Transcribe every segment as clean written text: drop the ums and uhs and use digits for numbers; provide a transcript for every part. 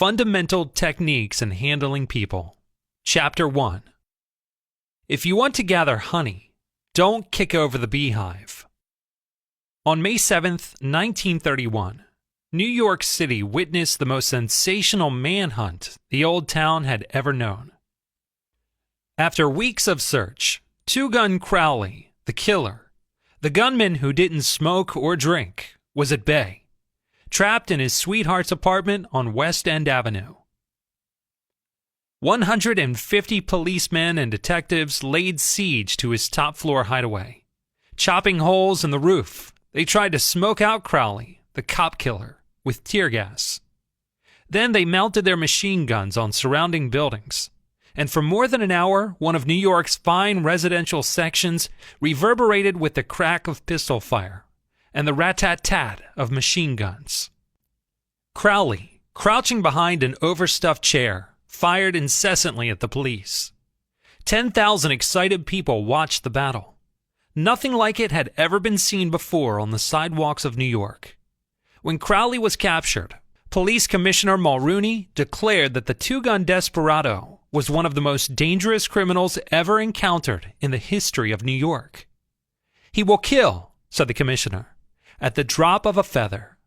Fundamental Techniques in Handling People. Chapter 1. If you want to gather honey, don't kick over the beehive. On May 7, 1931, New York City witnessed the most sensational manhunt the old town had ever known. After weeks of search, Two-Gun Crowley, the killer, the gunman who didn't smoke or drink, was at bay, trapped in his sweetheart's apartment on West End Avenue. 150 policemen and detectives laid siege to his top-floor hideaway. Chopping holes in the roof, they tried to smoke out Crowley, the cop killer, with tear gas. Then they mounted their machine guns on surrounding buildings, and for more than an hour, one of New York's fine residential sections reverberated with the crack of pistol fire and the rat-tat-tat of machine guns. Crowley, crouching behind an overstuffed chair, fired incessantly at the police. 10,000 excited people watched the battle. Nothing like it had ever been seen before on the sidewalks of New York. When Crowley was captured, Police Commissioner Mulrooney declared that the two-gun desperado was one of the most dangerous criminals ever encountered in the history of New York. "He will kill," said the commissioner, "at the drop of a feather."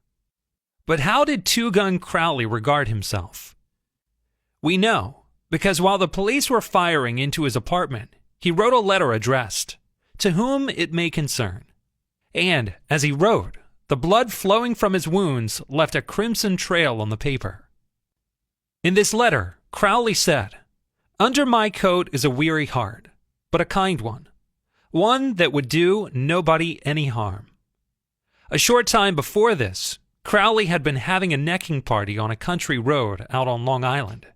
But how did Two-Gun Crowley regard himself? We know, because while the police were firing into his apartment, he wrote a letter addressed, "To whom it may concern." And, as he wrote, the blood flowing from his wounds left a crimson trail on the paper. In this letter, Crowley said, "Under my coat is a weary heart, but a kind one that would do nobody any harm." A short time before this, Crowley had been having a necking party on a country road out on Long Island.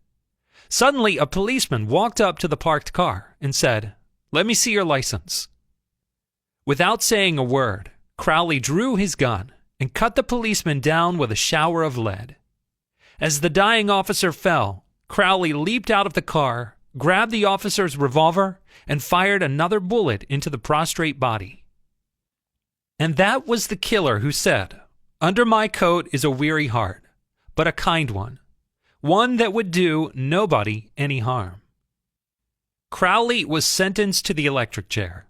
Suddenly, a policeman walked up to the parked car and said, "Let me see your license." Without saying a word, Crowley drew his gun and cut the policeman down with a shower of lead. As the dying officer fell, Crowley leaped out of the car, grabbed the officer's revolver, and fired another bullet into the prostrate body. And that was the killer who said, "Under my coat is a weary heart, but a kind one that would do nobody any harm." Crowley was sentenced to the electric chair.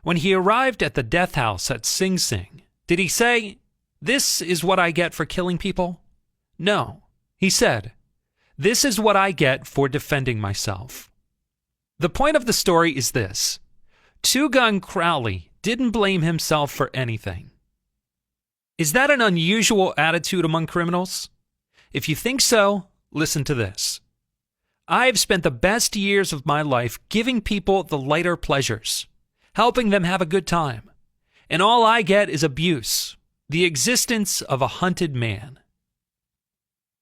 When he arrived at the death house at Sing Sing, did he say, "This is what I get for killing people"? No, he said, "This is what I get for defending myself." The point of the story is this: Two-Gun Crowley didn't blame himself for anything. Is that an unusual attitude among criminals? If you think so, listen to this. I've spent the best years of my life giving people the lighter pleasures, helping them have a good time, and all I get is abuse, the existence of a hunted man.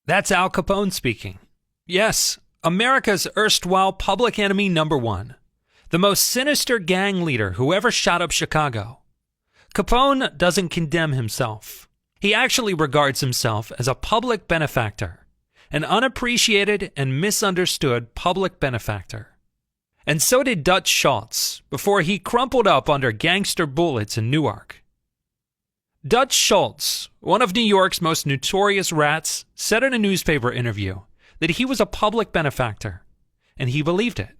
That's Al Capone speaking. Yes, America's erstwhile public enemy number one, the most sinister gang leader who ever shot up Chicago. Capone doesn't condemn himself. He actually regards himself as a public benefactor, an unappreciated and misunderstood public benefactor. And so did Dutch Schultz before he crumpled up under gangster bullets in Newark. Dutch Schultz, one of New York's most notorious rats, said in a newspaper interview that he was a public benefactor, and he believed it.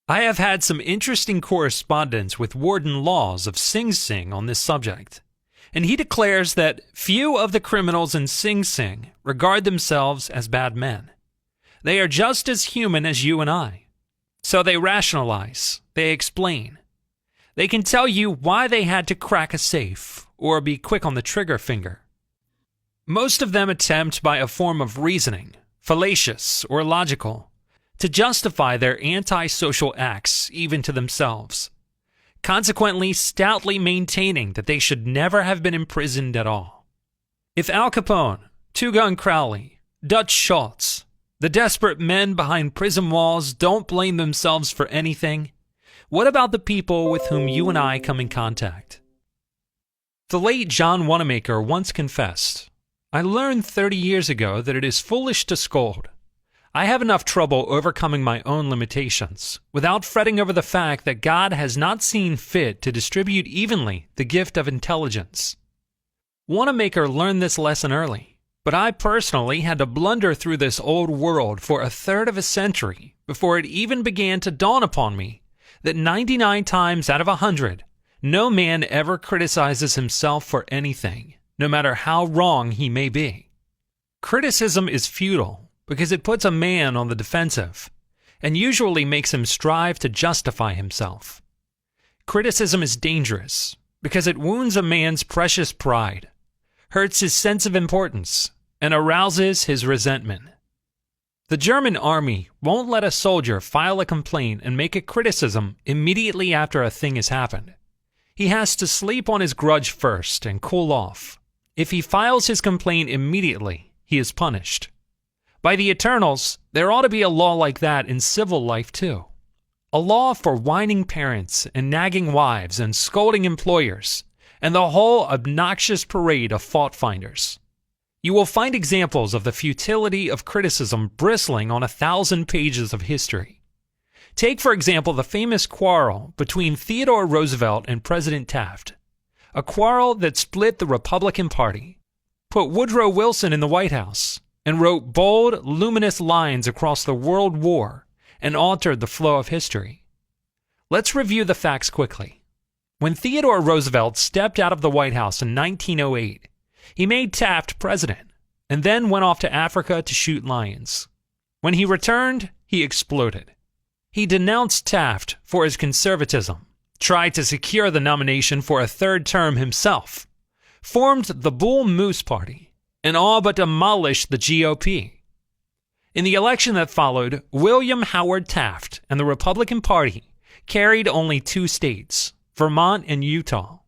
I have had some interesting correspondence with Warden Laws of Sing Sing on this subject, and he declares that few of the criminals in Sing Sing regard themselves as bad men. They are just as human as you and I. So they rationalize, they explain. They can tell you why they had to crack a safe or be quick on the trigger finger. Most of them attempt by a form of reasoning, fallacious or logical, to justify their antisocial acts even to themselves, consequently stoutly maintaining that they should never have been imprisoned at all. If Al Capone, Two-Gun Crowley, Dutch Schultz, the desperate men behind prison walls don't blame themselves for anything, what about the people with whom you and I come in contact? The late John Wanamaker once confessed, "I learned 30 years ago that it is foolish to scold. I have enough trouble overcoming my own limitations without fretting over the fact that God has not seen fit to distribute evenly the gift of intelligence." Wanamaker learned this lesson early, But I personally had to blunder through this old world for a third of a century before it even began to dawn upon me that 99 times out of 100, no man ever criticizes himself for anything, no matter how wrong he may be. Criticism is futile because it puts a man on the defensive and usually makes him strive to justify himself. Criticism is dangerous because it wounds a man's precious pride, hurts his sense of importance, and arouses his resentment. The German army won't let a soldier file a complaint and make a criticism immediately after a thing has happened. He has to sleep on his grudge first and cool off. If he files his complaint immediately, he is punished. By the Eternals, there ought to be a law like that in civil life too. A law for whining parents and nagging wives and scolding employers, and the whole obnoxious parade of fault-finders. You will find examples of the futility of criticism bristling on 1,000 pages of history. Take, for example, the famous quarrel between Theodore Roosevelt and President Taft, a quarrel that split the Republican Party, put Woodrow Wilson in the White House, and wrote bold, luminous lines across the World War and altered the flow of history. Let's review the facts quickly. When Theodore Roosevelt stepped out of the White House in 1908, he made Taft president, and then went off to Africa to shoot lions. When he returned, he exploded. He denounced Taft for his conservatism, tried to secure the nomination for a third term himself, formed the Bull Moose Party, and all but demolished the GOP. In the election that followed, William Howard Taft and the Republican Party carried only 2 states, Vermont and Utah.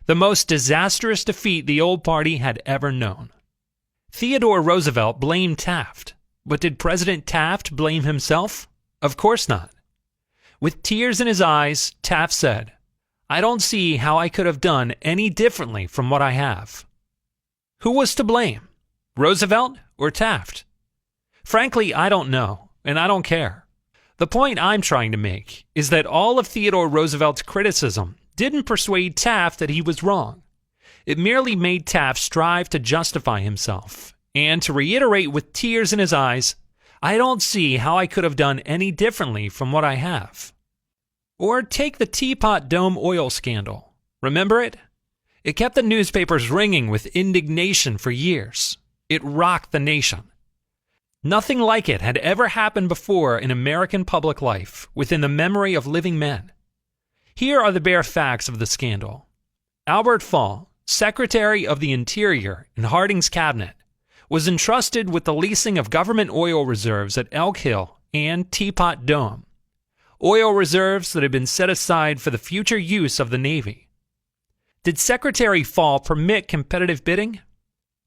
The most disastrous defeat the old party had ever known. Theodore Roosevelt blamed Taft, but did President Taft blame himself? Of course not. With tears in his eyes, Taft said, "I don't see how I could have done any differently from what I have." Who was to blame? Roosevelt or Taft? Frankly, I don't know, and I don't care. The point I'm trying to make is that all of Theodore Roosevelt's criticism didn't persuade Taft that he was wrong. It merely made Taft strive to justify himself and to reiterate with tears in his eyes, "I don't see how I could have done any differently from what I have." Or take the Teapot Dome oil scandal. Remember it? It kept the newspapers ringing with indignation for years. It rocked the nation. Nothing like it had ever happened before in American public life within the memory of living men. Here are the bare facts of the scandal. Albert Fall, Secretary of the Interior in Harding's cabinet, was entrusted with the leasing of government oil reserves at Elk Hill and Teapot Dome, oil reserves that had been set aside for the future use of the Navy. Did Secretary Fall permit competitive bidding?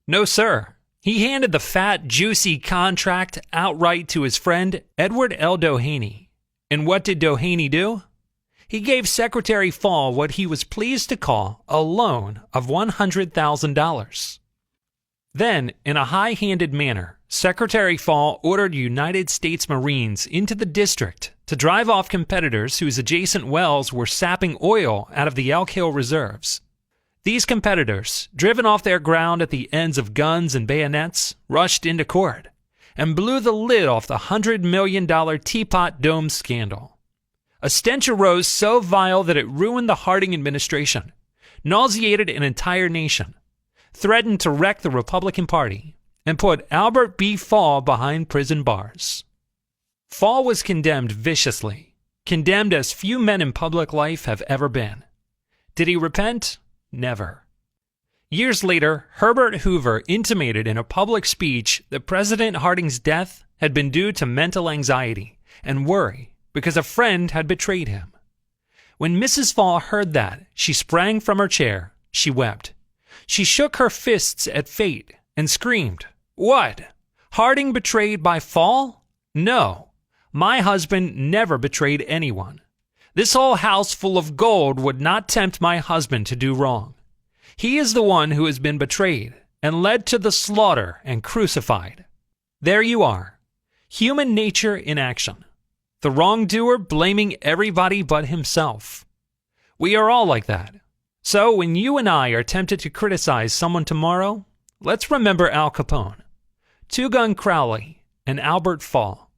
No, sir. He handed the fat, juicy contract outright to his friend Edward L. Doheny. And what did Doheny do? He gave Secretary Fall what he was pleased to call a loan of $100,000. Then, in a high-handed manner, Secretary Fall ordered United States Marines into the district to drive off competitors whose adjacent wells were sapping oil out of the Elk Hill reserves. These competitors, driven off their ground at the ends of guns and bayonets, rushed into court and blew the lid off the $100 million Teapot Dome scandal. A stench arose so vile that it ruined the Harding administration, nauseated an entire nation, threatened to wreck the Republican Party, and put Albert B. Fall behind prison bars. Fall was condemned viciously, condemned as few men in public life have ever been. Did he repent? Never. Years later, Herbert Hoover intimated in a public speech that President Harding's death had been due to mental anxiety and worry because a friend had betrayed him. When Mrs. Fall heard that, she sprang from her chair. She wept. She shook her fists at fate and screamed, "What? Harding betrayed by Fall? No. My husband never betrayed anyone. This whole house full of gold would not tempt my husband to do wrong. He is the one who has been betrayed and led to the slaughter and crucified." There you are. Human nature in action. The wrongdoer blaming everybody but himself. We are all like that. So when you and I are tempted to criticize someone tomorrow, let's remember Al Capone, Two Gun Crowley, and Albert Fall.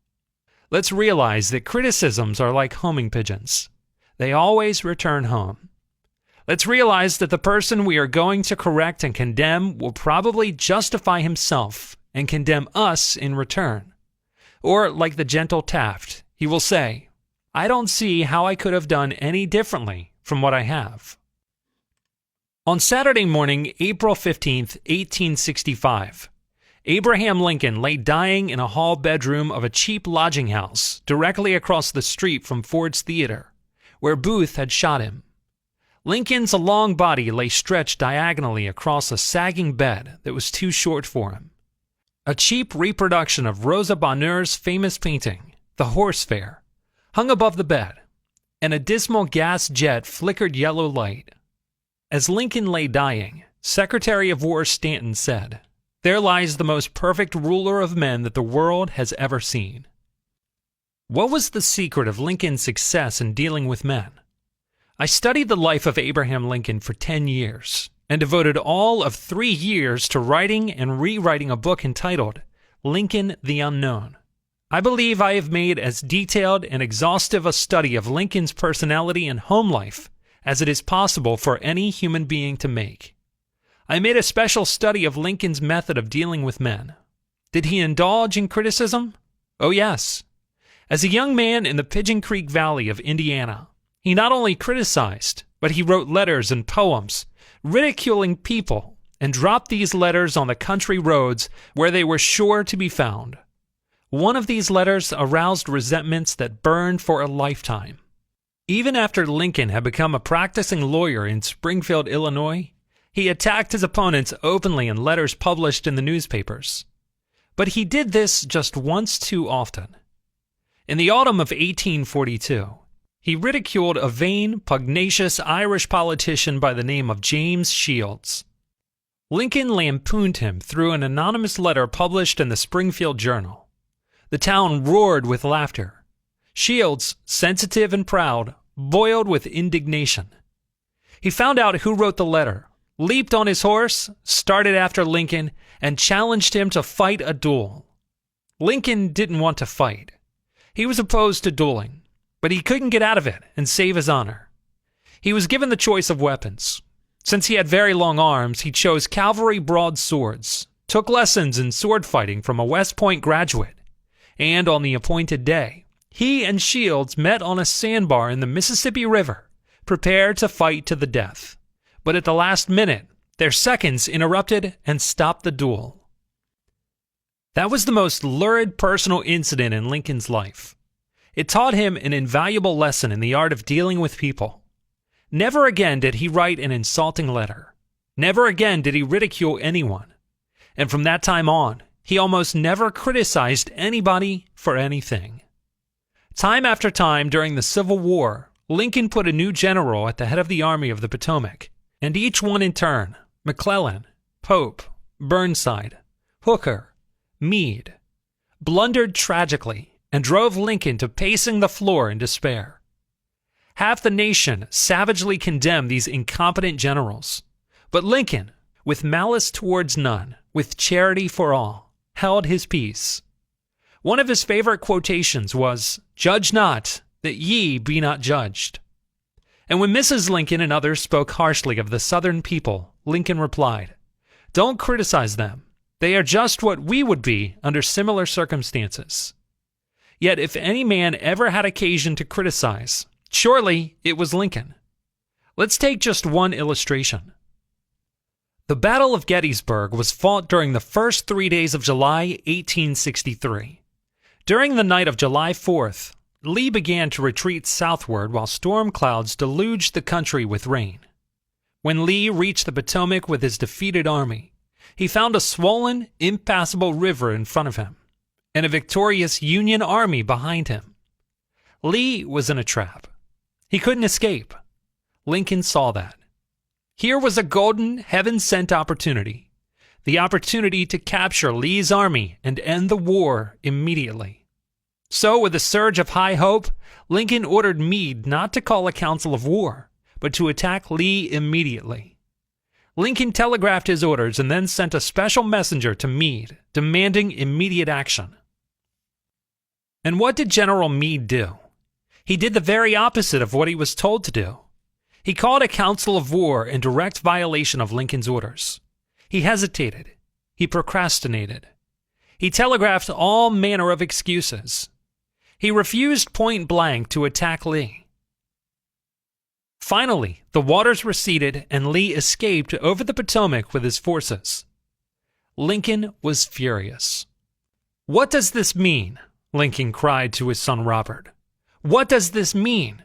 Let's realize that criticisms are like homing pigeons. They always return home. Let's realize that the person we are going to correct and condemn will probably justify himself and condemn us in return. Or, like the gentle Taft, he will say, "I don't see how I could have done any differently from what I have." On Saturday morning, April 15th, 1865, Abraham Lincoln lay dying in a hall bedroom of a cheap lodging house directly across the street from Ford's Theater, where Booth had shot him. Lincoln's long body lay stretched diagonally across a sagging bed that was too short for him. A cheap reproduction of Rosa Bonheur's famous painting, The Horse Fair, hung above the bed, and a dismal gas jet flickered yellow light. As Lincoln lay dying, Secretary of War Stanton said, "There lies the most perfect ruler of men that the world has ever seen." What was the secret of Lincoln's success in dealing with men? I studied the life of Abraham Lincoln for 10 years and devoted all of 3 years to writing and rewriting a book entitled Lincoln the Unknown. I believe I have made as detailed and exhaustive a study of Lincoln's personality and home life as it is possible for any human being to make. I made a special study of Lincoln's method of dealing with men. Did he indulge in criticism? Oh yes. As a young man in the Pigeon Creek Valley of Indiana, he not only criticized, but he wrote letters and poems, ridiculing people, and dropped these letters on the country roads where they were sure to be found. One of these letters aroused resentments that burned for a lifetime. Even after Lincoln had become a practicing lawyer in Springfield, Illinois, he attacked his opponents openly in letters published in the newspapers. But he did this just once too often. In the autumn of 1842, he ridiculed a vain, pugnacious Irish politician by the name of James Shields. Lincoln lampooned him through an anonymous letter published in the Springfield Journal. The town roared with laughter. Shields, sensitive and proud, boiled with indignation. He found out who wrote the letter, leaped on his horse, started after Lincoln, and challenged him to fight a duel. Lincoln didn't want to fight. He was opposed to dueling, but he couldn't get out of it and save his honor. He was given the choice of weapons. Since he had very long arms, he chose cavalry broadswords, took lessons in sword fighting from a West Point graduate, and on the appointed day, he and Shields met on a sandbar in the Mississippi River, prepared to fight to the death. But at the last minute, their seconds interrupted and stopped the duel. That was the most lurid personal incident in Lincoln's life. It taught him an invaluable lesson in the art of dealing with people. Never again did he write an insulting letter. Never again did he ridicule anyone. And from that time on, he almost never criticized anybody for anything. Time after time during the Civil War, Lincoln put a new general at the head of the Army of the Potomac, and each one in turn, McClellan, Pope, Burnside, Hooker, Meade, blundered tragically and drove Lincoln to pacing the floor in despair. Half the nation savagely condemned these incompetent generals, but Lincoln, with malice towards none, with charity for all, held his peace. One of his favorite quotations was, "Judge not, that ye be not judged." And when Mrs. Lincoln and others spoke harshly of the Southern people, Lincoln replied, "Don't criticize them. They are just what we would be under similar circumstances." Yet if any man ever had occasion to criticize, surely it was Lincoln. Let's take just one illustration. The Battle of Gettysburg was fought during the first 3 days of July 1863. During the night of July 4th, Lee began to retreat southward while storm clouds deluged the country with rain. When Lee reached the Potomac with his defeated army, he found a swollen, impassable river in front of him, and a victorious Union army behind him. Lee was in a trap. He couldn't escape. Lincoln saw that. Here was a golden, heaven-sent opportunity, the opportunity to capture Lee's army and end the war immediately. So, with a surge of high hope, Lincoln ordered Meade not to call a council of war, but to attack Lee immediately. Lincoln telegraphed his orders and then sent a special messenger to Meade, demanding immediate action. And what did General Meade do? He did the very opposite of what he was told to do. He called a council of war in direct violation of Lincoln's orders. He hesitated. He procrastinated. He telegraphed all manner of excuses. He refused point blank to attack Lee. Finally, the waters receded and Lee escaped over the Potomac with his forces. Lincoln was furious. "What does this mean?" Lincoln cried to his son Robert. "What does this mean?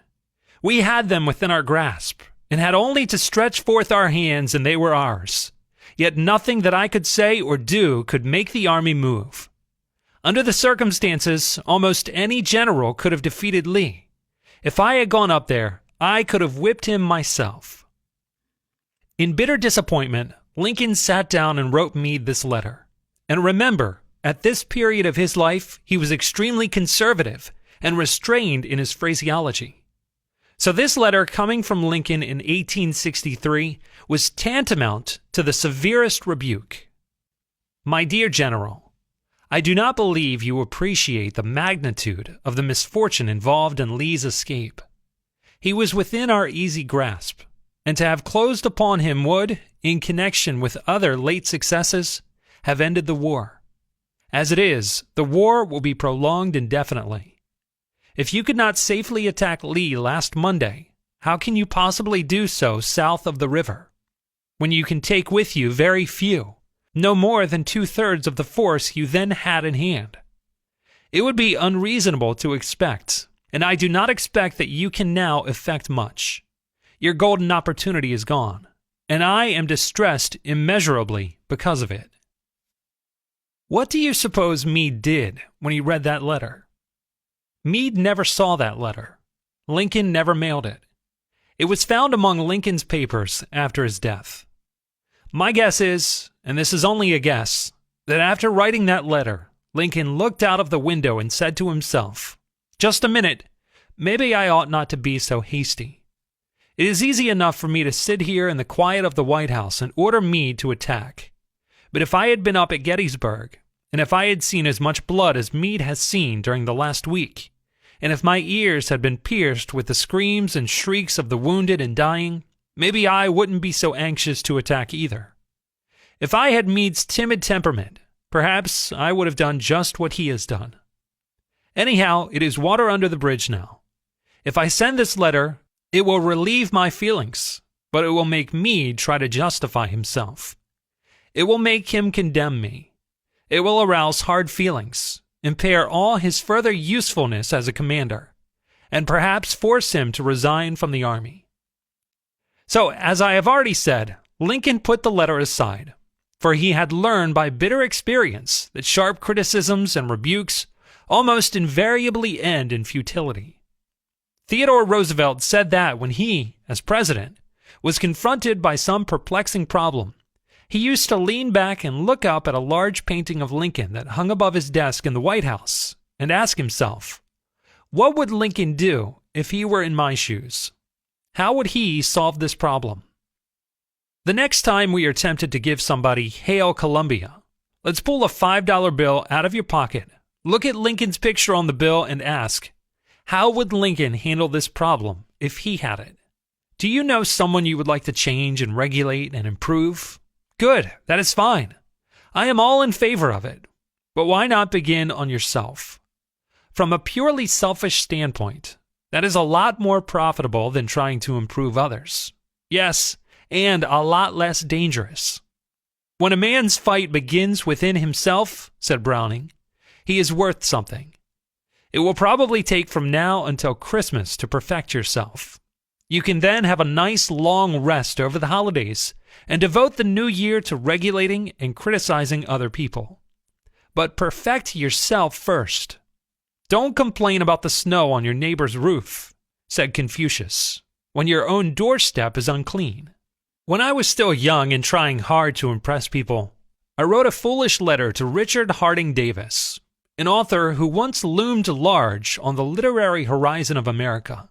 We had them within our grasp, and had only to stretch forth our hands and they were ours. Yet nothing that I could say or do could make the army move. Under the circumstances, almost any general could have defeated Lee. If I had gone up there, I could have whipped him myself." In bitter disappointment, Lincoln sat down and wrote Meade this letter. And remember, at this period of his life, he was extremely conservative and restrained in his phraseology. So this letter coming from Lincoln in 1863 was tantamount to the severest rebuke. "My dear General, I do not believe you appreciate the magnitude of the misfortune involved in Lee's escape. He was within our easy grasp, and to have closed upon him would, in connection with other late successes, have ended the war. As it is, the war will be prolonged indefinitely. If you could not safely attack Lee last Monday, how can you possibly do so south of the river, when you can take with you very few, no more than 2/3 of the force you then had in hand? It would be unreasonable to expect, and I do not expect that you can now effect much. Your golden opportunity is gone, and I am distressed immeasurably because of it." What do you suppose Meade did when he read that letter? Meade never saw that letter. Lincoln never mailed it. It was found among Lincoln's papers after his death. My guess is, and this is only a guess, that after writing that letter, Lincoln looked out of the window and said to himself, "Just a minute, maybe I ought not to be so hasty. It is easy enough for me to sit here in the quiet of the White House and order Meade to attack. But if I had been up at Gettysburg, and if I had seen as much blood as Meade has seen during the last week, and if my ears had been pierced with the screams and shrieks of the wounded and dying, maybe I wouldn't be so anxious to attack either. If I had Meade's timid temperament, perhaps I would have done just what he has done. Anyhow, it is water under the bridge now. If I send this letter, it will relieve my feelings, but it will make Meade try to justify himself. It will make him condemn me. It will arouse hard feelings, impair all his further usefulness as a commander, and perhaps force him to resign from the army." So, as I have already said, Lincoln put the letter aside, for he had learned by bitter experience that sharp criticisms and rebukes almost invariably end in futility. Theodore Roosevelt said that when he, as president, was confronted by some perplexing problem, he used to lean back and look up at a large painting of Lincoln that hung above his desk in the White House and ask himself, "What would Lincoln do if he were in my shoes? How would he solve this problem?" The next time we are tempted to give somebody "Hail Columbia," let's pull a $5 bill out of your pocket, look at Lincoln's picture on the bill, and ask, how would Lincoln handle this problem if he had it? Do you know someone you would like to change and regulate and improve? Good, that is fine. I am all in favor of it. But why not begin on yourself? From a purely selfish standpoint, that is a lot more profitable than trying to improve others. Yes, and a lot less dangerous. "When a man's fight begins within himself," said Browning, "he is worth something. It will probably take from now until Christmas to perfect yourself. You can then have a nice long rest over the holidays and devote the new year to regulating and criticizing other people. But perfect yourself first. Don't complain about the snow on your neighbor's roof," said Confucius, "when your own doorstep is unclean." When I was still young and trying hard to impress people, I wrote a foolish letter to Richard Harding Davis, an author who once loomed large on the literary horizon of America.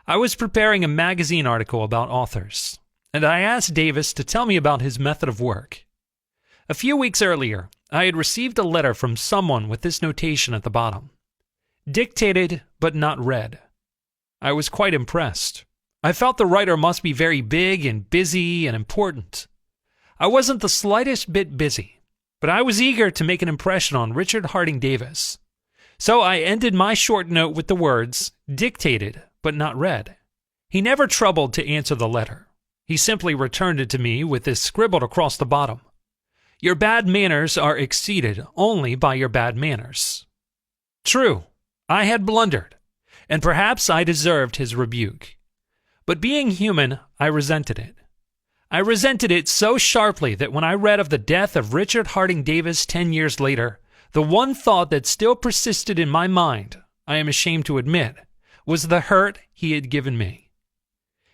I was preparing a magazine article about authors, and I asked Davis to tell me about his method of work. A few weeks earlier, I had received a letter from someone with this notation at the bottom: dictated but not read. I was quite impressed. I felt the writer must be very big and busy and important. I wasn't the slightest bit busy, but I was eager to make an impression on Richard Harding Davis. So I ended my short note with the words, dictated but not read. He never troubled to answer the letter. He simply returned it to me with this scribbled across the bottom: your bad manners are exceeded only by your bad manners. True, I had blundered, and perhaps I deserved his rebuke. But being human, I resented it. I resented it so sharply that when I read of the death of Richard Harding Davis 10 years later, the one thought that still persisted in my mind, I am ashamed to admit, was the hurt he had given me.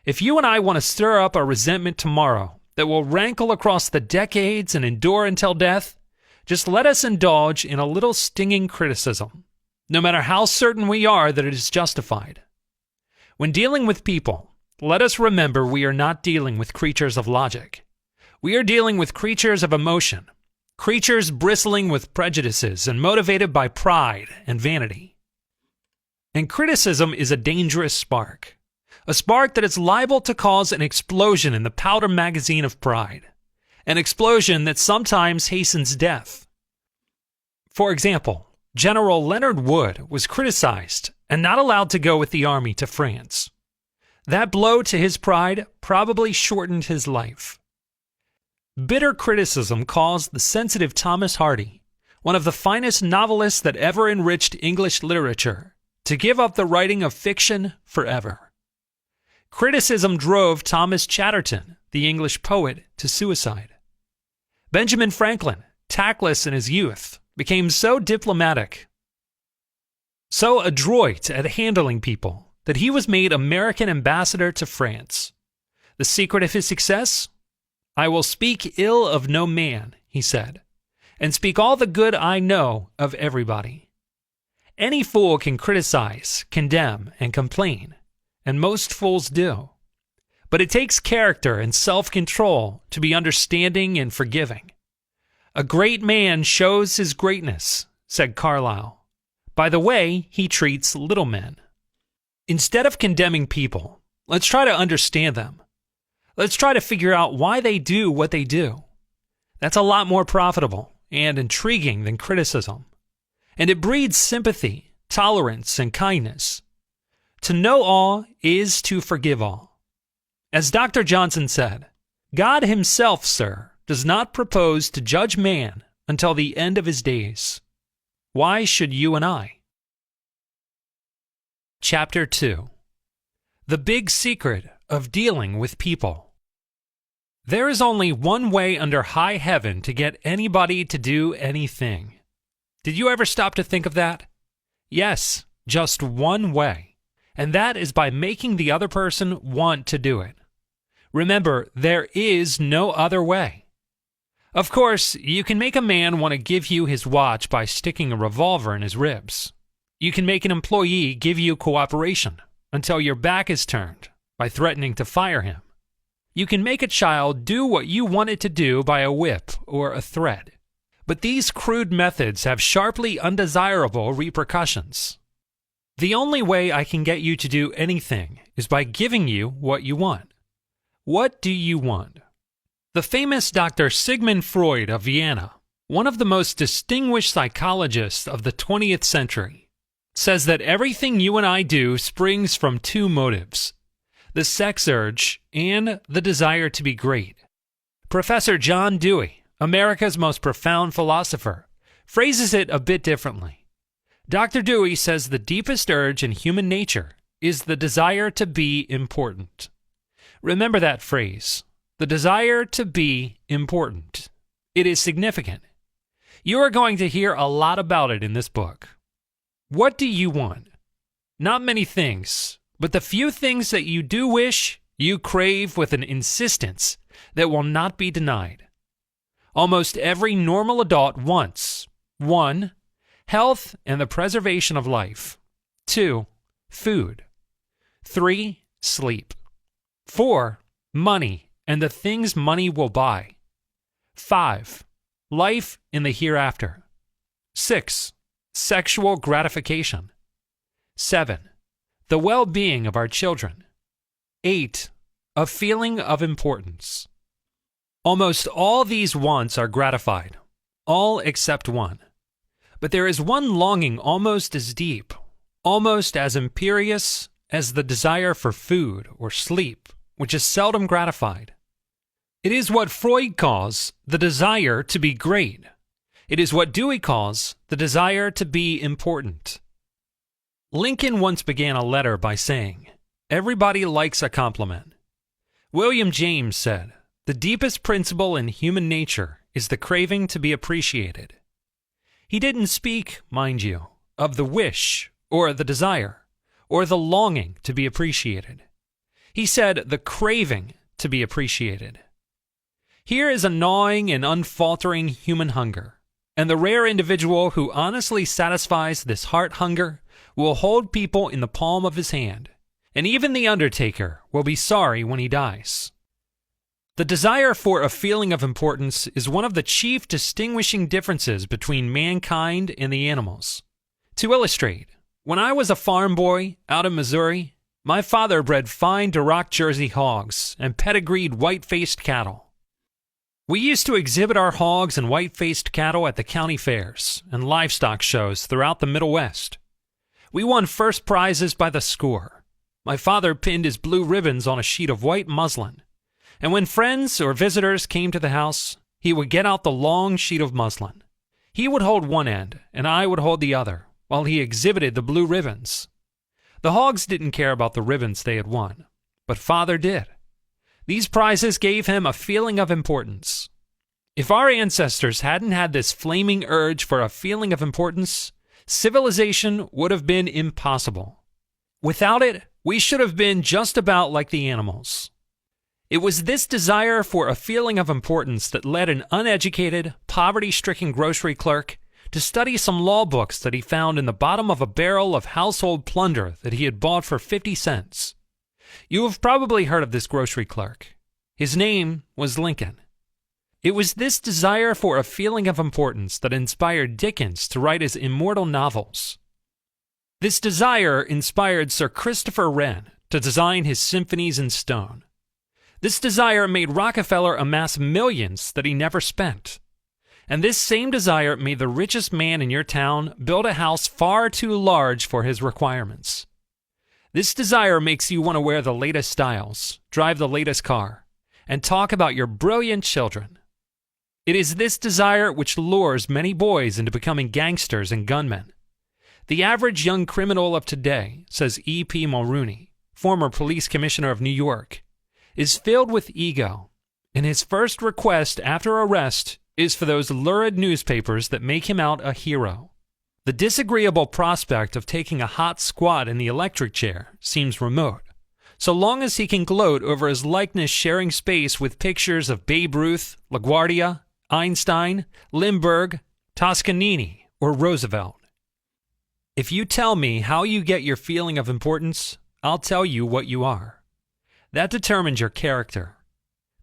If you and I want to stir up a resentment tomorrow that will rankle across the decades and endure until death, just let us indulge in a little stinging criticism, no matter how certain we are that it is justified. When dealing with people, let us remember we are not dealing with creatures of logic. We are dealing with creatures of emotion, creatures bristling with prejudices and motivated by pride and vanity. And criticism is a dangerous spark, a spark that is liable to cause an explosion in the powder magazine of pride, an explosion that sometimes hastens death. For example, General Leonard Wood was criticized and not allowed to go with the army to France. That blow to his pride probably shortened his life. Bitter criticism caused the sensitive Thomas Hardy, one of the finest novelists that ever enriched English literature, to give up the writing of fiction forever. Criticism drove Thomas Chatterton, the English poet, to suicide. Benjamin Franklin, tactless in his youth, became so diplomatic, so adroit at handling people, that he was made American ambassador to France. The secret of his success? I will speak ill of no man, he said, and speak all the good I know of everybody. Any fool can criticize, condemn, and complain, and most fools do. But it takes character and self-control to be understanding and forgiving. A great man shows his greatness, said Carlyle, by the way he treats little men. Instead of condemning people, let's try to understand them. Let's try to figure out why they do what they do. That's a lot more profitable and intriguing than criticism. And it breeds sympathy, tolerance, and kindness. To know all is to forgive all. As Dr. Johnson said, God himself, sir, does not propose to judge man until the end of his days. Why should you and I? Chapter 2. The Big Secret of Dealing with People. There is only one way under high heaven to get anybody to do anything. Did you ever stop to think of that? Yes, just one way, and that is by making the other person want to do it. Remember, there is no other way. Of course, you can make a man want to give you his watch by sticking a revolver in his ribs. You can make an employee give you cooperation until your back is turned by threatening to fire him. You can make a child do what you want it to do by a whip or a threat. But these crude methods have sharply undesirable repercussions. The only way I can get you to do anything is by giving you what you want. What do you want? The famous Dr. Sigmund Freud of Vienna, one of the most distinguished psychologists of the 20th century, says that everything you and I do springs from two motives: the sex urge and the desire to be great. Professor John Dewey, America's most profound philosopher, phrases it a bit differently. Dr. Dewey says the deepest urge in human nature is the desire to be important. Remember that phrase, the desire to be important. It is significant. You are going to hear a lot about it in this book. What do you want? Not many things, but the few things that you do wish, you crave with an insistence that will not be denied. Almost every normal adult wants 1. Health and the preservation of life. 2. Food. 3. Sleep. 4. Money and the things money will buy. 5. Life in the hereafter. 6. Sexual gratification. 7. The well-being of our children. 8. A feeling of importance. Almost all these wants are gratified, all except one. But there is one longing almost as deep, almost as imperious as the desire for food or sleep, which is seldom gratified. It is what Freud calls the desire to be great. It is what Dewey calls the desire to be important. Lincoln once began a letter by saying, "Everybody likes a compliment." William James said, "The deepest principle in human nature is the craving to be appreciated." He didn't speak, mind you, of the wish or the desire or the longing to be appreciated. He said the craving to be appreciated. Here is a gnawing and unfaltering human hunger, and the rare individual who honestly satisfies this heart hunger will hold people in the palm of his hand, and even the undertaker will be sorry when he dies. The desire for a feeling of importance is one of the chief distinguishing differences between mankind and the animals. To illustrate, when I was a farm boy out in Missouri, my father bred fine Duroc Jersey hogs and pedigreed white-faced cattle. We used to exhibit our hogs and white-faced cattle at the county fairs and livestock shows throughout the Middle West. We won first prizes by the score. My father pinned his blue ribbons on a sheet of white muslin, and when friends or visitors came to the house, he would get out the long sheet of muslin. He would hold one end, and I would hold the other, while he exhibited the blue ribbons. The hogs didn't care about the ribbons they had won, but Father did. These prizes gave him a feeling of importance. If our ancestors hadn't had this flaming urge for a feeling of importance, civilization would have been impossible. Without it, we should have been just about like the animals. It was this desire for a feeling of importance that led an uneducated, poverty-stricken grocery clerk to study some law books that he found in the bottom of a barrel of household plunder that he had bought for 50 cents. You have probably heard of this grocery clerk. His name was Lincoln. It was this desire for a feeling of importance that inspired Dickens to write his immortal novels. This desire inspired Sir Christopher Wren to design his symphonies in stone. This desire made Rockefeller amass millions that he never spent. And this same desire made the richest man in your town build a house far too large for his requirements. This desire makes you want to wear the latest styles, drive the latest car, and talk about your brilliant children. It is this desire which lures many boys into becoming gangsters and gunmen. The average young criminal of today, says E.P. Mulrooney, former police commissioner of New York, is filled with ego, and his first request after arrest is for those lurid newspapers that make him out a hero. The disagreeable prospect of taking a hot squat in the electric chair seems remote, so long as he can gloat over his likeness sharing space with pictures of Babe Ruth, LaGuardia, Einstein, Lindbergh, Toscanini, or Roosevelt. If you tell me how you get your feeling of importance, I'll tell you what you are. That determines your character.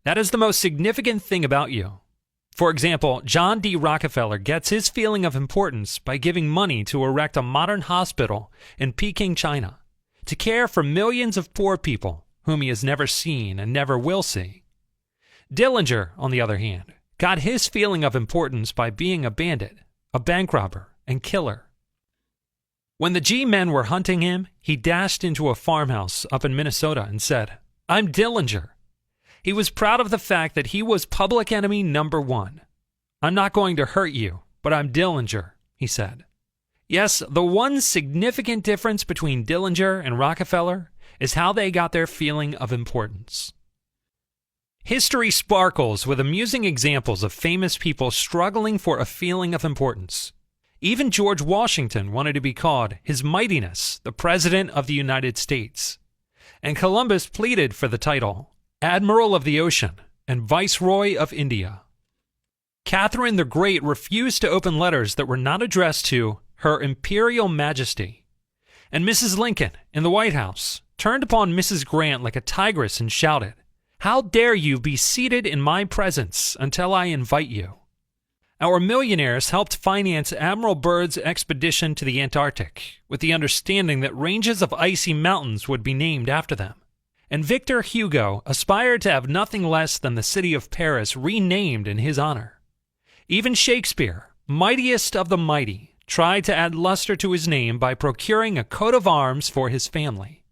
That is the most significant thing about you. For example, John D. Rockefeller gets his feeling of importance by giving money to erect a modern hospital in Peking, China, to care for millions of poor people whom he has never seen and never will see. Dillinger, on the other hand, got his feeling of importance by being a bandit, a bank robber, and killer. When the G-men were hunting him, he dashed into a farmhouse up in Minnesota and said, "I'm Dillinger." He was proud of the fact that he was public enemy number one. "I'm not going to hurt you, but I'm Dillinger," he said. Yes, the one significant difference between Dillinger and Rockefeller is how they got their feeling of importance. History sparkles with amusing examples of famous people struggling for a feeling of importance. Even George Washington wanted to be called His Mightiness, the President of the United States. And Columbus pleaded for the title Admiral of the Ocean and Viceroy of India. Catherine the Great refused to open letters that were not addressed to Her Imperial Majesty. And Mrs. Lincoln, in the White House, turned upon Mrs. Grant like a tigress and shouted, How dare you be seated in my presence until I invite you? Our millionaires helped finance Admiral Byrd's expedition to the Antarctic with the understanding that ranges of icy mountains would be named after them. And Victor Hugo aspired to have nothing less than the city of Paris renamed in his honor. Even Shakespeare, mightiest of the mighty, tried to add luster to his name by procuring a coat of arms for his family.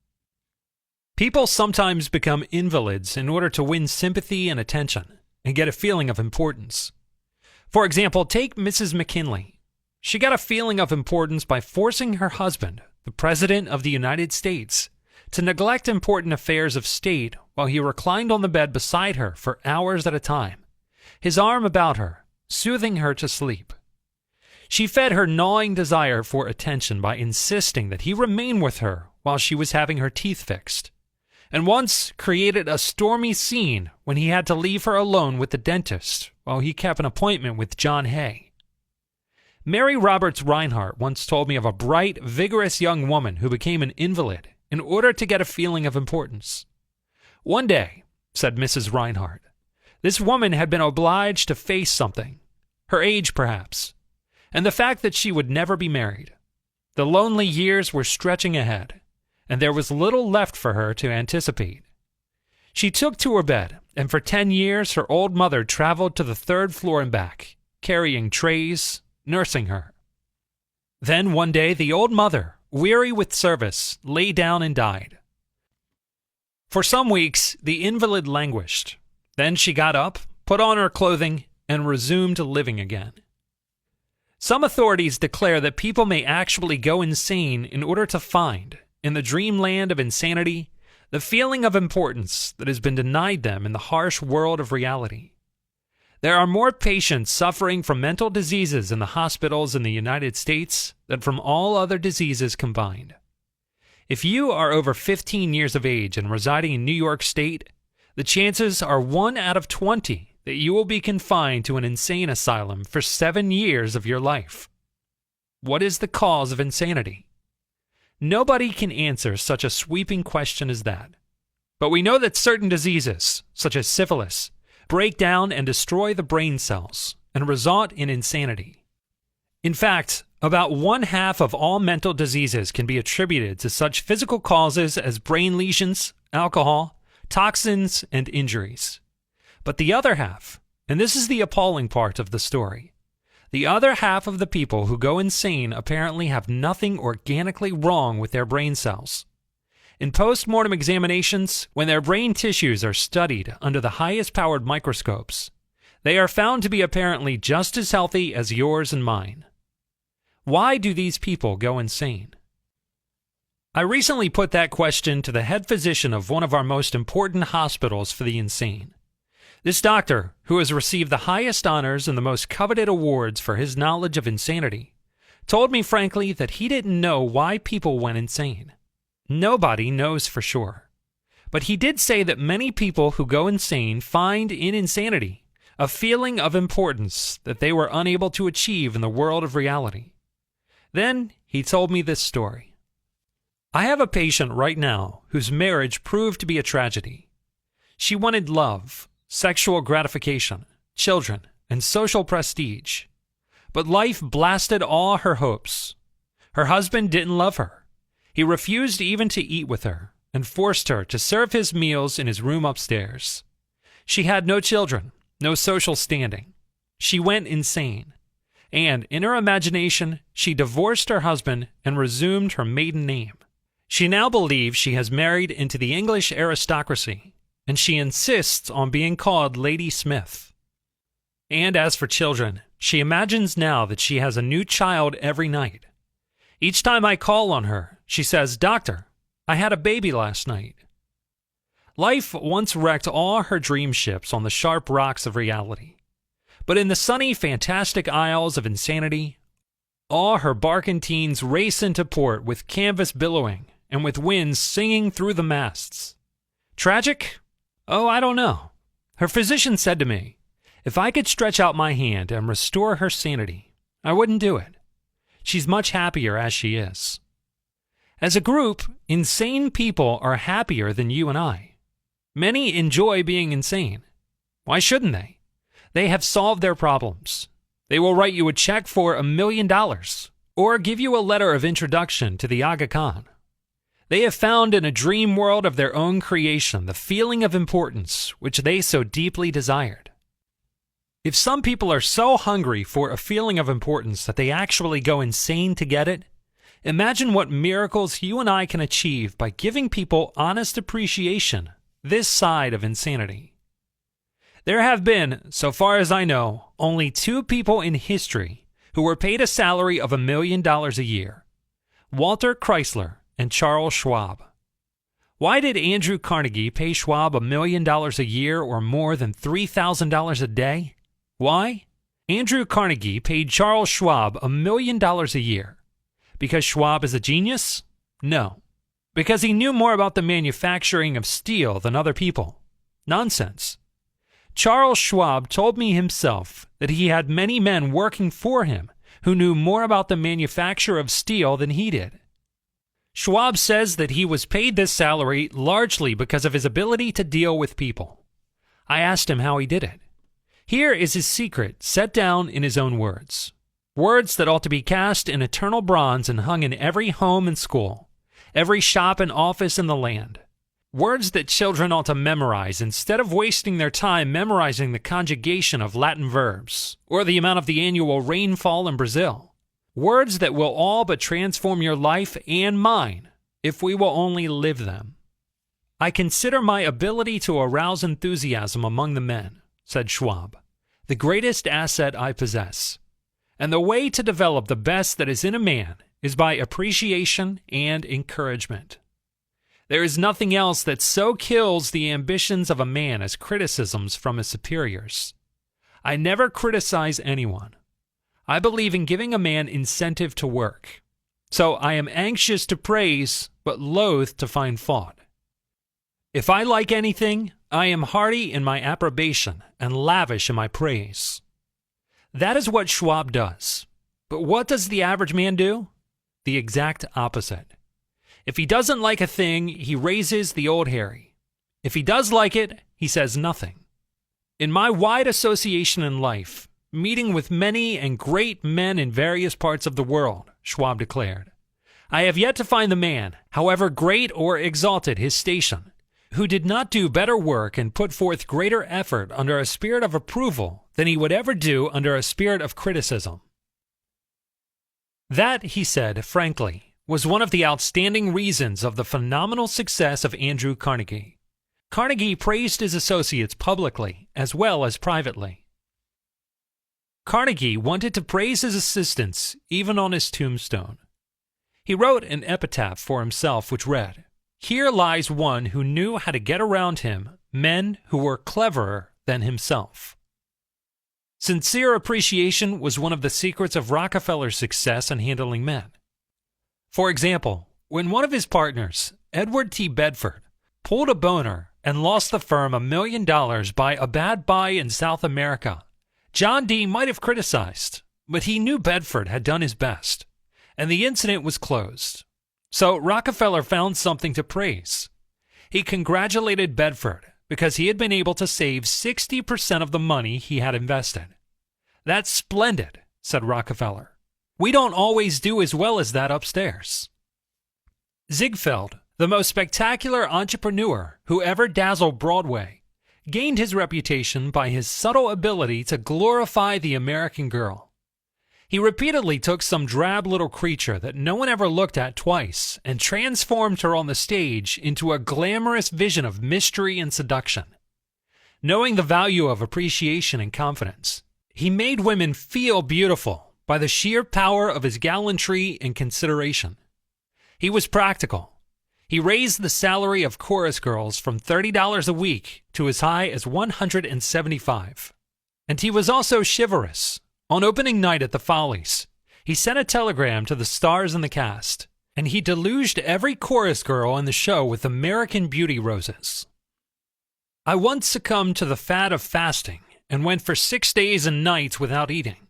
People sometimes become invalids in order to win sympathy and attention and get a feeling of importance. For example, take Mrs. McKinley. She got a feeling of importance by forcing her husband, the President of the United States, to neglect important affairs of state while he reclined on the bed beside her for hours at a time, his arm about her, soothing her to sleep. She fed her gnawing desire for attention by insisting that he remain with her while she was having her teeth fixed, and once created a stormy scene when he had to leave her alone with the dentist while he kept an appointment with John Hay. Mary Roberts Reinhardt once told me of a bright, vigorous young woman who became an invalid in order to get a feeling of importance. One day, said Mrs. Reinhardt, this woman had been obliged to face something, her age perhaps, and the fact that she would never be married. The lonely years were stretching ahead, and there was little left for her to anticipate. She took to her bed, and for 10 years her old mother traveled to the 3rd floor and back, carrying trays, nursing her. Then one day the old mother, weary with service, lay down and died. For some weeks, the invalid languished. Then she got up, put on her clothing, and resumed living again. Some authorities declare that people may actually go insane in order to find, in the dreamland of insanity, the feeling of importance that has been denied them in the harsh world of reality. There are more patients suffering from mental diseases in the hospitals in the United States than from all other diseases combined. If you are over 15 years of age and residing in New York State, the chances are 1 out of 20 that you will be confined to an insane asylum for 7 years of your life. What is the cause of insanity? Nobody can answer such a sweeping question as that. But we know that certain diseases, such as syphilis, break down and destroy the brain cells and result in insanity. In fact, about 1/2 of all mental diseases can be attributed to such physical causes as brain lesions, alcohol, toxins, and injuries. But the other half, and this is the appalling part of the story, the other half of the people who go insane apparently have nothing organically wrong with their brain cells. In post-mortem examinations, when their brain tissues are studied under the highest-powered microscopes, they are found to be apparently just as healthy as yours and mine. Why do these people go insane? I recently put that question to the head physician of one of our most important hospitals for the insane. This doctor, who has received the highest honors and the most coveted awards for his knowledge of insanity, told me frankly that he didn't know why people went insane. Nobody knows for sure. But he did say that many people who go insane find in insanity a feeling of importance that they were unable to achieve in the world of reality. Then he told me this story. I have a patient right now whose marriage proved to be a tragedy. She wanted love, sexual gratification, children, and social prestige. But life blasted all her hopes. Her husband didn't love her. He refused even to eat with her and forced her to serve his meals in his room upstairs. She had no children, no social standing. She went insane. And in her imagination, she divorced her husband and resumed her maiden name. She now believes she has married into the English aristocracy, and she insists on being called Lady Smith. And as for children, she imagines now that she has a new child every night. Each time I call on her, she says, "Doctor, I had a baby last night." Life once wrecked all her dream ships on the sharp rocks of reality. But in the sunny, fantastic isles of insanity, all her barkentines race into port with canvas billowing and with winds singing through the masts. Tragic? Oh, I don't know. Her physician said to me, if I could stretch out my hand and restore her sanity, I wouldn't do it. She's much happier as she is. As a group, insane people are happier than you and I. Many enjoy being insane. Why shouldn't they? They have solved their problems. They will write you a check for $1 million or give you a letter of introduction to the Aga Khan. They have found in a dream world of their own creation the feeling of importance which they so deeply desired. If some people are so hungry for a feeling of importance that they actually go insane to get it, imagine what miracles you and I can achieve by giving people honest appreciation this side of insanity. There have been, so far as I know, only 2 people in history who were paid a salary of $1 million a year: Walter Chrysler and Charles Schwab. Why did Andrew Carnegie pay Schwab $1 million a year or more than $3,000 a day? Why? Andrew Carnegie paid Charles Schwab $1 million a year. Because Schwab is a genius? No. Because he knew more about the manufacturing of steel than other people? Nonsense. Charles Schwab told me himself that he had many men working for him who knew more about the manufacture of steel than he did. Schwab says that he was paid this salary largely because of his ability to deal with people. I asked him how he did it. Here is his secret set down in his own words. Words that ought to be cast in eternal bronze and hung in every home and school, every shop and office in the land. Words that children ought to memorize instead of wasting their time memorizing the conjugation of Latin verbs or the amount of the annual rainfall in Brazil. Words that will all but transform your life and mine if we will only live them. I consider my ability to arouse enthusiasm among the men, said Schwab, the greatest asset I possess. And the way to develop the best that is in a man is by appreciation and encouragement. There is nothing else that so kills the ambitions of a man as criticisms from his superiors. I never criticize anyone. I believe in giving a man incentive to work. So I am anxious to praise, but loath to find fault. If I like anything, I am hearty in my approbation and lavish in my praise. That is what Schwab does. But what does the average man do? The exact opposite. If he doesn't like a thing, he raises the old Harry. If he does like it, he says nothing. In my wide association in life, meeting with many and great men in various parts of the world, Schwab declared, I have yet to find the man, however great or exalted his station, who did not do better work and put forth greater effort under a spirit of approval than he would ever do under a spirit of criticism. That, he said frankly, was one of the outstanding reasons of the phenomenal success of Andrew Carnegie. Carnegie praised his associates publicly as well as privately. Carnegie wanted to praise his assistants even on his tombstone. He wrote an epitaph for himself which read, "Here lies one who knew how to get around him men who were cleverer than himself." Sincere appreciation was one of the secrets of Rockefeller's success in handling men. For example, when one of his partners, Edward T. Bedford, pulled a boner and lost the firm $1 million by a bad buy in South America, John D. might have criticized, but he knew Bedford had done his best, and the incident was closed. So Rockefeller found something to praise. He congratulated Bedford because he had been able to save 60% of the money he had invested. "That's splendid," said Rockefeller. "We don't always do as well as that upstairs." Ziegfeld, the most spectacular entrepreneur who ever dazzled Broadway, gained his reputation by his subtle ability to glorify the American girl. He repeatedly took some drab little creature that no one ever looked at twice and transformed her on the stage into a glamorous vision of mystery and seduction. Knowing the value of appreciation and confidence, he made women feel beautiful by the sheer power of his gallantry and consideration. He was practical. He raised the salary of chorus girls from $30 a week to as high as $175. And he was also chivalrous. On opening night at the Follies, he sent a telegram to the stars in the cast, and he deluged every chorus girl in the show with American Beauty roses. I once succumbed to the fad of fasting and went for 6 days and nights without eating.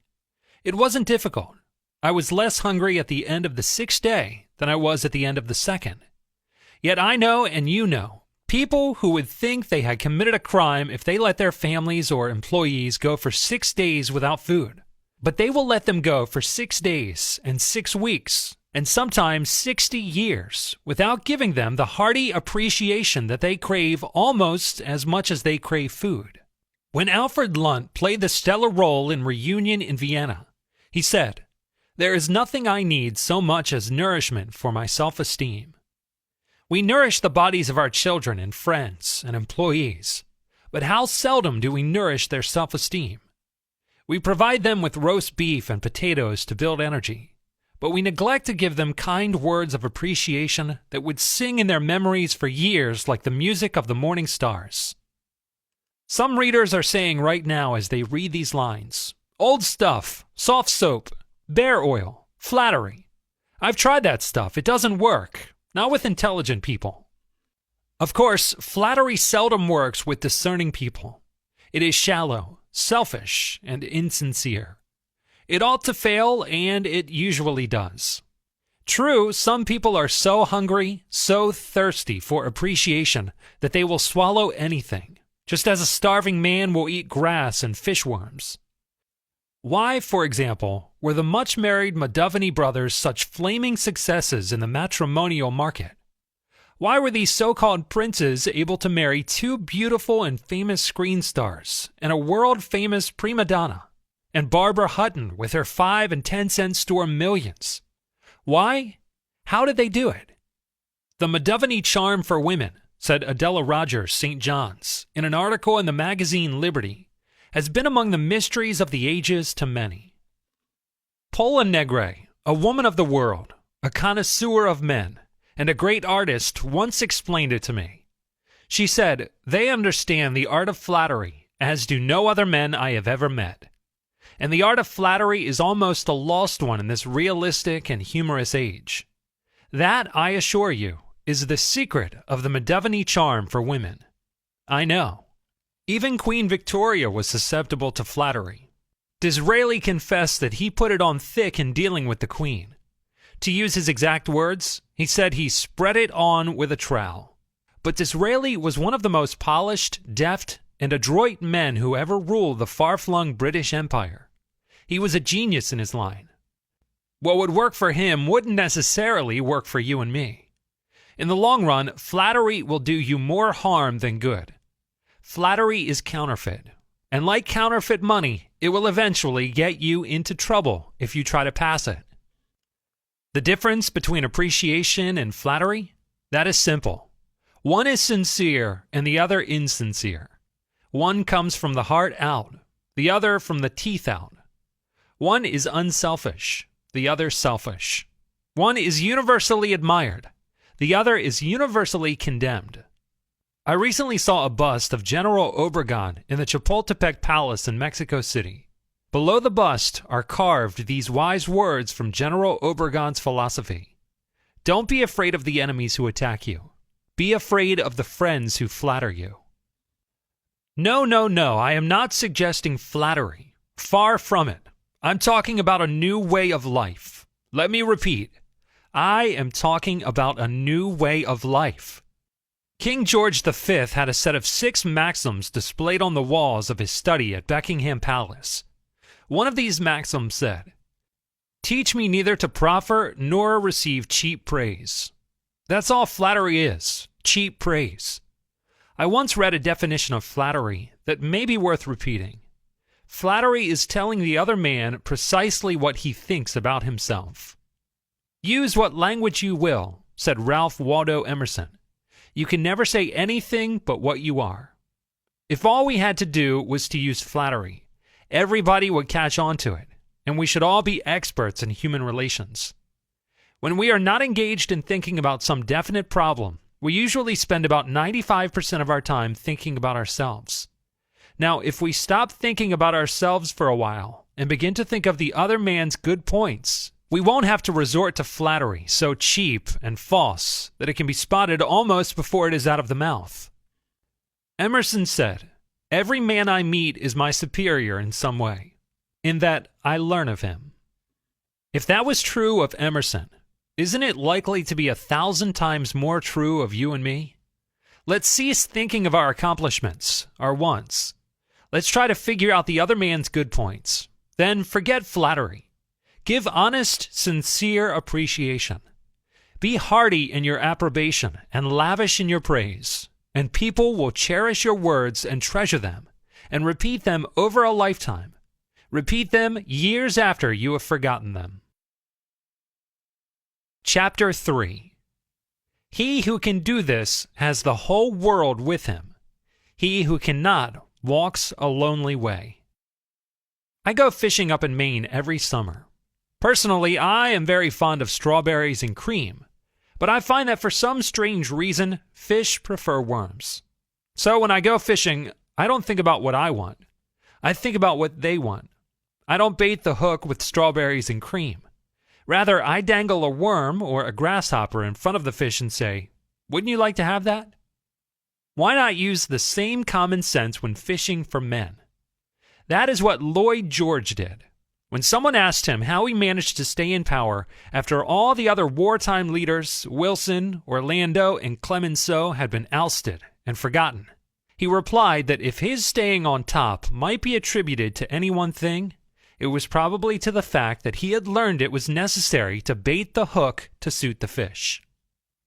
It wasn't difficult. I was less hungry at the end of the 6th day than I was at the end of the 2nd. Yet I know and you know People who would think they had committed a crime if they let their families or employees go for 6 days without food. But they will let them go for 6 days and 6 weeks and sometimes 60 years without giving them the hearty appreciation that they crave almost as much as they crave food. When Alfred Lunt played the stellar role in Reunion in Vienna, he said, "There is nothing I need so much as nourishment for my self-esteem." We nourish the bodies of our children and friends and employees, but how seldom do we nourish their self-esteem? We provide them with roast beef and potatoes to build energy, but we neglect to give them kind words of appreciation that would sing in their memories for years like the music of the morning stars. Some readers are saying right now as they read these lines, "Old stuff, soft soap, bear oil, flattery. I've tried that stuff. It doesn't work. Not with intelligent people." Of course, flattery seldom works with discerning people. It is shallow, selfish, and insincere. It ought to fail, and it usually does. True, some people are so hungry, so thirsty for appreciation that they will swallow anything, just as a starving man will eat grass and fishworms. Why, for example, were the much-married Madovany brothers such flaming successes in the matrimonial market? Why were these so-called princes able to marry 2 beautiful and famous screen stars and a world-famous prima donna, and Barbara Hutton with her 5 and 10 cent store millions? Why? How did they do it? The Madovany charm for women, said Adela Rogers St. John's in an article in the magazine Liberty, has been among the mysteries of the ages to many. Paula Negre, a woman of the world, a connoisseur of men, and a great artist, once explained it to me. She said, "They understand the art of flattery, as do no other men I have ever met. And the art of flattery is almost a lost one in this realistic and humorous age. That, I assure you, is the secret of the Madovany charm for women. I know. Even Queen Victoria was susceptible to flattery. Disraeli confessed that he put it on thick in dealing with the Queen. To use his exact words, he said he spread it on with a trowel. But Disraeli was one of the most polished, deft, and adroit men who ever ruled the far-flung British Empire. He was a genius in his line. What would work for him wouldn't necessarily work for you and me. In the long run, flattery will do you more harm than good. Flattery is counterfeit, and like counterfeit money, it will eventually get you into trouble if you try to pass it. The difference between appreciation and flattery? That is simple. One is sincere and the other insincere. One comes from the heart out, the other from the teeth out. One is unselfish, the other selfish. One is universally admired, the other is universally condemned. I recently saw a bust of General Obregon in the Chapultepec Palace in Mexico City. Below the bust are carved these wise words from General Obregon's philosophy. Don't be afraid of the enemies who attack you. Be afraid of the friends who flatter you. No, I am not suggesting flattery. Far from it. I'm talking about a new way of life. Let me repeat. I am talking about a new way of life. King George V had a set of 6 maxims displayed on the walls of his study at Buckingham Palace. One of these maxims said, "Teach me neither to proffer nor receive cheap praise." That's all flattery is, cheap praise. I once read a definition of flattery that may be worth repeating. Flattery is telling the other man precisely what he thinks about himself. Use what language you will, said Ralph Waldo Emerson. You can never say anything but what you are. If all we had to do was to use flattery, everybody would catch on to it, and we should all be experts in human relations. When we are not engaged in thinking about some definite problem, we usually spend about 95% of our time thinking about ourselves. Now, if we stop thinking about ourselves for a while and begin to think of the other man's good points, we won't have to resort to flattery so cheap and false that it can be spotted almost before it is out of the mouth. Emerson said, "Every man I meet is my superior in some way, in that I learn of him." If that was true of Emerson, isn't it likely to be 1,000 times more true of you and me? Let's cease thinking of our accomplishments, our wants. Let's try to figure out the other man's good points. Then forget flattery. Give honest, sincere appreciation. Be hearty in your approbation and lavish in your praise, and people will cherish your words and treasure them, and repeat them over a lifetime. Repeat them years after you have forgotten them. Chapter 3. He who can do this has the whole world with him. He who cannot walks a lonely way. I go fishing up in Maine every summer. Personally, I am very fond of strawberries and cream, but I find that for some strange reason, fish prefer worms. So when I go fishing, I don't think about what I want. I think about what they want. I don't bait the hook with strawberries and cream. Rather, I dangle a worm or a grasshopper in front of the fish and say, "Wouldn't you like to have that?" Why not use the same common sense when fishing for men? That is what Lloyd George did. When someone asked him how he managed to stay in power after all the other wartime leaders, Wilson, Orlando, and Clemenceau, had been ousted and forgotten, he replied that if his staying on top might be attributed to any one thing, it was probably to the fact that he had learned it was necessary to bait the hook to suit the fish.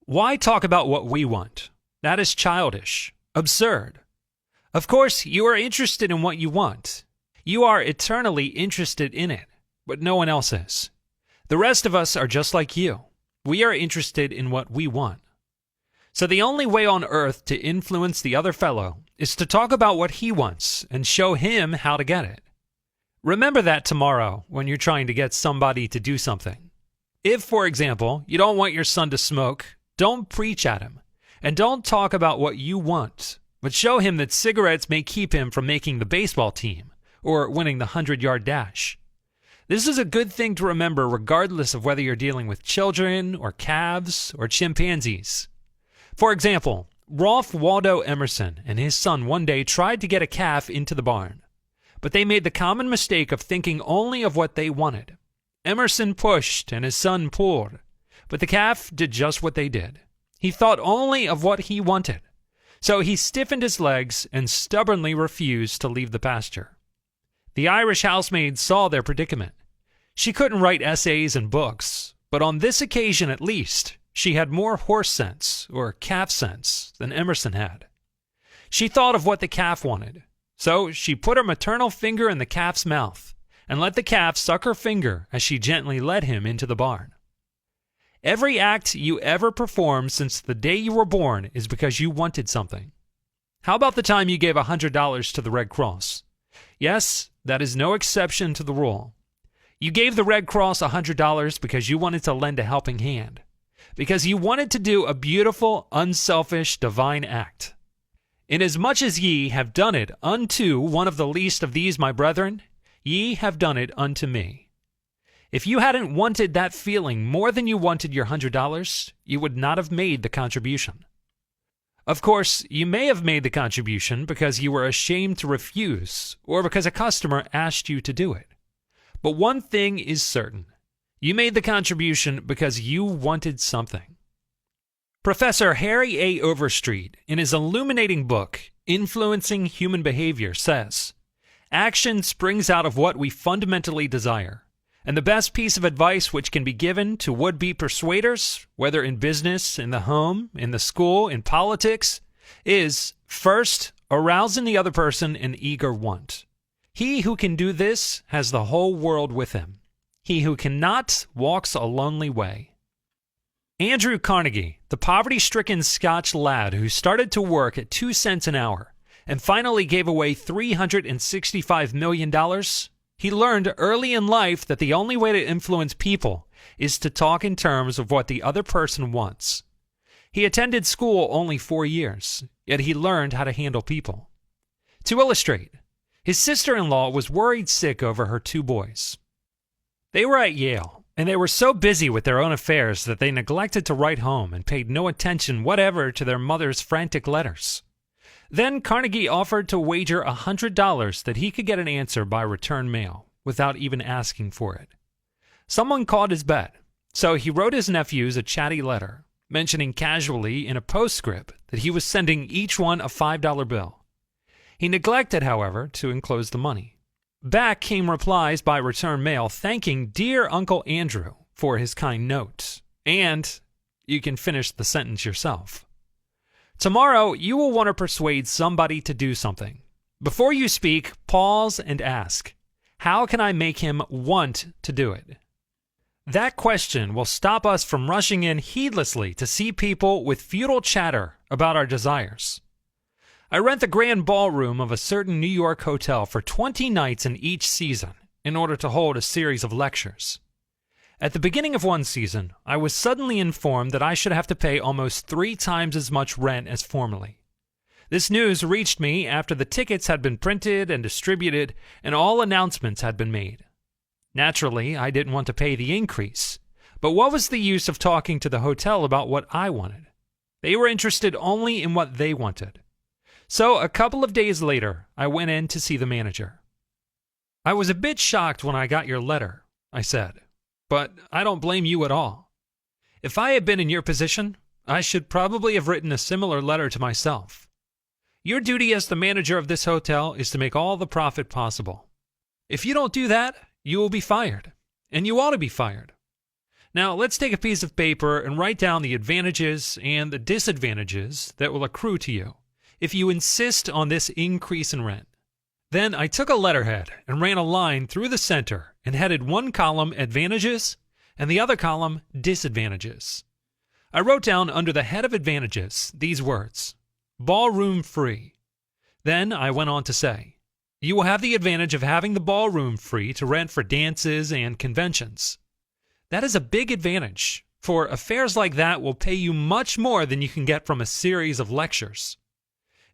Why talk about what we want? That is childish, absurd. Of course, you are interested in what you want. You are eternally interested in it, but no one else is. The rest of us are just like you. We are interested in what we want. So the only way on earth to influence the other fellow is to talk about what he wants and show him how to get it. Remember that tomorrow when you're trying to get somebody to do something. If, for example, you don't want your son to smoke, don't preach at him, and don't talk about what you want, but show him that cigarettes may keep him from making the baseball team or winning the 100-yard dash. This is a good thing to remember regardless of whether you're dealing with children or calves or chimpanzees. For example, Ralph Waldo Emerson and his son one day tried to get a calf into the barn, but they made the common mistake of thinking only of what they wanted. Emerson pushed and his son pulled, but the calf did just what they did. He thought only of what he wanted, so he stiffened his legs and stubbornly refused to leave the pasture. The Irish housemaid saw their predicament. She couldn't write essays and books, but on this occasion at least, she had more horse sense, or calf sense, than Emerson had. She thought of what the calf wanted, so she put her maternal finger in the calf's mouth and let the calf suck her finger as she gently led him into the barn. Every act you ever performed since the day you were born is because you wanted something. How about the time you gave $100 to the Red Cross? Yes, that is no exception to the rule. You gave the Red Cross $100 because you wanted to lend a helping hand, because you wanted to do a beautiful, unselfish, divine act. Inasmuch as ye have done it unto one of the least of these my brethren, ye have done it unto me. If you hadn't wanted that feeling more than you wanted your $100, you would not have made the contribution. Of course, you may have made the contribution because you were ashamed to refuse, or because a customer asked you to do it. But one thing is certain. You made the contribution because you wanted something. Professor Harry A. Overstreet, in his illuminating book, Influencing Human Behavior, says, "Action springs out of what we fundamentally desire. And the best piece of advice which can be given to would-be persuaders, whether in business, in the home, in the school, in politics, is, first, arouse in the other person an eager want. He who can do this has the whole world with him. He who cannot walks a lonely way." Andrew Carnegie, the poverty-stricken Scotch lad who started to work at 2 cents an hour and finally gave away $365 million, he learned early in life that the only way to influence people is to talk in terms of what the other person wants. He attended school only 4 years, yet he learned how to handle people. To illustrate, his sister-in-law was worried sick over her 2 boys. They were at Yale, and they were so busy with their own affairs that they neglected to write home and paid no attention whatever to their mother's frantic letters. Then Carnegie offered to wager $100 that he could get an answer by return mail, without even asking for it. Someone called his bet, so he wrote his nephews a chatty letter, mentioning casually in a postscript that he was sending each one a $5 bill. He neglected, however, to enclose the money. Back came replies by return mail thanking dear Uncle Andrew for his kind note. And you can finish the sentence yourself. Tomorrow, you will want to persuade somebody to do something. Before you speak, pause and ask, how can I make him want to do it? That question will stop us from rushing in heedlessly to see people with futile chatter about our desires. I rent the grand ballroom of a certain New York hotel for 20 nights in each season in order to hold a series of lectures. At the beginning of one season, I was suddenly informed that I should have to pay almost 3 times as much rent as formerly. This news reached me after the tickets had been printed and distributed and all announcements had been made. Naturally, I didn't want to pay the increase, but what was the use of talking to the hotel about what I wanted? They were interested only in what they wanted. So a couple of days later, I went in to see the manager. I was a bit shocked when I got your letter, I said, but I don't blame you at all. If I had been in your position, I should probably have written a similar letter to myself. Your duty as the manager of this hotel is to make all the profit possible. If you don't do that, you will be fired, and you ought to be fired. Now, let's take a piece of paper and write down the advantages and the disadvantages that will accrue to you if you insist on this increase in rent. Then I took a letterhead and ran a line through the center and headed one column advantages and the other column disadvantages. I wrote down under the head of advantages these words, ballroom free. Then I went on to say, you will have the advantage of having the ballroom free to rent for dances and conventions. That is a big advantage, for affairs like that will pay you much more than you can get from a series of lectures.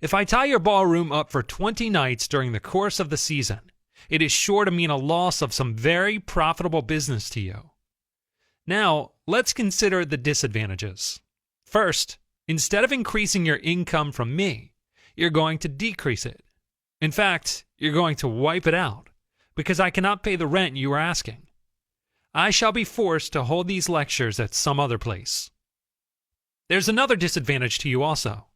If I tie your ballroom up for 20 nights during the course of the season, it is sure to mean a loss of some very profitable business to you. Now, let's consider the disadvantages. First, instead of increasing your income from me, you're going to decrease it. In fact, you're going to wipe it out, because I cannot pay the rent you are asking. I shall be forced to hold these lectures at some other place. There's another disadvantage to you also.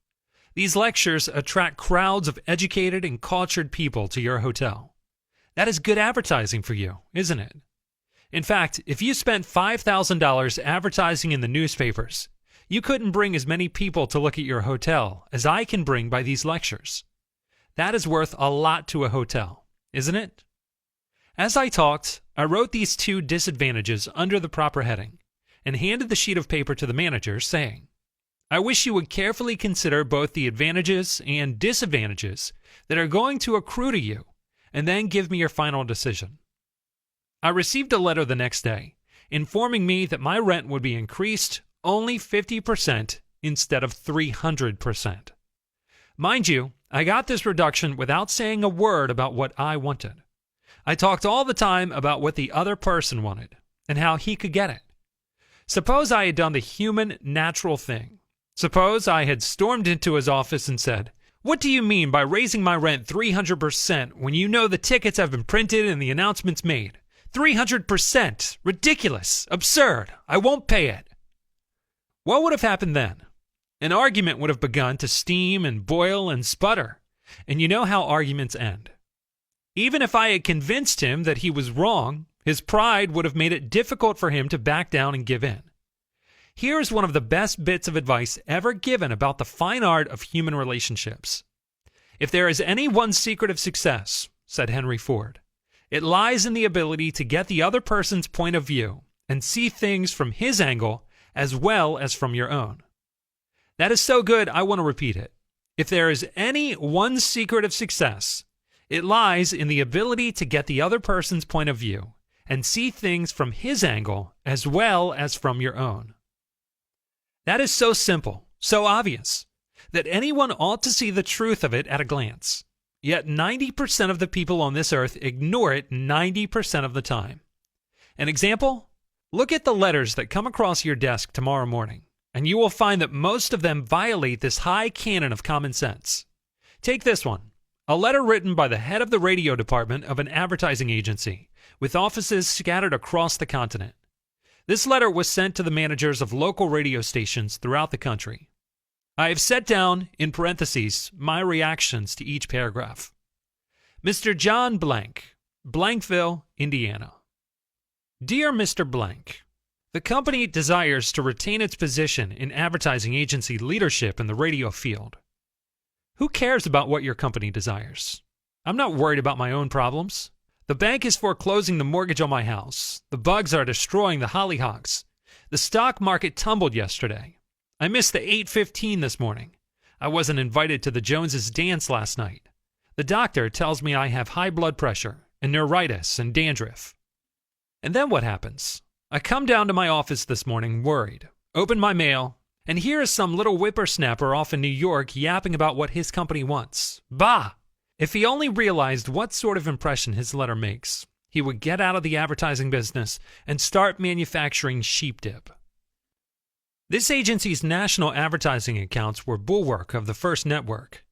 These lectures attract crowds of educated and cultured people to your hotel. That is good advertising for you, isn't it? In fact, if you spent $5,000 advertising in the newspapers, you couldn't bring as many people to look at your hotel as I can bring by these lectures. That is worth a lot to a hotel, isn't it? As I talked, I wrote these 2 disadvantages under the proper heading and handed the sheet of paper to the manager, saying, I wish you would carefully consider both the advantages and disadvantages that are going to accrue to you, and then give me your final decision. I received a letter the next day, informing me that my rent would be increased only 50% instead of 300%. Mind you, I got this reduction without saying a word about what I wanted. I talked all the time about what the other person wanted, and how he could get it. Suppose I had done the human, natural thing. Suppose I had stormed into his office and said, what do you mean by raising my rent 300% when you know the tickets have been printed and the announcements made? 300%! Ridiculous! Absurd! I won't pay it! What would have happened then? An argument would have begun to steam and boil and sputter, and you know how arguments end. Even if I had convinced him that he was wrong, his pride would have made it difficult for him to back down and give in. Here is one of the best bits of advice ever given about the fine art of human relationships. If there is any one secret of success, said Henry Ford, it lies in the ability to get the other person's point of view and see things from his angle as well as from your own. That is so good, I want to repeat it. If there is any one secret of success, it lies in the ability to get the other person's point of view and see things from his angle as well as from your own. That is so simple, so obvious, that anyone ought to see the truth of it at a glance. Yet 90% of the people on this earth ignore it 90% of the time. An example? Look at the letters that come across your desk tomorrow morning, and you will find that most of them violate this high canon of common sense. Take this one, a letter written by the head of the radio department of an advertising agency, with offices scattered across the continent. This letter was sent to the managers of local radio stations throughout the country. I have set down, in parentheses, my reactions to each paragraph. Mr. John Blank, Blankville, Indiana. Dear Mr. Blank, the company desires to retain its position in advertising agency leadership in the radio field. Who cares about what your company desires? I'm not worried about my own problems. The bank is foreclosing the mortgage on my house. The bugs are destroying the hollyhocks. The stock market tumbled yesterday. I missed the 8:15 this morning. I wasn't invited to the Joneses' dance last night. The doctor tells me I have high blood pressure and neuritis and dandruff. And then what happens? I come down to my office this morning worried, open my mail, and here is some little whippersnapper off in New York yapping about what his company wants. Bah! If he only realized what sort of impression his letter makes, he would get out of the advertising business and start manufacturing sheep dip. This agency's national advertising accounts were bulwark of the first network.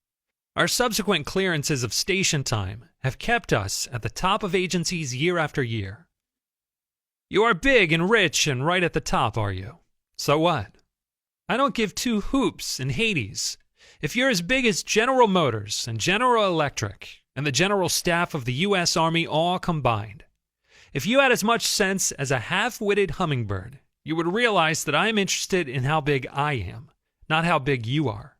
Our subsequent clearances of station time have kept us at the top of agencies year after year. You are big and rich and right at the top, are you? So what? I don't give two hoops in Hades. If you're as big as General Motors and General Electric and the general staff of the U.S. Army all combined, if you had as much sense as a half-witted hummingbird, you would realize that I am interested in how big I am, not how big you are.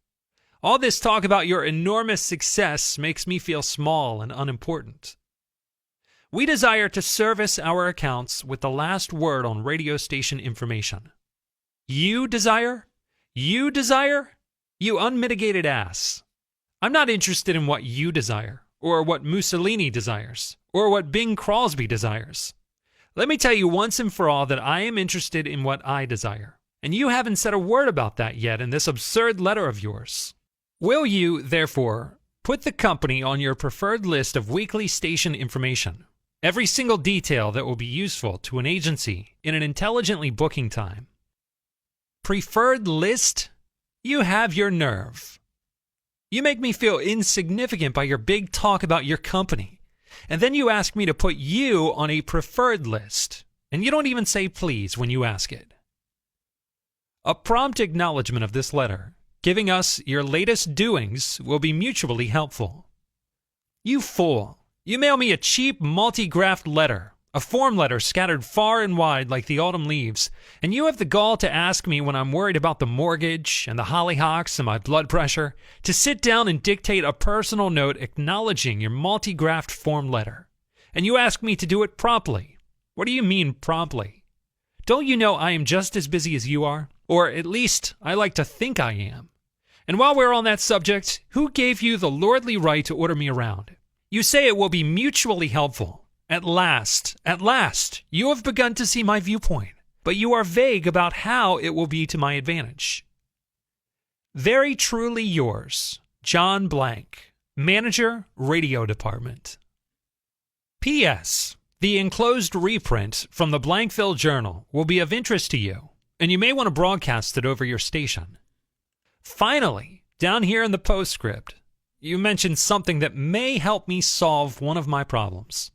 All this talk about your enormous success makes me feel small and unimportant. We desire to service our accounts with the last word on radio station information. You desire? You desire? You unmitigated ass. I'm not interested in what you desire, or what Mussolini desires, or what Bing Crosby desires. Let me tell you once and for all that I am interested in what I desire, and you haven't said a word about that yet in this absurd letter of yours. Will you, therefore, put the company on your preferred list of weekly station information? Every single detail that will be useful to an agency in an intelligently booking time. Preferred list? You have your nerve. You make me feel insignificant by your big talk about your company. And then you ask me to put you on a preferred list. And you don't even say please when you ask it. A prompt acknowledgement of this letter, giving us your latest doings, will be mutually helpful. You fool. You mail me a cheap, multi-graphed letter, a form letter scattered far and wide like the autumn leaves, and you have the gall to ask me when I'm worried about the mortgage and the hollyhocks and my blood pressure to sit down and dictate a personal note acknowledging your multi-graphed form letter. And you ask me to do it promptly. What do you mean promptly? Don't you know I am just as busy as you are? Or at least I like to think I am. And while we're on that subject, who gave you the lordly right to order me around? You say it will be mutually helpful. At last, you have begun to see my viewpoint, but you are vague about how it will be to my advantage. Very truly yours, John Blank, Manager, Radio Department. P.S. The enclosed reprint from the Blankville Journal will be of interest to you, and you may want to broadcast it over your station. Finally, down here in the postscript, you mentioned something that may help me solve one of my problems.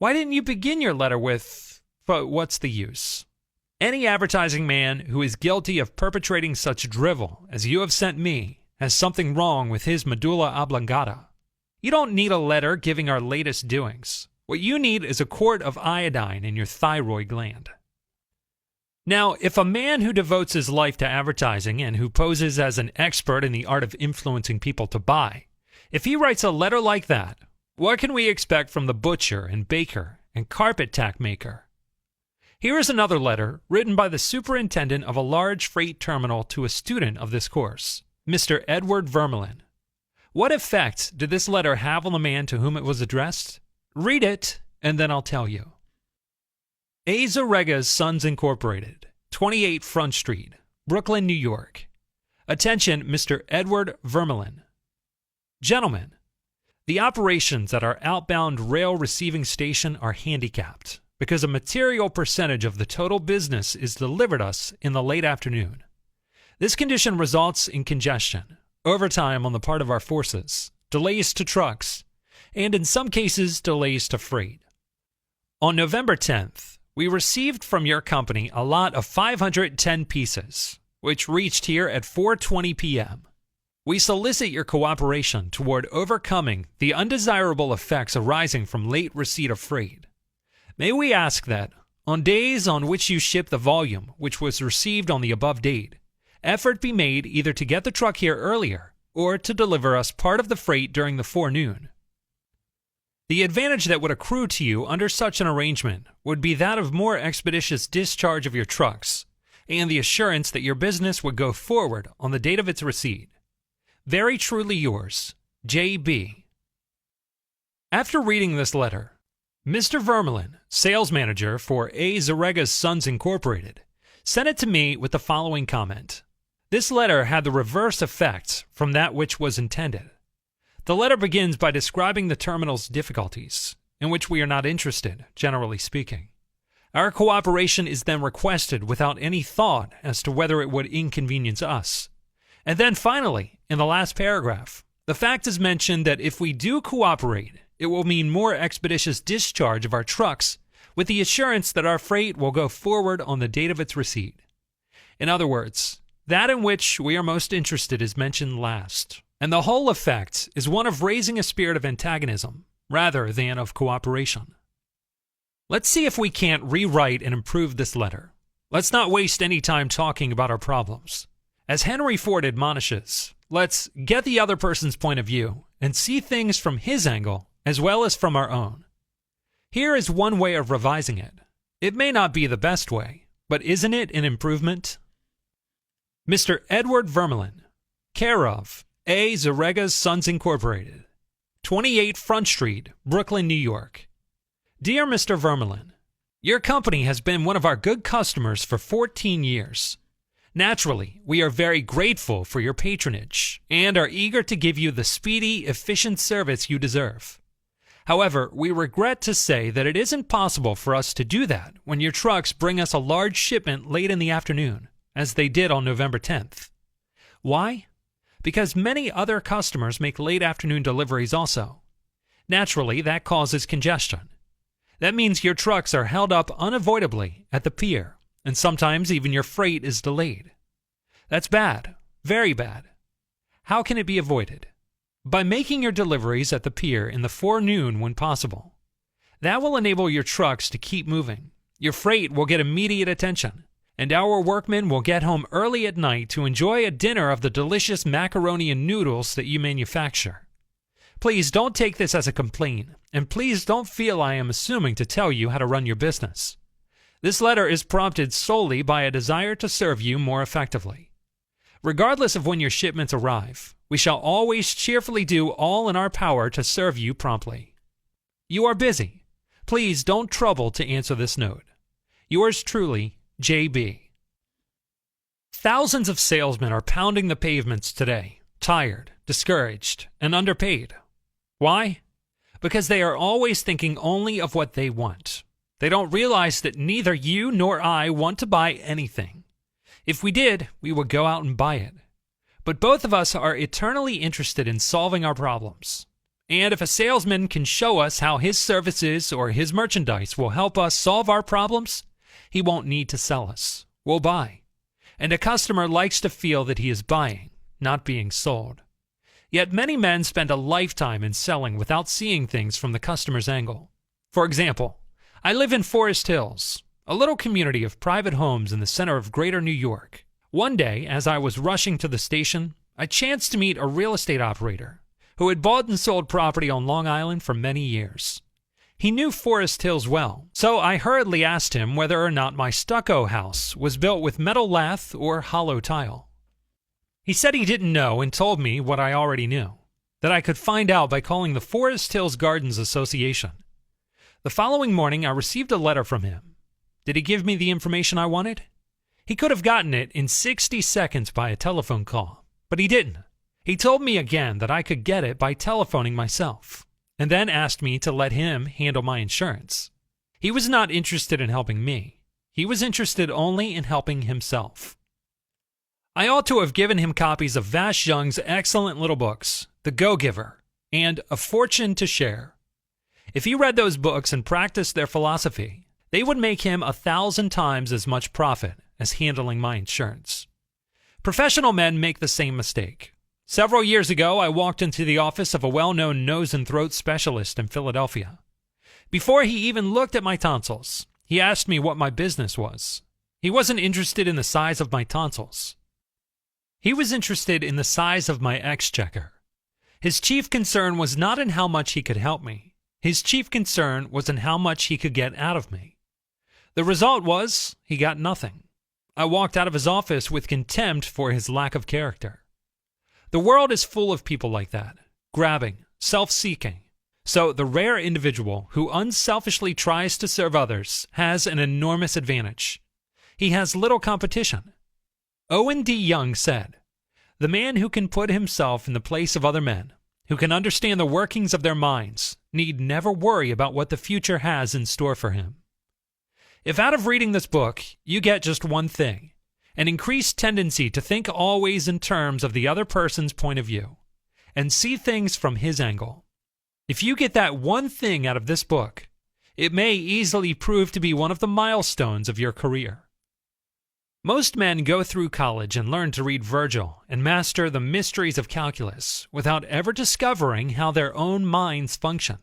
Why didn't you begin your letter with, but what's the use? Any advertising man who is guilty of perpetrating such drivel as you have sent me has something wrong with his medulla oblongata. You don't need a letter giving our latest doings. What you need is a quart of iodine in your thyroid gland. Now, if a man who devotes his life to advertising and who poses as an expert in the art of influencing people to buy, if he writes a letter like that, what can we expect from the butcher and baker and carpet tack maker? Here is another letter written by the superintendent of a large freight terminal to a student of this course, Mr. Edward Vermelin. What effect did this letter have on the man to whom it was addressed? Read it, and then I'll tell you. A. Zarega's Sons Incorporated, 28 Front Street, Brooklyn, New York. Attention, Mr. Edward Vermelin. Gentlemen, the operations at our outbound rail receiving station are handicapped because a material percentage of the total business is delivered us in the late afternoon. This condition results in congestion, overtime on the part of our forces, delays to trucks, and in some cases delays to freight. On November 10th, We received from your company a lot of 510 pieces, which reached here at 4:20 p.m. We solicit your cooperation toward overcoming the undesirable effects arising from late receipt of freight. May we ask that, on days on which you ship the volume which was received on the above date, effort be made either to get the truck here earlier or to deliver us part of the freight during the forenoon. The advantage that would accrue to you under such an arrangement would be that of more expeditious discharge of your trucks and the assurance that your business would go forward on the date of its receipt. Very truly yours, J.B. After reading this letter, Mr. Vermelin, sales manager for A. Zarega's Sons Incorporated, sent it to me with the following comment. This letter had the reverse effect from that which was intended. The letter begins by describing the terminal's difficulties, in which we are not interested, generally speaking. Our cooperation is then requested without any thought as to whether it would inconvenience us. And then finally, in the last paragraph, the fact is mentioned that if we do cooperate, it will mean more expeditious discharge of our trucks with the assurance that our freight will go forward on the date of its receipt. In other words, that in which we are most interested is mentioned last, and the whole effect is one of raising a spirit of antagonism rather than of cooperation. Let's see if we can't rewrite and improve this letter. Let's not waste any time talking about our problems. As Henry Ford admonishes, let's get the other person's point of view and see things from his angle as well as from our own. Here is one way of revising it. It may not be the best way, but isn't it an improvement? Mr. Edward Vermelin, care of A. Zarega's Sons Incorporated, 28 Front Street, Brooklyn, New York. Dear Mr. Vermelin, your company has been one of our good customers for 14 years. Naturally, we are very grateful for your patronage and are eager to give you the speedy, efficient service you deserve. However, we regret to say that it isn't possible for us to do that when your trucks bring us a large shipment late in the afternoon, as they did on November 10th. Why? Because many other customers make late afternoon deliveries also. Naturally, that causes congestion. That means your trucks are held up unavoidably at the pier, and sometimes even your freight is delayed. That's bad, very bad. How can it be avoided? By making your deliveries at the pier in the forenoon when possible. That will enable your trucks to keep moving. Your freight will get immediate attention, and our workmen will get home early at night to enjoy a dinner of the delicious macaroni and noodles that you manufacture. Please don't take this as a complaint, and please don't feel I am assuming to tell you how to run your business. This letter is prompted solely by a desire to serve you more effectively. Regardless of when your shipments arrive, we shall always cheerfully do all in our power to serve you promptly. You are busy. Please don't trouble to answer this note. Yours truly, J.B. Thousands of salesmen are pounding the pavements today, tired, discouraged, and underpaid. Why? Because they are always thinking only of what they want. They don't realize that neither you nor I want to buy anything. If we did, we would go out and buy it. But both of us are eternally interested in solving our problems. And if a salesman can show us how his services or his merchandise will help us solve our problems, he won't need to sell us. We'll buy. And a customer likes to feel that he is buying, not being sold. Yet many men spend a lifetime in selling without seeing things from the customer's angle. For example, I live in Forest Hills, a little community of private homes in the center of greater New York. One day, as I was rushing to the station, I chanced to meet a real estate operator who had bought and sold property on Long Island for many years. He knew Forest Hills well, so I hurriedly asked him whether or not my stucco house was built with metal lath or hollow tile. He said he didn't know and told me what I already knew, that I could find out by calling the Forest Hills Gardens Association. The following morning, I received a letter from him. Did he give me the information I wanted? He could have gotten it in 60 seconds by a telephone call, but he didn't. He told me again that I could get it by telephoning myself, and then asked me to let him handle my insurance. He was not interested in helping me. He was interested only in helping himself. I ought to have given him copies of Vash Young's excellent little books, The Go-Giver and A Fortune to Share. If he read those books and practiced their philosophy, They would make him 1,000 times as much profit as handling my insurance. Professional men make the same mistake. Several years ago, I walked into the office of a well-known nose and throat specialist in Philadelphia. Before he even looked at my tonsils, he asked me what my business was. He wasn't interested in the size of my tonsils. He was interested in the size of my exchequer. His chief concern was not in how much he could help me. His chief concern was in how much he could get out of me. The result was he got nothing. I walked out of his office with contempt for his lack of character. The world is full of people like that, grabbing, self-seeking. So the rare individual who unselfishly tries to serve others has an enormous advantage. He has little competition. Owen D. Young said, "The man who can put himself in the place of other men, who can understand the workings of their minds, need never worry about what the future has in store for him." If out of reading this book, you get just one thing, an increased tendency to think always in terms of the other person's point of view, and see things from his angle. If you get that one thing out of this book, it may easily prove to be one of the milestones of your career. Most men go through college and learn to read Virgil and master the mysteries of calculus without ever discovering how their own minds function.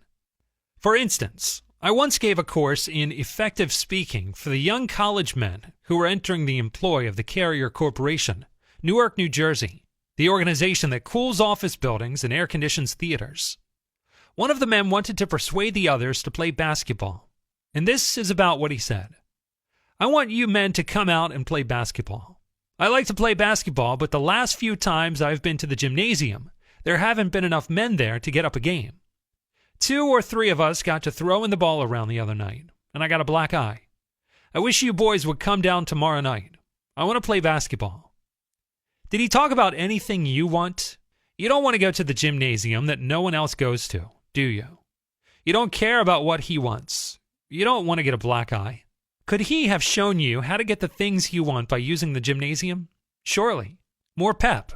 For instance, I once gave a course in effective speaking for the young college men who were entering the employ of the Carrier Corporation, Newark, New Jersey, the organization that cools office buildings and air conditions theaters. One of the men wanted to persuade the others to play basketball, and this is about what he said. "I want you men to come out and play basketball. I like to play basketball, but the last few times I've been to the gymnasium, there haven't been enough men there to get up a game. 2 or 3 of us got to throwing the ball around the other night, and I got a black eye. I wish you boys would come down tomorrow night. I want to play basketball." Did he talk about anything you want? You don't want to go to the gymnasium that no one else goes to, do you? You don't care about what he wants. You don't want to get a black eye. Could he have shown you how to get the things you want by using the gymnasium? Surely. More pep,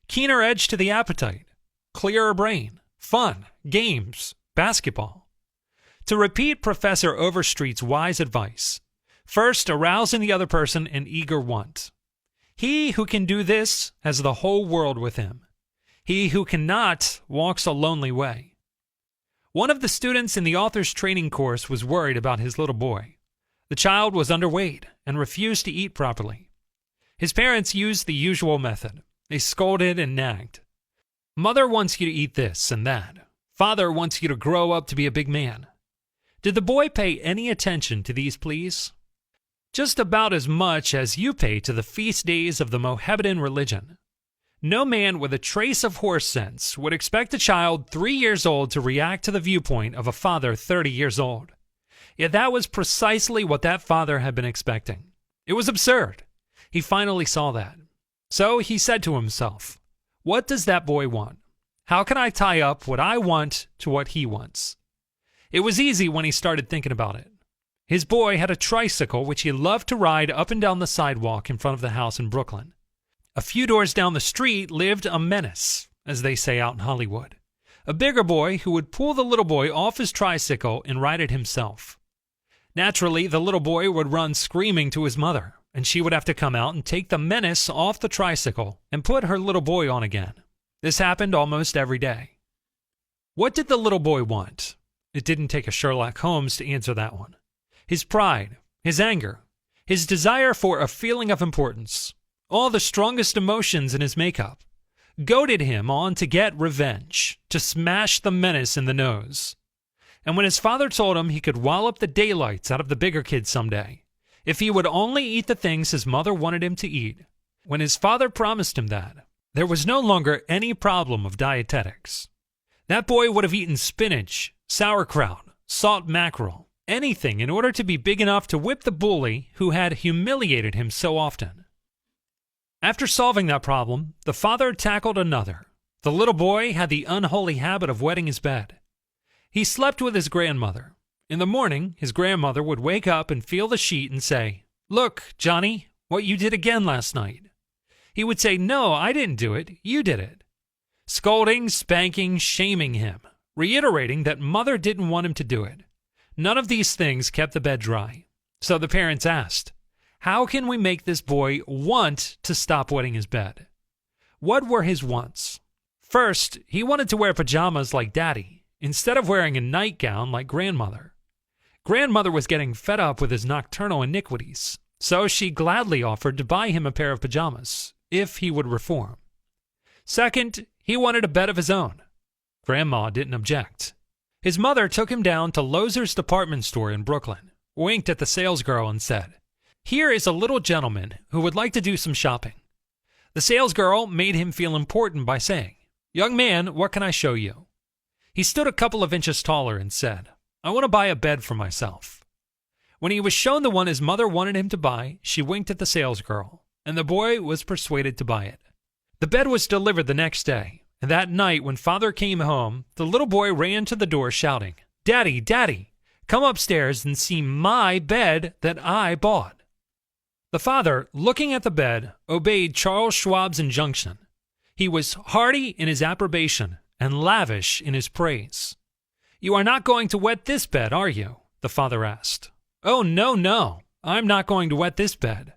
keener edge to the appetite, clearer brain, fun, games, basketball. To repeat Professor Overstreet's wise advice, first arouse in the other person an eager want. He who can do this has the whole world with him. He who cannot walks a lonely way. One of the students in the author's training course was worried about his little boy. The child was underweight and refused to eat properly. His parents used the usual method. They scolded and nagged. Mother wants you to eat this and that. Father wants you to grow up to be a big man. Did the boy pay any attention to these pleas? Just about as much as you pay to the feast days of the Mohammedan religion. No man with a trace of horse sense would expect a child 3 years old to react to the viewpoint of a father 30 years old. Yet that was precisely what that father had been expecting. It was absurd. He finally saw that. So he said to himself, "What does that boy want? How can I tie up what I want to what he wants?" It was easy when he started thinking about it. His boy had a tricycle which he loved to ride up and down the sidewalk in front of the house in Brooklyn. A few doors down the street lived a menace, as they say out in Hollywood. A bigger boy who would pull the little boy off his tricycle and ride it himself. Naturally, the little boy would run screaming to his mother, and she would have to come out and take the menace off the tricycle and put her little boy on again. This happened almost every day. What did the little boy want? It didn't take a Sherlock Holmes to answer that one. His pride, his anger, his desire for a feeling of importance, all the strongest emotions in his makeup, goaded him on to get revenge, to smash the menace in the nose. And when his father told him he could wallop the daylights out of the bigger kid someday, if he would only eat the things his mother wanted him to eat, when his father promised him that, there was no longer any problem of dietetics. That boy would have eaten spinach, sauerkraut, salt mackerel, anything in order to be big enough to whip the bully who had humiliated him so often. After solving that problem, the father tackled another. The little boy had the unholy habit of wetting his bed. He slept with his grandmother. In the morning, his grandmother would wake up and feel the sheet and say, "Look, Johnny, what you did again last night." He would say, "No, I didn't do it. You did it." Scolding, spanking, shaming him, reiterating that mother didn't want him to do it. None of these things kept the bed dry. So the parents asked, how can we make this boy want to stop wetting his bed? What were his wants? First, he wanted to wear pajamas like Daddy, instead of wearing a nightgown like Grandmother. Grandmother was getting fed up with his nocturnal iniquities, so she gladly offered to buy him a pair of pajamas, if he would reform. Second, he wanted a bed of his own. Grandma didn't object. His mother took him down to Lozer's department store in Brooklyn, winked at the salesgirl and said, "Here is a little gentleman who would like to do some shopping." The salesgirl made him feel important by saying, "Young man, what can I show you?" He stood a couple of inches taller and said, "I want to buy a bed for myself." When he was shown the one his mother wanted him to buy, she winked at the salesgirl, and the boy was persuaded to buy it. The bed was delivered the next day, and that night when father came home, the little boy ran to the door shouting, "Daddy, Daddy, come upstairs and see my bed that I bought." The father, looking at the bed, obeyed Charles Schwab's injunction. He was hearty in his approbation and lavish in his praise. "You are not going to wet this bed, are you?" the father asked. "Oh, no, no, I'm not going to wet this bed."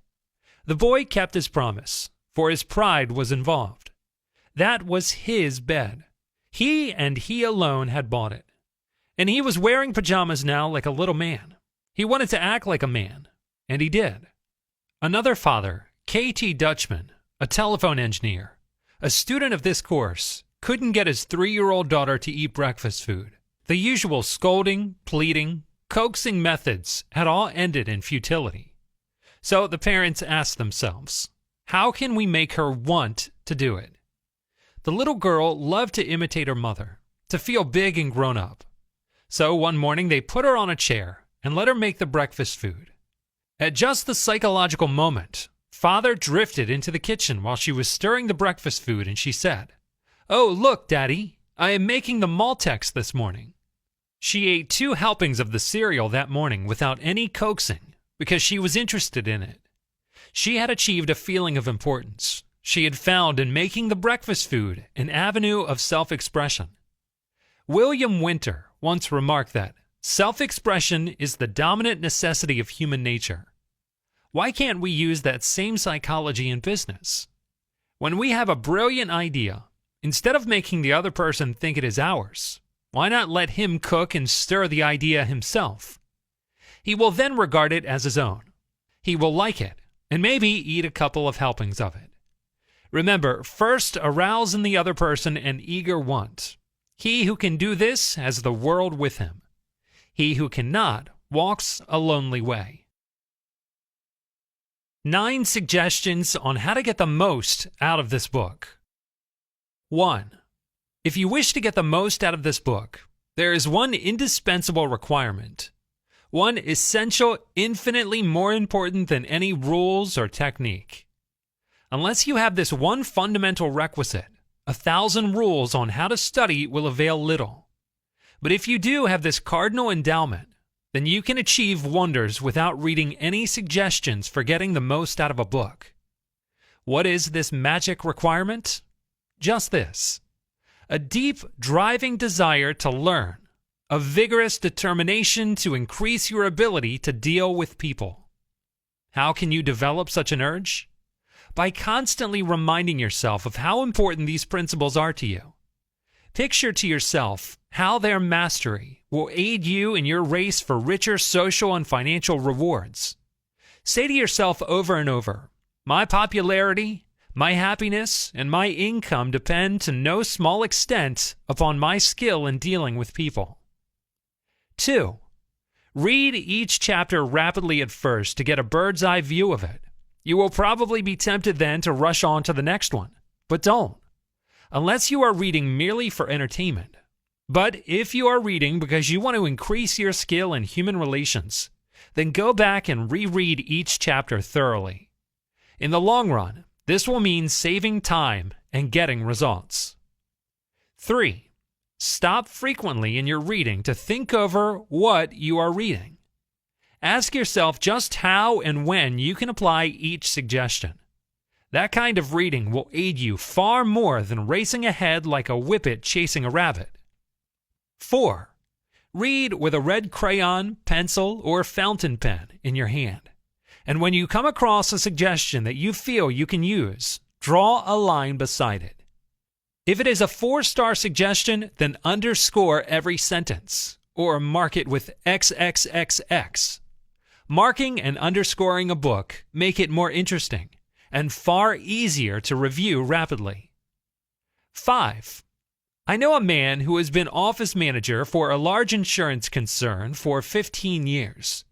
The boy kept his promise, for his pride was involved. That was his bed. He and he alone had bought it. And he was wearing pajamas now like a little man. He wanted to act like a man, and he did. Another father, K.T. Dutchman, a telephone engineer, a student of this course, couldn't get his 3-year-old daughter to eat breakfast food. The usual scolding, pleading, coaxing methods had all ended in futility. So the parents asked themselves, how can we make her want to do it? The little girl loved to imitate her mother, to feel big and grown up. So one morning they put her on a chair and let her make the breakfast food. At just the psychological moment, father drifted into the kitchen while she was stirring the breakfast food, and she said, "Oh, look, Daddy, I am making the Maltex this morning." She ate 2 helpings of the cereal that morning without any coaxing because she was interested in it. She had achieved a feeling of importance. She had found in making the breakfast food an avenue of self-expression. William Winter once remarked that self-expression is the dominant necessity of human nature. Why can't we use that same psychology in business? When we have a brilliant idea, instead of making the other person think it is ours, why not let him cook and stir the idea himself? He will then regard it as his own. He will like it, and maybe eat a couple of helpings of it. Remember, first arouse in the other person an eager want. He who can do this has the world with him. He who cannot walks a lonely way. 9 suggestions on how to get the most out of this book. 1. If you wish to get the most out of this book, there is one indispensable requirement. One essential, infinitely more important than any rules or technique. Unless you have this one fundamental requisite, 1,000 rules on how to study will avail little. But if you do have this cardinal endowment, then you can achieve wonders without reading any suggestions for getting the most out of a book. What is this magic requirement? Just this: a deep, driving desire to learn, a vigorous determination to increase your ability to deal with people. How can you develop such an urge? By constantly reminding yourself of how important these principles are to you. Picture to yourself how their mastery will aid you in your race for richer social and financial rewards. Say to yourself over and over, my popularity, my happiness, and my income depend to no small extent upon my skill in dealing with people. 2. Read each chapter rapidly at first to get a bird's eye view of it. You will probably be tempted then to rush on to the next one, but don't, unless you are reading merely for entertainment. But if you are reading because you want to increase your skill in human relations, then go back and reread each chapter thoroughly. In the long run, this will mean saving time and getting results. 3. Stop frequently in your reading to think over what you are reading. Ask yourself just how and when you can apply each suggestion. That kind of reading will aid you far more than racing ahead like a whippet chasing a rabbit. 4. Read with a red crayon, pencil, or fountain pen in your hand. And when you come across a suggestion that you feel you can use, draw a line beside it. If it is a 4-star suggestion, then underscore every sentence, or mark it with XXXX. Marking and underscoring a book make it more interesting and far easier to review rapidly. 5. I know a man who has been office manager for a large insurance concern for 15 years.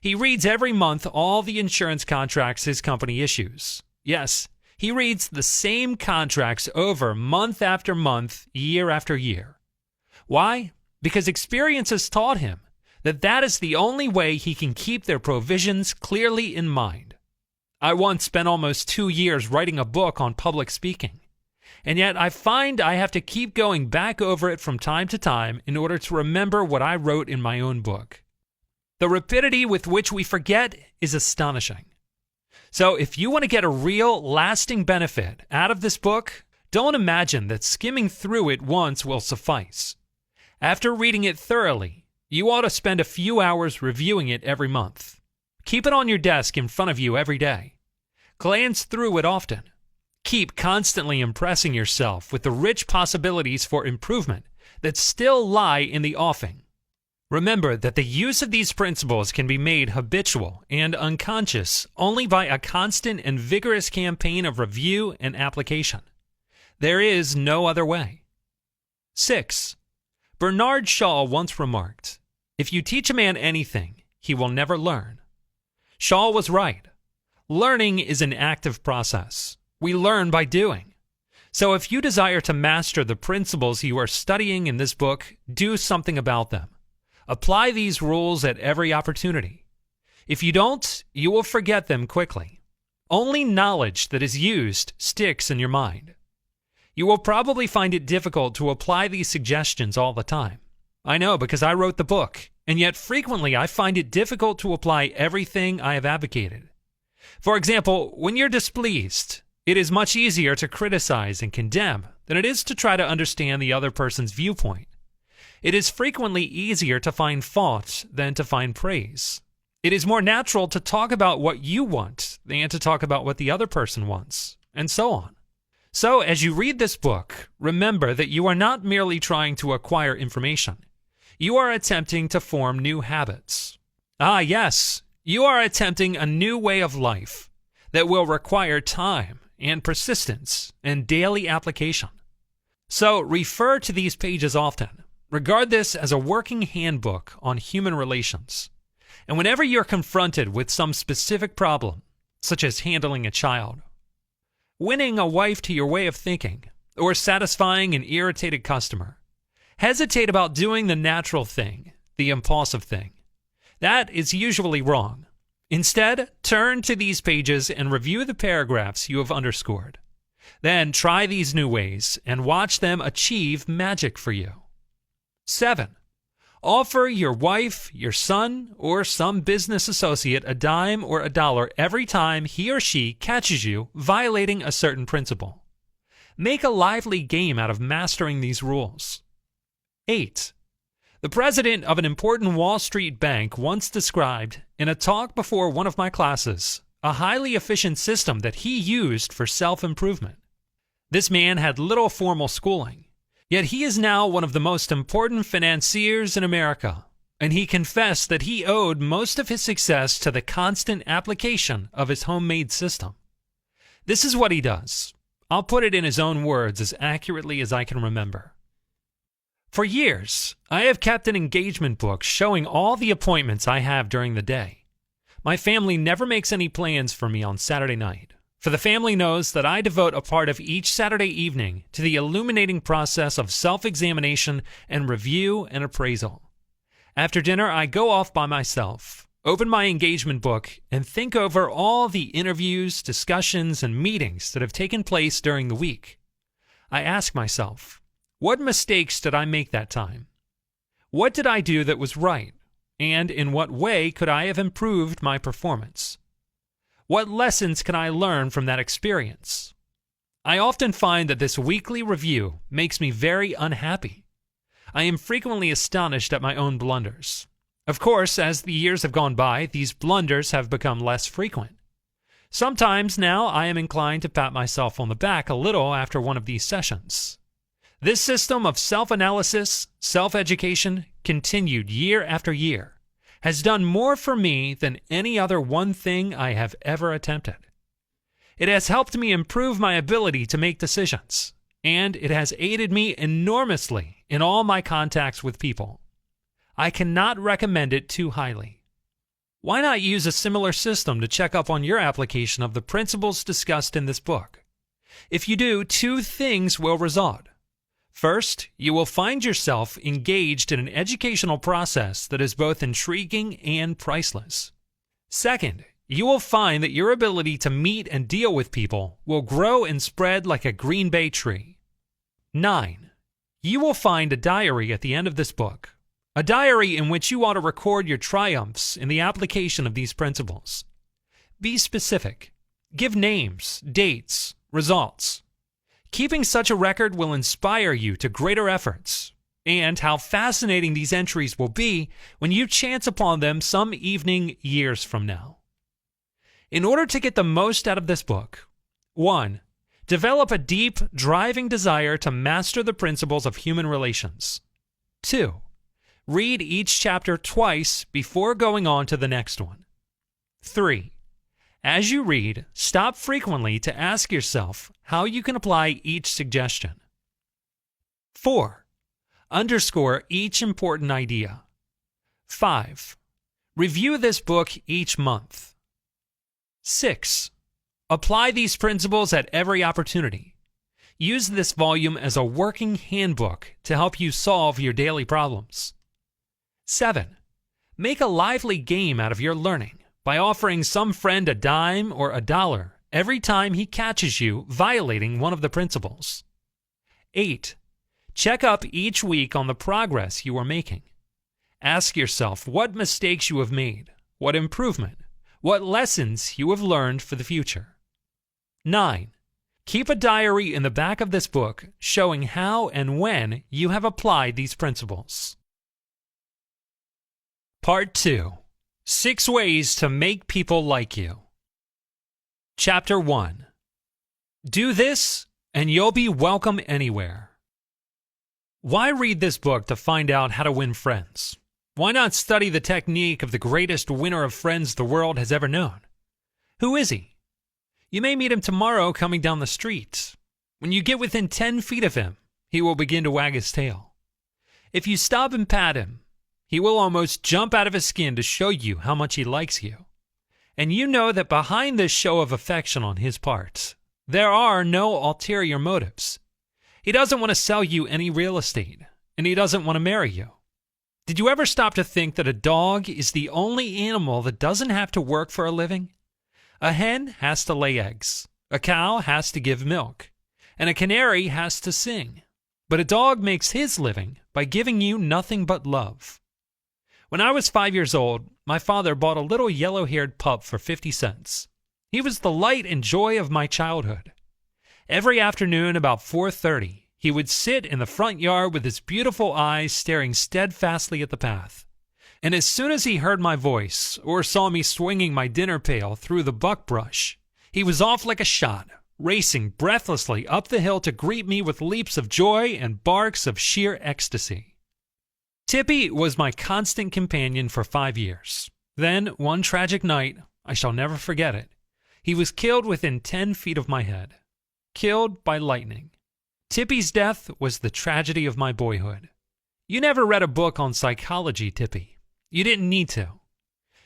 He reads every month all the insurance contracts his company issues. Yes, he reads the same contracts over month after month, year after year. Why? Because experience has taught him that is the only way he can keep their provisions clearly in mind. I once spent almost 2 years writing a book on public speaking, and yet I find I have to keep going back over it from time to time in order to remember what I wrote in my own book. The rapidity with which we forget is astonishing. So if you want to get a real, lasting benefit out of this book, don't imagine that skimming through it once will suffice. After reading it thoroughly, you ought to spend a few hours reviewing it every month. Keep it on your desk in front of you every day. Glance through it often. Keep constantly impressing yourself with the rich possibilities for improvement that still lie in the offing. Remember that the use of these principles can be made habitual and unconscious only by a constant and vigorous campaign of review and application. There is no other way. 6. Bernard Shaw once remarked, "If you teach a man anything, he will never learn." Shaw was right. Learning is an active process. We learn by doing. So if you desire to master the principles you are studying in this book, do something about them. Apply these rules at every opportunity. If you don't, you will forget them quickly. Only knowledge that is used sticks in your mind. You will probably find it difficult to apply these suggestions all the time. I know, because I wrote the book, and yet frequently I find it difficult to apply everything I have advocated. For example, when you're displeased, it is much easier to criticize and condemn than it is to try to understand the other person's viewpoint. It is frequently easier to find fault than to find praise. It is more natural to talk about what you want than to talk about what the other person wants, and so on. So, as you read this book, remember that you are not merely trying to acquire information. You are attempting to form new habits. Ah, yes, you are attempting a new way of life that will require time and persistence and daily application. So, refer to these pages often. Regard this as a working handbook on human relations. And whenever you're confronted with some specific problem, such as handling a child, winning a wife to your way of thinking, or satisfying an irritated customer, hesitate about doing the natural thing, the impulsive thing. That is usually wrong. Instead, turn to these pages and review the paragraphs you have underscored. Then try these new ways and watch them achieve magic for you. 7. Offer your wife, your son, or some business associate a dime or $1 every time he or she catches you violating a certain principle. Make a lively game out of mastering these rules. 8. The president of an important Wall Street bank once described, in a talk before one of my classes, a highly efficient system that he used for self-improvement. This man had little formal schooling. Yet he is now one of the most important financiers in America, and he confessed that he owed most of his success to the constant application of his homemade system. This is what he does. I'll put it in his own words as accurately as I can remember. For years, I have kept an engagement book showing all the appointments I have during the day. My family never makes any plans for me on Saturday night, for the family knows that I devote a part of each Saturday evening to the illuminating process of self-examination and review and appraisal. After dinner, I go off by myself, open my engagement book, and think over all the interviews, discussions, and meetings that have taken place during the week. I ask myself, what mistakes did I make that time? What did I do that was right? And in what way could I have improved my performance? What lessons can I learn from that experience? I often find that this weekly review makes me very unhappy. I am frequently astonished at my own blunders. Of course, as the years have gone by, these blunders have become less frequent. Sometimes now I am inclined to pat myself on the back a little after one of these sessions. This system of self-analysis, self-education, continued year after year, has done more for me than any other one thing I have ever attempted. It has helped me improve my ability to make decisions, and it has aided me enormously in all my contacts with people. I cannot recommend it too highly. Why not use a similar system to check up on your application of the principles discussed in this book? If you do, two things will result. First, you will find yourself engaged in an educational process that is both intriguing and priceless. Second, you will find that your ability to meet and deal with people will grow and spread like a green bay tree. 9. You will find a diary at the end of this book, a diary in which you ought to record your triumphs in the application of these principles. Be specific. Give names, dates, results. Keeping such a record will inspire you to greater efforts, and how fascinating these entries will be when you chance upon them some evening years from now. In order to get the most out of this book, 1. Develop a deep, driving desire to master the principles of human relations. 2. Read each chapter twice before going on to the next one. 3. As you read, stop frequently to ask yourself how you can apply each suggestion. 4. Underscore each important idea. 5. Review this book each month. 6. Apply these principles at every opportunity. Use this volume as a working handbook to help you solve your daily problems. 7. Make a lively game out of your learning by offering some friend a dime or $1 every time he catches you violating one of the principles. 8. Check up each week on the progress you are making. Ask yourself what mistakes you have made, what improvement, what lessons you have learned for the future. 9. Keep a diary in the back of this book showing how and when you have applied these principles. Part 2. 6 ways to make people like you. Chapter 1. Do this, and you'll be welcome anywhere. Why read this book to find out how to win friends? Why not study the technique of the greatest winner of friends the world has ever known? Who is he? You may meet him tomorrow coming down the street. When you get within 10 feet of him, he will begin to wag his tail. If you stop and pat him, he will almost jump out of his skin to show you how much he likes you. And you know that behind this show of affection on his part, there are no ulterior motives. He doesn't want to sell you any real estate, and he doesn't want to marry you. Did you ever stop to think that a dog is the only animal that doesn't have to work for a living? A hen has to lay eggs, a cow has to give milk, and a canary has to sing. But a dog makes his living by giving you nothing but love. When I was 5 years old, my father bought a little yellow-haired pup for 50 cents. He was the light and joy of my childhood. Every afternoon about 4:30, he would sit in the front yard with his beautiful eyes staring steadfastly at the path. And as soon as he heard my voice or saw me swinging my dinner pail through the buckbrush, he was off like a shot, racing breathlessly up the hill to greet me with leaps of joy and barks of sheer ecstasy. Tippy was my constant companion for 5 years. Then, one tragic night, I shall never forget it, he was killed within 10 feet of my head. Killed by lightning. Tippy's death was the tragedy of my boyhood. You never read a book on psychology, Tippy. You didn't need to.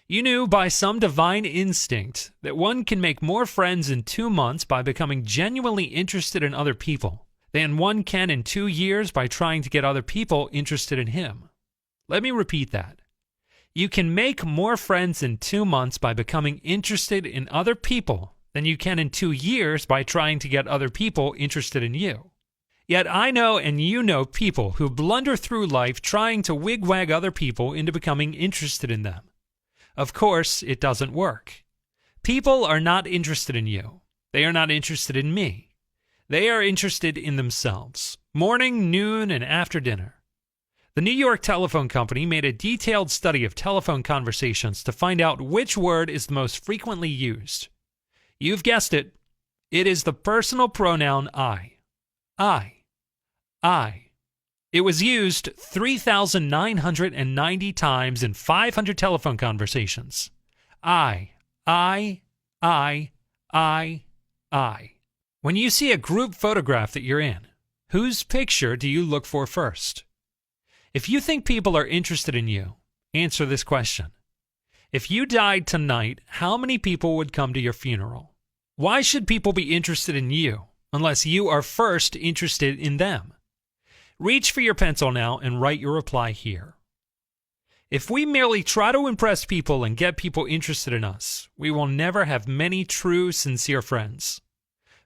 You knew by some divine instinct that one can make more friends in 2 months by becoming genuinely interested in other people than one can in 2 years by trying to get other people interested in him. Let me repeat that. You can make more friends in 2 months by becoming interested in other people than you can in 2 years by trying to get other people interested in you. Yet I know and you know people who blunder through life trying to wigwag other people into becoming interested in them. Of course, it doesn't work. People are not interested in you. They are not interested in me. They are interested in themselves, morning, noon, and after dinner. The New York Telephone Company made a detailed study of telephone conversations to find out which word is the most frequently used. You've guessed it. It is the personal pronoun I. I. I. It was used 3,990 times in 500 telephone conversations. I. When you see a group photograph that you're in, whose picture do you look for first? If you think people are interested in you, answer this question. If you died tonight, how many people would come to your funeral? Why should people be interested in you unless you are first interested in them? Reach for your pencil now and write your reply here. If we merely try to impress people and get people interested in us, we will never have many true, sincere friends.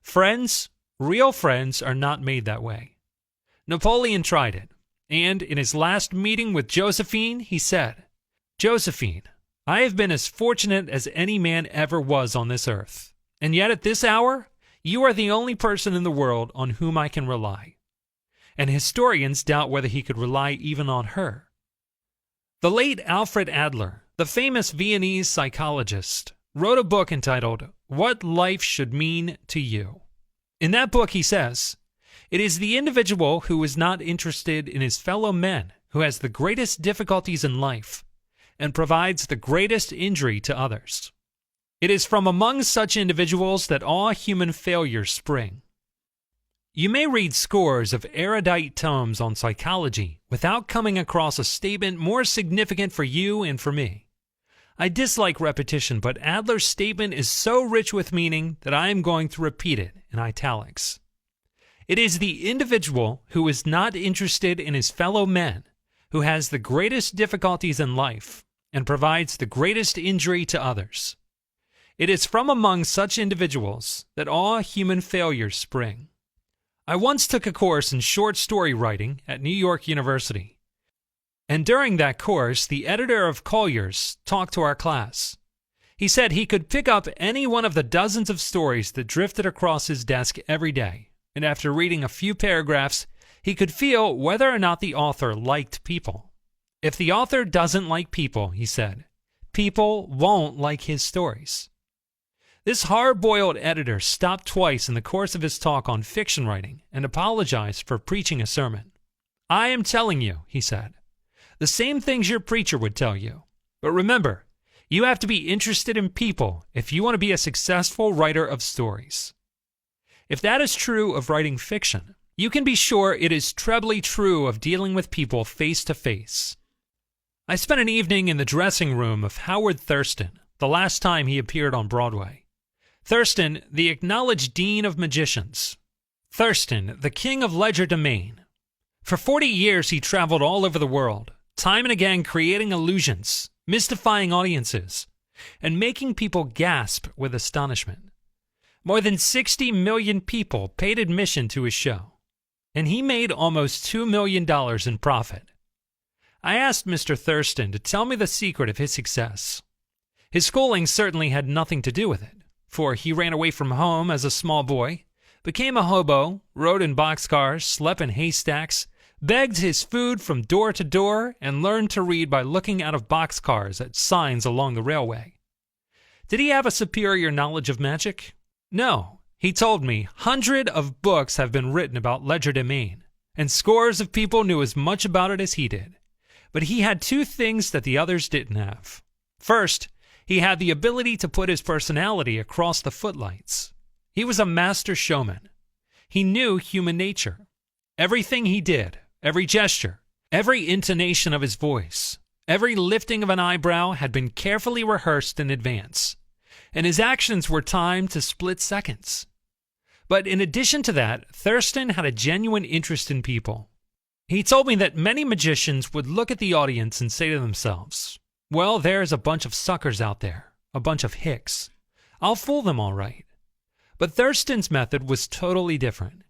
Friends, real friends, are not made that way. Napoleon tried it, and in his last meeting with Josephine, he said, "Josephine, I have been as fortunate as any man ever was on this earth, and yet at this hour, you are the only person in the world on whom I can rely." And historians doubt whether he could rely even on her. The late Alfred Adler, the famous Viennese psychologist, wrote a book entitled What Life Should Mean to You. In that book he says, "It is the individual who is not interested in his fellow men who has the greatest difficulties in life and provides the greatest injury to others. It is from among such individuals that all human failures spring." You may read scores of erudite tomes on psychology without coming across a statement more significant for you and for me. I dislike repetition, but Adler's statement is so rich with meaning that I am going to repeat it in italics. It is the individual who is not interested in his fellow men who has the greatest difficulties in life and provides the greatest injury to others. It is from among such individuals that all human failures spring. I once took a course in short story writing at New York University, and during that course, the editor of Collier's talked to our class. He said he could pick up any one of the dozens of stories that drifted across his desk every day, and after reading a few paragraphs, he could feel whether or not the author liked people. If the author doesn't like people, he said, people won't like his stories. This hard-boiled editor stopped twice in the course of his talk on fiction writing and apologized for preaching a sermon. "I am telling you," he said, "the same things your preacher would tell you. But remember, you have to be interested in people if you want to be a successful writer of stories." If that is true of writing fiction, you can be sure it is trebly true of dealing with people face to face. I spent an evening in the dressing room of Howard Thurston, the last time he appeared on Broadway. Thurston, the acknowledged dean of magicians. Thurston, the king of legerdemain. For 40 years he traveled all over the world, time and again creating illusions, mystifying audiences, and making people gasp with astonishment. More than 60 million people paid admission to his show, and he made almost $2 million in profit. I asked Mr. Thurston to tell me the secret of his success. His schooling certainly had nothing to do with it, for he ran away from home as a small boy, became a hobo, rode in boxcars, slept in haystacks, begged his food from door to door, and learned to read by looking out of boxcars at signs along the railway. Did he have a superior knowledge of magic? No. He told me hundreds of books have been written about legerdemain, and scores of people knew as much about it as he did. But he had two things that the others didn't have. First, he had the ability to put his personality across the footlights. He was a master showman. He knew human nature. Everything he did, every gesture, every intonation of his voice, every lifting of an eyebrow had been carefully rehearsed in advance, and his actions were timed to split seconds. But in addition to that, Thurston had a genuine interest in people. He told me that many magicians would look at the audience and say to themselves, "Well, there's a bunch of suckers out there, a bunch of hicks. I'll fool them all right." But Thurston's method was totally different.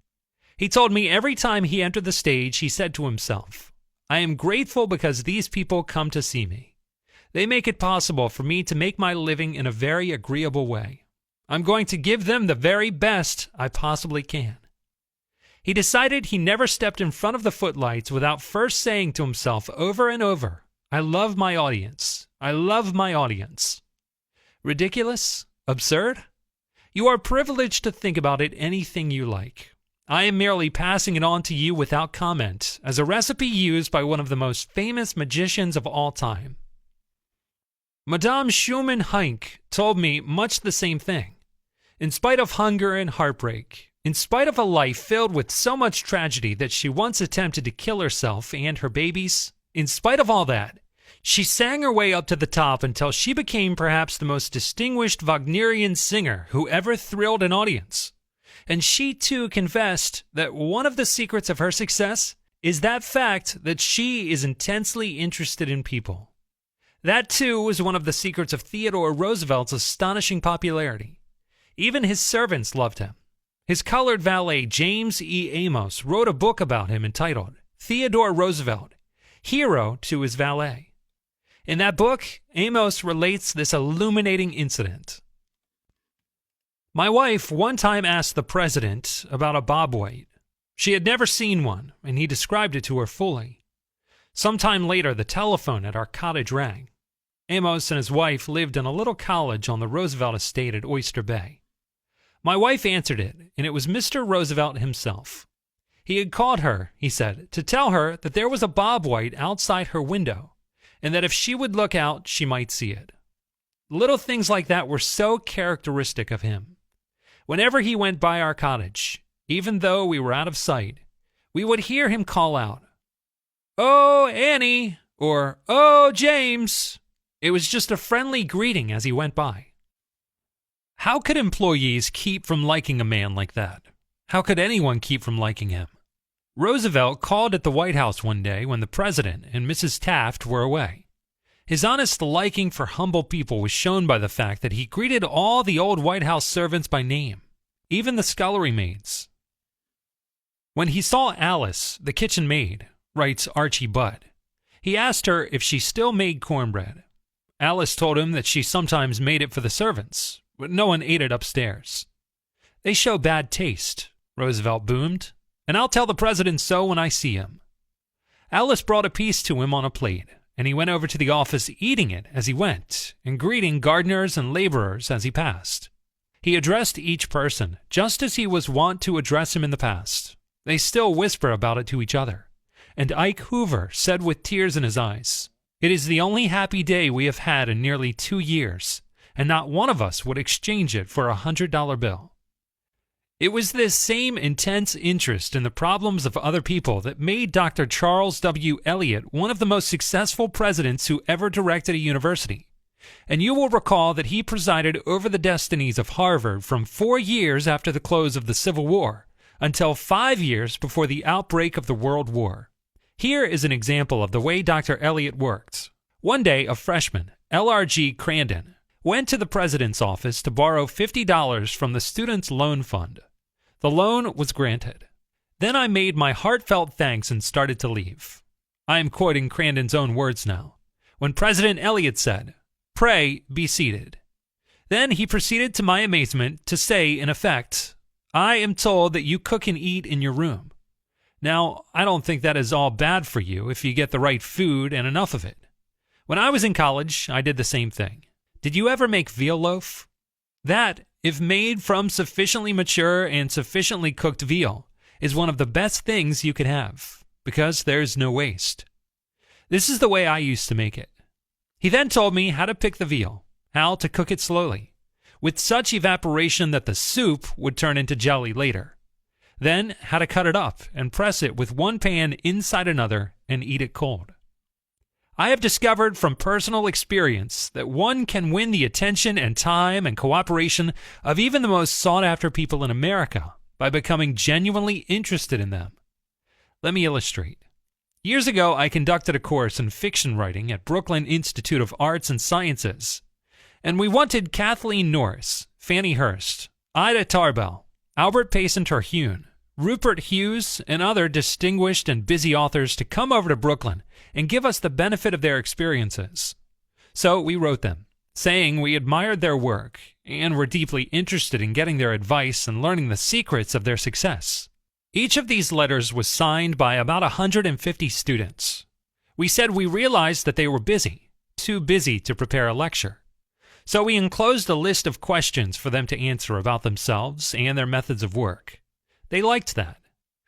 He told me every time he entered the stage, he said to himself, "I am grateful because these people come to see me. They make it possible for me to make my living in a very agreeable way. I'm going to give them the very best I possibly can." He decided he never stepped in front of the footlights without first saying to himself over and over, "I love my audience. I love my audience." Ridiculous? Absurd? You are privileged to think about it anything you like. I am merely passing it on to you without comment as a recipe used by one of the most famous magicians of all time. Madame Schumann Heink told me much the same thing. In spite of hunger and heartbreak, in spite of a life filled with so much tragedy that she once attempted to kill herself and her babies, in spite of all that, she sang her way up to the top until she became perhaps the most distinguished Wagnerian singer who ever thrilled an audience. And she too confessed that one of the secrets of her success is that fact that she is intensely interested in people. That too was one of the secrets of Theodore Roosevelt's astonishing popularity. Even his servants loved him. His colored valet, James E. Amos, wrote a book about him entitled Theodore Roosevelt, Hero to His Valet. In that book, Amos relates this illuminating incident. My wife one time asked the president about a bobwhite. She had never seen one, and he described it to her fully. Sometime later, the telephone at our cottage rang. Amos and his wife lived in a little cottage on the Roosevelt estate at Oyster Bay. My wife answered it, and it was Mr. Roosevelt himself. He had called her, he said, to tell her that there was a bobwhite outside her window, and that if she would look out, she might see it. Little things like that were so characteristic of him. Whenever he went by our cottage, even though we were out of sight, we would hear him call out, "Oh, Annie," or "Oh, James." It was just a friendly greeting as he went by. How could employees keep from liking a man like that? How could anyone keep from liking him? Roosevelt called at the White House one day when the president and Mrs. Taft were away. His honest liking for humble people was shown by the fact that he greeted all the old White House servants by name, even the scullery maids. When he saw Alice, the kitchen maid, writes Archie Budd, he asked her if she still made cornbread. Alice told him that she sometimes made it for the servants, but no one ate it upstairs. "They show bad taste," Roosevelt boomed, "and I'll tell the president so when I see him." Alice brought a piece to him on a plate, and he went over to the office eating it as he went and greeting gardeners and laborers as he passed. He addressed each person just as he was wont to address him in the past. They still whisper about it to each other. And Ike Hoover said with tears in his eyes, "It is the only happy day we have had in nearly 2 years, and not one of us would exchange it for a $100 bill." It was this same intense interest in the problems of other people that made Dr. Charles W. Eliot one of the most successful presidents who ever directed a university. And you will recall that he presided over the destinies of Harvard from 4 years after the close of the Civil War until 5 years before the outbreak of the World War. Here is an example of the way Dr. Eliot worked. One day, a freshman, L.R.G. Crandon, went to the president's office to borrow $50 from the Students' Loan Fund. The loan was granted. "Then I made my heartfelt thanks and started to leave." I am quoting Crandon's own words now. When President Eliot said, "Pray be seated." Then he proceeded to my amazement to say, in effect, "I am told that you cook and eat in your room. Now, I don't think that is all bad for you if you get the right food and enough of it. When I was in college, I did the same thing. Did you ever make veal loaf? That, if made from sufficiently mature and sufficiently cooked veal, is one of the best things you could have, because there's no waste. This is the way I used to make it." He then told me how to pick the veal, how to cook it slowly, with such evaporation that the soup would turn into jelly later. Then how to cut it up and press it with one pan inside another and eat it cold. I have discovered from personal experience that one can win the attention and time and cooperation of even the most sought-after people in America by becoming genuinely interested in them. Let me illustrate. Years ago, I conducted a course in fiction writing at Brooklyn Institute of Arts and Sciences, and we wanted Kathleen Norris, Fannie Hurst, Ida Tarbell, Albert Payson Terhune, Rupert Hughes, and other distinguished and busy authors to come over to Brooklyn and give us the benefit of their experiences. So we wrote them, saying we admired their work and were deeply interested in getting their advice and learning the secrets of their success. Each of these letters was signed by about 150 students. We said we realized that they were busy, too busy to prepare a lecture. So we enclosed a list of questions for them to answer about themselves and their methods of work. They liked that.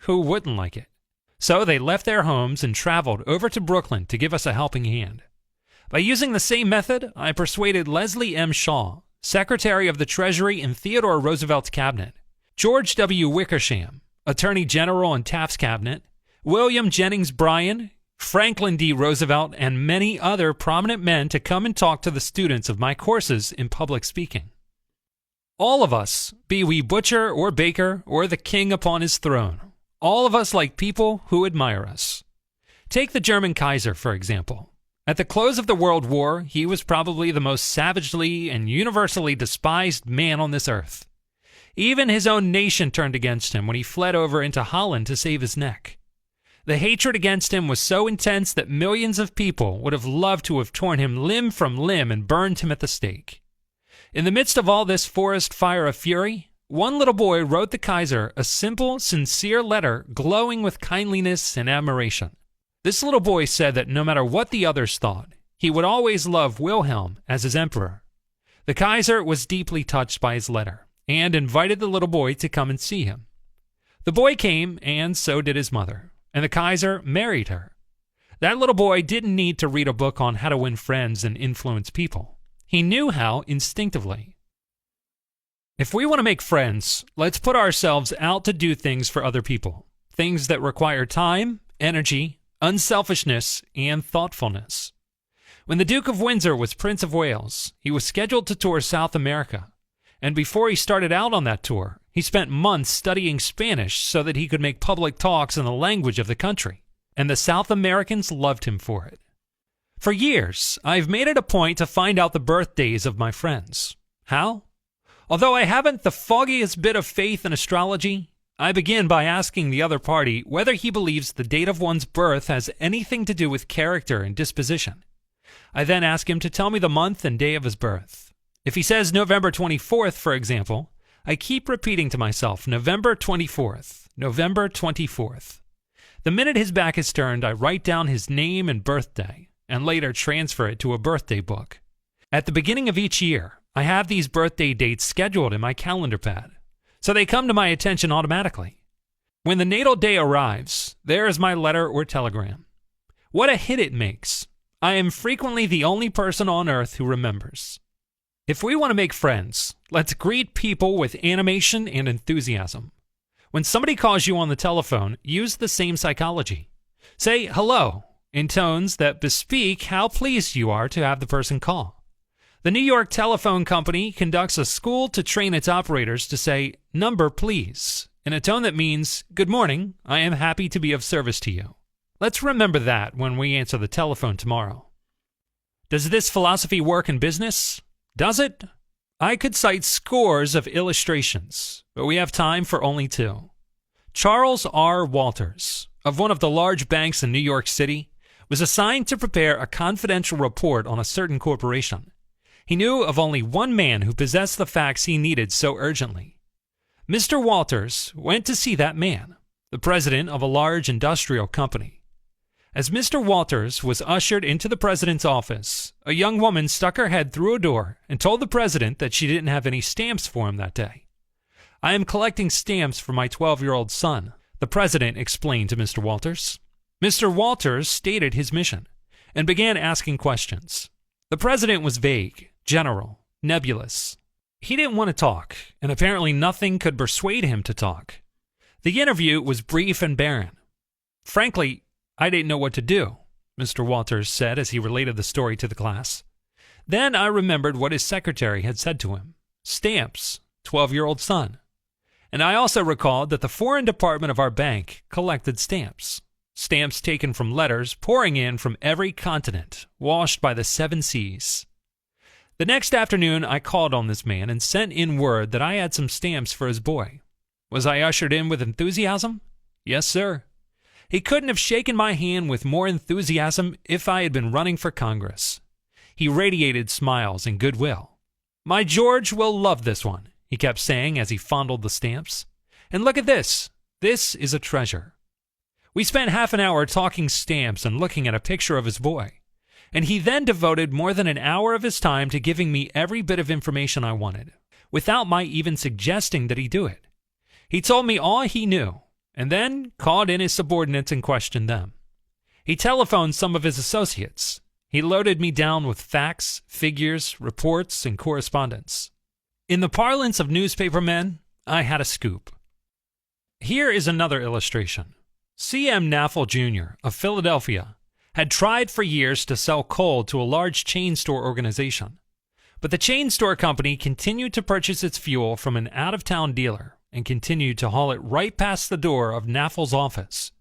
Who wouldn't like it? So they left their homes and traveled over to Brooklyn to give us a helping hand. By using the same method, I persuaded Leslie M. Shaw, Secretary of the Treasury in Theodore Roosevelt's cabinet, George W. Wickersham, Attorney General in Taft's cabinet, William Jennings Bryan, Franklin D. Roosevelt, and many other prominent men to come and talk to the students of my courses in public speaking. All of us, be we butcher or baker or the king upon his throne, all of us like people who admire us. Take the German Kaiser, for example. At the close of the World War, he was probably the most savagely and universally despised man on this earth. Even his own nation turned against him when he fled over into Holland to save his neck. The hatred against him was so intense that millions of people would have loved to have torn him limb from limb and burned him at the stake. In the midst of all this forest fire of fury, one little boy wrote the Kaiser a simple, sincere letter glowing with kindliness and admiration. This little boy said that no matter what the others thought, he would always love Wilhelm as his emperor. The Kaiser was deeply touched by his letter and invited the little boy to come and see him. The boy came, and so did his mother, and the Kaiser married her. That little boy didn't need to read a book on how to win friends and influence people. He knew how instinctively. If we want to make friends, let's put ourselves out to do things for other people, things that require time, energy, unselfishness, and thoughtfulness. When the Duke of Windsor was Prince of Wales, he was scheduled to tour South America, and before he started out on that tour, he spent months studying Spanish so that he could make public talks in the language of the country, and the South Americans loved him for it. For years, I've made it a point to find out the birthdays of my friends. How? Although I haven't the foggiest bit of faith in astrology, I begin by asking the other party whether he believes the date of one's birth has anything to do with character and disposition. I then ask him to tell me the month and day of his birth. If he says November 24th, for example, I keep repeating to myself, November 24th, November 24th. The minute his back is turned, I write down his name and birthday, and later transfer it to a birthday book. At the beginning of each year, I have these birthday dates scheduled in my calendar pad, so they come to my attention automatically. When the natal day arrives, there is my letter or telegram. What a hit it makes. I am frequently the only person on earth who remembers. If we want to make friends, let's greet people with animation and enthusiasm. When somebody calls you on the telephone, use the same psychology. Say hello in tones that bespeak how pleased you are to have the person call. The New York Telephone Company conducts a school to train its operators to say, "Number, please," in a tone that means, "Good morning, I am happy to be of service to you." Let's remember that when we answer the telephone tomorrow. Does this philosophy work in business? Does it? I could cite scores of illustrations, but we have time for only two. Charles R. Walters, of one of the large banks in New York City, was assigned to prepare a confidential report on a certain corporation. He knew of only one man who possessed the facts he needed so urgently. Mr. Walters went to see that man, the president of a large industrial company. As Mr. Walters was ushered into the president's office, a young woman stuck her head through a door and told the president that she didn't have any stamps for him that day. "I am collecting stamps for my 12-year-old son," the president explained to Mr. Walters. Mr. Walters stated his mission and began asking questions. The president was vague, general, nebulous. He didn't want to talk, and apparently nothing could persuade him to talk. The interview was brief and barren. "Frankly, I didn't know what to do," Mr. Walters said as he related the story to the class. Then I remembered what his secretary had said to him. Stamps, 12-year-old son. And I also recalled that the foreign department of our bank collected stamps. Stamps taken from letters pouring in from every continent, washed by the 7 seas. The next afternoon, I called on this man and sent in word that I had some stamps for his boy. Was I ushered in with enthusiasm? Yes, sir. He couldn't have shaken my hand with more enthusiasm if I had been running for Congress. He radiated smiles and goodwill. "My George will love this one," he kept saying as he fondled the stamps. "And look at this. This is a treasure. We spent half an hour talking stamps and looking at a picture of his boy, and he then devoted more than an hour of his time to giving me every bit of information I wanted, without my even suggesting that he do it. He told me all he knew, and then called in his subordinates and questioned them. He telephoned some of his associates. He loaded me down with facts, figures, reports, and correspondence. In the parlance of newspapermen, I had a scoop. Here is another illustration. C.M. Naffel Jr. of Philadelphia had tried for years to sell coal to a large chain store organization, but the chain store company continued to purchase its fuel from an out-of-town dealer and continued to haul it right past the door of Naffel's office.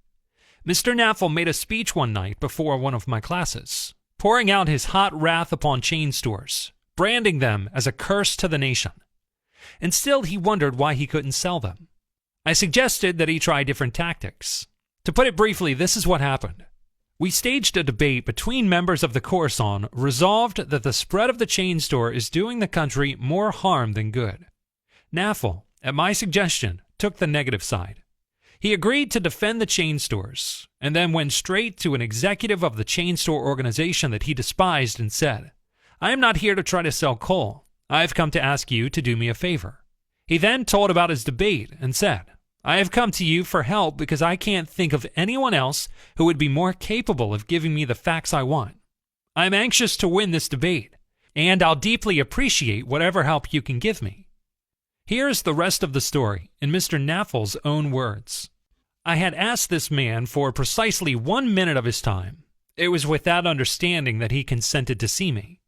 Mr. Naffel made a speech one night before one of my classes, pouring out his hot wrath upon chain stores, branding them as a curse to the nation. And still he wondered why he couldn't sell them. I suggested that he try different tactics. To put it briefly, this is what happened. We staged a debate between members of the Corson, resolved that the spread of the chain store is doing the country more harm than good. Naffel, at my suggestion, took the negative side. He agreed to defend the chain stores, and then went straight to an executive of the chain store organization that he despised and said, "I am not here to try to sell coal. I've come to ask you to do me a favor." He then told about his debate and said, "I have come to you for help because I can't think of anyone else who would be more capable of giving me the facts I want. I'm anxious to win this debate, and I'll deeply appreciate whatever help you can give me." Here's the rest of the story in Mr. Naffel's own words. I had asked this man for precisely 1 minute of his time. It was with that understanding that he consented to see me.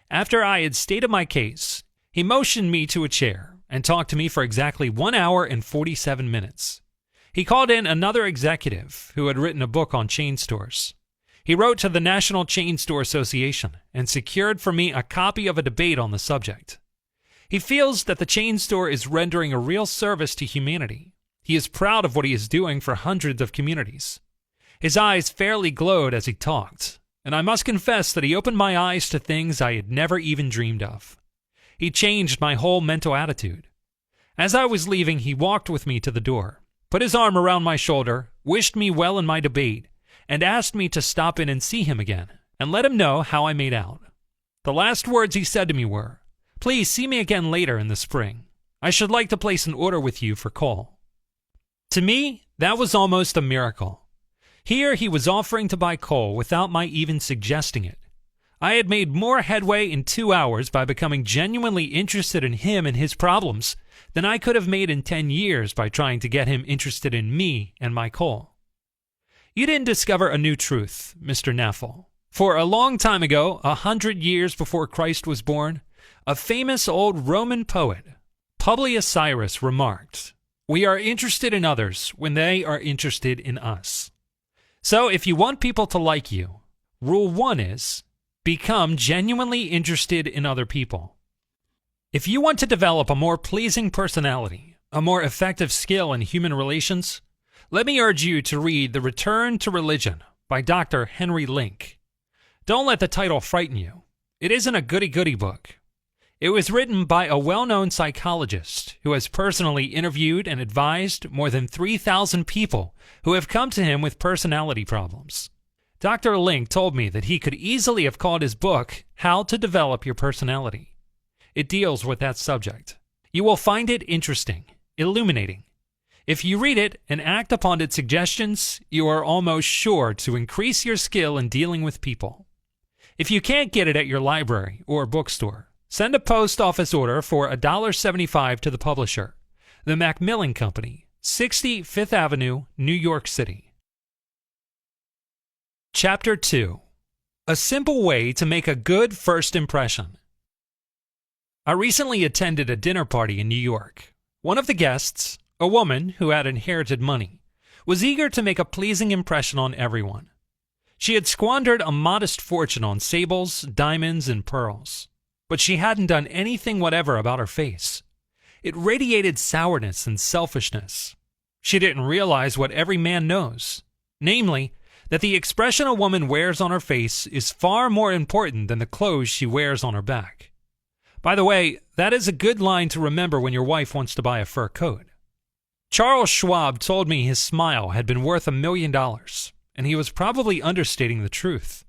After I had stated my case, he motioned me to a chair and talked to me for exactly 1 hour and 47 minutes. He called in another executive who had written a book on chain stores. He wrote to the National Chain Store Association and secured for me a copy of a debate on the subject. He feels that the chain store is rendering a real service to humanity. He is proud of what he is doing for hundreds of communities. His eyes fairly glowed as he talked, and I must confess that he opened my eyes to things I had never even dreamed of. He changed my whole mental attitude. As I was leaving, he walked with me to the door, put his arm around my shoulder, wished me well in my debate, and asked me to stop in and see him again, and let him know how I made out. The last words he said to me were, "Please see me again later in the spring. I should like to place an order with you for coal." To me, that was almost a miracle. Here he was offering to buy coal without my even suggesting it. I had made more headway in 2 hours by becoming genuinely interested in him and his problems than I could have made in 10 years by trying to get him interested in me and my coal. You didn't discover a new truth, Mr. Naffel. For a long time ago, 100 years before Christ was born, a famous old Roman poet, Publius Cyrus, remarked, "We are interested in others when they are interested in us." So if you want people to like you, rule 1 is, become genuinely interested in other people. If you want to develop a more pleasing personality, a more effective skill in human relations, let me urge you to read The Return to Religion by Dr. Henry Link. Don't let the title frighten you. It isn't a goody-goody book. It was written by a well-known psychologist who has personally interviewed and advised more than 3,000 people who have come to him with personality problems. Dr. Link told me that he could easily have called his book How to Develop Your Personality. It deals with that subject. You will find it interesting, illuminating. If you read it and act upon its suggestions, you are almost sure to increase your skill in dealing with people. If you can't get it at your library or bookstore, send a post office order for $1.75 to the publisher, the Macmillan Company, 60 Fifth Avenue, New York City. Chapter 2. A Simple Way to Make a Good First Impression. I recently attended a dinner party in New York. One of the guests, a woman who had inherited money, was eager to make a pleasing impression on everyone. She had squandered a modest fortune on sables, diamonds, and pearls, but she hadn't done anything whatever about her face. It radiated sourness and selfishness. She didn't realize what every man knows, namely, that the expression a woman wears on her face is far more important than the clothes she wears on her back. By the way, that is a good line to remember when your wife wants to buy a fur coat. Charles Schwab told me his smile had been worth $1 million, and he was probably understating the truth.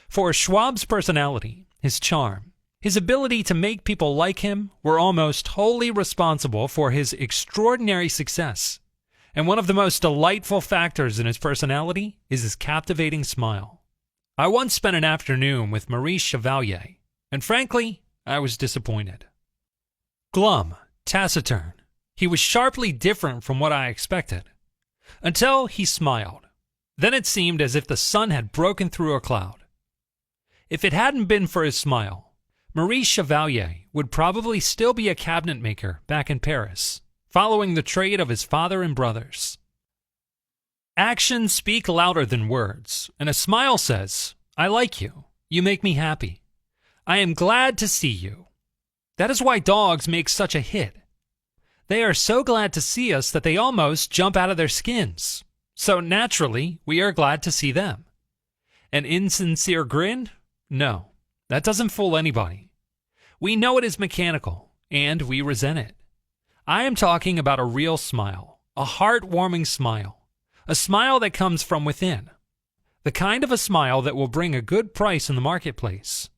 For Schwab's personality, his charm, his ability to make people like him were almost wholly responsible for his extraordinary success. And one of the most delightful factors in his personality is his captivating smile. I once spent an afternoon with Maurice Chevalier, and frankly, I was disappointed. Glum, taciturn, he was sharply different from what I expected. Until he smiled. Then it seemed as if the sun had broken through a cloud. If it hadn't been for his smile, Maurice Chevalier would probably still be a cabinet maker back in Paris, following the trade of his father and brothers. Actions speak louder than words, and a smile says, "I like you. You make me happy. I am glad to see you." That is why dogs make such a hit. They are so glad to see us that they almost jump out of their skins. So naturally, we are glad to see them. An insincere grin? No, that doesn't fool anybody. We know it is mechanical, and we resent it. I am talking about a real smile, a heartwarming smile, a smile that comes from within, the kind of a smile that will bring a good price in the marketplace.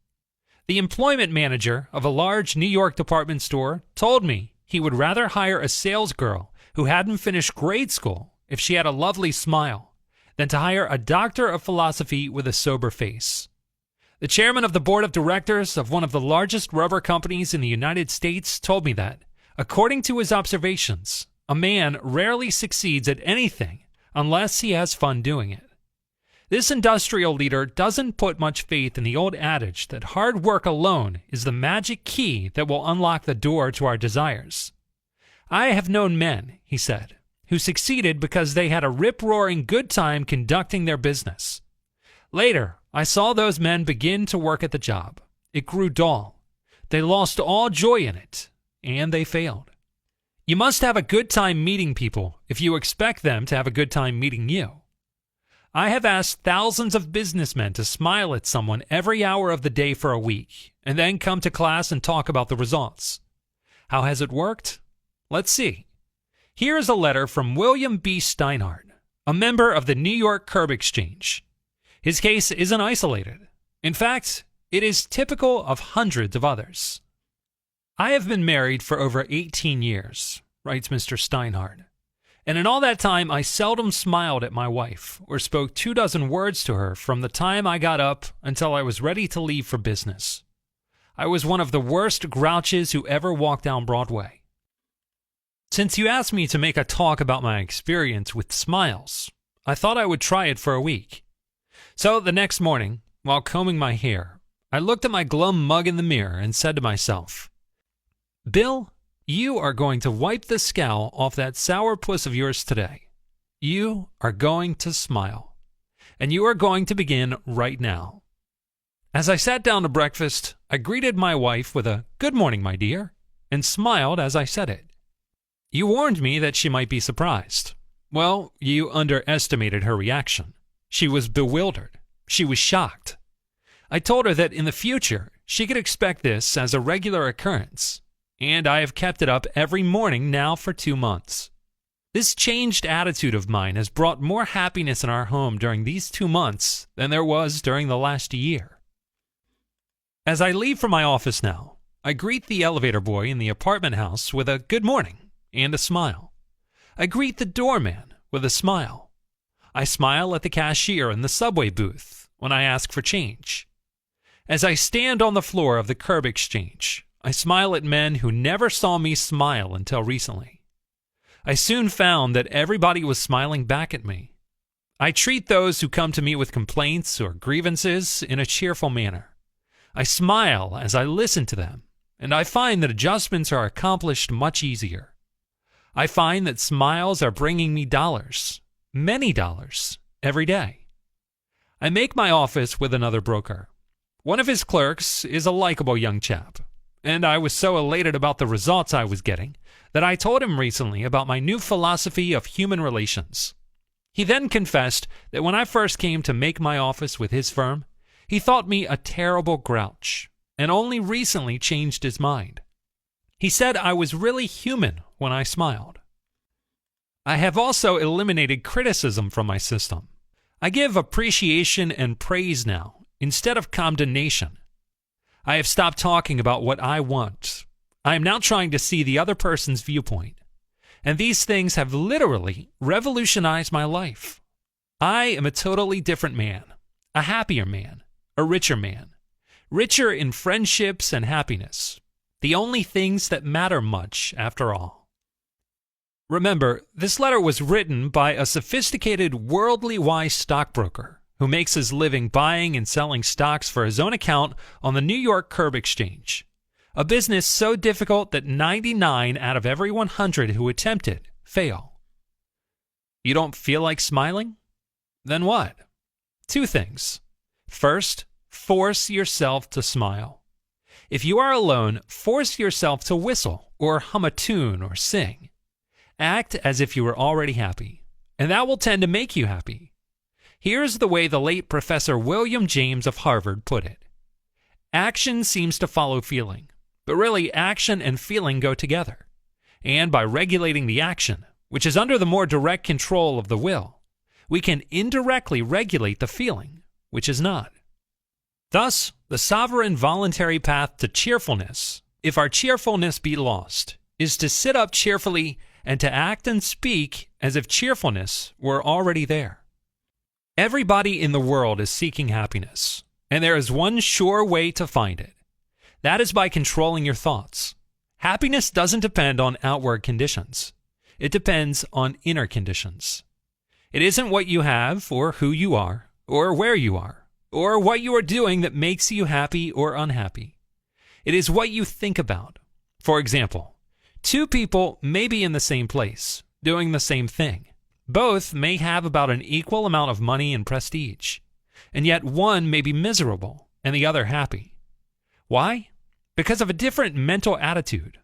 The employment manager of a large New York department store told me he would rather hire a sales girl who hadn't finished grade school if she had a lovely smile than to hire a doctor of philosophy with a sober face. The chairman of the board of directors of one of the largest rubber companies in the United States told me that, according to his observations, a man rarely succeeds at anything unless he has fun doing it. This industrial leader doesn't put much faith in the old adage that hard work alone is the magic key that will unlock the door to our desires. I have known men, he said, who succeeded because they had a rip-roaring good time conducting their business. Later, I saw those men begin to work at the job. It grew dull. They lost all joy in it, and they failed. You must have a good time meeting people if you expect them to have a good time meeting you. I have asked thousands of businessmen to smile at someone every hour of the day for a week, and then come to class and talk about the results. How has it worked? Let's see. Here is a letter from William B. Steinhardt, a member of the New York Curb Exchange. His case isn't isolated. In fact, it is typical of hundreds of others. I have been married for over 18 years, writes Mr. Steinhardt, and in all that time I seldom smiled at my wife or spoke 24 words to her from the time I got up until I was ready to leave for business. I was one of the worst grouches who ever walked down Broadway. Since you asked me to make a talk about my experience with smiles, I thought I would try it for a week. So the next morning, while combing my hair, I looked at my glum mug in the mirror and said to myself, "Bill, you are going to wipe the scowl off that sourpuss of yours today. You are going to smile. And you are going to begin right now." As I sat down to breakfast, I greeted my wife with a "Good morning, my dear," and smiled as I said it. You warned me that she might be surprised. Well, you underestimated her reaction. She was bewildered. She was shocked. I told her that in the future, she could expect this as a regular occurrence, and I have kept it up every morning now for 2 months. This changed attitude of mine has brought more happiness in our home during these 2 months than there was during the last year. As I leave for my office now, I greet the elevator boy in the apartment house with a "good morning" and a smile. I greet the doorman with a smile. I smile at the cashier in the subway booth when I ask for change. As I stand on the floor of the Curb Exchange, I smile at men who never saw me smile until recently. I soon found that everybody was smiling back at me. I treat those who come to me with complaints or grievances in a cheerful manner. I smile as I listen to them, and I find that adjustments are accomplished much easier. I find that smiles are bringing me dollars, many dollars, every day. I make my office with another broker. One of his clerks is a likable young chap, and I was so elated about the results I was getting that I told him recently about my new philosophy of human relations. He then confessed that when I first came to make my office with his firm, he thought me a terrible grouch, and only recently changed his mind. He said I was really human when I smiled. I have also eliminated criticism from my system. I give appreciation and praise now instead of condemnation. I have stopped talking about what I want. I am now trying to see the other person's viewpoint. And these things have literally revolutionized my life. I am a totally different man, a happier man, a richer man, richer in friendships and happiness, the only things that matter much after all. Remember, this letter was written by a sophisticated, worldly wise stockbroker who makes his living buying and selling stocks for his own account on the New York Curb Exchange, a business so difficult that 99 out of every 100 who attempt it fail. You don't feel like smiling? Then what? 2 things. First, force yourself to smile. If you are alone, force yourself to whistle or hum a tune or sing. Act as if you were already happy, and that will tend to make you happy. Here's the way the late Professor William James of Harvard put it. Action seems to follow feeling, but really action and feeling go together. And by regulating the action, which is under the more direct control of the will, we can indirectly regulate the feeling, which is not. Thus, the sovereign voluntary path to cheerfulness, if our cheerfulness be lost, is to sit up cheerfully and to act and speak as if cheerfulness were already there. Everybody in the world is seeking happiness, and there is one sure way to find it. That is by controlling your thoughts. Happiness doesn't depend on outward conditions. It depends on inner conditions. It isn't what you have, or who you are, or where you are, or what you are doing that makes you happy or unhappy. It is what you think about. For example, 2 people may be in the same place, doing the same thing. Both may have about an equal amount of money and prestige, and yet one may be miserable and the other happy. Why? Because of a different mental attitude.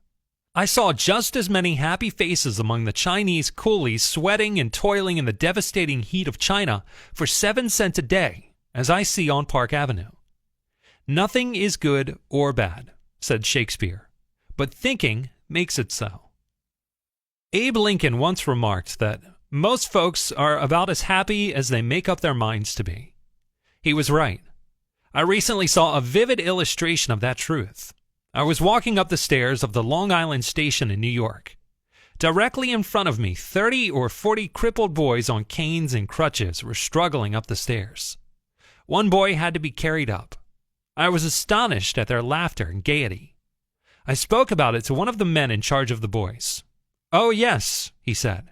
I saw just as many happy faces among the Chinese coolies sweating and toiling in the devastating heat of China for 7 cents a day as I see on Park Avenue. Nothing is good or bad, said Shakespeare, but thinking makes it so. Abe Lincoln once remarked that most folks are about as happy as they make up their minds to be. He was right. I recently saw a vivid illustration of that truth. I was walking up the stairs of the Long Island station in New York. Directly in front of me, 30 or 40 crippled boys on canes and crutches were struggling up the stairs. One boy had to be carried up. I was astonished at their laughter and gaiety. I spoke about it to one of the men in charge of the boys. "Oh, yes," he said.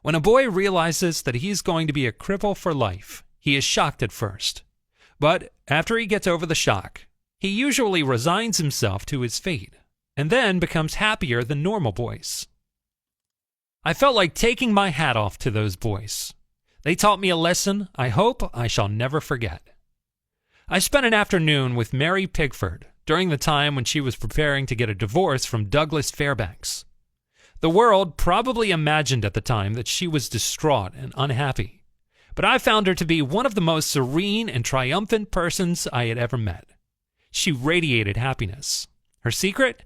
"When a boy realizes that he is going to be a cripple for life, he is shocked at first. But after he gets over the shock, he usually resigns himself to his fate and then becomes happier than normal boys." I felt like taking my hat off to those boys. They taught me a lesson I hope I shall never forget. I spent an afternoon with Mary Pickford during the time when she was preparing to get a divorce from Douglas Fairbanks. The world probably imagined at the time that she was distraught and unhappy, but I found her to be one of the most serene and triumphant persons I had ever met. She radiated happiness. Her secret?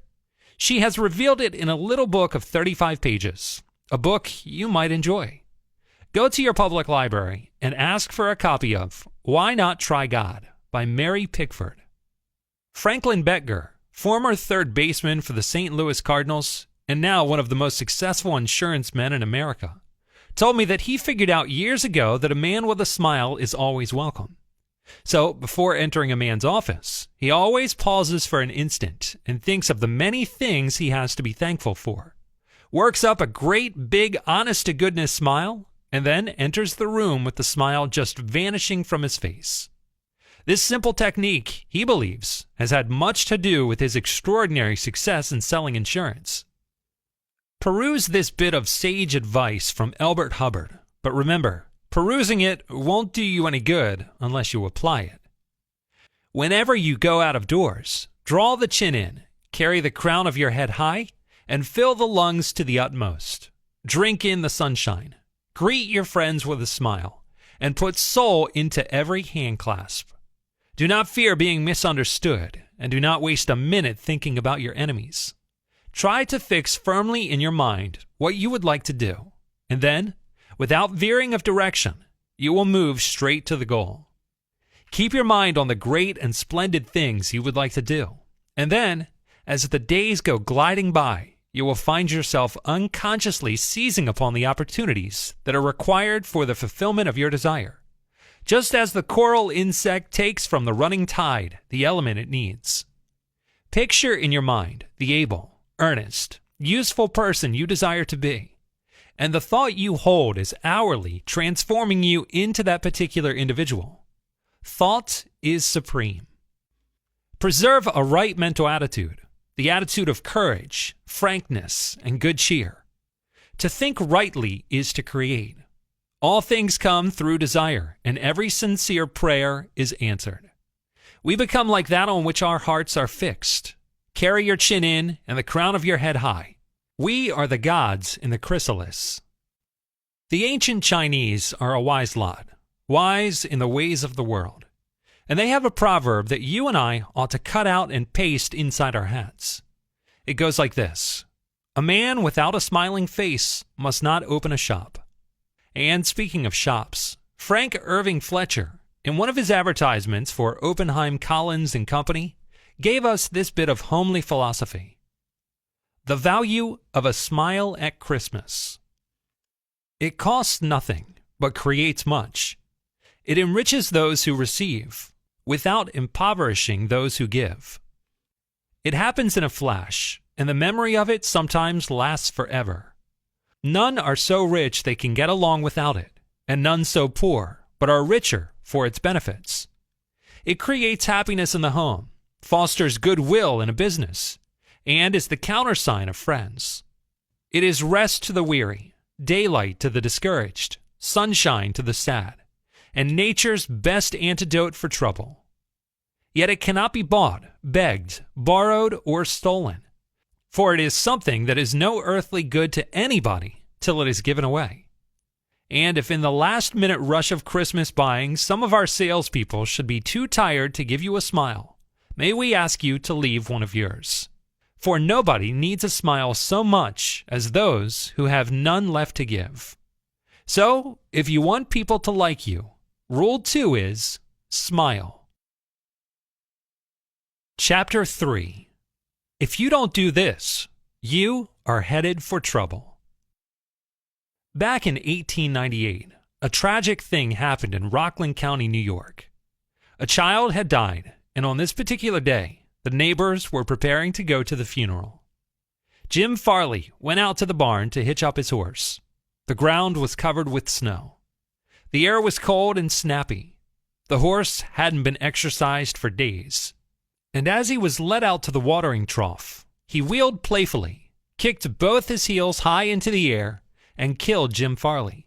She has revealed it in a little book of 35 pages, a book you might enjoy. Go to your public library and ask for a copy of Why Not Try God by Mary Pickford. Franklin Bettger, former third baseman for the St. Louis Cardinals and now one of the most successful insurance men in America, told me that he figured out years ago that a man with a smile is always welcome. So, before entering a man's office, he always pauses for an instant and thinks of the many things he has to be thankful for, works up a great big honest-to-goodness smile, and then enters the room with the smile just vanishing from his face. This simple technique, he believes, has had much to do with his extraordinary success in selling insurance. Peruse this bit of sage advice from Elbert Hubbard, but remember, perusing it won't do you any good unless you apply it. Whenever you go out of doors, draw the chin in, carry the crown of your head high, and fill the lungs to the utmost. Drink in the sunshine. Greet your friends with a smile, and put soul into every hand clasp. Do not fear being misunderstood, and do not waste a minute thinking about your enemies. Try to fix firmly in your mind what you would like to do, And then, without veering of direction, you will move straight to the goal. Keep your mind on the great and splendid things you would like to do. And then, as the days go gliding by, you will find yourself unconsciously seizing upon the opportunities that are required for the fulfillment of your desire, just as the coral insect takes from the running tide the element it needs. Picture in your mind the able, earnest, useful person you desire to be, and the thought you hold is hourly transforming you into that particular individual. Thought is supreme. Preserve a right mental attitude, the attitude of courage, frankness, and good cheer. To think rightly is to create. All things come through desire, and every sincere prayer is answered. We become like that on which our hearts are fixed. Carry your chin in and the crown of your head high. We are the gods in the chrysalis. The ancient Chinese are a wise lot, wise in the ways of the world. And they have a proverb that you and I ought to cut out and paste inside our hats. It goes like this: a man without a smiling face must not open a shop. And speaking of shops, Frank Irving Fletcher, in one of his advertisements for Oppenheim, Collins and Company, gave us this bit of homely philosophy: the value of a smile at Christmas. It costs nothing, but creates much. It enriches those who receive, without impoverishing those who give. It happens in a flash, and the memory of it sometimes lasts forever. None are so rich they can get along without it, and none so poor, but are richer for its benefits. It creates happiness in the home, fosters goodwill in a business, and is the countersign of friends. It is rest to the weary, daylight to the discouraged, sunshine to the sad, and nature's best antidote for trouble. Yet it cannot be bought, begged, borrowed, or stolen, for it is something that is no earthly good to anybody till it is given away. And if in the last-minute rush of Christmas buying some of our salespeople should be too tired to give you a smile, may we ask you to leave one of yours. For nobody needs a smile so much as those who have none left to give. So, if you want people to like you, Rule 2 is smile. Chapter 3. If you don't do this, you are headed for trouble. Back in 1898, a tragic thing happened in Rockland County, New York. A child had died, and on this particular day, the neighbors were preparing to go to the funeral. Jim Farley went out to the barn to hitch up his horse. The ground was covered with snow. The air was cold and snappy. The horse hadn't been exercised for days. And as he was led out to the watering trough, he wheeled playfully, kicked both his heels high into the air, and killed Jim Farley.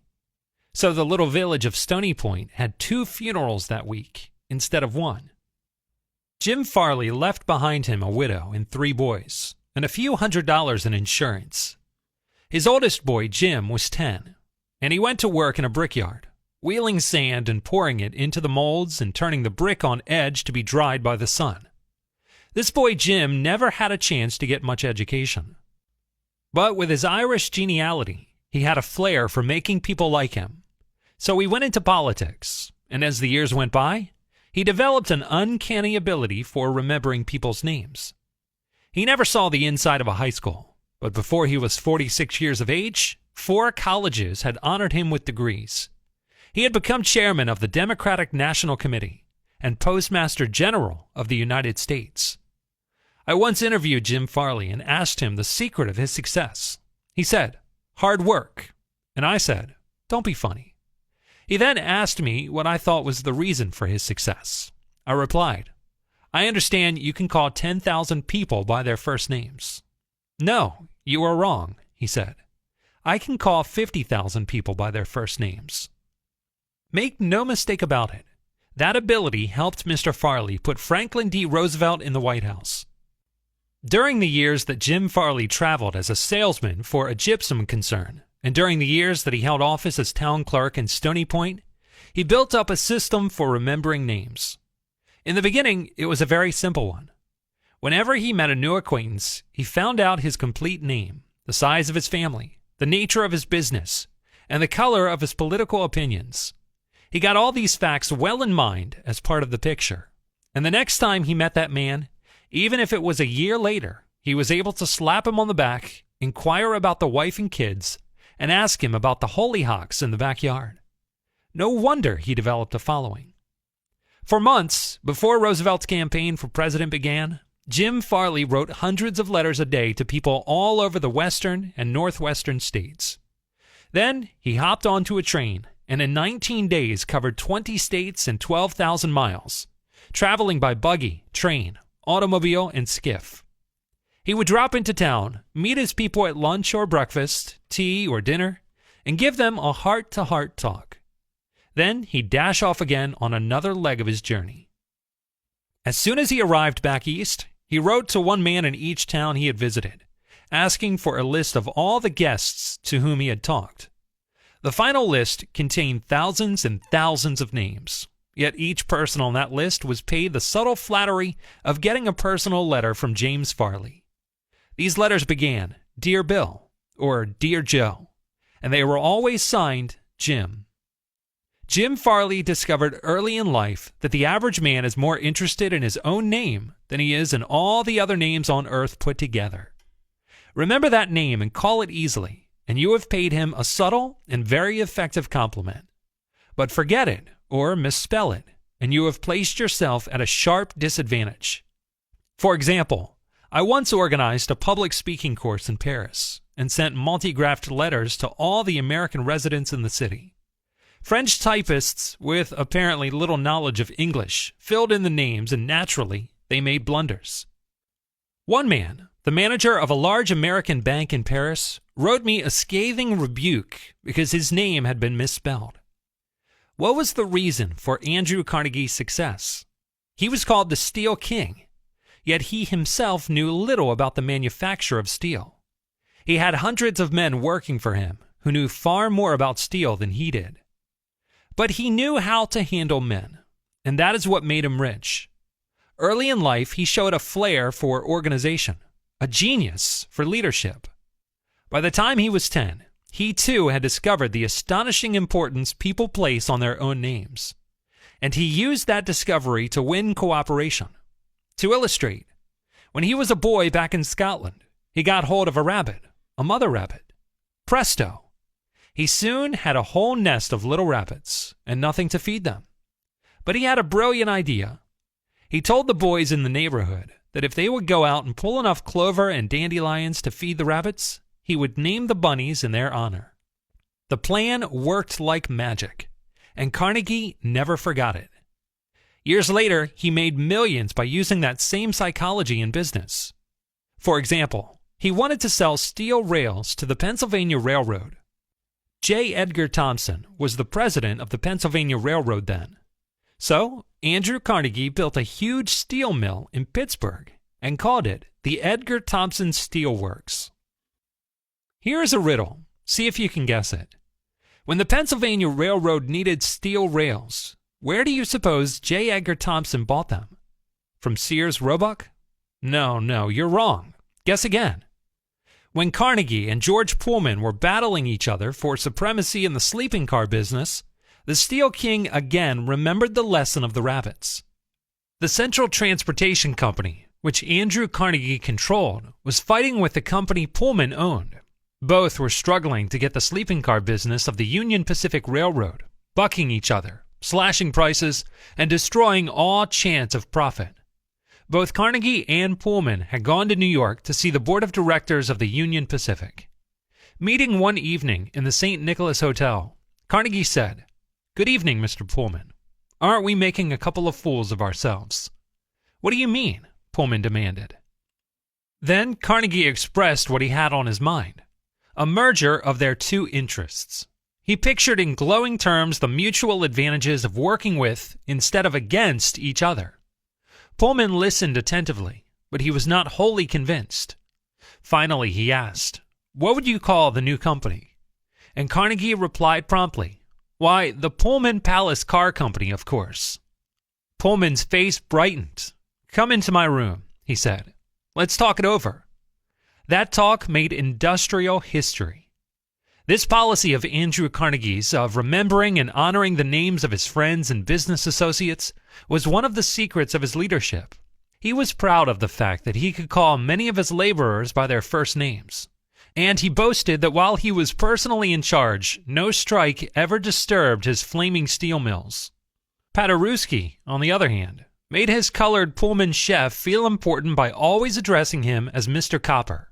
So the little village of Stony Point had 2 funerals that week instead of 1. Jim Farley left behind him a widow and 3 boys, and a few $100s in insurance. His oldest boy, Jim, was 10, and he went to work in a brickyard, wheeling sand and pouring it into the molds and turning the brick on edge to be dried by the sun. This boy Jim never had a chance to get much education. But with his Irish geniality, he had a flair for making people like him. So he went into politics, and as the years went by, he developed an uncanny ability for remembering people's names. He never saw the inside of a high school, but before he was 46 years of age, 4 colleges had honored him with degrees. He had become chairman of the Democratic National Committee and Postmaster General of the United States. I once interviewed Jim Farley and asked him the secret of his success. He said, "Hard work." And I said, "Don't be funny." He then asked me what I thought was the reason for his success. I replied, "I understand you can call 10,000 people by their first names." "No, you are wrong," he said. "I can call 50,000 people by their first names." Make no mistake about it, that ability helped Mr. Farley put Franklin D. Roosevelt in the White House. During the years that Jim Farley traveled as a salesman for a gypsum concern, and during the years that he held office as town clerk in Stony Point, he built up a system for remembering names. In the beginning, it was a very simple one. Whenever he met a new acquaintance, he found out his complete name, the size of his family, the nature of his business, and the color of his political opinions. He got all these facts well in mind as part of the picture. And the next time he met that man, even if it was a year later, he was able to slap him on the back, inquire about the wife and kids, and ask him about the hollyhocks in the backyard. No wonder he developed a following. For months before Roosevelt's campaign for president began, Jim Farley wrote hundreds of letters a day to people all over the western and northwestern states. Then he hopped onto a train and in 19 days covered 20 states and 12,000 miles, traveling by buggy, train, automobile, and skiff. He would drop into town, meet his people at lunch or breakfast, tea or dinner, and give them a heart-to-heart talk. Then he'd dash off again on another leg of his journey. As soon as he arrived back east, he wrote to one man in each town he had visited, asking for a list of all the guests to whom he had talked. The final list contained thousands and thousands of names, yet each person on that list was paid the subtle flattery of getting a personal letter from James Farley. These letters began, Dear Bill, or Dear Joe, and they were always signed Jim. Jim Farley discovered early in life that the average man is more interested in his own name than he is in all the other names on earth put together. Remember that name and call it easily, and you have paid him a subtle and very effective compliment. But forget it or misspell it, and you have placed yourself at a sharp disadvantage. For example, I once organized a public speaking course in Paris and sent multigraphed letters to all the American residents in the city. French typists with apparently little knowledge of English filled in the names, and naturally, they made blunders. One man, the manager of a large American bank in Paris, wrote me a scathing rebuke because his name had been misspelled. What was the reason for Andrew Carnegie's success? He was called the Steel King, yet he himself knew little about the manufacture of steel. He had hundreds of men working for him who knew far more about steel than he did. But he knew how to handle men, and that is what made him rich. Early in life, he showed a flair for organization, a genius for leadership. By the time he was 10, he too had discovered the astonishing importance people place on their own names, and he used that discovery to win cooperation. To illustrate, when he was a boy back in Scotland, he got hold of a rabbit, a mother rabbit. Presto! He soon had a whole nest of little rabbits and nothing to feed them. But he had a brilliant idea. He told the boys in the neighborhood that if they would go out and pull enough clover and dandelions to feed the rabbits, he would name the bunnies in their honor. The plan worked like magic, and Carnegie never forgot it. Years later, he made millions by using that same psychology in business. For example, he wanted to sell steel rails to the Pennsylvania Railroad. J. Edgar Thompson was the president of the Pennsylvania Railroad then. So, Andrew Carnegie built a huge steel mill in Pittsburgh and called it the Edgar Thompson Steel Works. Here is a riddle. See if you can guess it. When the Pennsylvania Railroad needed steel rails, where do you suppose J. Edgar Thompson bought them? From Sears Roebuck? No, you're wrong. Guess again. When Carnegie and George Pullman were battling each other for supremacy in the sleeping car business, the Steel King again remembered the lesson of the rabbits. The Central Transportation Company, which Andrew Carnegie controlled, was fighting with the company Pullman owned. Both were struggling to get the sleeping car business of the Union Pacific Railroad, bucking each other, slashing prices, and destroying all chance of profit. Both Carnegie and Pullman had gone to New York to see the board of directors of the Union Pacific. Meeting one evening in the St. Nicholas Hotel, Carnegie said, "Good evening, Mr. Pullman. Aren't we making a couple of fools of ourselves?" "What do you mean?" Pullman demanded. Then Carnegie expressed what he had on his mind, a merger of their two interests. He pictured in glowing terms the mutual advantages of working with instead of against each other. Pullman listened attentively, but he was not wholly convinced. Finally, he asked, "What would you call the new company?" And Carnegie replied promptly, "Why, the Pullman Palace Car Company, of course." Pullman's face brightened. "Come into my room," he said. "Let's talk it over." That talk made industrial history. This policy of Andrew Carnegie's of remembering and honoring the names of his friends and business associates was one of the secrets of his leadership. He was proud of the fact that he could call many of his laborers by their first names. And he boasted that while he was personally in charge, no strike ever disturbed his flaming steel mills. Paderewski, on the other hand, made his colored Pullman chef feel important by always addressing him as Mr. Copper.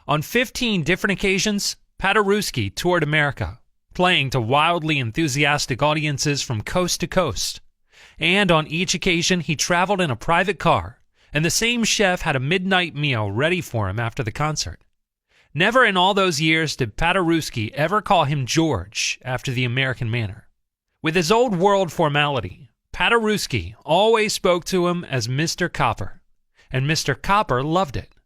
On 15 different occasions, Paderewski toured America, playing to wildly enthusiastic audiences from coast to coast. And on each occasion, he traveled in a private car, and the same chef had a midnight meal ready for him after the concert. Never in all those years did Paderewski ever call him George after the American manner. With his old world formality, Paderewski always spoke to him as Mr. Copper, and Mr. Copper loved it.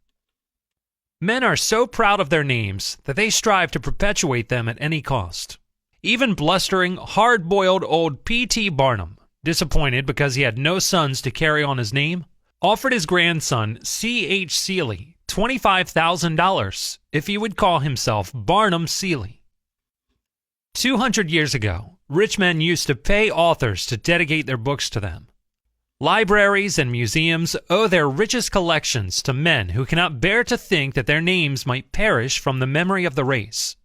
Men are so proud of their names that they strive to perpetuate them at any cost. Even blustering, hard-boiled old P.T. Barnum, disappointed because he had no sons to carry on his name, offered his grandson C.H. Seeley $25,000 if he would call himself Barnum Seeley. 200 years ago, rich men used to pay authors to dedicate their books to them. Libraries and museums owe their richest collections to men who cannot bear to think that their names might perish from the memory of the race.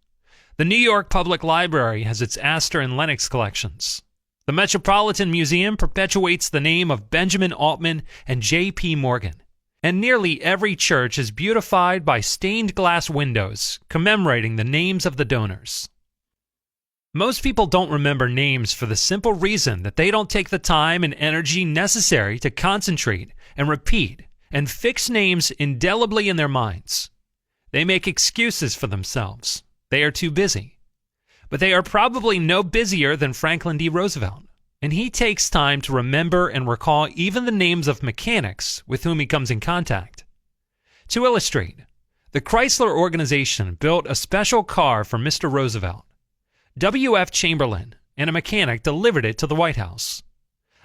The New York Public Library has its Astor and Lenox collections. The Metropolitan Museum perpetuates the name of Benjamin Altman and J.P. Morgan. And nearly every church is beautified by stained glass windows commemorating the names of the donors. Most people don't remember names for the simple reason that they don't take the time and energy necessary to concentrate and repeat and fix names indelibly in their minds. They make excuses for themselves. They are too busy. But they are probably no busier than Franklin D. Roosevelt, and he takes time to remember and recall even the names of mechanics with whom he comes in contact. To illustrate, the Chrysler organization built a special car for Mr. Roosevelt. W.F. Chamberlain and a mechanic delivered it to the White House.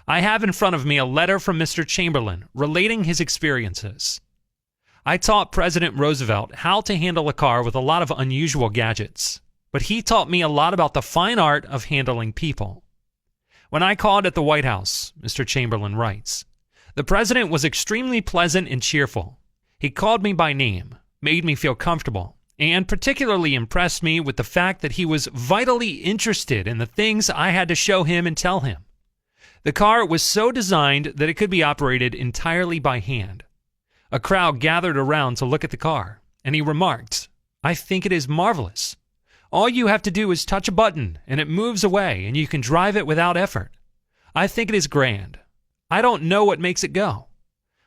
I have in front of me a letter from Mr. Chamberlain relating his experiences. I taught President Roosevelt how to handle a car with a lot of unusual gadgets, but he taught me a lot about the fine art of handling people. When I called at the White House, Mr. Chamberlain writes, the president was extremely pleasant and cheerful. He called me by name, made me feel comfortable, and particularly impressed me with the fact that he was vitally interested in the things I had to show him and tell him. The car was so designed that it could be operated entirely by hand. A crowd gathered around to look at the car, and he remarked, I think it is marvelous. All you have to do is touch a button, and it moves away, and you can drive it without effort. I think it is grand. I don't know what makes it go.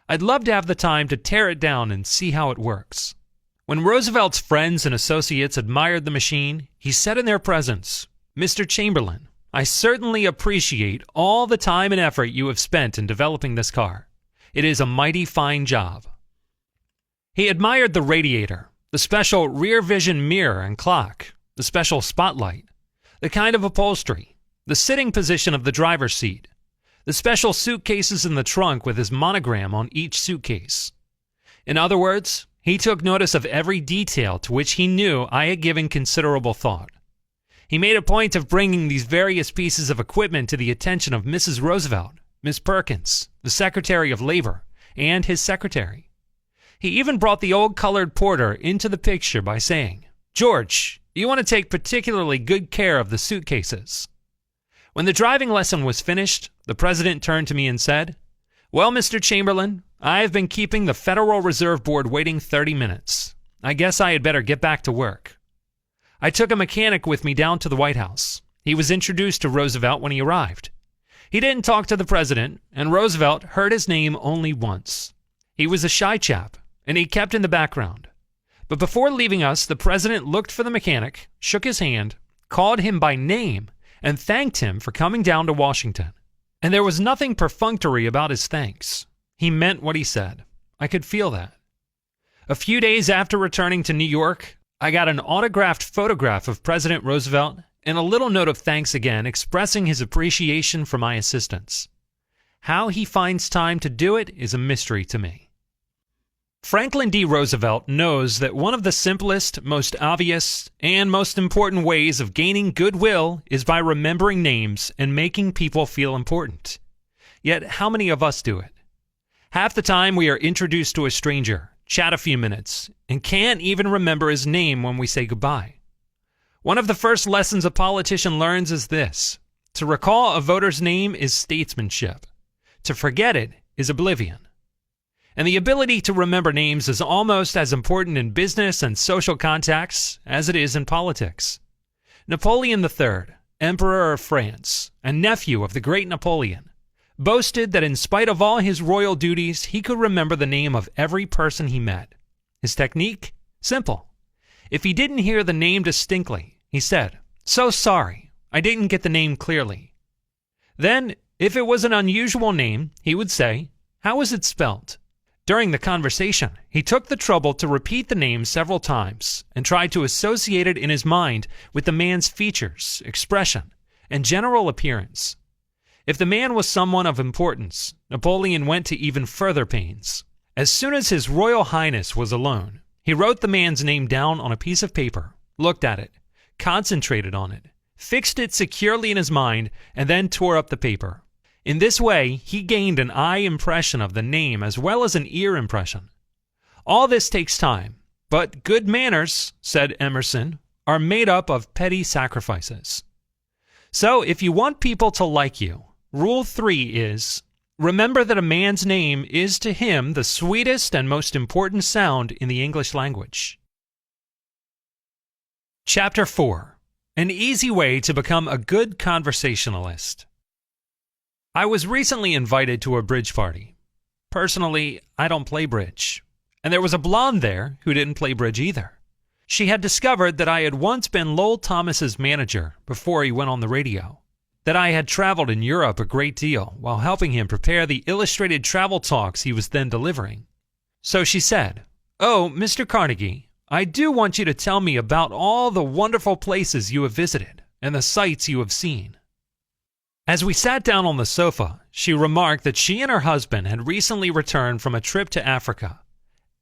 I'd love to have the time to tear it down and see how it works. When Roosevelt's friends and associates admired the machine, he said in their presence, Mr. Chamberlain, I certainly appreciate all the time and effort you have spent in developing this car. It is a mighty fine job. He admired the radiator, the special rear vision mirror and clock, the special spotlight, the kind of upholstery, the sitting position of the driver's seat, the special suitcases in the trunk with his monogram on each suitcase. In other words, he took notice of every detail to which he knew I had given considerable thought. He made a point of bringing these various pieces of equipment to the attention of Mrs. Roosevelt, Miss Perkins, the Secretary of Labor, and his secretary. He even brought the old colored porter into the picture by saying, George, you want to take particularly good care of the suitcases. When the driving lesson was finished, the president turned to me and said, Well, Mr. Chamberlain, I have been keeping the Federal Reserve Board waiting 30 minutes. I guess I had better get back to work. I took a mechanic with me down to the White House. He was introduced to Roosevelt when he arrived. He didn't talk to the president, and Roosevelt heard his name only once. He was a shy chap, and he kept in the background. But before leaving us, the president looked for the mechanic, shook his hand, called him by name, and thanked him for coming down to Washington. And there was nothing perfunctory about his thanks. He meant what he said. I could feel that. A few days after returning to New York, I got an autographed photograph of President Roosevelt and a little note of thanks again expressing his appreciation for my assistance. How he finds time to do it is a mystery to me. Franklin D. Roosevelt knows that one of the simplest, most obvious, and most important ways of gaining goodwill is by remembering names and making people feel important. Yet, how many of us do it? Half the time we are introduced to a stranger, chat a few minutes, and can't even remember his name when we say goodbye. One of the first lessons a politician learns is this: to recall a voter's name is statesmanship. To forget it is oblivion. And the ability to remember names is almost as important in business and social contacts as it is in politics. Napoleon III, Emperor of France, and nephew of the great Napoleon, boasted that in spite of all his royal duties, he could remember the name of every person he met. His technique? Simple. If he didn't hear the name distinctly, he said, "So sorry, I didn't get the name clearly." Then, if it was an unusual name, he would say, "How is it spelt?" During the conversation, he took the trouble to repeat the name several times and tried to associate it in his mind with the man's features, expression, and general appearance. If the man was someone of importance, Napoleon went to even further pains. As soon as His Royal Highness was alone, he wrote the man's name down on a piece of paper, looked at it, concentrated on it, fixed it securely in his mind, and then tore up the paper. In this way, he gained an eye impression of the name as well as an ear impression. All this takes time, but good manners, said Emerson, are made up of petty sacrifices. So if you want people to like you, Rule 3 is, remember that a man's name is to him the sweetest and most important sound in the English language. Chapter 4. An easy way to become a good conversationalist. I was recently invited to a bridge party. Personally, I don't play bridge. And there was a blonde there who didn't play bridge either. She had discovered that I had once been Lowell Thomas's manager before he went on the radio. That I had traveled in Europe a great deal while helping him prepare the illustrated travel talks he was then delivering. So she said, "Oh, Mr. Carnegie, I do want you to tell me about all the wonderful places you have visited and the sights you have seen." As we sat down on the sofa, she remarked that she and her husband had recently returned from a trip to Africa.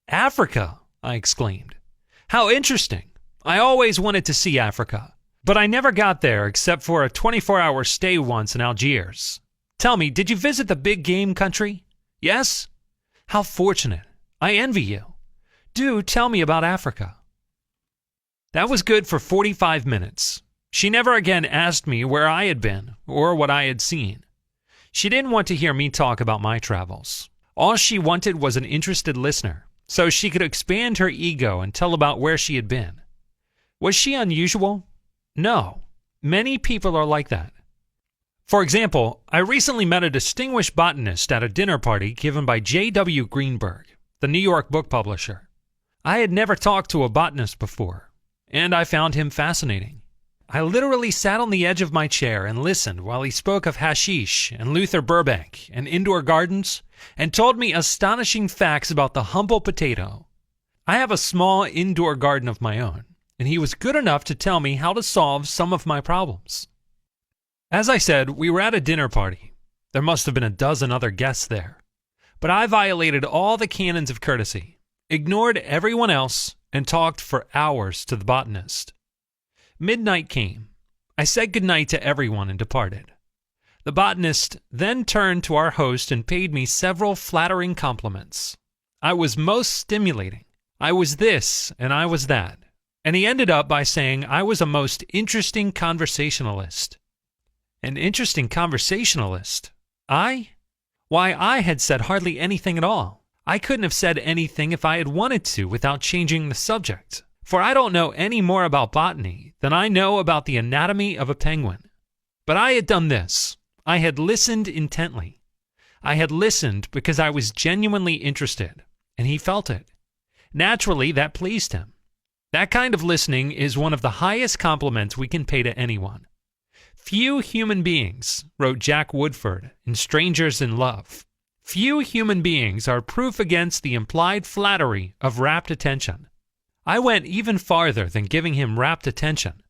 "Africa?" I exclaimed. "How interesting. I always wanted to see Africa, but I never got there except for a 24-hour stay once in Algiers. Tell me, did you visit the big game country? Yes? How fortunate. I envy you. Do tell me about Africa." That was good for 45 minutes. She never again asked me where I had been or what I had seen. She didn't want to hear me talk about my travels. All she wanted was an interested listener, so she could expand her ego and tell about where she had been. Was she unusual? No. Many people are like that. For example, I recently met a distinguished botanist at a dinner party given by J.W. Greenberg, the New York book publisher. I had never talked to a botanist before, and I found him fascinating. I literally sat on the edge of my chair and listened while he spoke of hashish and Luther Burbank and indoor gardens and told me astonishing facts about the humble potato. I have a small indoor garden of my own, and he was good enough to tell me how to solve some of my problems. As I said, we were at a dinner party. There must have been a dozen other guests there. But I violated all the canons of courtesy, ignored everyone else, and talked for hours to the botanist. Midnight came. I said goodnight to everyone and departed. The botanist then turned to our host and paid me several flattering compliments. I was most stimulating. I was this and I was that. And he ended up by saying I was a most interesting conversationalist. An interesting conversationalist? I? Why, I had said hardly anything at all. I couldn't have said anything if I had wanted to without changing the subject. For I don't know any more about botany than I know about the anatomy of a penguin. But I had done this. I had listened intently. I had listened because I was genuinely interested, and he felt it. Naturally, that pleased him. That kind of listening is one of the highest compliments we can pay to anyone. Few human beings, wrote Jack Woodford in Strangers in Love, few human beings are proof against the implied flattery of rapt attention. I went even farther than giving him rapt attention.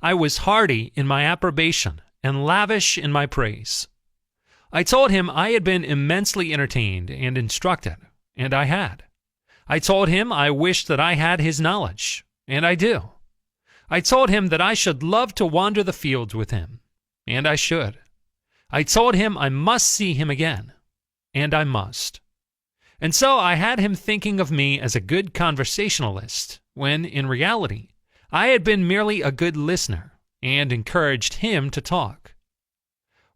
I was hearty in my approbation and lavish in my praise. I told him I had been immensely entertained and instructed, and I had. I told him I wished that I had his knowledge, and I do. I told him that I should love to wander the fields with him, and I should. I told him I must see him again, and I must. And so I had him thinking of me as a good conversationalist, when, in reality, I had been merely a good listener and encouraged him to talk.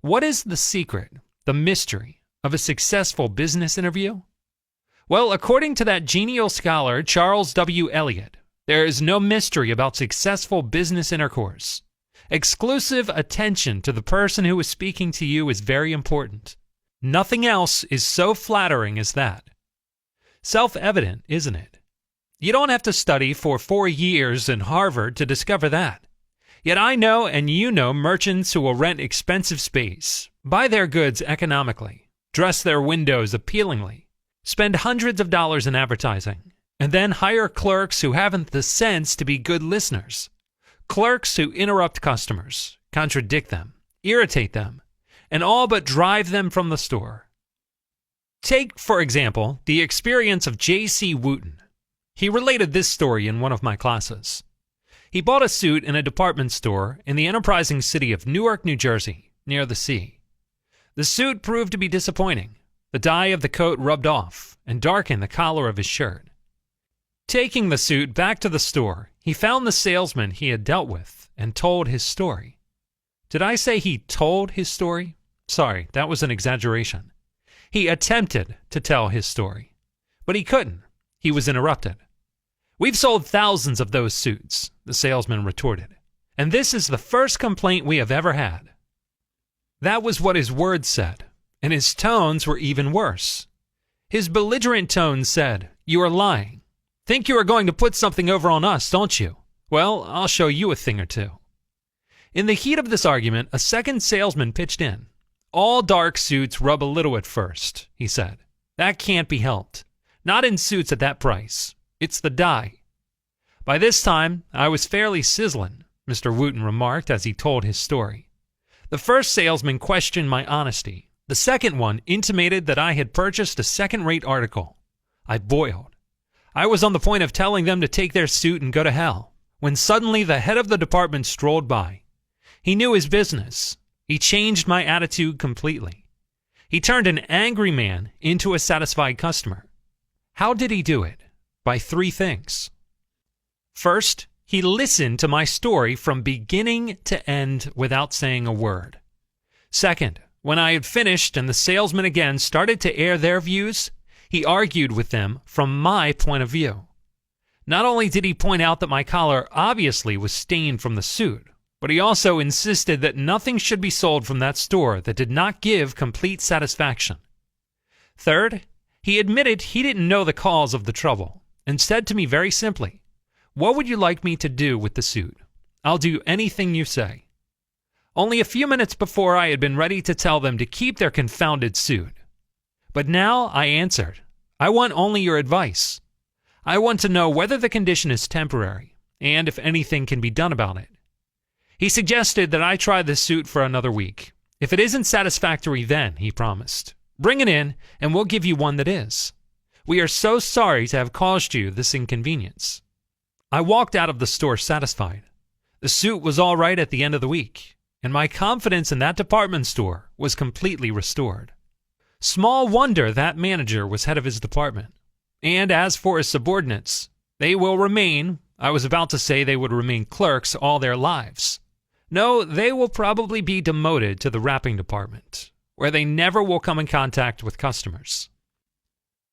What is the secret, the mystery, of a successful business interview? Well, according to that genial scholar Charles W. Eliot, there is no mystery about successful business intercourse. Exclusive attention to the person who is speaking to you is very important. Nothing else is so flattering as that. Self-evident, isn't it? You don't have to study for 4 years in Harvard to discover that. Yet I know and you know merchants who will rent expensive space, buy their goods economically, dress their windows appealingly, spend hundreds of dollars in advertising, and then hire clerks who haven't the sense to be good listeners. Clerks who interrupt customers, contradict them, irritate them, and all but drive them from the store. Take, for example, the experience of J.C. Wooten. He related this story in one of my classes. He bought a suit in a department store in the enterprising city of Newark, New Jersey, near the sea. The suit proved to be disappointing. The dye of the coat rubbed off and darkened the collar of his shirt. Taking the suit back to the store, he found the salesman he had dealt with and told his story. Did I say he told his story? Sorry, that was an exaggeration. He attempted to tell his story, but he couldn't. He was interrupted. "We've sold thousands of those suits," the salesman retorted, "and this is the first complaint we have ever had." That was what his words said, and his tones were even worse. His belligerent tone said, "You are lying. Think you are going to put something over on us, don't you? Well, I'll show you a thing or two." In the heat of this argument, a second salesman pitched in. "All dark suits rub a little at first," he said. "That can't be helped. Not in suits at that price. It's the dye." By this time, I was fairly sizzling, Mr. Wooten remarked as he told his story. The first salesman questioned my honesty. The second one intimated that I had purchased a second-rate article. I boiled. I was on the point of telling them to take their suit and go to hell, when suddenly the head of the department strolled by. He knew his business. He changed my attitude completely. He turned an angry man into a satisfied customer. How did he do it? By 3 things. First, he listened to my story from beginning to end without saying a word. Second, when I had finished and the salesman again started to air their views, he argued with them from my point of view. Not only did he point out that my collar obviously was stained from the suit, but he also insisted that nothing should be sold from that store that did not give complete satisfaction. Third, he admitted he didn't know the cause of the trouble and said to me very simply, "What would you like me to do with the suit? I'll do anything you say." Only a few minutes before I had been ready to tell them to keep their confounded suit. But now I answered, "I want only your advice. I want to know whether the condition is temporary and if anything can be done about it." He suggested that I try the suit for another week. If it isn't satisfactory then, he promised, bring it in and we'll give you one that is. We are so sorry to have caused you this inconvenience. I walked out of the store satisfied. The suit was all right at the end of the week, and my confidence in that department store was completely restored. Small wonder that manager was head of his department. And as for his subordinates, they will remain, I was about to say they would remain clerks all their lives. No, they will probably be demoted to the wrapping department, where they never will come in contact with customers.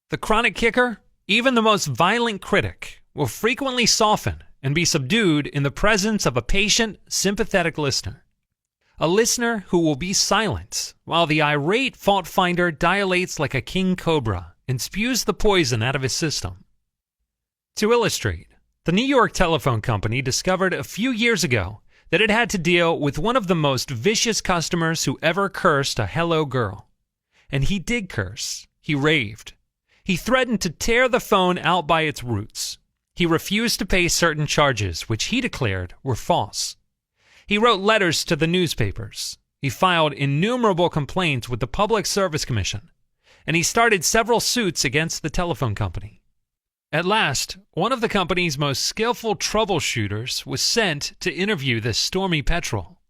The chronic kicker, even the most violent critic, will frequently soften and be subdued in the presence of a patient, sympathetic listener. A listener who will be silent while the irate fault finder dilates like a king cobra and spews the poison out of his system. To illustrate, the New York Telephone Company discovered a few years ago that it had to deal with one of the most vicious customers who ever cursed a hello girl. And he did curse. He raved. He threatened to tear the phone out by its roots. He refused to pay certain charges, which he declared were false. He wrote letters to the newspapers. He filed innumerable complaints with the Public Service Commission. And he started several suits against the telephone company. At last, one of the company's most skillful troubleshooters was sent to interview this stormy petrel.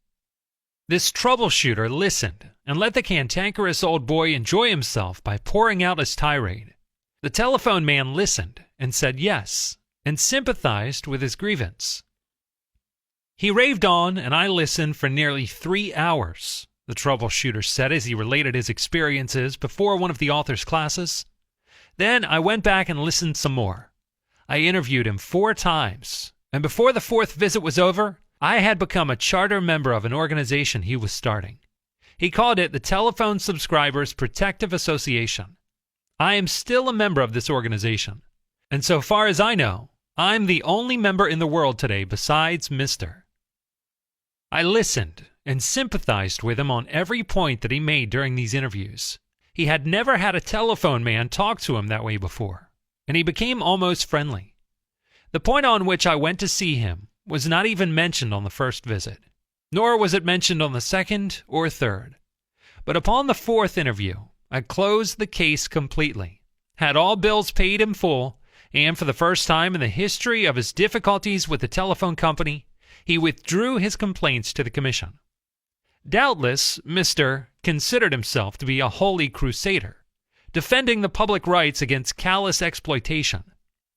This troubleshooter listened and let the cantankerous old boy enjoy himself by pouring out his tirade. The telephone man listened and said yes, and sympathized with his grievance. He raved on, and I listened for nearly 3 hours, the troubleshooter said as he related his experiences before one of the author's classes. Then I went back and listened some more. I interviewed him 4 times, and before the 4th visit was over, I had become a charter member of an organization he was starting. He called it the Telephone Subscribers Protective Association. I am still a member of this organization, and so far as I know, I'm the only member in the world today besides Mr. I listened and sympathized with him on every point that he made during these interviews. He had never had a telephone man talk to him that way before, and he became almost friendly. The point on which I went to see him was not even mentioned on the first visit, nor was it mentioned on the 2nd or 3rd. But upon the 4th interview, I closed the case completely, had all bills paid in full, and for the first time in the history of his difficulties with the telephone company, he withdrew his complaints to the commission. Doubtless, Mr. considered himself to be a holy crusader, defending the public rights against callous exploitation.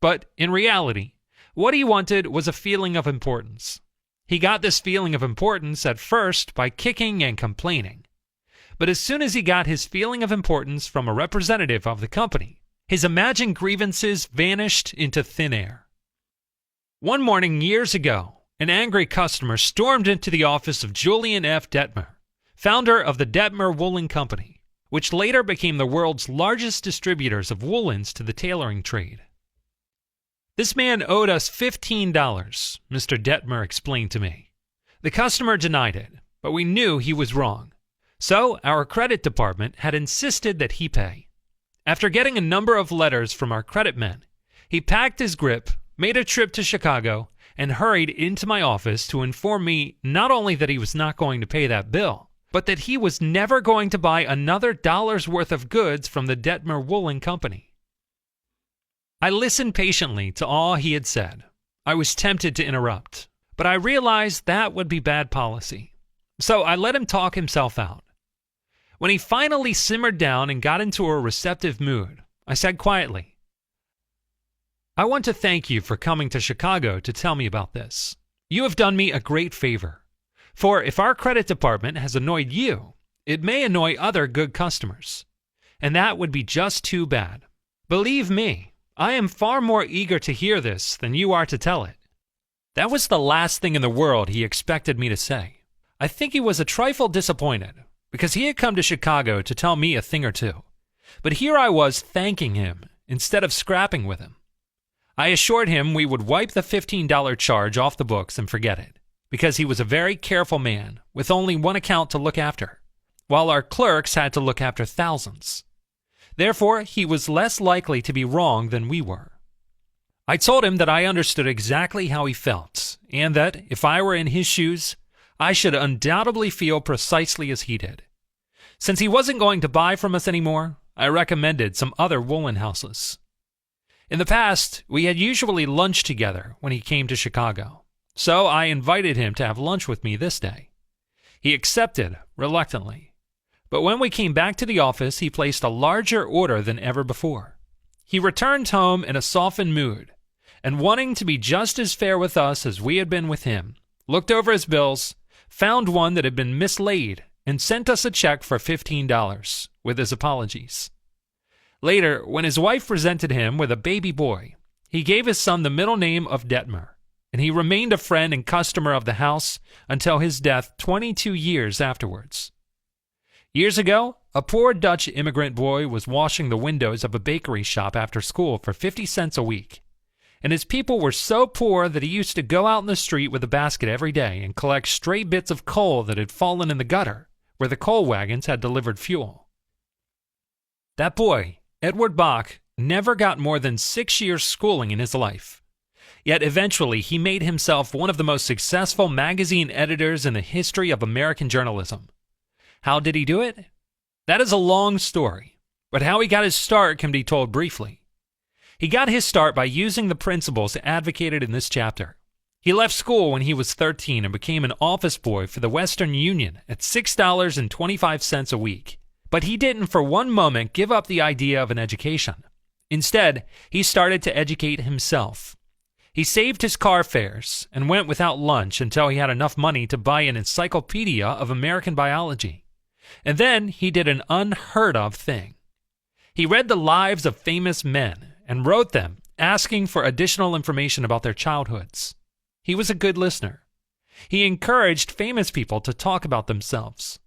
But in reality, what he wanted was a feeling of importance. He got this feeling of importance at first by kicking and complaining. But as soon as he got his feeling of importance from a representative of the company, his imagined grievances vanished into thin air. One morning years ago, an angry customer stormed into the office of Julian F. Detmer, founder of the Detmer Woolen Company, which later became the world's largest distributors of woolens to the tailoring trade. This man owed us $15, Mr. Detmer explained to me. The customer denied it, but we knew he was wrong. So our credit department had insisted that he pay. After getting a number of letters from our credit men, he packed his grip, made a trip to Chicago, and hurried into my office to inform me not only that he was not going to pay that bill, but that he was never going to buy another dollar's worth of goods from the Detmer Woolen Company. I listened patiently to all he had said. I was tempted to interrupt, but I realized that would be bad policy. So I let him talk himself out. When he finally simmered down and got into a receptive mood, I said quietly, "I want to thank you for coming to Chicago to tell me about this. You have done me a great favor. For if our credit department has annoyed you, it may annoy other good customers. And that would be just too bad. Believe me, I am far more eager to hear this than you are to tell it." That was the last thing in the world he expected me to say. I think he was a trifle disappointed, because he had come to Chicago to tell me a thing or two. But here I was thanking him instead of scrapping with him. I assured him we would wipe the $15 charge off the books and forget it, because he was a very careful man with only one account to look after, while our clerks had to look after thousands. Therefore, he was less likely to be wrong than we were. I told him that I understood exactly how he felt, and that, if I were in his shoes, I should undoubtedly feel precisely as he did. Since he wasn't going to buy from us anymore, I recommended some other woolen houses. In the past, we had usually lunched together when he came to Chicago, so I invited him to have lunch with me this day. He accepted reluctantly. But when we came back to the office, he placed a larger order than ever before. He returned home in a softened mood, and wanting to be just as fair with us as we had been with him, looked over his bills, found one that had been mislaid, and sent us a check for $15, with his apologies. Later, when his wife presented him with a baby boy, he gave his son the middle name of Detmer, and he remained a friend and customer of the house until his death 22 years afterwards. Years ago, a poor Dutch immigrant boy was washing the windows of a bakery shop after school for 50 cents a week, and his people were so poor that he used to go out in the street with a basket every day and collect stray bits of coal that had fallen in the gutter where the coal wagons had delivered fuel. That boy, Edward Bach, never got more than 6 years' schooling in his life. Yet eventually he made himself one of the most successful magazine editors in the history of American journalism. How did he do it? That is a long story, but how he got his start can be told briefly. He got his start by using the principles advocated in this chapter. He left school when he was 13 and became an office boy for the Western Union at $6.25 a week. But he didn't for one moment give up the idea of an education. Instead, he started to educate himself. He saved his car fares and went without lunch until he had enough money to buy an encyclopedia of American biology. And then he did an unheard of thing. He read the lives of famous men and wrote them, asking for additional information about their childhoods. He was a good listener. He encouraged famous people to talk about themselves.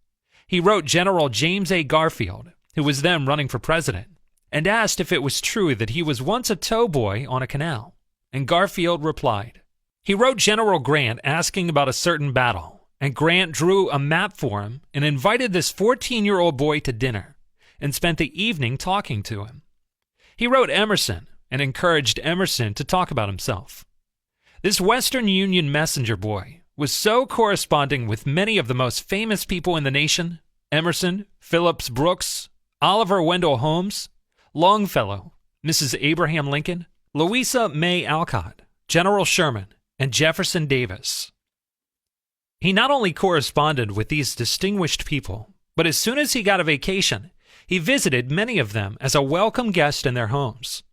He wrote General James A. Garfield, who was then running for president, and asked if it was true that he was once a tow boy on a canal. And Garfield replied. He wrote General Grant asking about a certain battle, and Grant drew a map for him and invited this 14-year-old boy to dinner and spent the evening talking to him. He wrote Emerson and encouraged Emerson to talk about himself. This Western Union messenger boy was so corresponding with many of the most famous people in the nation: Emerson, Phillips Brooks, Oliver Wendell Holmes, Longfellow, Mrs. Abraham Lincoln, Louisa May Alcott, General Sherman, and Jefferson Davis. He not only corresponded with these distinguished people, but as soon as he got a vacation, he visited many of them as a welcome guest in their homes.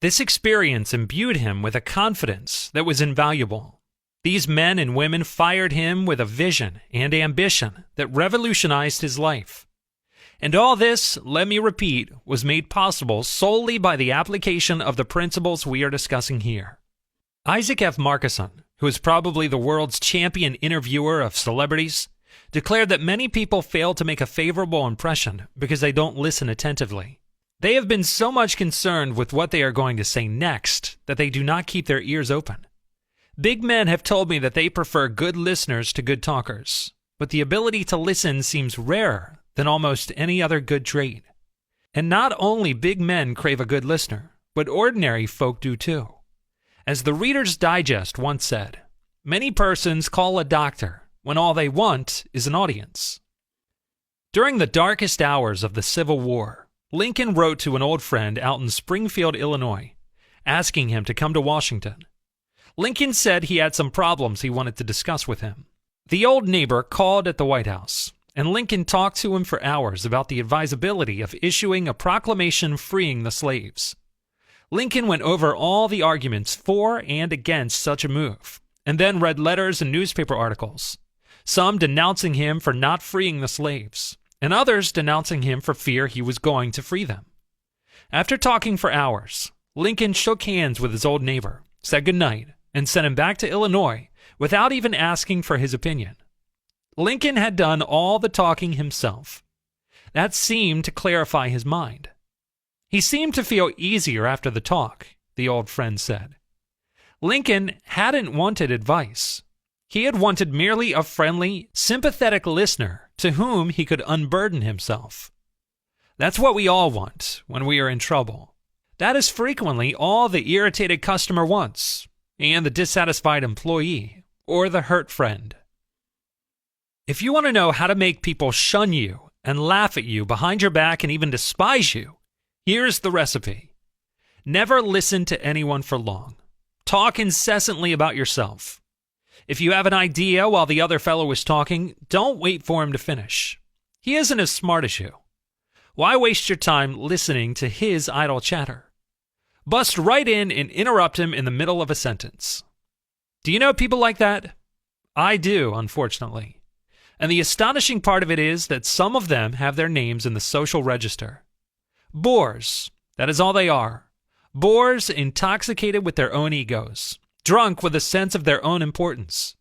This experience imbued him with a confidence that was invaluable. These men and women fired him with a vision and ambition that revolutionized his life. And all this, let me repeat, was made possible solely by the application of the principles we are discussing here. Isaac F. Marcusson, who is probably the world's champion interviewer of celebrities, declared that many people fail to make a favorable impression because they don't listen attentively. They have been so much concerned with what they are going to say next that they do not keep their ears open. Big men have told me that they prefer good listeners to good talkers, but the ability to listen seems rarer than almost any other good trait. And not only big men crave a good listener, but ordinary folk do too. As the Reader's Digest once said, many persons call a doctor when all they want is an audience. During the darkest hours of the Civil War, Lincoln wrote to an old friend out in Springfield, Illinois, asking him to come to Washington. Lincoln said he had some problems he wanted to discuss with him. The old neighbor called at the White House, and Lincoln talked to him for hours about the advisability of issuing a proclamation freeing the slaves. Lincoln went over all the arguments for and against such a move, and then read letters and newspaper articles, some denouncing him for not freeing the slaves, and others denouncing him for fear he was going to free them. After talking for hours, Lincoln shook hands with his old neighbor, said goodnight, and sent him back to Illinois without even asking for his opinion. Lincoln had done all the talking himself. That seemed to clarify his mind. He seemed to feel easier after the talk, the old friend said. Lincoln hadn't wanted advice. He had wanted merely a friendly, sympathetic listener to whom he could unburden himself. That's what we all want when we are in trouble. That is frequently all the irritated customer wants, and the dissatisfied employee, or the hurt friend. If you want to know how to make people shun you and laugh at you behind your back and even despise you, here's the recipe. Never listen to anyone for long. Talk incessantly about yourself. If you have an idea while the other fellow is talking, don't wait for him to finish. He isn't as smart as you. Why waste your time listening to his idle chatter? Bust right in and interrupt him in the middle of a sentence. Do you know people like that? I do, unfortunately. And the astonishing part of it is that some of them have their names in the social register. Bores, that is all they are. Bores intoxicated with their own egos, drunk with a sense of their own importance.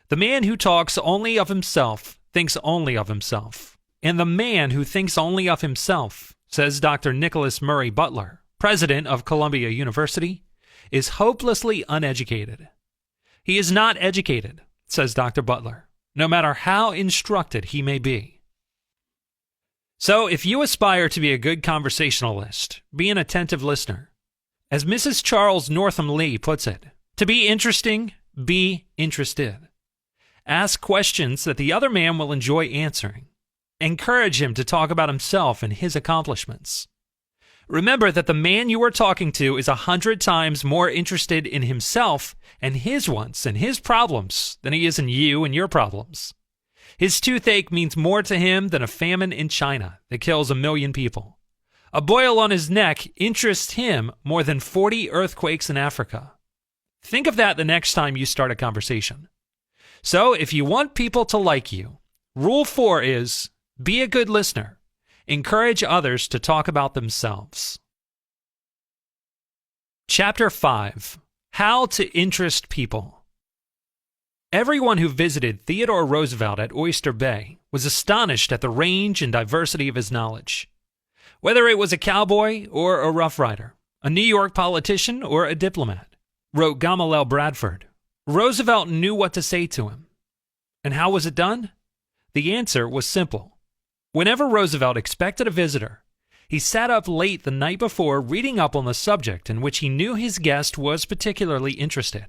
The man who talks only of himself thinks only of himself. And the man who thinks only of himself, says Dr. Nicholas Murray Butler, president of Columbia University, is hopelessly uneducated. He is not educated, says Dr. Butler, no matter how instructed he may be. So if you aspire to be a good conversationalist, be an attentive listener. As Mrs. Charles Northam Lee puts it, to be interesting, be interested. Ask questions that the other man will enjoy answering. Encourage him to talk about himself and his accomplishments. Remember that the man you are talking to is 100 times more interested in himself and his wants and his problems than he is in you and your problems. His toothache means more to him than a famine in China that kills 1 million people. A boil on his neck interests him more than 40 earthquakes in Africa. Think of that the next time you start a conversation. So, if you want people to like you, Rule 4 is, be a good listener. Encourage others to talk about themselves. Chapter 5. How to Interest People. Everyone who visited Theodore Roosevelt at Oyster Bay was astonished at the range and diversity of his knowledge. Whether it was a cowboy or a rough rider, a New York politician or a diplomat, wrote Gamaliel Bradford, Roosevelt knew what to say to him. And how was it done? The answer was simple. Whenever Roosevelt expected a visitor, he sat up late the night before reading up on the subject in which he knew his guest was particularly interested.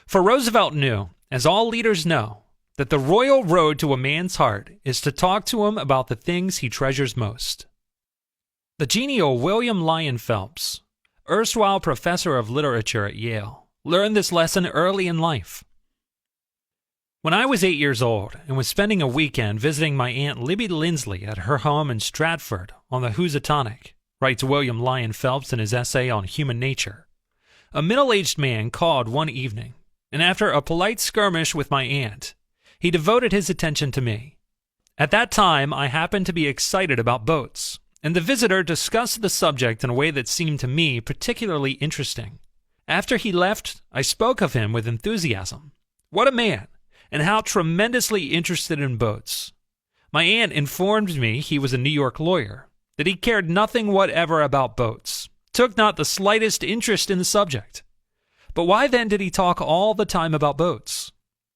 For Roosevelt knew, as all leaders know, that the royal road to a man's heart is to talk to him about the things he treasures most. The genial William Lyon Phelps, erstwhile professor of literature at Yale, learned this lesson early in life. When I was 8 years old and was spending a weekend visiting my Aunt Libby Lindsley at her home in Stratford on the Housatonic, writes William Lyon Phelps in his essay on human nature, a middle-aged man called one evening, and after a polite skirmish with my aunt, he devoted his attention to me. At that time, I happened to be excited about boats, and the visitor discussed the subject in a way that seemed to me particularly interesting. After he left, I spoke of him with enthusiasm. What a man, and how tremendously interested in boats. My aunt informed me he was a New York lawyer, that he cared nothing whatever about boats, took not the slightest interest in the subject. But why then did he talk all the time about boats?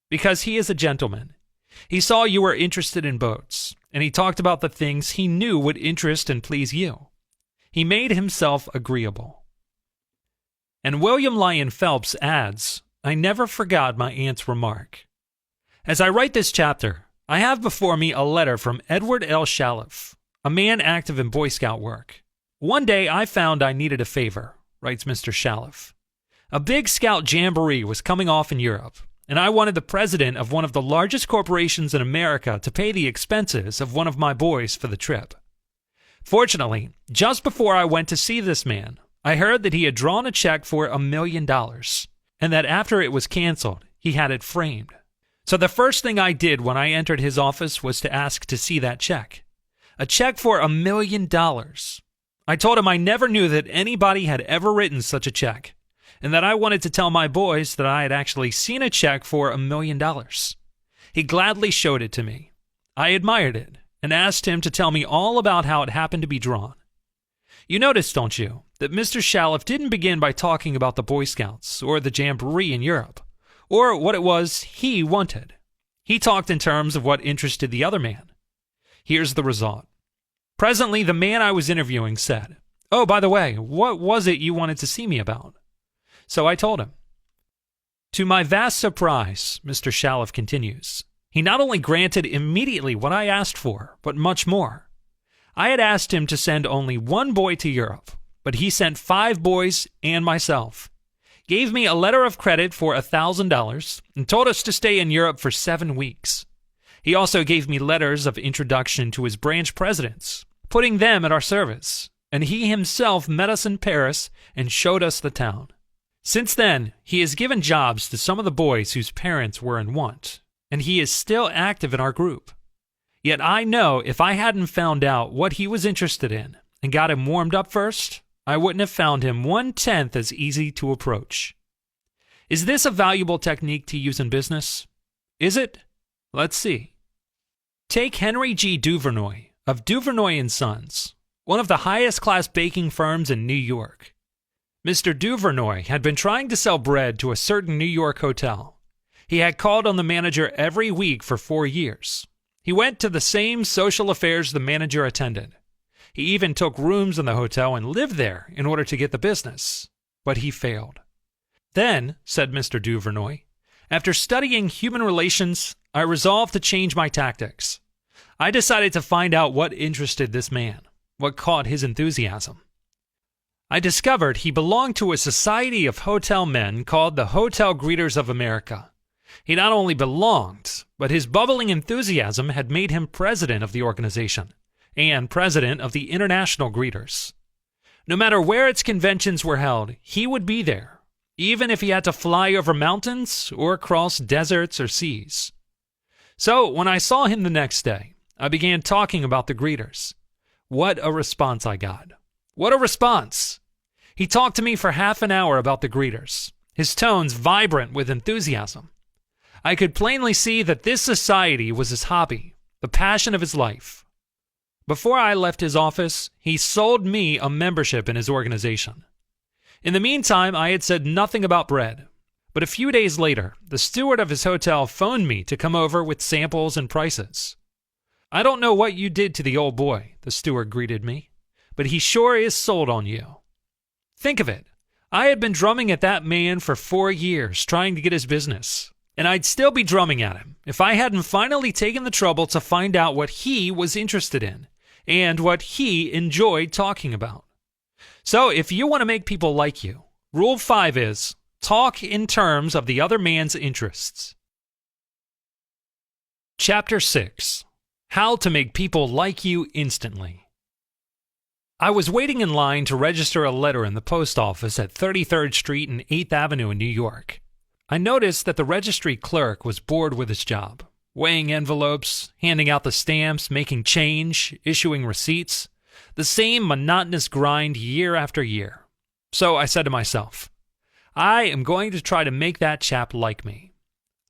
Because he is a gentleman. He saw you were interested in boats, and he talked about the things he knew would interest and please you. He made himself agreeable. And William Lyon Phelps adds, I never forgot my aunt's remark. As I write this chapter, I have before me a letter from Edward L. Shalluf, a man active in Boy Scout work. One day I found I needed a favor, writes Mr. Shalluf. A big Scout jamboree was coming off in Europe, and I wanted the president of one of the largest corporations in America to pay the expenses of one of my boys for the trip. Fortunately, just before I went to see this man, I heard that he had drawn a check for $1 million, and that after it was canceled, he had it framed. So the first thing I did when I entered his office was to ask to see that check. A check for $1 million. I told him I never knew that anybody had ever written such a check, and that I wanted to tell my boys that I had actually seen a check for $1 million. He gladly showed it to me. I admired it, and asked him to tell me all about how it happened to be drawn. You notice, don't you, that Mr. Shalluf didn't begin by talking about the Boy Scouts, or the jamboree in Europe, or what it was he wanted. He talked in terms of what interested the other man. Here's the result. Presently, the man I was interviewing said, "Oh, by the way, what was it you wanted to see me about?" So I told him. To my vast surprise, Mr. Shalluf continues, he not only granted immediately what I asked for, but much more. I had asked him to send only one boy to Europe, but he sent 5 boys and myself, gave me a letter of credit for $1,000, and told us to stay in Europe for 7 weeks. He also gave me letters of introduction to his branch presidents, putting them at our service, and he himself met us in Paris and showed us the town. Since then, he has given jobs to some of the boys whose parents were in want, and he is still active in our group. Yet I know if I hadn't found out what he was interested in and got him warmed up first, I wouldn't have found him 1/10 as easy to approach. Is this a valuable technique to use in business? Is it? Let's see. Take Henry G. Duvernoy of Duvernoy & Sons, one of the highest class baking firms in New York. Mr. Duvernoy had been trying to sell bread to a certain New York hotel. He had called on the manager every week for 4 years. He went to the same social affairs the manager attended. He even took rooms in the hotel and lived there in order to get the business. But he failed. Then, said Mr. Duvernoy, after studying human relations, I resolved to change my tactics. I decided to find out what interested this man, what caught his enthusiasm. I discovered he belonged to a society of hotel men called the Hotel Greeters of America. He not only belonged, but his bubbling enthusiasm had made him president of the organization and president of the International Greeters. No matter where its conventions were held, he would be there, even if he had to fly over mountains or cross deserts or seas. So when I saw him the next day, I began talking about the greeters. What a response I got. What a response! He talked to me for half an hour about the greeters, his tones vibrant with enthusiasm. I could plainly see that this society was his hobby, the passion of his life. Before I left his office, he sold me a membership in his organization. In the meantime, I had said nothing about bread, but a few days later, the steward of his hotel phoned me to come over with samples and prices. "I don't know what you did to the old boy," the steward greeted me, "but he sure is sold on you." Think of it. I had been drumming at that man for 4 years, trying to get his business. And I'd still be drumming at him if I hadn't finally taken the trouble to find out what he was interested in and what he enjoyed talking about. So if you want to make people like you, Rule 5 is, talk in terms of the other man's interests. Chapter 6. How to make people like you instantly. I was waiting in line to register a letter in the post office at 33rd Street and 8th Avenue in New York. I noticed that the registry clerk was bored with his job, weighing envelopes, handing out the stamps, making change, issuing receipts, the same monotonous grind year after year. So I said to myself, I am going to try to make that chap like me.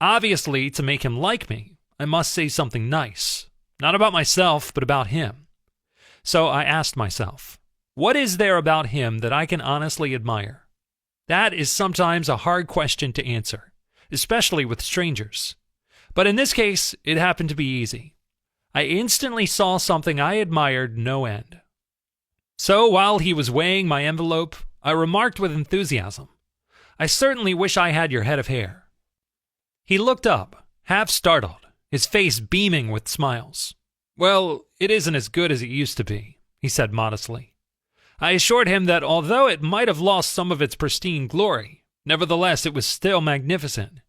Obviously, to make him like me, I must say something nice, not about myself, but about him. So I asked myself, what is there about him that I can honestly admire? That is sometimes a hard question to answer, especially with strangers. But in this case, it happened to be easy. I instantly saw something I admired no end. So while he was weighing my envelope, I remarked with enthusiasm, "I certainly wish I had your head of hair." He looked up, half startled, his face beaming with smiles. "Well, it isn't as good as it used to be," he said modestly. I assured him that although it might have lost some of its pristine glory, nevertheless it was still magnificent.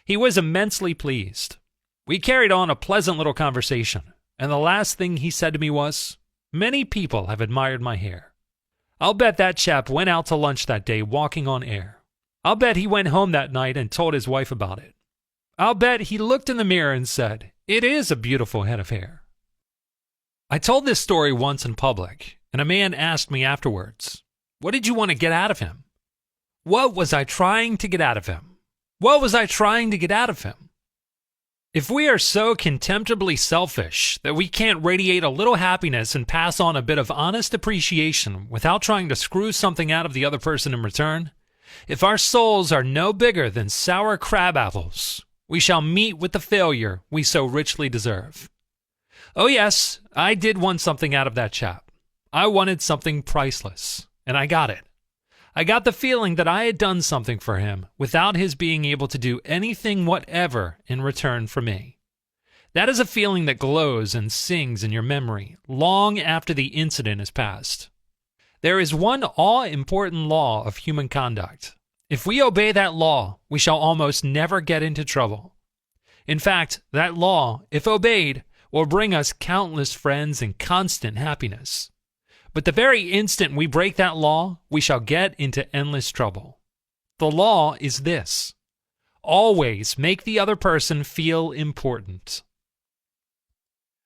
He was immensely pleased. We carried on a pleasant little conversation, and the last thing he said to me was, "Many people have admired my hair." I'll bet that chap went out to lunch that day walking on air. I'll bet he went home that night and told his wife about it. I'll bet he looked in the mirror and said, "It is a beautiful head of hair." I told this story once in public, and a man asked me afterwards, "What did you want to get out of him?" What was I trying to get out of him? What was I trying to get out of him? If we are so contemptibly selfish that we can't radiate a little happiness and pass on a bit of honest appreciation without trying to screw something out of the other person in return, if our souls are no bigger than sour crab apples, we shall meet with the failure we so richly deserve. Oh yes, I did want something out of that chap. I wanted something priceless, and I got it. I got the feeling that I had done something for him without his being able to do anything whatever in return for me. That is a feeling that glows and sings in your memory long after the incident is past. There is one all-important law of human conduct. If we obey that law, we shall almost never get into trouble. In fact, that law, if obeyed, will bring us countless friends and constant happiness. But the very instant we break that law, we shall get into endless trouble. The law is this: always make the other person feel important.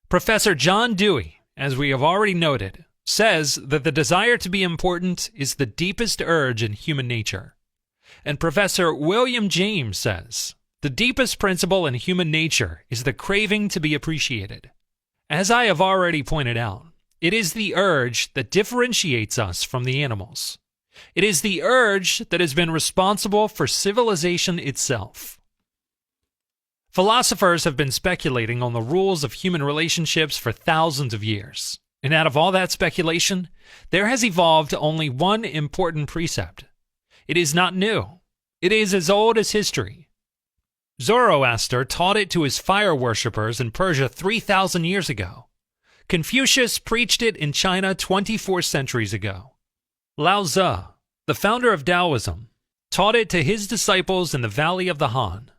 Professor John Dewey, as we have already noted, says that the desire to be important is the deepest urge in human nature. And Professor William James says, the deepest principle in human nature is the craving to be appreciated. As I have already pointed out, it is the urge that differentiates us from the animals. It is the urge that has been responsible for civilization itself. Philosophers have been speculating on the rules of human relationships for thousands of years. And out of all that speculation, there has evolved only one important precept. It is not new. It is as old as history. Zoroaster taught it to his fire worshippers in Persia 3,000 years ago. Confucius preached it in China 24 centuries ago. Lao Tzu, the founder of Taoism, taught it to his disciples in the valley of the Han.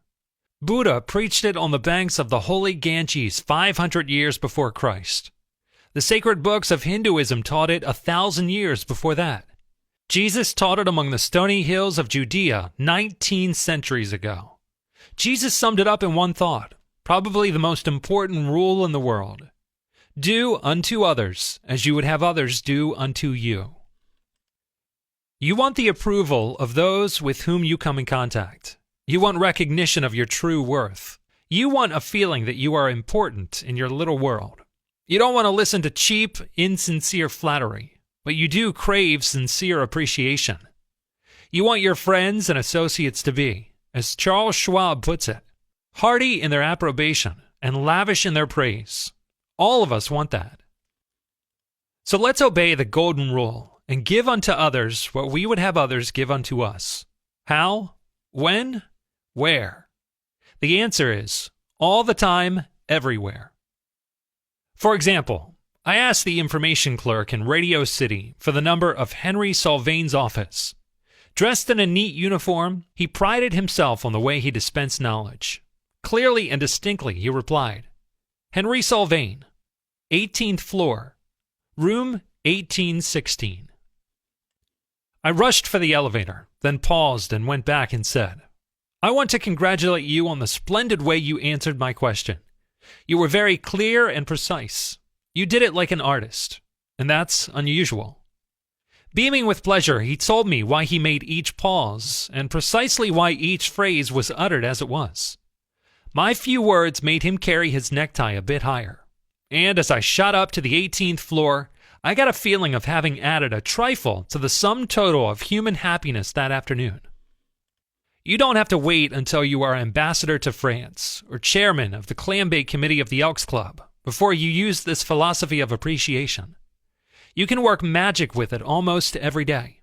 Buddha preached it on the banks of the holy Ganges 500 years before Christ. The sacred books of Hinduism taught it 1,000 years before that. Jesus taught it among the stony hills of Judea 19 centuries ago. Jesus summed it up in one thought, probably the most important rule in the world. Do unto others as you would have others do unto you. You want the approval of those with whom you come in contact. You want recognition of your true worth. You want a feeling that you are important in your little world. You don't want to listen to cheap, insincere flattery, but you do crave sincere appreciation. You want your friends and associates to be, as Charles Schwab puts it, hearty in their approbation and lavish in their praise. All of us want that. So let's obey the golden rule and give unto others what we would have others give unto us. How? When? Where? The answer is all the time, everywhere. For example, I asked the information clerk in Radio City for the number of Henry Sylvain's office. Dressed in a neat uniform, he prided himself on the way he dispensed knowledge. Clearly and distinctly, he replied, Henry Sylvain, 18th floor, room 1816. I rushed for the elevator, then paused and went back and said, I want to congratulate you on the splendid way you answered my question. You were very clear and precise. You did it like an artist, and that's unusual. Beaming with pleasure, he told me why he made each pause, and precisely why each phrase was uttered as it was. My few words made him carry his necktie a bit higher, and as I shot up to the 18th floor, I got a feeling of having added a trifle to the sum total of human happiness that afternoon. You don't have to wait until you are ambassador to France or chairman of the Clambake Committee of the Elks Club before you use this philosophy of appreciation. You can work magic with it almost every day.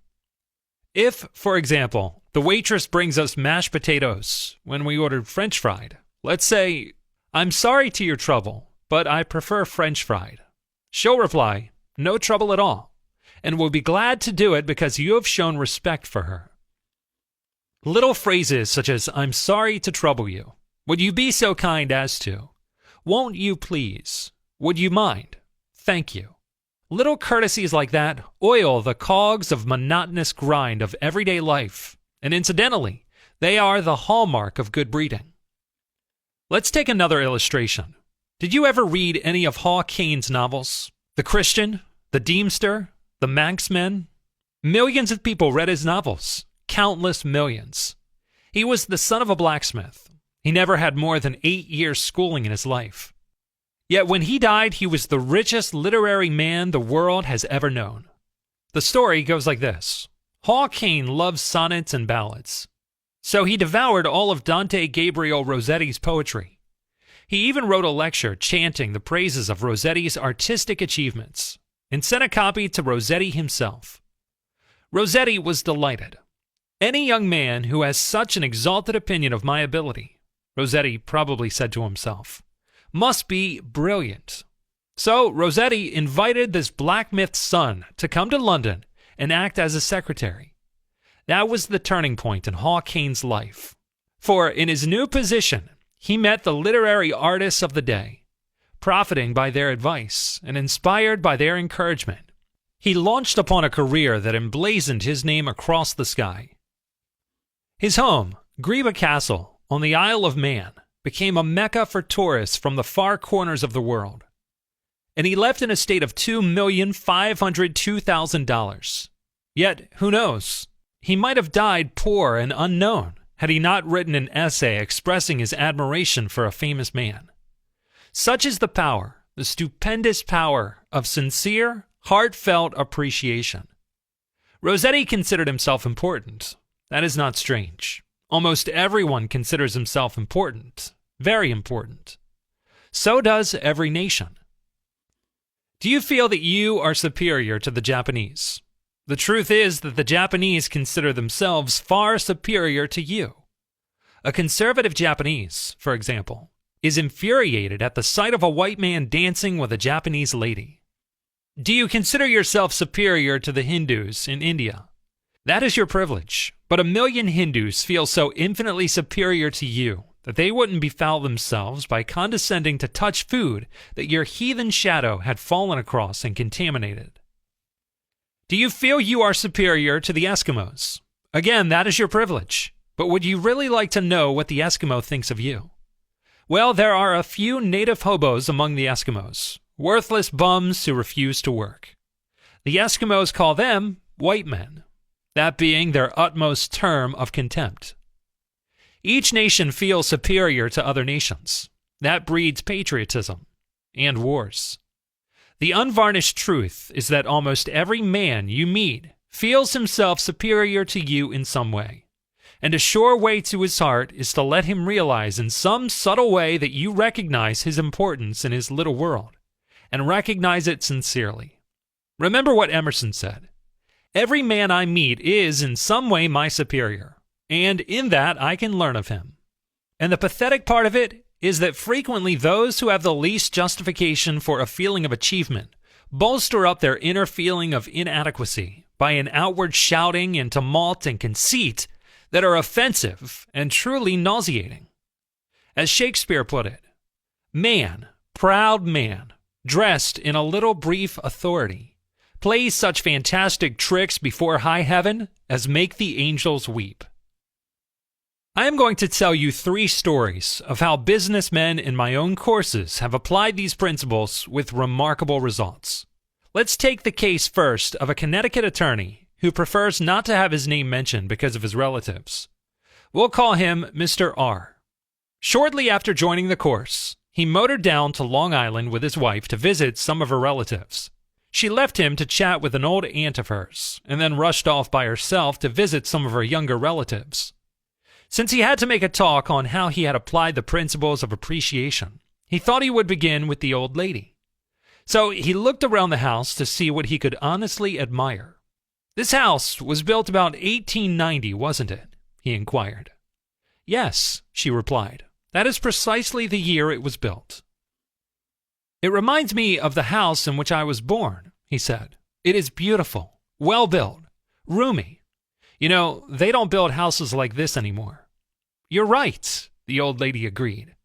If, for example, the waitress brings us mashed potatoes when we ordered French fried, let's say, I'm sorry to your trouble, but I prefer French fried. She'll reply, no trouble at all, and will be glad to do it because you have shown respect for her. Little phrases such as, I'm sorry to trouble you. Would you be so kind as to? Won't you please? Would you mind? Thank you. Little courtesies like that oil the cogs of monotonous grind of everyday life, and incidentally, they are the hallmark of good breeding. Let's take another illustration. Did you ever read any of Hall Caine's novels? The Christian, The Deemster, The Manxmen? Millions of people read his novels. Countless millions. He was the son of a blacksmith. He never had more than 8 years schooling in his life. Yet when he died, he was the richest literary man the world has ever known. The story goes like this. Hall Caine loved sonnets and ballads. So he devoured all of Dante Gabriel Rossetti's poetry. He even wrote a lecture chanting the praises of Rossetti's artistic achievements and sent a copy to Rossetti himself. Rossetti was delighted. Any young man who has such an exalted opinion of my ability, Rossetti probably said to himself, must be brilliant. So Rossetti invited this blacksmith's son to come to London and act as a secretary. That was the turning point in Hall Caine's life. For in his new position, he met the literary artists of the day. Profiting by their advice and inspired by their encouragement, he launched upon a career that emblazoned his name across the sky. His home, Greba Castle, on the Isle of Man, became a mecca for tourists from the far corners of the world. And he left in a state of $2,502,000. Yet, who knows? He might have died poor and unknown had he not written an essay expressing his admiration for a famous man. Such is the power, the stupendous power of sincere, heartfelt appreciation. Rossetti considered himself important. That is not strange. Almost everyone considers himself important, very important. So does every nation. Do you feel that you are superior to the Japanese? The truth is that the Japanese consider themselves far superior to you. A conservative Japanese, for example, is infuriated at the sight of a white man dancing with a Japanese lady. Do you consider yourself superior to the Hindus in India? That is your privilege, but 1,000,000 Hindus feel so infinitely superior to you that they wouldn't befoul themselves by condescending to touch food that your heathen shadow had fallen across and contaminated. Do you feel you are superior to the Eskimos? Again, that is your privilege, but would you really like to know what the Eskimo thinks of you? Well, there are a few native hobos among the Eskimos, worthless bums who refuse to work. The Eskimos call them white men, that being their utmost term of contempt. Each nation feels superior to other nations. That breeds patriotism and wars. The unvarnished truth is that almost every man you meet feels himself superior to you in some way. And a sure way to his heart is to let him realize in some subtle way that you recognize his importance in his little world, and recognize it sincerely. Remember what Emerson said, "Every man I meet is in some way my superior, and in that I can learn of him." And the pathetic part of it is that frequently those who have the least justification for a feeling of achievement bolster up their inner feeling of inadequacy by an outward shouting and tumult and conceit that are offensive and truly nauseating. As Shakespeare put it, "Man, proud man, dressed in a little brief authority, plays such fantastic tricks before high heaven as make the angels weep." I am going to tell you 3 stories of how businessmen in my own courses have applied these principles with remarkable results. Let's take the case first of a Connecticut attorney who prefers not to have his name mentioned because of his relatives. We'll call him Mr. R. Shortly after joining the course, he motored down to Long Island with his wife to visit some of her relatives. She left him to chat with an old aunt of hers, and then rushed off by herself to visit some of her younger relatives. Since he had to make a talk on how he had applied the principles of appreciation, he thought he would begin with the old lady. So he looked around the house to see what he could honestly admire. "This house was built about 1890, wasn't it?" he inquired. "Yes," she replied. "That is precisely the year it was built." "It reminds me of the house in which I was born," he said. "It is beautiful, well built, roomy. You know, they don't build houses like this anymore." "You're right," the old lady agreed.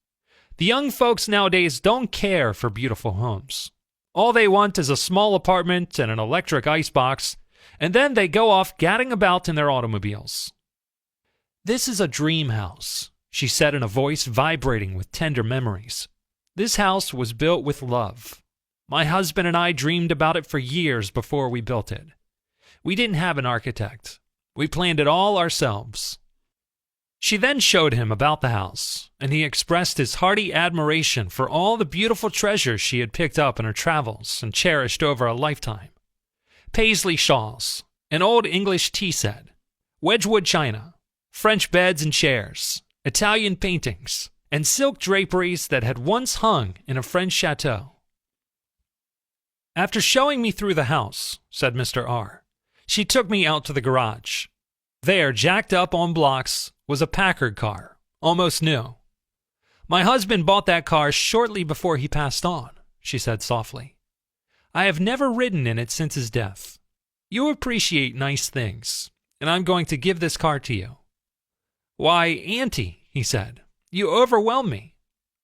"The young folks nowadays don't care for beautiful homes. All they want is a small apartment and an electric icebox, and then they go off gadding about in their automobiles." "This is a dream house," she said in a voice vibrating with tender memories. "This house was built with love. My husband and I dreamed about it for years before we built it. We didn't have an architect. We planned it all ourselves." She then showed him about the house, and he expressed his hearty admiration for all the beautiful treasures she had picked up in her travels and cherished over a lifetime. Paisley shawls, an old English tea set, Wedgwood china, French beds and chairs, Italian paintings, and silk draperies that had once hung in a French chateau. "After showing me through the house," said Mr. R., "she took me out to the garage. There, jacked up on blocks, was a Packard car, almost new. My husband bought that car shortly before he passed on," she said softly. "I have never ridden in it since his death. You appreciate nice things, and I'm going to give this car to you." "Why, Auntie," he said, "you overwhelm me.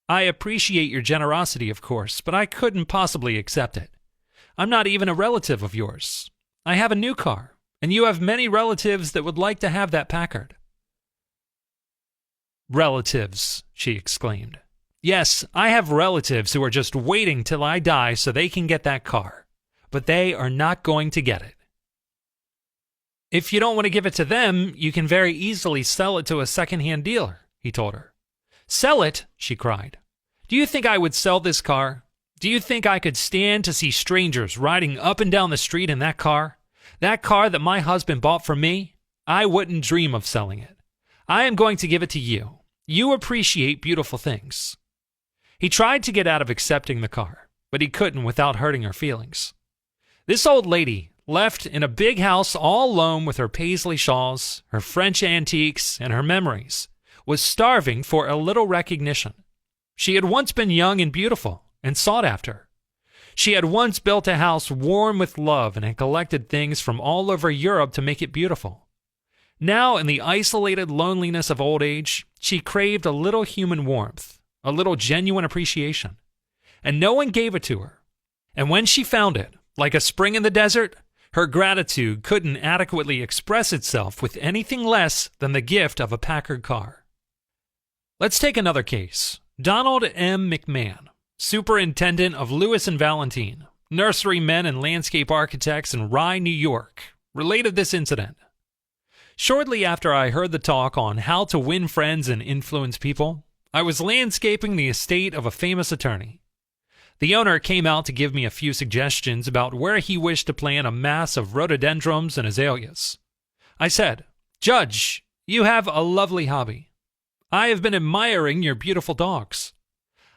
I appreciate your generosity, of course, but I couldn't possibly accept it. I'm not even a relative of yours. I have a new car, and you have many relatives that would like to have that Packard." "Relatives," she exclaimed. "Yes, I have relatives who are just waiting till I die so they can get that car, but they are not going to get it." "If you don't want to give it to them, you can very easily sell it to a second-hand dealer," he told her. "Sell it?" she cried. "Do you think I would sell this car? Do you think I could stand to see strangers riding up and down the street in that car? That car that my husband bought for me? I wouldn't dream of selling it. I am going to give it to you. You appreciate beautiful things." He tried to get out of accepting the car, but he couldn't without hurting her feelings. This old lady, left in a big house all alone with her Paisley shawls, her French antiques, and her memories, was starving for a little recognition. She had once been young and beautiful and sought after. She had once built a house warm with love and had collected things from all over Europe to make it beautiful. Now, in the isolated loneliness of old age, she craved a little human warmth, a little genuine appreciation, and no one gave it to her. And when she found it, like a spring in the desert, her gratitude couldn't adequately express itself with anything less than the gift of a Packard car. Let's take another case. Donald M. McMahon, superintendent of Lewis and Valentine, nurserymen and landscape architects in Rye, New York, related this incident. Shortly after I heard the talk on how to win friends and influence people, I was landscaping the estate of a famous attorney. The owner came out to give me a few suggestions about where he wished to plant a mass of rhododendrons and azaleas. I said, "Judge, you have a lovely hobby. I have been admiring your beautiful dogs.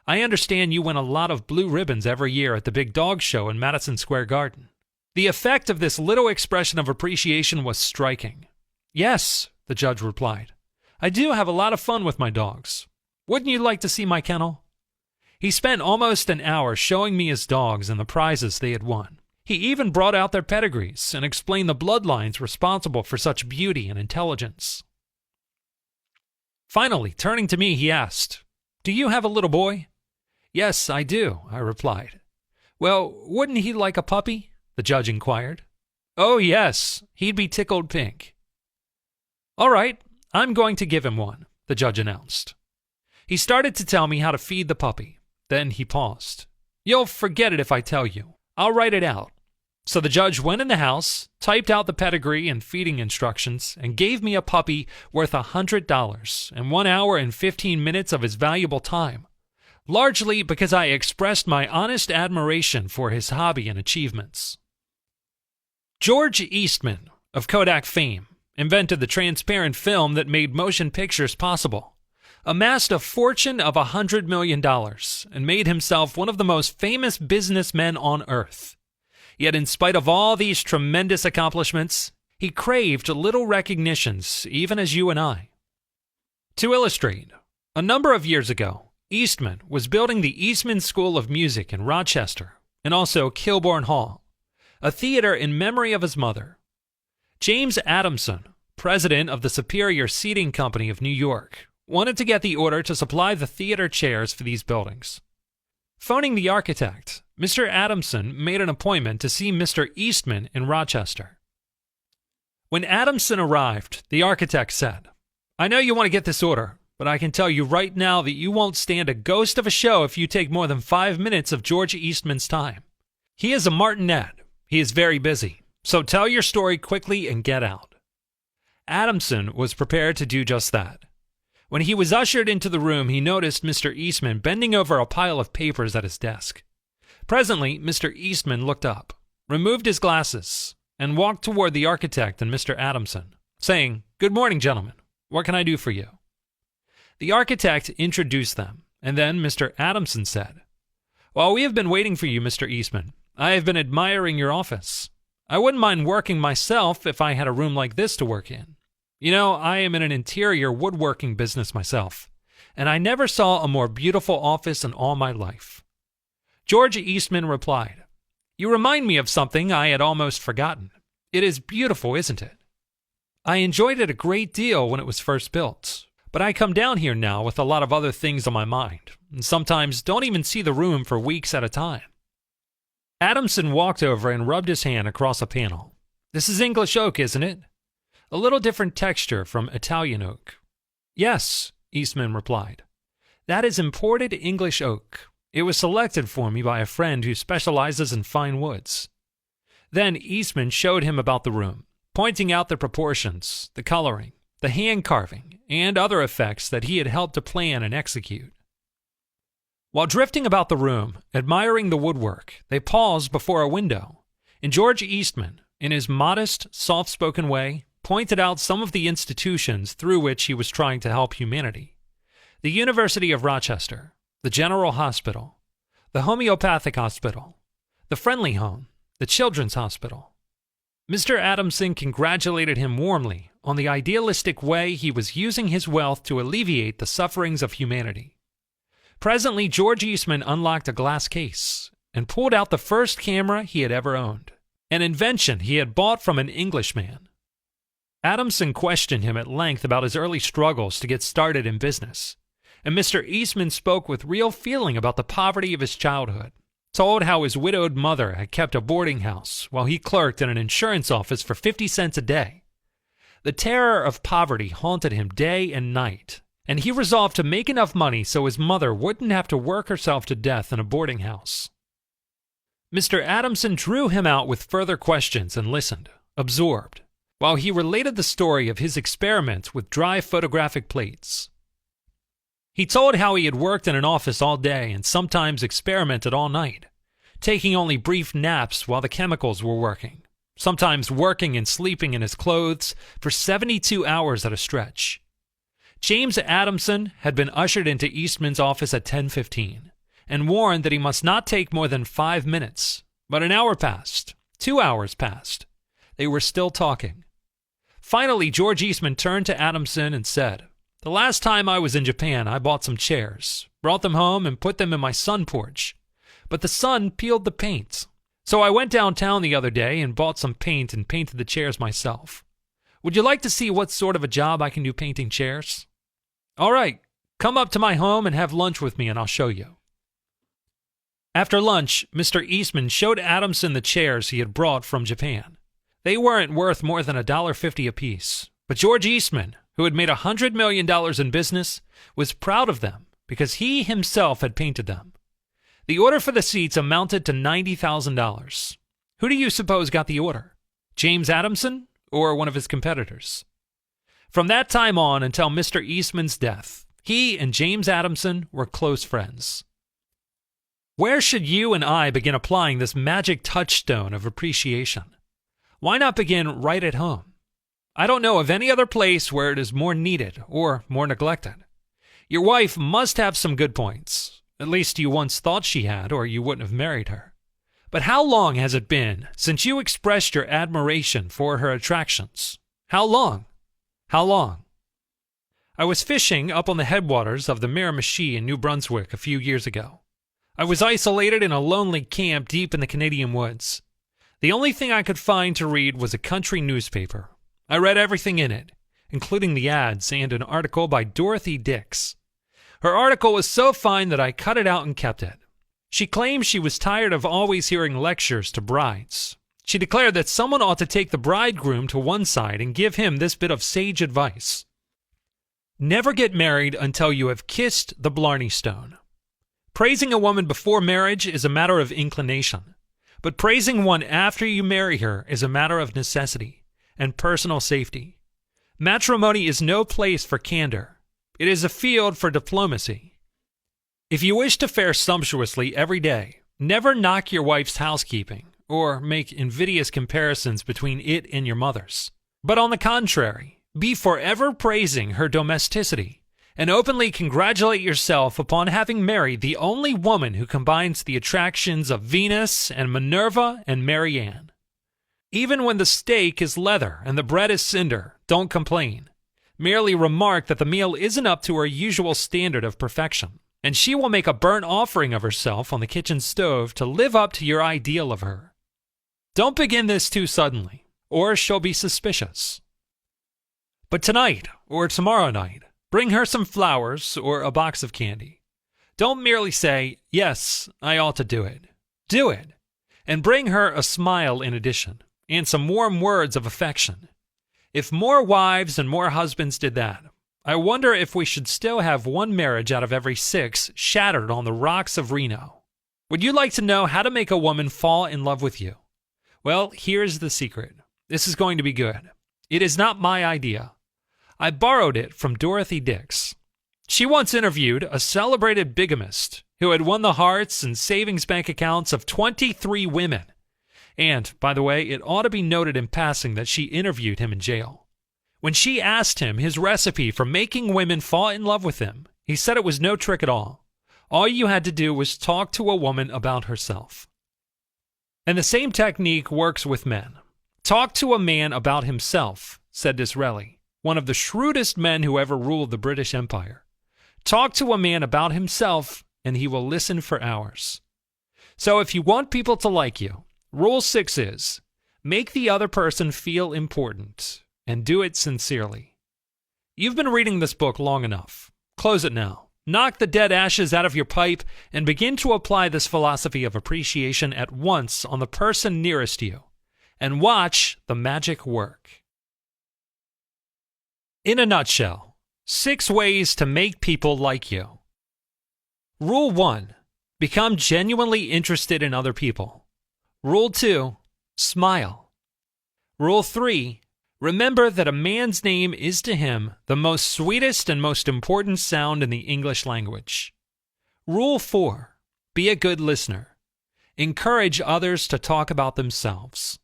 I understand you win a lot of blue ribbons every year at the big dog show in Madison Square Garden." The effect of this little expression of appreciation was striking. "Yes," the judge replied. "I do have a lot of fun with my dogs. Wouldn't you like to see my kennel?" He spent almost an hour showing me his dogs and the prizes they had won. He even brought out their pedigrees and explained the bloodlines responsible for such beauty and intelligence. Finally, turning to me, he asked, "Do you have a little boy?" "Yes, I do," I replied. "Well, wouldn't he like a puppy?" the judge inquired. "Oh, yes, he'd be tickled pink." "All right, I'm going to give him one," the judge announced. He started to tell me how to feed the puppy. Then he paused. "You'll forget it if I tell you. I'll write it out." So the judge went in the house, typed out the pedigree and feeding instructions, and gave me a puppy worth $100 and 1 hour and 15 minutes of his valuable time, largely because I expressed my honest admiration for his hobby and achievements. George Eastman, of Kodak fame, invented the transparent film that made motion pictures possible, amassed a fortune of $100 million, and made himself one of the most famous businessmen on earth. Yet in spite of all these tremendous accomplishments, he craved little recognitions, even as you and I. To illustrate, a number of years ago, Eastman was building the Eastman School of Music in Rochester, and also Kilbourne Hall, a theater in memory of his mother. James Adamson, president of the Superior Seating Company of New York, wanted to get the order to supply the theater chairs for these buildings. Phoning the architect, Mr. Adamson made an appointment to see Mr. Eastman in Rochester. When Adamson arrived, the architect said, "I know you want to get this order, but I can tell you right now that you won't stand a ghost of a show if you take more than 5 minutes of George Eastman's time. He is a martinet. He is very busy. So tell your story quickly and get out." Adamson was prepared to do just that. When he was ushered into the room, he noticed Mr. Eastman bending over a pile of papers at his desk. Presently, Mr. Eastman looked up, removed his glasses, and walked toward the architect and Mr. Adamson, saying, "Good morning, gentlemen. What can I do for you?" The architect introduced them, and then Mr. Adamson said, "While we have been waiting for you, Mr. Eastman, I have been admiring your office. I wouldn't mind working myself if I had a room like this to work in. You know, I am in an interior woodworking business myself, and I never saw a more beautiful office in all my life." George Eastman replied, "You remind me of something I had almost forgotten. It is beautiful, isn't it? I enjoyed it a great deal when it was first built, but I come down here now with a lot of other things on my mind, and sometimes don't even see the room for weeks at a time." Adamson walked over and rubbed his hand across a panel. "This is English oak, isn't it? A little different texture from Italian oak." "Yes," Eastman replied. "That is imported English oak. It was selected for me by a friend who specializes in fine woods." Then Eastman showed him about the room, pointing out the proportions, the coloring, the hand carving, and other effects that he had helped to plan and execute. While drifting about the room, admiring the woodwork, they paused before a window, and George Eastman, in his modest, soft-spoken way, pointed out some of the institutions through which he was trying to help humanity: the University of Rochester, the General Hospital, the Homeopathic Hospital, the Friendly Home, the Children's Hospital. Mr. Adamson congratulated him warmly on the idealistic way he was using his wealth to alleviate the sufferings of humanity. Presently, George Eastman unlocked a glass case, and pulled out the first camera he had ever owned, an invention he had bought from an Englishman. Adamson questioned him at length about his early struggles to get started in business, and Mr. Eastman spoke with real feeling about the poverty of his childhood, told how his widowed mother had kept a boarding house while he clerked in an insurance office for 50 cents a day. The terror of poverty haunted him day and night, and he resolved to make enough money so his mother wouldn't have to work herself to death in a boarding house. Mr. Adamson drew him out with further questions and listened, absorbed, while he related the story of his experiments with dry photographic plates. He told how he had worked in an office all day and sometimes experimented all night, taking only brief naps while the chemicals were working, sometimes working and sleeping in his clothes for 72 hours at a stretch. James Adamson had been ushered into Eastman's office at 10:15 and warned that he must not take more than 5 minutes. But an hour passed, 2 hours passed. They were still talking. Finally, George Eastman turned to Adamson and said, "The last time I was in Japan, I bought some chairs, brought them home, and put them in my sun porch. But the sun peeled the paint. So I went downtown the other day and bought some paint and painted the chairs myself. Would you like to see what sort of a job I can do painting chairs? All right, come up to my home and have lunch with me and I'll show you." After lunch, Mr. Eastman showed Adamson the chairs he had brought from Japan. They weren't worth more than $1.50 apiece, but George Eastman, who had made $100 million in business, was proud of them because he himself had painted them. The order for the seats amounted to $90,000. Who do you suppose got the order? James Adamson or one of his competitors? From that time on until Mr. Eastman's death, he and James Adamson were close friends. Where should you and I begin applying this magic touchstone of appreciation? Why not begin right at home? I don't know of any other place where it is more needed or more neglected. Your wife must have some good points. At least you once thought she had, or you wouldn't have married her. But how long has it been since you expressed your admiration for her attractions? How long? How long? I was fishing up on the headwaters of the Miramichi in New Brunswick a few years ago. I was isolated in a lonely camp deep in the Canadian woods. The only thing I could find to read was a country newspaper. I read everything in it, including the ads and an article by Dorothy Dix. Her article was so fine that I cut it out and kept it. She claimed she was tired of always hearing lectures to brides. She declared that someone ought to take the bridegroom to one side and give him this bit of sage advice. Never get married until you have kissed the Blarney Stone. Praising a woman before marriage is a matter of inclination, but praising one after you marry her is a matter of necessity and personal safety. Matrimony is no place for candor. It is a field for diplomacy. If you wish to fare sumptuously every day, never knock your wife's housekeeping or make invidious comparisons between it and your mother's. But on the contrary, be forever praising her domesticity and openly congratulate yourself upon having married the only woman who combines the attractions of Venus and Minerva and Mary Ann. Even when the steak is leather and the bread is cinder, don't complain. Merely remark that the meal isn't up to her usual standard of perfection, and she will make a burnt offering of herself on the kitchen stove to live up to your ideal of her. Don't begin this too suddenly, or she'll be suspicious. But tonight, or tomorrow night, bring her some flowers or a box of candy. Don't merely say, "Yes, I ought to do it." Do it, and bring her a smile in addition, and some warm words of affection. If more wives and more husbands did that, I wonder if we should still have one marriage out of every 6 shattered on the rocks of Reno. Would you like to know how to make a woman fall in love with you? Well, here's the secret. This is going to be good. It is not my idea. I borrowed it from Dorothy Dix. She once interviewed a celebrated bigamist who had won the hearts and savings bank accounts of 23 women. And, by the way, it ought to be noted in passing that she interviewed him in jail. When she asked him his recipe for making women fall in love with him, he said it was no trick at all. All you had to do was talk to a woman about herself. And the same technique works with men. Talk to a man about himself, said Disraeli, one of the shrewdest men who ever ruled the British Empire. Talk to a man about himself, and he will listen for hours. So if you want people to like you, Rule 6 is, make the other person feel important, and do it sincerely. You've been reading this book long enough. Close it now. Knock the dead ashes out of your pipe and begin to apply this philosophy of appreciation at once on the person nearest you, and watch the magic work. In a nutshell, 6 ways to make people like you. Rule 1. Become genuinely interested in other people. Rule 2. Smile. Rule 3. Remember that a man's name is to him the most sweetest and most important sound in the English language. Rule 4. Be a good listener. Encourage others to talk about themselves.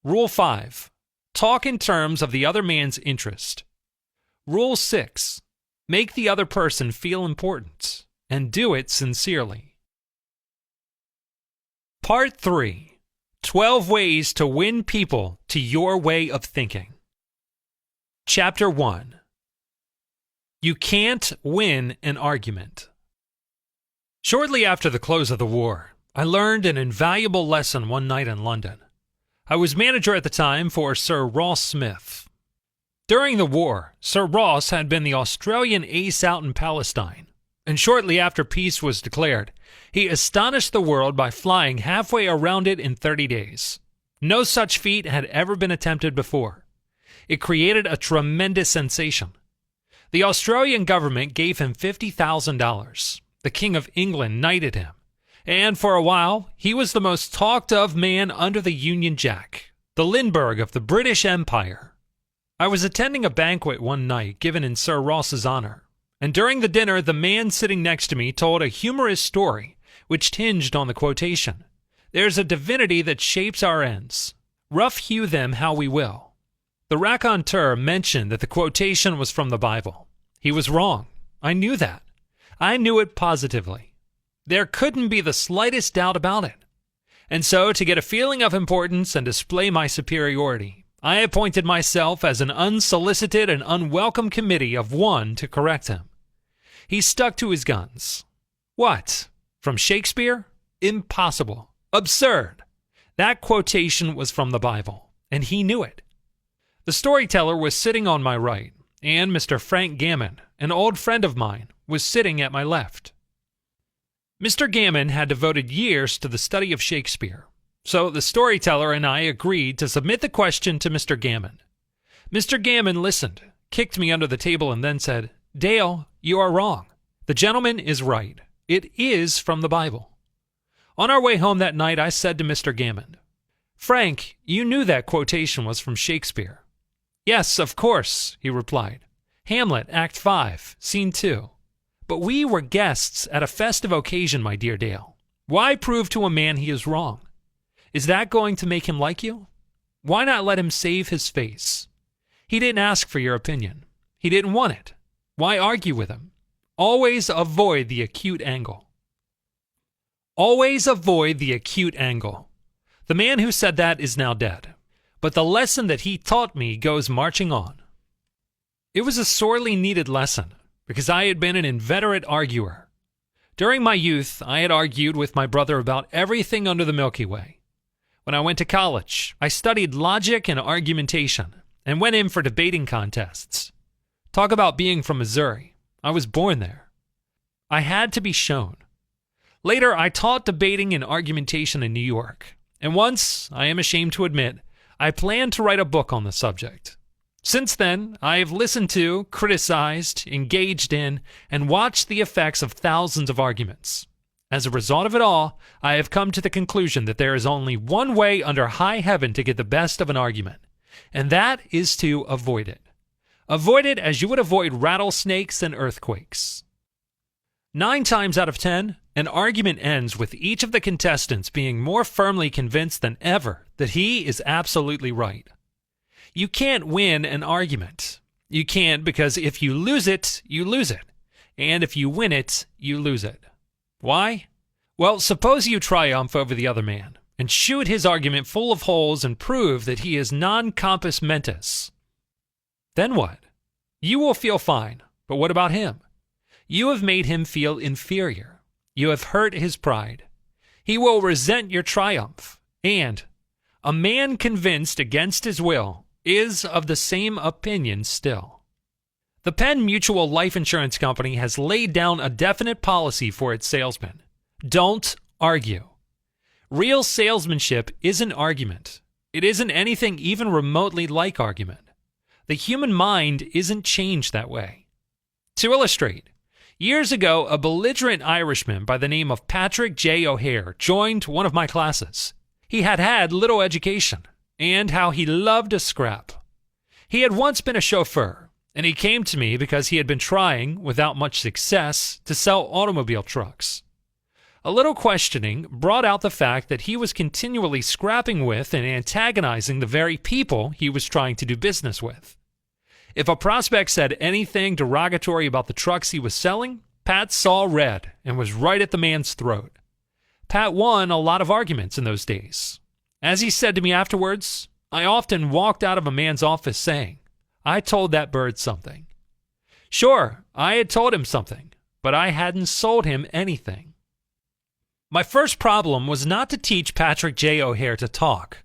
Rule 5. Talk in terms of the other man's interest. Rule 6. Make the other person feel important, and do it sincerely. Part 3. 12 ways to win people to your way of thinking. Chapter 1. You can't win an argument. Shortly after the close of the war, I learned an invaluable lesson one night in London. I was manager at the time for Sir Ross Smith. During the war, Sir Ross had been the Australian ace out in Palestine, and shortly after peace was declared, he astonished the world by flying halfway around it in 30 days. No such feat had ever been attempted before. It created a tremendous sensation. The Australian government gave him $50,000. The King of England knighted him, and for a while, he was the most talked of man under the Union Jack, the Lindbergh of the British Empire. I was attending a banquet one night given in Sir Ross's honor, and during the dinner, the man sitting next to me told a humorous story which tinged on the quotation. There's a divinity that shapes our ends. Rough hew them how we will. The raconteur mentioned that the quotation was from the Bible. He was wrong. I knew that. I knew it positively. There couldn't be the slightest doubt about it. And so, to get a feeling of importance and display my superiority, I appointed myself as an unsolicited and unwelcome committee of one to correct him. He stuck to his guns. What? From Shakespeare? Impossible. Absurd. That quotation was from the Bible, and he knew it. The storyteller was sitting on my right, and Mr. Frank Gammon, an old friend of mine, was sitting at my left. Mr. Gammon had devoted years to the study of Shakespeare, so the storyteller and I agreed to submit the question to Mr. Gammon. Mr. Gammon listened, kicked me under the table, and then said, "Dale, you are wrong. The gentleman is right. It is from the Bible." On our way home that night, I said to Mr. Gammon, "Frank, you knew that quotation was from Shakespeare." "Yes, of course," he replied. "Hamlet, Act 5, Scene 2. But we were guests at a festive occasion, my dear Dale. Why prove to a man he is wrong? Is that going to make him like you? Why not let him save his face? He didn't ask for your opinion. He didn't want it. Why argue with him? Always avoid the acute angle." Always avoid the acute angle. The man who said that is now dead, but the lesson that he taught me goes marching on. It was a sorely needed lesson, because I had been an inveterate arguer. During my youth, I had argued with my brother about everything under the Milky Way. When I went to college, I studied logic and argumentation, and went in for debating contests. Talk about being from Missouri. I was born there. I had to be shown. Later, I taught debating and argumentation in New York, and once, I am ashamed to admit, I planned to write a book on the subject. Since then, I have listened to, criticized, engaged in, and watched the effects of thousands of arguments. As a result of it all, I have come to the conclusion that there is only one way under high heaven to get the best of an argument, and that is to avoid it. Avoid it as you would avoid rattlesnakes and earthquakes. 9 times out of 10, an argument ends with each of the contestants being more firmly convinced than ever that he is absolutely right. You can't win an argument. You can't, because if you lose it, you lose it. And if you win it, you lose it. Why? Well, suppose you triumph over the other man and shoot his argument full of holes and prove that he is non compos mentis. Then what? You will feel fine, but what about him? You have made him feel inferior. You have hurt his pride. He will resent your triumph, and a man convinced against his will is of the same opinion still. The Penn Mutual Life Insurance Company has laid down a definite policy for its salesmen. Don't argue. Real salesmanship isn't argument. It isn't anything even remotely like argument. The human mind isn't changed that way. To illustrate, years ago, a belligerent Irishman by the name of Patrick J. O'Hare joined one of my classes. He had had little education, and how he loved to scrap. He had once been a chauffeur, and he came to me because he had been trying, without much success, to sell automobile trucks. A little questioning brought out the fact that he was continually scrapping with and antagonizing the very people he was trying to do business with. If a prospect said anything derogatory about the trucks he was selling, Pat saw red and was right at the man's throat. Pat won a lot of arguments in those days. As he said to me afterwards, I often walked out of a man's office saying, I told that bird something. Sure, I had told him something, but I hadn't sold him anything. My first problem was not to teach Patrick J. O'Hare to talk.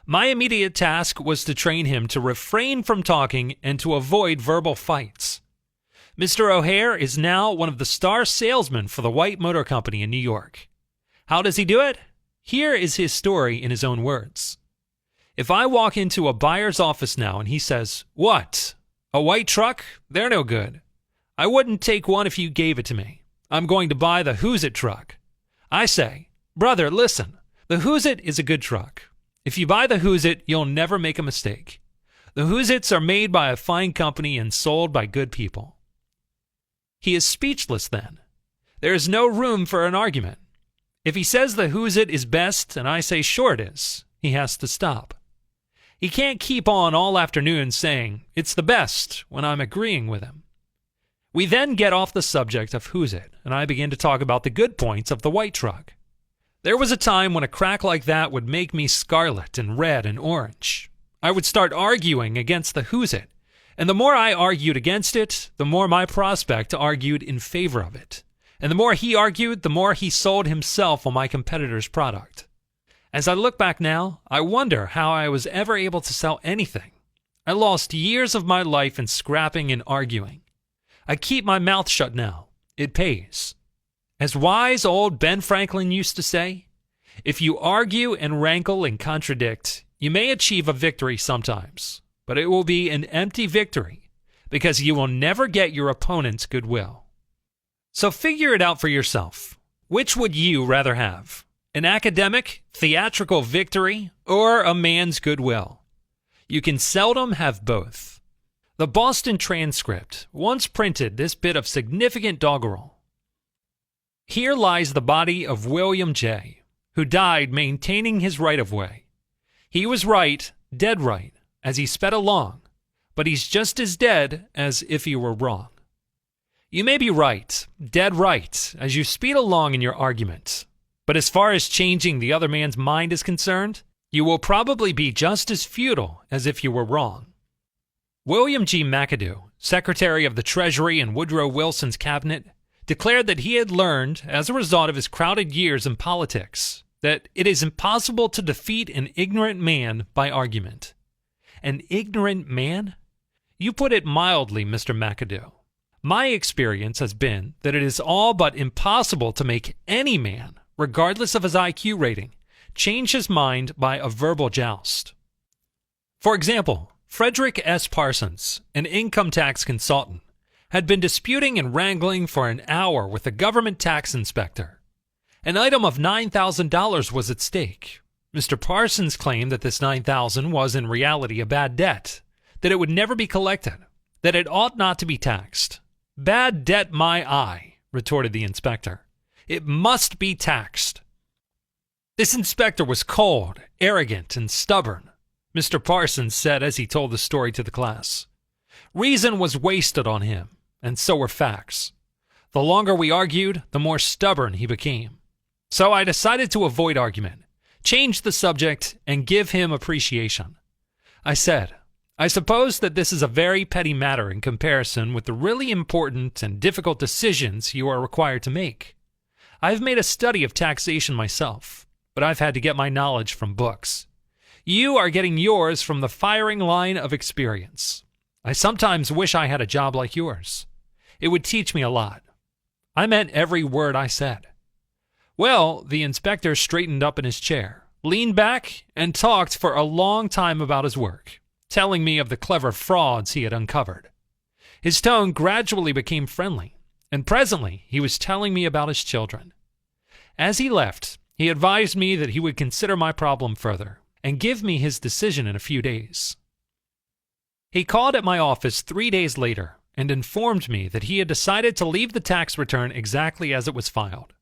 My immediate task was to train him to refrain from talking and to avoid verbal fights. Mr. O'Hare is now one of the star salesmen for the White Motor Company in New York. How does he do it? Here is his story in his own words. If I walk into a buyer's office now and he says, "What? A white truck? They're no good. I wouldn't take one if you gave it to me. I'm going to buy the Who's It truck." I say, "Brother, listen. The Who's It is a good truck. If you buy the Who's It, you'll never make a mistake. The Who's Its are made by a fine company and sold by good people." He is speechless then. There is no room for an argument. If he says the Who's It is best and I say sure it is, he has to stop. He can't keep on all afternoon saying it's the best when I'm agreeing with him. We then get off the subject of Who's It, and I begin to talk about the good points of the white truck. There was a time when a crack like that would make me scarlet and red and orange. I would start arguing against the Who's It, and the more I argued against it, the more my prospect argued in favor of it. And the more he argued, the more he sold himself on my competitor's product. As I look back now, I wonder how I was ever able to sell anything. I lost years of my life in scrapping and arguing. I keep my mouth shut now. It pays. As wise old Ben Franklin used to say, if you argue and rankle and contradict, you may achieve a victory sometimes, but it will be an empty victory because you will never get your opponent's goodwill. So figure it out for yourself. Which would you rather have? An academic, theatrical victory, or a man's goodwill? You can seldom have both. The Boston Transcript once printed this bit of significant doggerel. Here lies the body of William J., who died maintaining his right-of-way. He was right, dead right, as he sped along, but he's just as dead as if he were wrong. You may be right, dead right, as you speed along in your argument, but as far as changing the other man's mind is concerned, you will probably be just as futile as if you were wrong. William G. McAdoo, Secretary of the Treasury in Woodrow Wilson's cabinet, declared that he had learned, as a result of his crowded years in politics, that it is impossible to defeat an ignorant man by argument. An ignorant man? You put it mildly, Mr. McAdoo. My experience has been that it is all but impossible to make any man, regardless of his IQ rating, change his mind by a verbal joust. For example, Frederick S. Parsons, an income tax consultant, had been disputing and wrangling for an hour with a government tax inspector. An item of $9,000 was at stake. Mr. Parsons claimed that this $9,000 was in reality a bad debt, that it would never be collected, that it ought not to be taxed. "Bad debt, my eye," retorted the inspector. "It must be taxed." This inspector was cold, arrogant, and stubborn, Mr. Parsons said as he told the story to the class. Reason was wasted on him, and so were facts. The longer we argued, the more stubborn he became. So I decided to avoid argument, change the subject, and give him appreciation. I said, "I suppose that this is a very petty matter in comparison with the really important and difficult decisions you are required to make. I've made a study of taxation myself, but I've had to get my knowledge from books. You are getting yours from the firing line of experience. I sometimes wish I had a job like yours. It would teach me a lot. I meant every word I said. Well, the inspector straightened up in his chair, leaned back, and talked for a long time about his work, telling me of the clever frauds he had uncovered. His tone gradually became friendly, and presently he was telling me about his children. As he left, he advised me that he would consider my problem further and give me his decision in a few days. He called at my office 3 days later and informed me that he had decided to leave the tax return exactly as it was filed.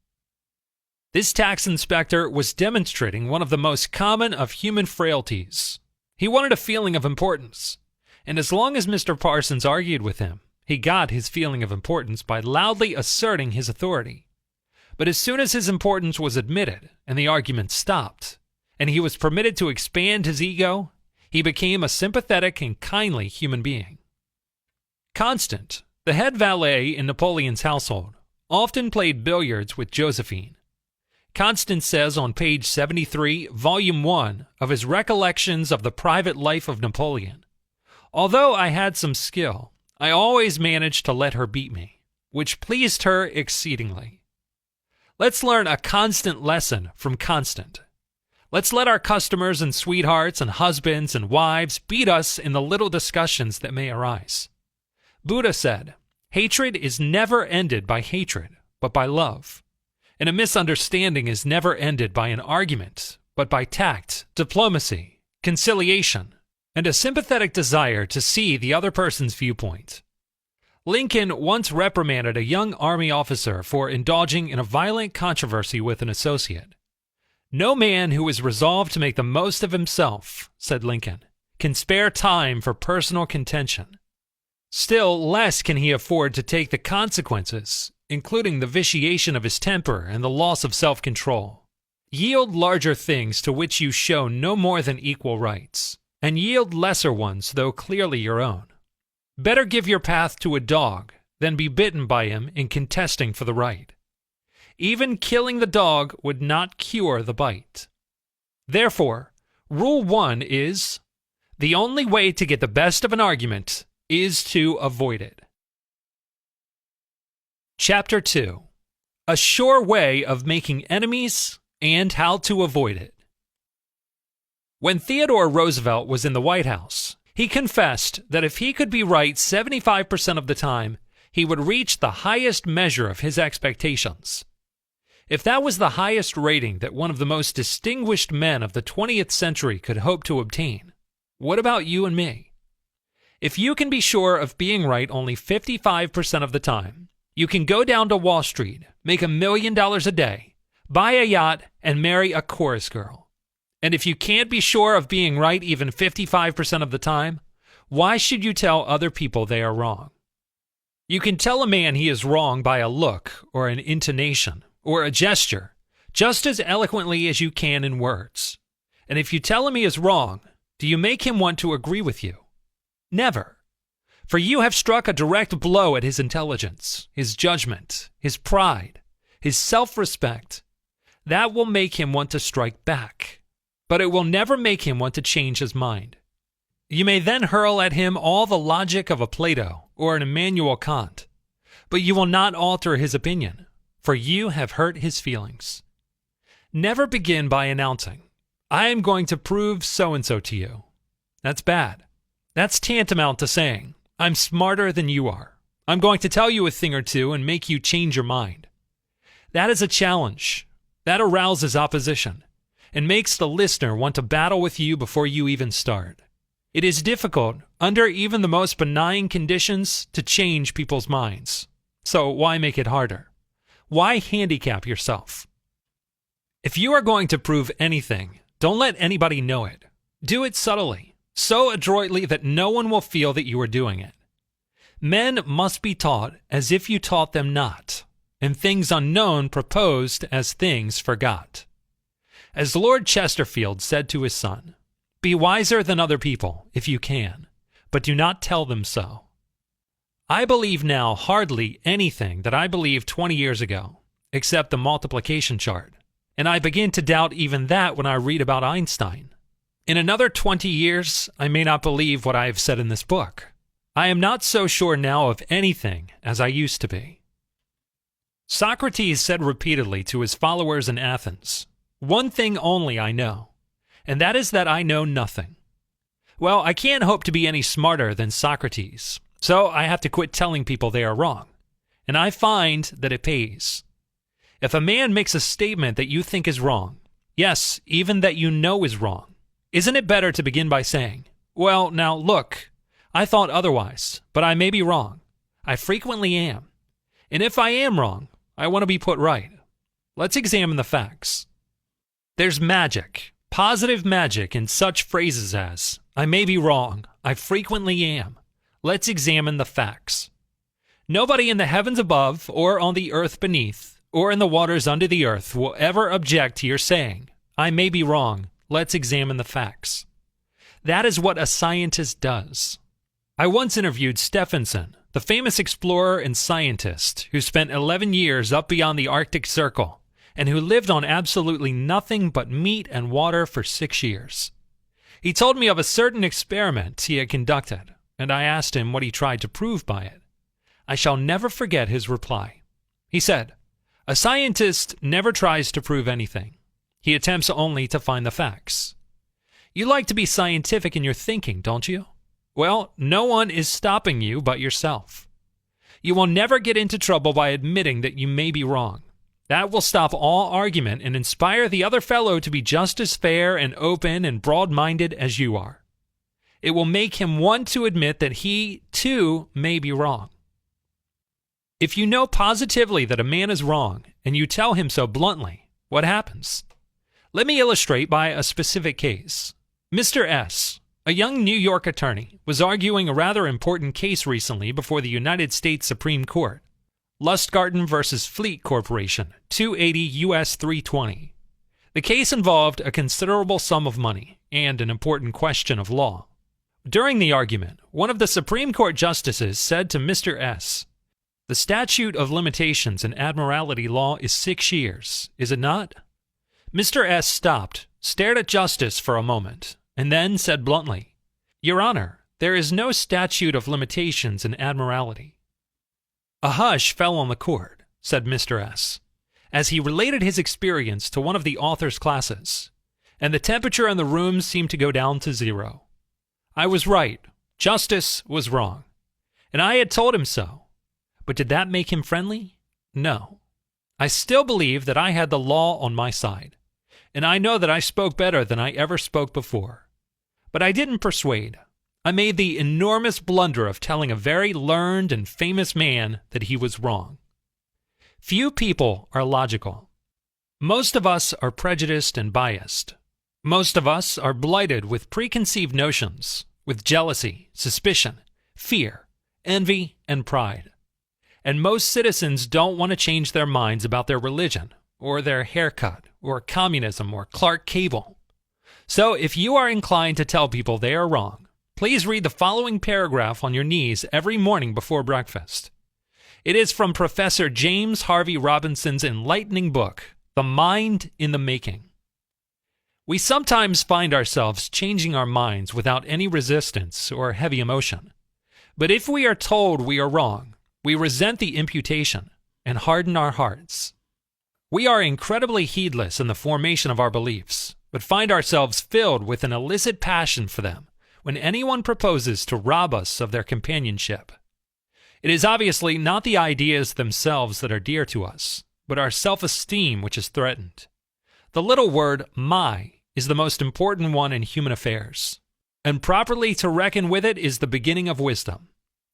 This tax inspector was demonstrating one of the most common of human frailties. He wanted a feeling of importance, and as long as Mr. Parsons argued with him, he got his feeling of importance by loudly asserting his authority. But as soon as his importance was admitted and the argument stopped, and he was permitted to expand his ego, he became a sympathetic and kindly human being. Constant, the head valet in Napoleon's household, often played billiards with Josephine. Constant says on page 73, volume 1 of his Recollections of the Private Life of Napoleon, "Although I had some skill, I always managed to let her beat me, which pleased her exceedingly." Let's learn a constant lesson from Constant. Let's let our customers and sweethearts and husbands and wives beat us in the little discussions that may arise. Buddha said, "Hatred is never ended by hatred, but by love. And a misunderstanding is never ended by an argument, but by tact, diplomacy, conciliation, and a sympathetic desire to see the other person's viewpoint." Lincoln once reprimanded a young Army officer for indulging in a violent controversy with an associate. "No man who is resolved to make the most of himself," said Lincoln, "can spare time for personal contention. Still less can he afford to take the consequences, including the vitiation of his temper and the loss of self-control. Yield larger things to which you show no more than equal rights, and yield lesser ones though clearly your own. Better give your path to a dog than be bitten by him in contesting for the right. Even killing the dog would not cure the bite. Therefore, Rule 1 is, the only way to get the best of an argument is to avoid it." Chapter 2. A Sure Way of Making Enemies and How to Avoid It. When Theodore Roosevelt was in the White House, he confessed that if he could be right 75% of the time, he would reach the highest measure of his expectations. If that was the highest rating that one of the most distinguished men of the 20th century could hope to obtain, what about you and me? If you can be sure of being right only 55% of the time, you can go down to Wall Street, make $1 million a day, buy a yacht, and marry a chorus girl. And if you can't be sure of being right even 55% of the time, why should you tell other people they are wrong? You can tell a man he is wrong by a look or an intonation or a gesture just as eloquently as you can in words. And if you tell him he is wrong, do you make him want to agree with you? Never. For you have struck a direct blow at his intelligence, his judgment, his pride, his self-respect. That will make him want to strike back, but it will never make him want to change his mind. You may then hurl at him all the logic of a Plato or an Immanuel Kant, but you will not alter his opinion, for you have hurt his feelings. Never begin by announcing, "I am going to prove so-and-so to you." That's bad. That's tantamount to saying, "I'm smarter than you are. I'm going to tell you a thing or two and make you change your mind." That is a challenge. That arouses opposition and makes the listener want to battle with you before you even start. It is difficult, under even the most benign conditions, to change people's minds. So why make it harder? Why handicap yourself? If you are going to prove anything, don't let anybody know it. Do it subtly, so adroitly that no one will feel that you are doing it. Men must be taught as if you taught them not, and things unknown proposed as things forgot. As Lord Chesterfield said to his son, "Be wiser than other people, if you can, but do not tell them so." I believe now hardly anything that I believed 20 years ago, except the multiplication chart. And I begin to doubt even that when I read about Einstein. In another 20 years, I may not believe what I have said in this book. I am not so sure now of anything as I used to be. Socrates said repeatedly to his followers in Athens, "One thing only I know, and that is that I know nothing." Well, I can't hope to be any smarter than Socrates, so I have to quit telling people they are wrong. And I find that it pays. If a man makes a statement that you think is wrong, yes, even that you know is wrong, isn't it better to begin by saying, "Well, now look, I thought otherwise, but I may be wrong. I frequently am. And if I am wrong, I want to be put right. Let's examine the facts." There's magic, positive magic in such phrases as, "I may be wrong, I frequently am. Let's examine the facts." Nobody in the heavens above, or on the earth beneath, or in the waters under the earth will ever object to your saying, "I may be wrong, let's examine the facts." That is what a scientist does. I once interviewed Stephenson, the famous explorer and scientist who spent 11 years up beyond the Arctic Circle and who lived on absolutely nothing but meat and water for 6 years. He told me of a certain experiment he had conducted, and I asked him what he tried to prove by it. I shall never forget his reply. He said, "A scientist never tries to prove anything. He attempts only to find the facts." You like to be scientific in your thinking, don't you? Well, no one is stopping you but yourself. You will never get into trouble by admitting that you may be wrong. That will stop all argument and inspire the other fellow to be just as fair and open and broad-minded as you are. It will make him want to admit that he, too, may be wrong. If you know positively that a man is wrong and you tell him so bluntly, what happens? Let me illustrate by a specific case. Mr. S., a young New York attorney, was arguing a rather important case recently before the United States Supreme Court. Lustgarten versus Fleet Corporation, 280 U.S. 320. The case involved a considerable sum of money and an important question of law. During the argument, one of the Supreme Court justices said to Mr. S., "The statute of limitations in admiralty law is 6 years, is it not?" Mr. S. stopped, stared at Justice for a moment, and then said bluntly, "Your Honor, there is no statute of limitations in admiralty." A hush fell on the court, said Mr. S., as he related his experience to one of the author's classes, and the temperature in the room seemed to go down to 0. I was right. Justice was wrong. And I had told him so. But did that make him friendly? No. I still believe that I had the law on my side, and I know that I spoke better than I ever spoke before. But I didn't persuade. I made the enormous blunder of telling a very learned and famous man that he was wrong. Few people are logical. Most of us are prejudiced and biased. Most of us are blighted with preconceived notions, with jealousy, suspicion, fear, envy, and pride. And most citizens don't want to change their minds about their religion, or their haircut, or communism, or Clark Cable. So if you are inclined to tell people they are wrong, please read the following paragraph on your knees every morning before breakfast. It is from Professor James Harvey Robinson's enlightening book, The Mind in the Making. We sometimes find ourselves changing our minds without any resistance or heavy emotion. But if we are told we are wrong, we resent the imputation and harden our hearts. We are incredibly heedless in the formation of our beliefs, but find ourselves filled with an illicit passion for them when anyone proposes to rob us of their companionship. It is obviously not the ideas themselves that are dear to us, but our self-esteem which is threatened. The little word "my" is the most important one in human affairs, and properly to reckon with it is the beginning of wisdom.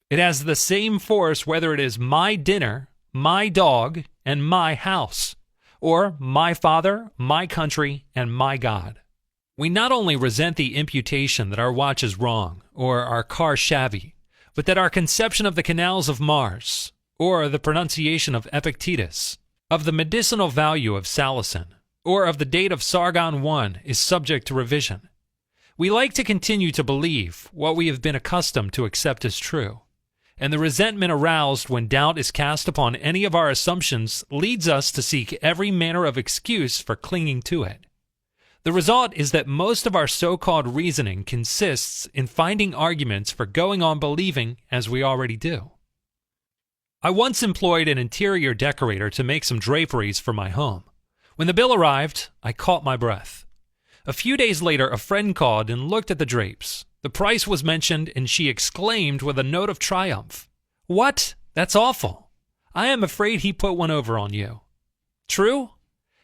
It has the same force whether it is my dinner, my dog, and my house, or my father, my country, and my God. We not only resent the imputation that our watch is wrong, or our car shabby, but that our conception of the canals of Mars, or the pronunciation of Epictetus, of the medicinal value of salicin, or of the date of Sargon I is subject to revision. We like to continue to believe what we have been accustomed to accept as true, and the resentment aroused when doubt is cast upon any of our assumptions leads us to seek every manner of excuse for clinging to it. The result is that most of our so-called reasoning consists in finding arguments for going on believing as we already do. I once employed an interior decorator to make some draperies for my home. When the bill arrived, I caught my breath. A few days later, a friend called and looked at the drapes. The price was mentioned, and she exclaimed with a note of triumph, "What? That's awful. I am afraid he put one over on you." True?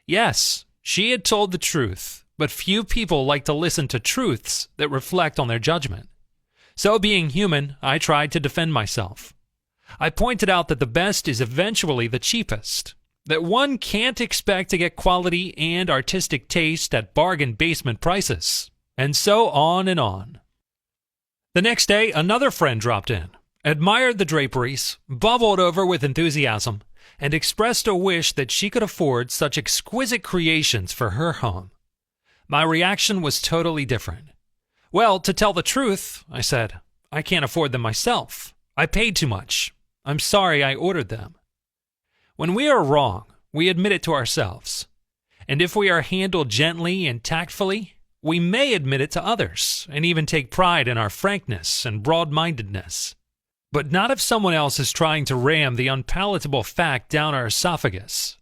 Yes, she had told the truth, but few people like to listen to truths that reflect on their judgment. So, being human, I tried to defend myself. I pointed out that the best is eventually the cheapest, that one can't expect to get quality and artistic taste at bargain basement prices, and so on and on. The next day, another friend dropped in, admired the draperies, bubbled over with enthusiasm, and expressed a wish that she could afford such exquisite creations for her home. My reaction was totally different. "Well, to tell the truth," I said, "I can't afford them myself. I paid too much. I'm sorry I ordered them." When we are wrong, we admit it to ourselves. And if we are handled gently and tactfully, we may admit it to others and even take pride in our frankness and broad-mindedness. But not if someone else is trying to ram the unpalatable fact down our esophagus.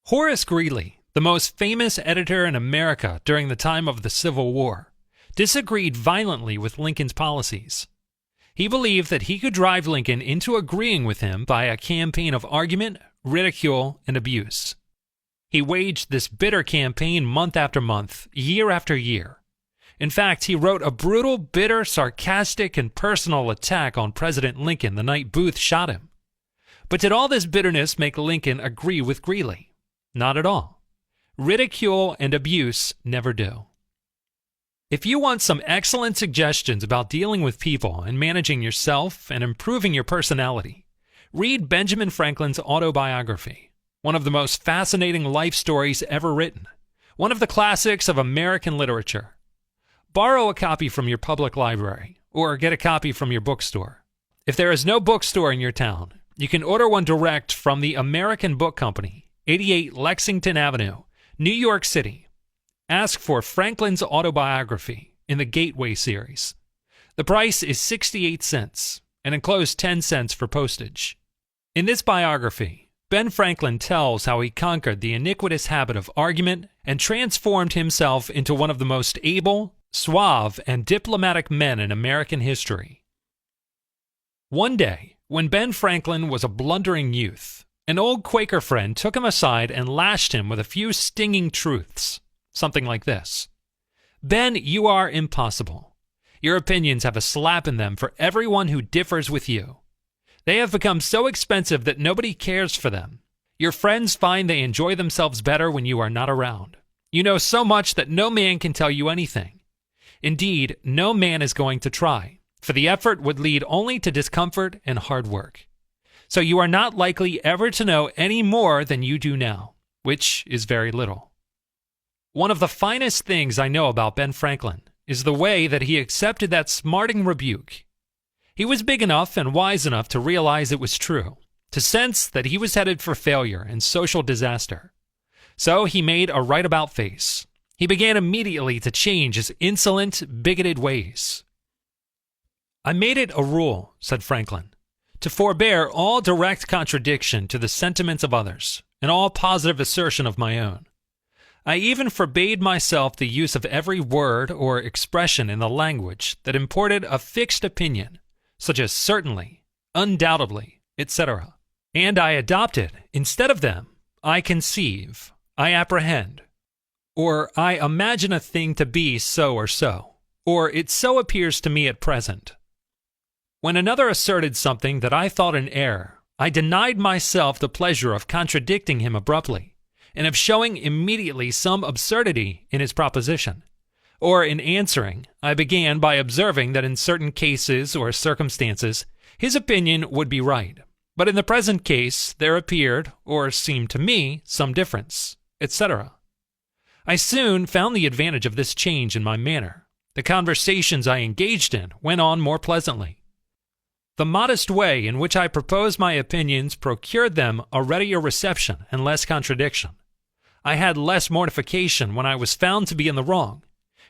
Horace Greeley, the most famous editor in America during the time of the Civil War, disagreed violently with Lincoln's policies. He believed that he could drive Lincoln into agreeing with him by a campaign of argument, ridicule, and abuse. He waged this bitter campaign month after month, year after year. In fact, he wrote a brutal, bitter, sarcastic, and personal attack on President Lincoln the night Booth shot him. But did all this bitterness make Lincoln agree with Greeley? Not at all. Ridicule and abuse never do. If you want some excellent suggestions about dealing with people and managing yourself and improving your personality, read Benjamin Franklin's autobiography, one of the most fascinating life stories ever written, one of the classics of American literature. Borrow a copy from your public library or get a copy from your bookstore. If there is no bookstore in your town, you can order one direct from the American Book Company, 88 Lexington Avenue, New York City. Ask for Franklin's autobiography in the Gateway series. The price is 68 cents and enclosed 10 cents for postage. In this biography, Ben Franklin tells how he conquered the iniquitous habit of argument and transformed himself into one of the most able, suave, and diplomatic men in American history. One day, when Ben Franklin was a blundering youth, an old Quaker friend took him aside and lashed him with a few stinging truths. Something like this: "Ben, you are impossible. Your opinions have a slap in them for everyone who differs with you. They have become so expensive that nobody cares for them. Your friends find they enjoy themselves better when you are not around. You know so much that no man can tell you anything. Indeed, no man is going to try, for the effort would lead only to discomfort and hard work. So you are not likely ever to know any more than you do now, which is very little." One of the finest things I know about Ben Franklin is the way that he accepted that smarting rebuke. He was big enough and wise enough to realize it was true, to sense that he was headed for failure and social disaster. So he made a right-about face. He began immediately to change his insolent, bigoted ways. "I made it a rule," said Franklin, "to forbear all direct contradiction to the sentiments of others and all positive assertion of my own. I even forbade myself the use of every word or expression in the language that imported a fixed opinion, such as certainly, undoubtedly, etc. And I adopted, instead of them, I conceive, I apprehend, or I imagine a thing to be so or so, or it so appears to me at present. When another asserted something that I thought an error, I denied myself the pleasure of contradicting him abruptly, and of showing immediately some absurdity in his proposition. Or in answering, I began by observing that in certain cases or circumstances, his opinion would be right, but in the present case there appeared, or seemed to me, some difference, etc. I soon found the advantage of this change in my manner. The conversations I engaged in went on more pleasantly. The modest way in which I proposed my opinions procured them a readier reception and less contradiction. I had less mortification when I was found to be in the wrong,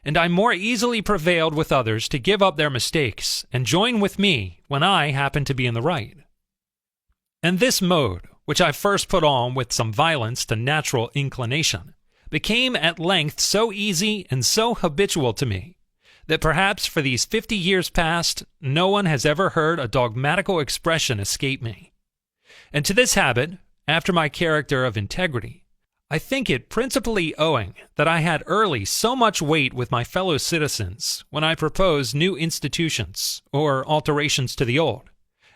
and I more easily prevailed with others to give up their mistakes and join with me when I happened to be in the right. And this mode, which I first put on with some violence to natural inclination, became at length so easy and so habitual to me that perhaps for these 50 years past, no one has ever heard a dogmatical expression escape me. And to this habit, after my character of integrity, I think it principally owing that I had early so much weight with my fellow citizens when I proposed new institutions or alterations to the old,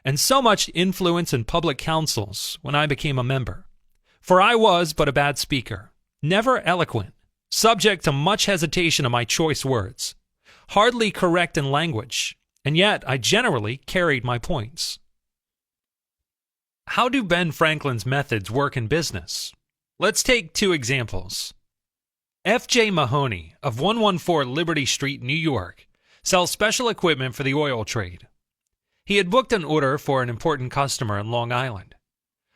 and so much influence in public councils when I became a member. For I was but a bad speaker, never eloquent, subject to much hesitation of my choice words, hardly correct in language, and yet I generally carried my points. How do Ben Franklin's methods work in business? Let's take two examples. F.J. Mahoney of 114 Liberty Street, New York, sells special equipment for the oil trade. He had booked an order for an important customer in Long Island.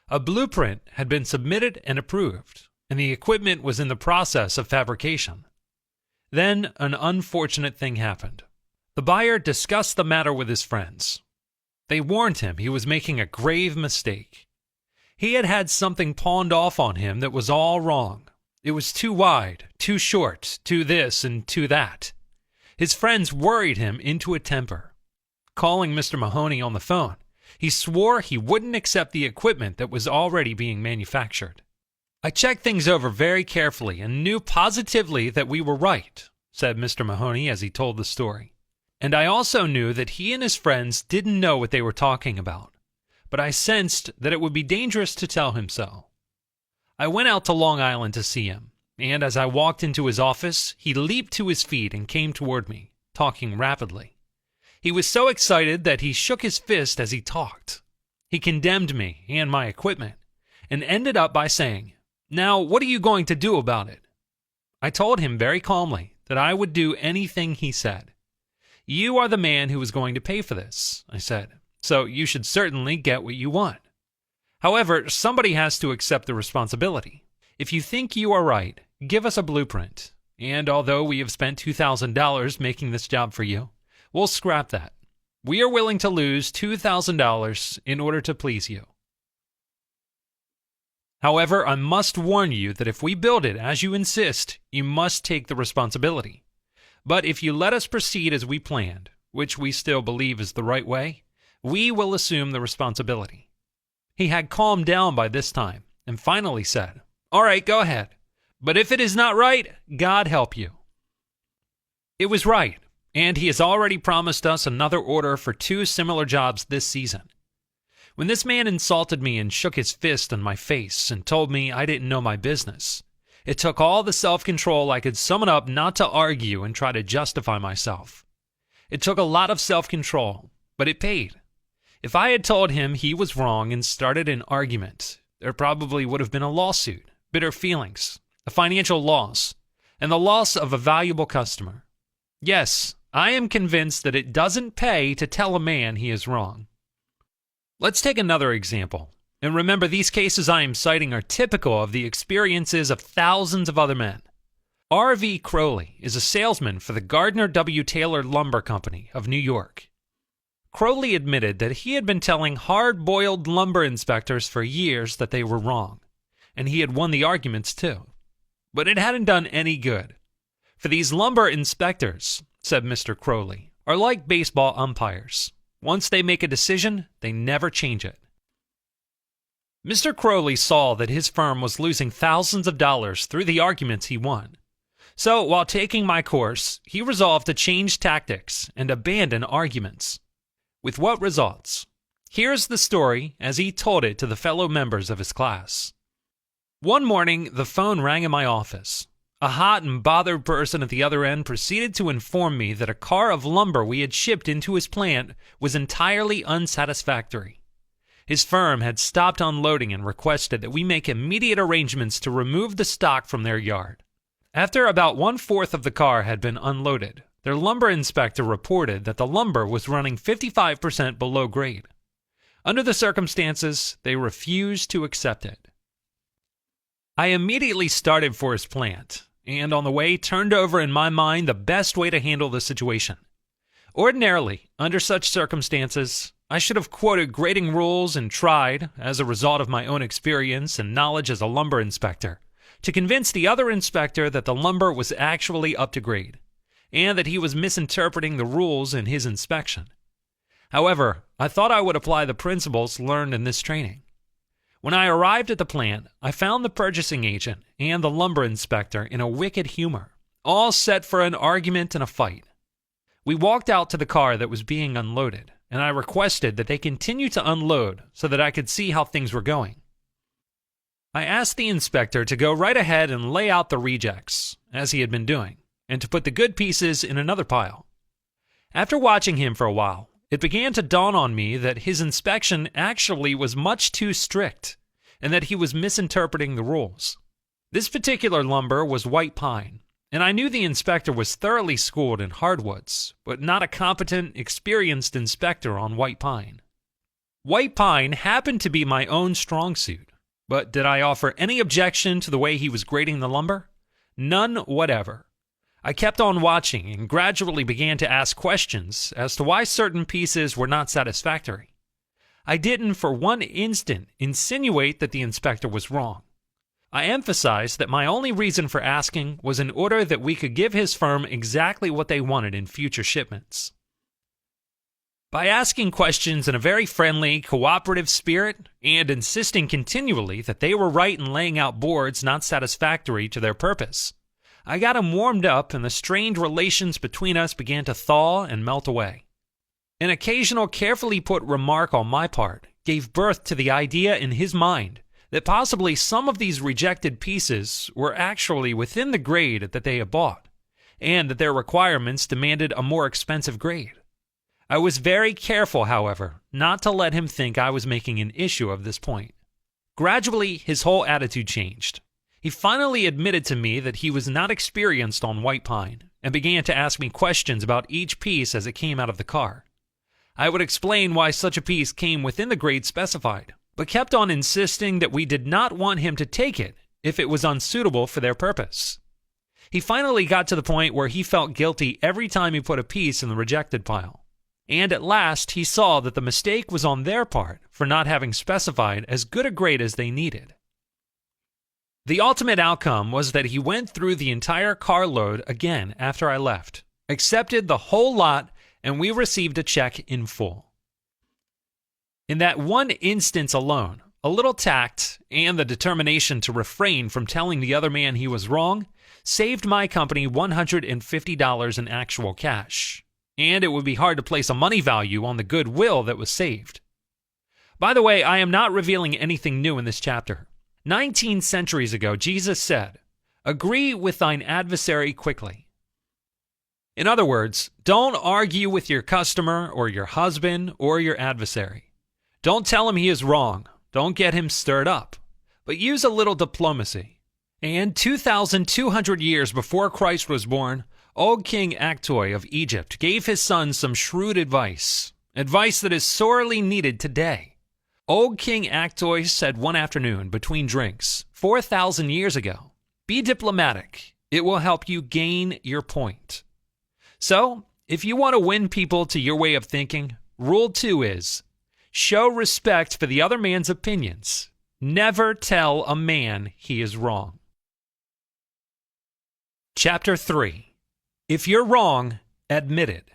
A blueprint had been submitted and approved, and the equipment was in the process of fabrication. Then an unfortunate thing happened. The buyer discussed the matter with his friends. They warned him he was making a grave mistake. He had had something pawned off on him that was all wrong. It was too wide, too short, too this and too that. His friends worried him into a temper. Calling Mr. Mahoney on the phone, he swore he wouldn't accept the equipment that was already being manufactured. I checked things over very carefully and knew positively that we were right, said Mr. Mahoney as he told the story. And I also knew that he and his friends didn't know what they were talking about, but I sensed that it would be dangerous to tell him so. I went out to Long Island to see him, and as I walked into his office, he leaped to his feet and came toward me, talking rapidly. He was so excited that he shook his fist as he talked. He condemned me and my equipment, and ended up by saying, "Now, what are you going to do about it?" I told him very calmly that I would do anything he said. "You are the man who is going to pay for this," I said, "so you should certainly get what you want. However, somebody has to accept the responsibility. If you think you are right, give us a blueprint, and although we have spent $2,000 making this job for you, we'll scrap that. We are willing to lose $2,000 in order to please you. However, I must warn you that if we build it as you insist, you must take the responsibility. But if you let us proceed as we planned, which we still believe is the right way, we will assume the responsibility." He had calmed down by this time and finally said, "All right, go ahead. But if it is not right, God help you." It was right, and he has already promised us another order for 2 similar jobs this season. When this man insulted me and shook his fist in my face and told me I didn't know my business, it took all the self-control I could summon up not to argue and try to justify myself. It took a lot of self-control, but it paid. If I had told him he was wrong and started an argument, there probably would have been a lawsuit, bitter feelings, a financial loss, and the loss of a valuable customer. Yes, I am convinced that it doesn't pay to tell a man he is wrong. Let's take another example. And remember, these cases I am citing are typical of the experiences of thousands of other men. R.V. Crowley is a salesman for the Gardner W. Taylor Lumber Company of New York. Crowley admitted that he had been telling hard-boiled lumber inspectors for years that they were wrong, and he had won the arguments too. But it hadn't done any good. For these lumber inspectors, said Mr. Crowley, are like baseball umpires. Once they make a decision, they never change it. Mr. Crowley saw that his firm was losing thousands of dollars through the arguments he won. So, while taking my course, he resolved to change tactics and abandon arguments. With what results? Here's the story as he told it to the fellow members of his class. One morning, the phone rang in my office. A hot and bothered person at the other end proceeded to inform me that a car of lumber we had shipped into his plant was entirely unsatisfactory. His firm had stopped unloading and requested that we make immediate arrangements to remove the stock from their yard. After about 1/4 of the car had been unloaded, their lumber inspector reported that the lumber was running 55% below grade. Under the circumstances, they refused to accept it. I immediately started for his plant, and on the way turned over in my mind the best way to handle the situation. Ordinarily, under such circumstances, I should have quoted grading rules and tried, as a result of my own experience and knowledge as a lumber inspector, to convince the other inspector that the lumber was actually up to grade, and that he was misinterpreting the rules in his inspection. However, I thought I would apply the principles learned in this training. When I arrived at the plant, I found the purchasing agent and the lumber inspector in a wicked humor, all set for an argument and a fight. We walked out to the car that was being unloaded, and I requested that they continue to unload so that I could see how things were going. I asked the inspector to go right ahead and lay out the rejects, as he had been doing, and to put the good pieces in another pile. After watching him for a while, it began to dawn on me that his inspection actually was much too strict, and that he was misinterpreting the rules. This particular lumber was white pine, and I knew the inspector was thoroughly schooled in hardwoods, but not a competent, experienced inspector on white pine. White pine happened to be my own strong suit, but did I offer any objection to the way he was grading the lumber? None whatever. I kept on watching and gradually began to ask questions as to why certain pieces were not satisfactory. I didn't for one instant insinuate that the inspector was wrong. I emphasized that my only reason for asking was in order that we could give his firm exactly what they wanted in future shipments. By asking questions in a very friendly, cooperative spirit and insisting continually that they were right in laying out boards not satisfactory to their purpose, I got him warmed up and the strained relations between us began to thaw and melt away. An occasional carefully put remark on my part gave birth to the idea in his mind that possibly some of these rejected pieces were actually within the grade that they had bought, and that their requirements demanded a more expensive grade. I was very careful, however, not to let him think I was making an issue of this point. Gradually, his whole attitude changed. He finally admitted to me that he was not experienced on white pine and began to ask me questions about each piece as it came out of the car. I would explain why such a piece came within the grade specified, but kept on insisting that we did not want him to take it if it was unsuitable for their purpose. He finally got to the point where he felt guilty every time he put a piece in the rejected pile, and at last he saw that the mistake was on their part for not having specified as good a grade as they needed. The ultimate outcome was that he went through the entire carload again after I left, accepted the whole lot, and we received a check in full. In that one instance alone, a little tact and the determination to refrain from telling the other man he was wrong saved my company $150 in actual cash, and it would be hard to place a money value on the goodwill that was saved. By the way, I am not revealing anything new in this chapter. 19 centuries ago, Jesus said, "Agree with thine adversary quickly." In other words, don't argue with your customer or your husband or your adversary. Don't tell him he is wrong. Don't get him stirred up. But use a little diplomacy. And 2,200 years before Christ was born, old King Aktoy of Egypt gave his son some shrewd advice that is sorely needed today. Old King Aktoy said one afternoon between drinks 4,000 years ago, "Be diplomatic. It will help you gain your point." So, if you want to win people to your way of thinking, rule 2 is, show respect for the other man's opinions. Never tell a man he is wrong. Chapter 3. If you're wrong, admit it.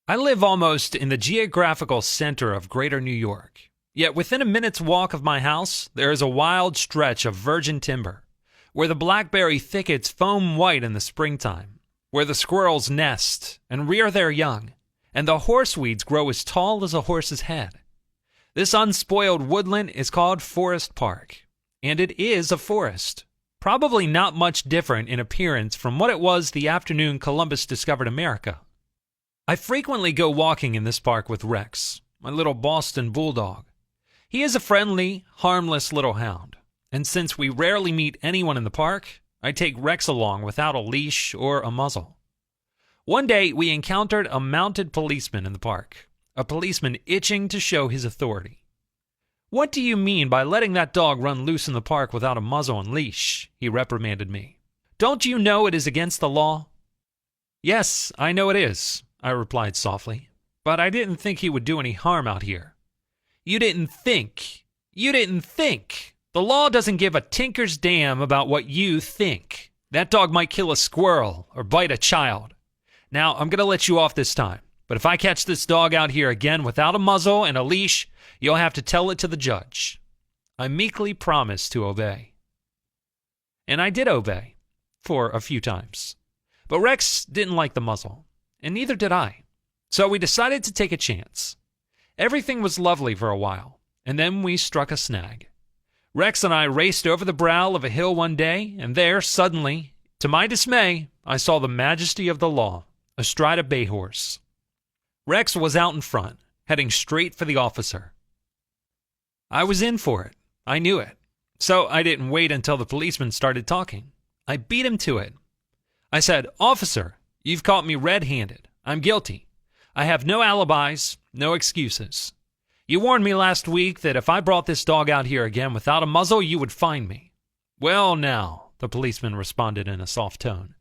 I live almost in the geographical center of greater New York, yet within a minute's walk of my house, there is a wild stretch of virgin timber, where the blackberry thickets foam white in the springtime, where the squirrels nest and rear their young, and the horseweeds grow as tall as a horse's head. This unspoiled woodland is called Forest Park, and it is a forest, probably not much different in appearance from what it was the afternoon Columbus discovered America. I frequently go walking in this park with Rex, my little Boston bulldog. He is a friendly, harmless little hound, and since we rarely meet anyone in the park, I take Rex along without a leash or a muzzle. One day, we encountered a mounted policeman in the park, a policeman itching to show his authority. "What do you mean by letting that dog run loose in the park without a muzzle and leash?" he reprimanded me. "Don't you know it is against the law?" "Yes, I know it is," I replied softly, "but I didn't think he would do any harm out here." "You didn't think. You didn't think. The law doesn't give a tinker's damn about what you think. That dog might kill a squirrel or bite a child. Now, I'm going to let you off this time, but if I catch this dog out here again without a muzzle and a leash, you'll have to tell it to the judge." I meekly promised to obey. And I did obey, for a few times. But Rex didn't like the muzzle, and neither did I. So we decided to take a chance. Everything was lovely for a while, and then we struck a snag. Rex and I raced over the brow of a hill one day, and there, suddenly, to my dismay, I saw the majesty of the law, astride a bay horse. Rex was out in front, heading straight for the officer. I was in for it. I knew it. So I didn't wait until the policeman started talking. I beat him to it. I said, "Officer, you've caught me red-handed. I'm guilty. I have no alibis, no excuses. You warned me last week that if I brought this dog out here again without a muzzle, you would find me." "Well, now," the policeman responded in a soft tone,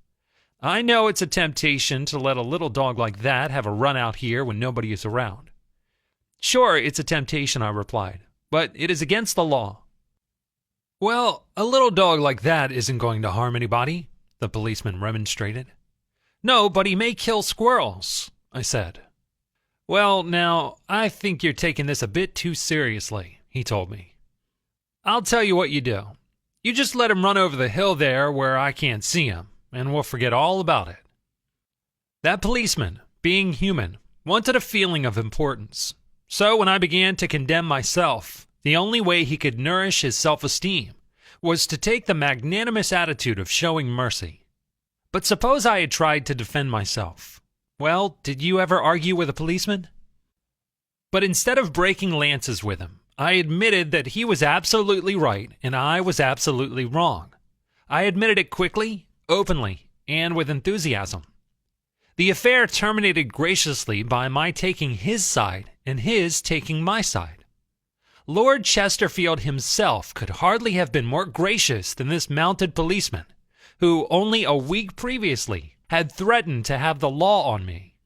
"I know it's a temptation to let a little dog like that have a run out here when nobody is around." "Sure, it's a temptation," I replied, "but it is against the law." "Well, a little dog like that isn't going to harm anybody," the policeman remonstrated. "No, but he may kill squirrels," I said. "Well, now, I think you're taking this a bit too seriously," he told me. "I'll tell you what you do. You just let him run over the hill there where I can't see him, and we'll forget all about it." That policeman, being human, wanted a feeling of importance. So when I began to condemn myself, the only way he could nourish his self-esteem was to take the magnanimous attitude of showing mercy. But suppose I had tried to defend myself. Well, did you ever argue with a policeman? But instead of breaking lances with him, I admitted that he was absolutely right and I was absolutely wrong. I admitted it quickly, openly, and with enthusiasm. The affair terminated graciously by my taking his side and his taking my side. Lord Chesterfield himself could hardly have been more gracious than this mounted policeman, who only a week previously had threatened to have the law on me.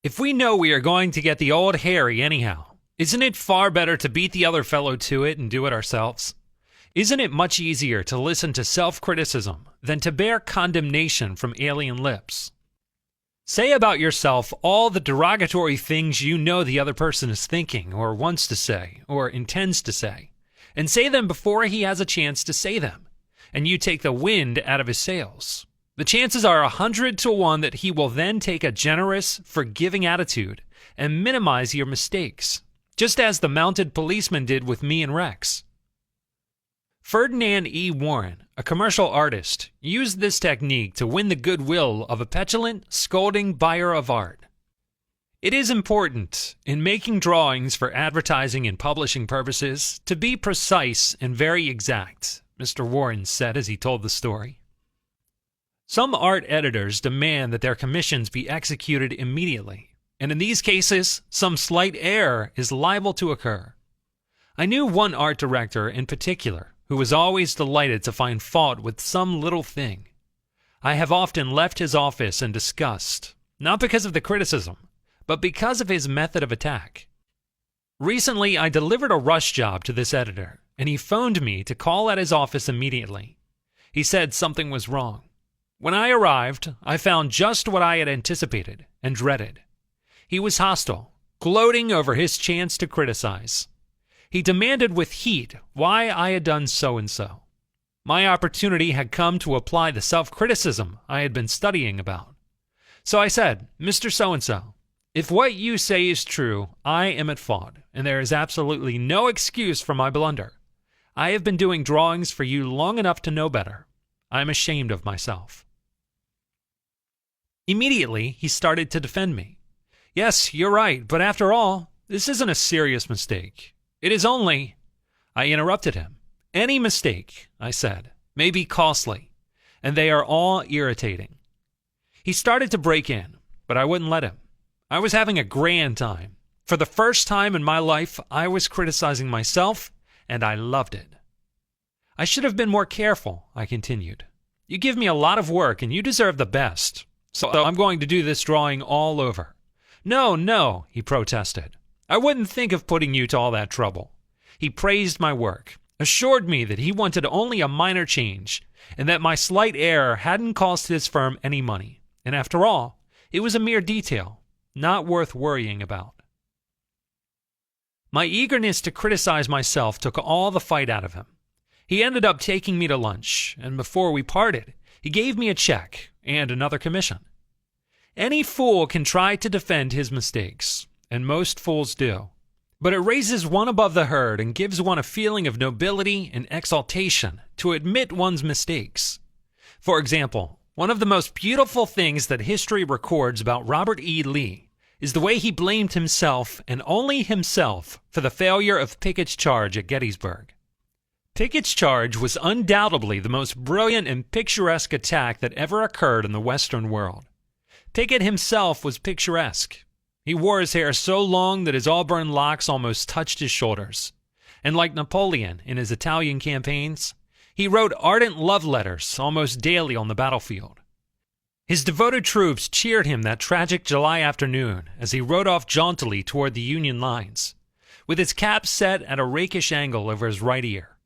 If we know we are going to get the old Harry anyhow, isn't it far better to beat the other fellow to it and do it ourselves? Isn't it much easier to listen to self-criticism than to bear condemnation from alien lips? Say about yourself all the derogatory things you know the other person is thinking or wants to say or intends to say, and say them before he has a chance to say them, and you take the wind out of his sails. The chances are 100 to 1 that he will then take a generous, forgiving attitude and minimize your mistakes, just as the mounted policeman did with me and Rex. Ferdinand E. Warren, a commercial artist, used this technique to win the goodwill of a petulant, scolding buyer of art. It is important, in making drawings for advertising and publishing purposes, to be precise and very exact, Mr. Warren said as he told the story. Some art editors demand that their commissions be executed immediately, and in these cases, some slight error is liable to occur. I knew one art director in particular who was always delighted to find fault with some little thing. I have often left his office in disgust, not because of the criticism, but because of his method of attack. Recently, I delivered a rush job to this editor, and he phoned me to call at his office immediately. He said something was wrong. When I arrived, I found just what I had anticipated and dreaded. He was hostile, gloating over his chance to criticize. He demanded with heat why I had done so-and-so. My opportunity had come to apply the self-criticism I had been studying about. So I said, "Mr. So-and-so, if what you say is true, I am at fault, and there is absolutely no excuse for my blunder. I have been doing drawings for you long enough to know better. I am ashamed of myself." Immediately, he started to defend me. "Yes, you're right, but after all, this isn't a serious mistake. It is only—" I interrupted him. "Any mistake," I said, "may be costly, and they are all irritating." He started to break in, but I wouldn't let him. I was having a grand time. For the first time in my life, I was criticizing myself, and I loved it. I should have been more careful, I continued. You give me a lot of work, and you deserve the best. So I'm going to do this drawing all over. No, he protested. I wouldn't think of putting you to all that trouble. He praised my work, assured me that he wanted only a minor change, and that my slight error hadn't cost his firm any money. And after all, it was a mere detail, not worth worrying about. My eagerness to criticize myself took all the fight out of him. He ended up taking me to lunch, and before we parted, he gave me a check and another commission. Any fool can try to defend his mistakes, and most fools do. But it raises one above the herd and gives one a feeling of nobility and exaltation to admit one's mistakes. For example, one of the most beautiful things that history records about Robert E. Lee is the way he blamed himself and only himself for the failure of Pickett's charge at Gettysburg. Pickett's charge was undoubtedly the most brilliant and picturesque attack that ever occurred in the Western world. Pickett himself was picturesque. He wore his hair so long that his auburn locks almost touched his shoulders. And like Napoleon in his Italian campaigns, he wrote ardent love letters almost daily on the battlefield. His devoted troops cheered him that tragic July afternoon as he rode off jauntily toward the Union lines, with his cap set at a rakish angle over his right ear.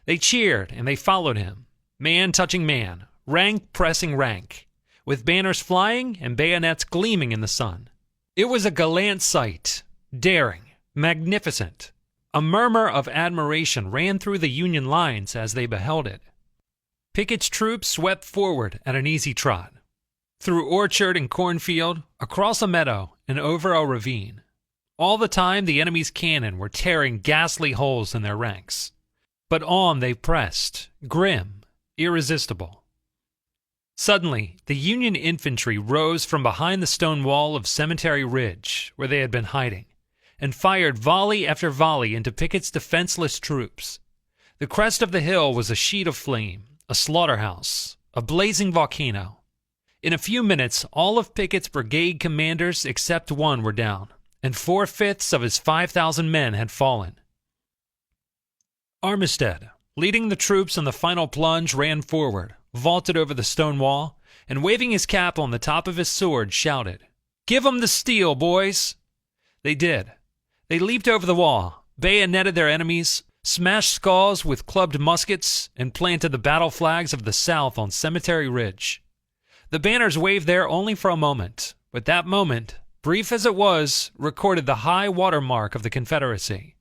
They cheered and they followed him, man touching man, rank pressing rank, with banners flying and bayonets gleaming in the sun. It was a gallant sight, daring, magnificent. A murmur of admiration ran through the Union lines as they beheld it. Pickett's troops swept forward at an easy trot, through orchard and cornfield, across a meadow, and over a ravine. All the time the enemy's cannon were tearing ghastly holes in their ranks. But on they pressed, grim, irresistible. Suddenly, the Union infantry rose from behind the stone wall of Cemetery Ridge, where they had been hiding, and fired volley after volley into Pickett's defenseless troops. The crest of the hill was a sheet of flame, a slaughterhouse, a blazing volcano. In a few minutes, all of Pickett's brigade commanders except one were down, and 4/5 of his 5,000 men had fallen. Armistead, leading the troops in the final plunge, ran forward, vaulted over the stone wall, and waving his cap on the top of his sword, shouted, "Give 'em the steel, boys!" They did. They leaped over the wall, bayoneted their enemies, smashed skulls with clubbed muskets, and planted the battle flags of the South on Cemetery Ridge. The banners waved there only for a moment, but that moment, brief as it was, recorded the high water mark of the Confederacy.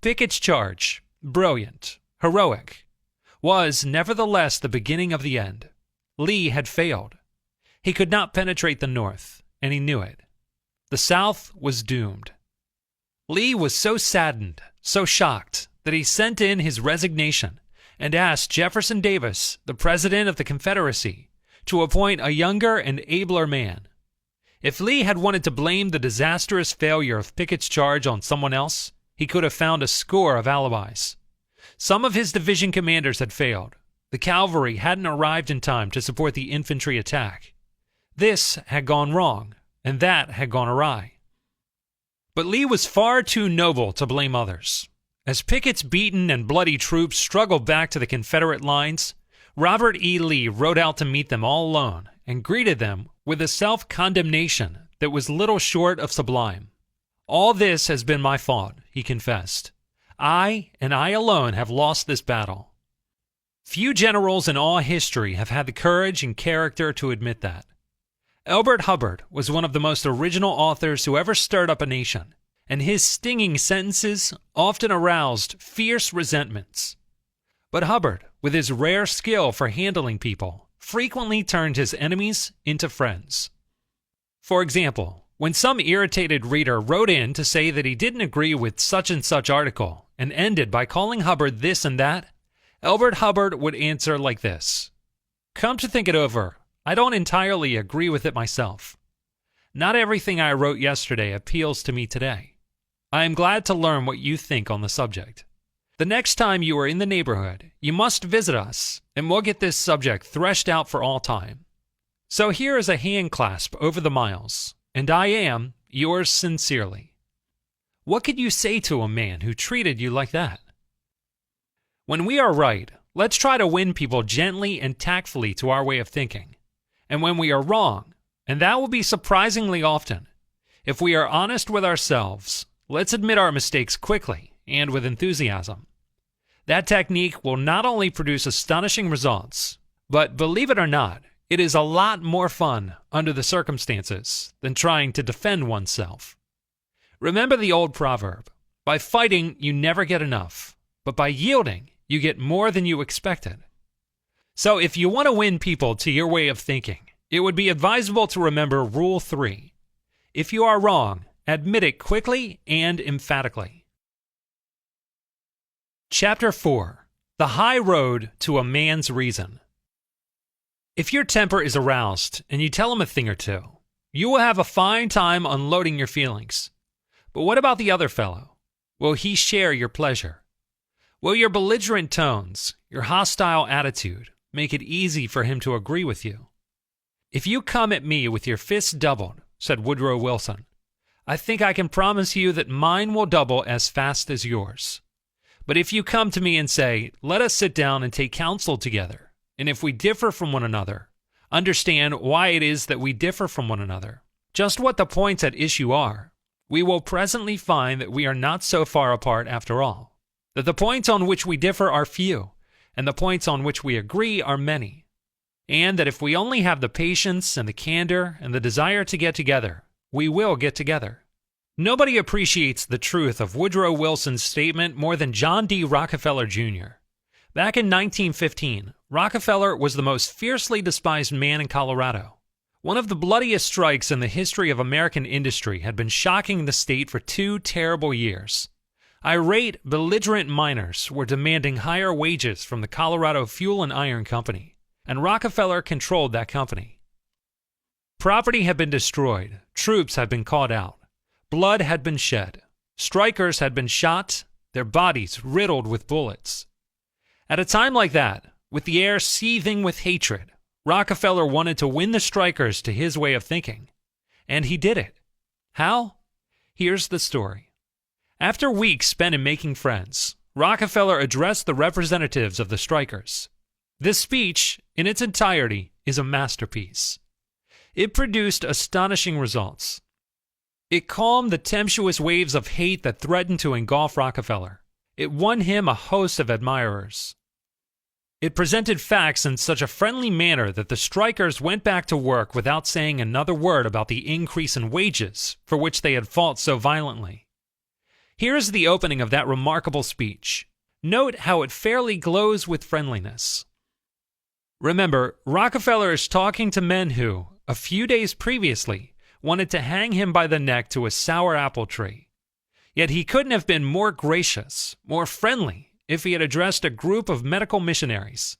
Pickett's charge, brilliant, heroic, was nevertheless the beginning of the end. Lee had failed. He could not penetrate the North, and he knew it. The South was doomed. Lee was so saddened, so shocked, that he sent in his resignation and asked Jefferson Davis, the president of the Confederacy, to appoint a younger and abler man. If Lee had wanted to blame the disastrous failure of Pickett's charge on someone else, he could have found a score of alibis. Some of his division commanders had failed. The cavalry hadn't arrived in time to support the infantry attack. This had gone wrong, and that had gone awry. But Lee was far too noble to blame others. As Pickett's beaten and bloody troops struggled back to the Confederate lines, Robert E. Lee rode out to meet them all alone and greeted them with a self-condemnation that was little short of sublime. "All this has been my fault," he confessed. "I, and I alone, have lost this battle." Few generals in all history have had the courage and character to admit that. Elbert Hubbard was one of the most original authors who ever stirred up a nation, and his stinging sentences often aroused fierce resentments. But Hubbard, with his rare skill for handling people, frequently turned his enemies into friends. For example, when some irritated reader wrote in to say that he didn't agree with such and such article and ended by calling Hubbard this and that, Elbert Hubbard would answer like this: "Come to think it over, I don't entirely agree with it myself. Not everything I wrote yesterday appeals to me today. I am glad to learn what you think on the subject. The next time you are in the neighborhood, you must visit us, and we'll get this subject threshed out for all time. So here is a hand clasp over the miles, and I am yours sincerely. What could you say to a man who treated you like that? When we are right, let's try to win people gently and tactfully to our way of thinking. And when we are wrong, and that will be surprisingly often, if we are honest with ourselves, let's admit our mistakes quickly and with enthusiasm. That technique will not only produce astonishing results, but believe it or not, it is a lot more fun under the circumstances than trying to defend oneself. Remember the old proverb, by fighting you never get enough, but by yielding you get more than you expected. So if you want to win people to your way of thinking, it would be advisable to remember Rule 3. If you are wrong, admit it quickly and emphatically. Chapter 4. The High Road to a Man's Reason. If your temper is aroused and you tell him a thing or two, you will have a fine time unloading your feelings. But what about the other fellow? Will he share your pleasure? Will your belligerent tones, your hostile attitude, make it easy for him to agree with you? If you come at me with your fists doubled, said Woodrow Wilson, I think I can promise you that mine will double as fast as yours. But if you come to me and say, let us sit down and take counsel together, and if we differ from one another, understand why it is that we differ from one another, just what the points at issue are, we will presently find that we are not so far apart after all, that the points on which we differ are few, and the points on which we agree are many, and that if we only have the patience and the candor and the desire to get together, we will get together. Nobody appreciates the truth of Woodrow Wilson's statement more than John D. Rockefeller, Jr. Back in 1915, Rockefeller was the most fiercely despised man in Colorado. One of the bloodiest strikes in the history of American industry had been shocking the state for 2 terrible years. Irate, belligerent miners were demanding higher wages from the Colorado Fuel and Iron Company, and Rockefeller controlled that company. Property had been destroyed, troops had been called out, blood had been shed, strikers had been shot, their bodies riddled with bullets. At a time like that, with the air seething with hatred, Rockefeller wanted to win the strikers to his way of thinking. And he did it. How? Here's the story. After weeks spent in making friends, Rockefeller addressed the representatives of the strikers. This speech, in its entirety, is a masterpiece. It produced astonishing results. It calmed the tempestuous waves of hate that threatened to engulf Rockefeller. It won him a host of admirers. It presented facts in such a friendly manner that the strikers went back to work without saying another word about the increase in wages for which they had fought so violently. Here is the opening of that remarkable speech. Note how it fairly glows with friendliness. Remember, Rockefeller is talking to men who, a few days previously, wanted to hang him by the neck to a sour apple tree. Yet he couldn't have been more gracious, more friendly, if he had addressed a group of medical missionaries.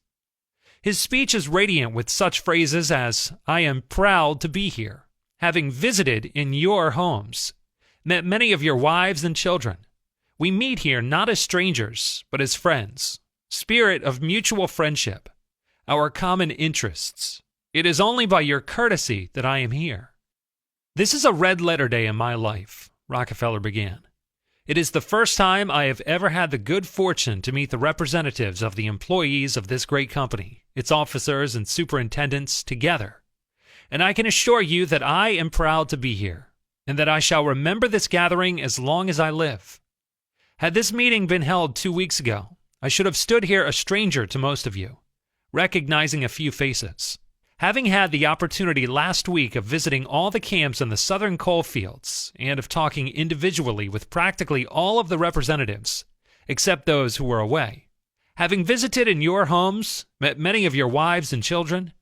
His speech is radiant with such phrases as, I am proud to be here, having visited in your homes, met many of your wives and children. We meet here not as strangers, but as friends, spirit of mutual friendship, our common interests. It is only by your courtesy that I am here. This is a red-letter day in my life, Rockefeller began. It is the first time I have ever had the good fortune to meet the representatives of the employees of this great company, its officers and superintendents, together. And I can assure you that I am proud to be here, and that I shall remember this gathering as long as I live. Had this meeting been held 2 weeks ago, I should have stood here a stranger to most of you, recognizing a few faces. Having had the opportunity last week of visiting all the camps in the southern coal fields and of talking individually with practically all of the representatives, except those who were away, having visited in your homes, met many of your wives and children,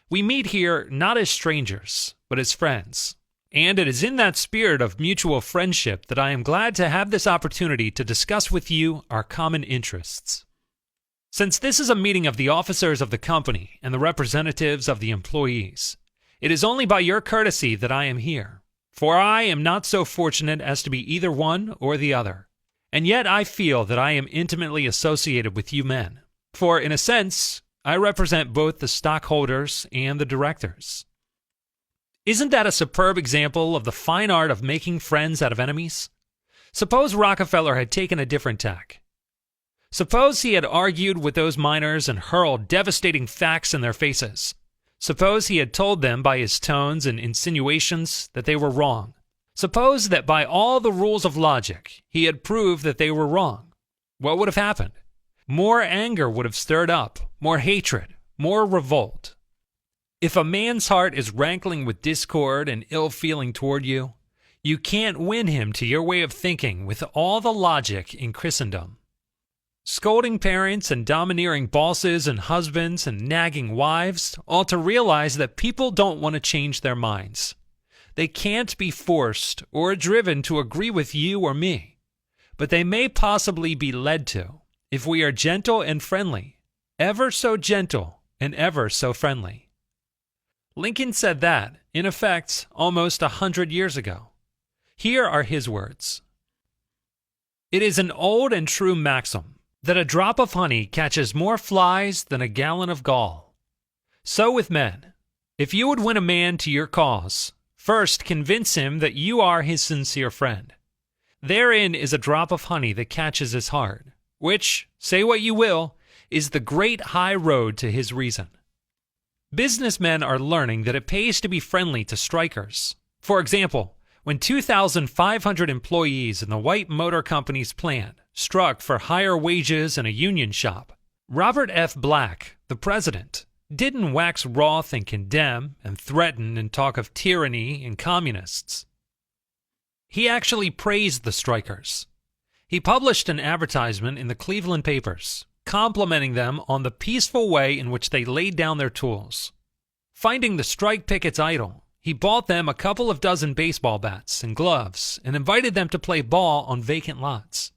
we meet here not as strangers, but as friends. And it is in that spirit of mutual friendship that I am glad to have this opportunity to discuss with you our common interests. Since this is a meeting of the officers of the company and the representatives of the employees, it is only by your courtesy that I am here, for I am not so fortunate as to be either one or the other. And yet I feel that I am intimately associated with you men, for in a sense, I represent both the stockholders and the directors. Isn't that a superb example of the fine art of making friends out of enemies? Suppose Rockefeller had taken a different tack. Suppose he had argued with those miners and hurled devastating facts in their faces. Suppose he had told them by his tones and insinuations that they were wrong. Suppose that by all the rules of logic, he had proved that they were wrong. What would have happened? More anger would have stirred up, more hatred, more revolt. If a man's heart is rankling with discord and ill feeling toward you, you can't win him to your way of thinking with all the logic in Christendom. Scolding parents and domineering bosses and husbands and nagging wives ought to realize that people don't want to change their minds. They can't be forced or driven to agree with you or me, but they may possibly be led to if we are gentle and friendly, ever so gentle and ever so friendly. Lincoln said that, in effect, almost 100 years ago. Here are his words. It is an old and true maxim that a drop of honey catches more flies than a gallon of gall. So with men. If you would win a man to your cause, first convince him that you are his sincere friend. Therein is a drop of honey that catches his heart, which, say what you will, is the great high road to his reason. Businessmen are learning that it pays to be friendly to strikers. For example, when 2,500 employees in the White Motor Company's plant struck for higher wages in a union shop, Robert F. Black, the president, didn't wax wroth and condemn and threaten and talk of tyranny and communists. He actually praised the strikers. He published an advertisement in the Cleveland papers, complimenting them on the peaceful way in which they laid down their tools. Finding the strike pickets idle, he bought them a couple of dozen baseball bats and gloves and invited them to play ball on vacant lots.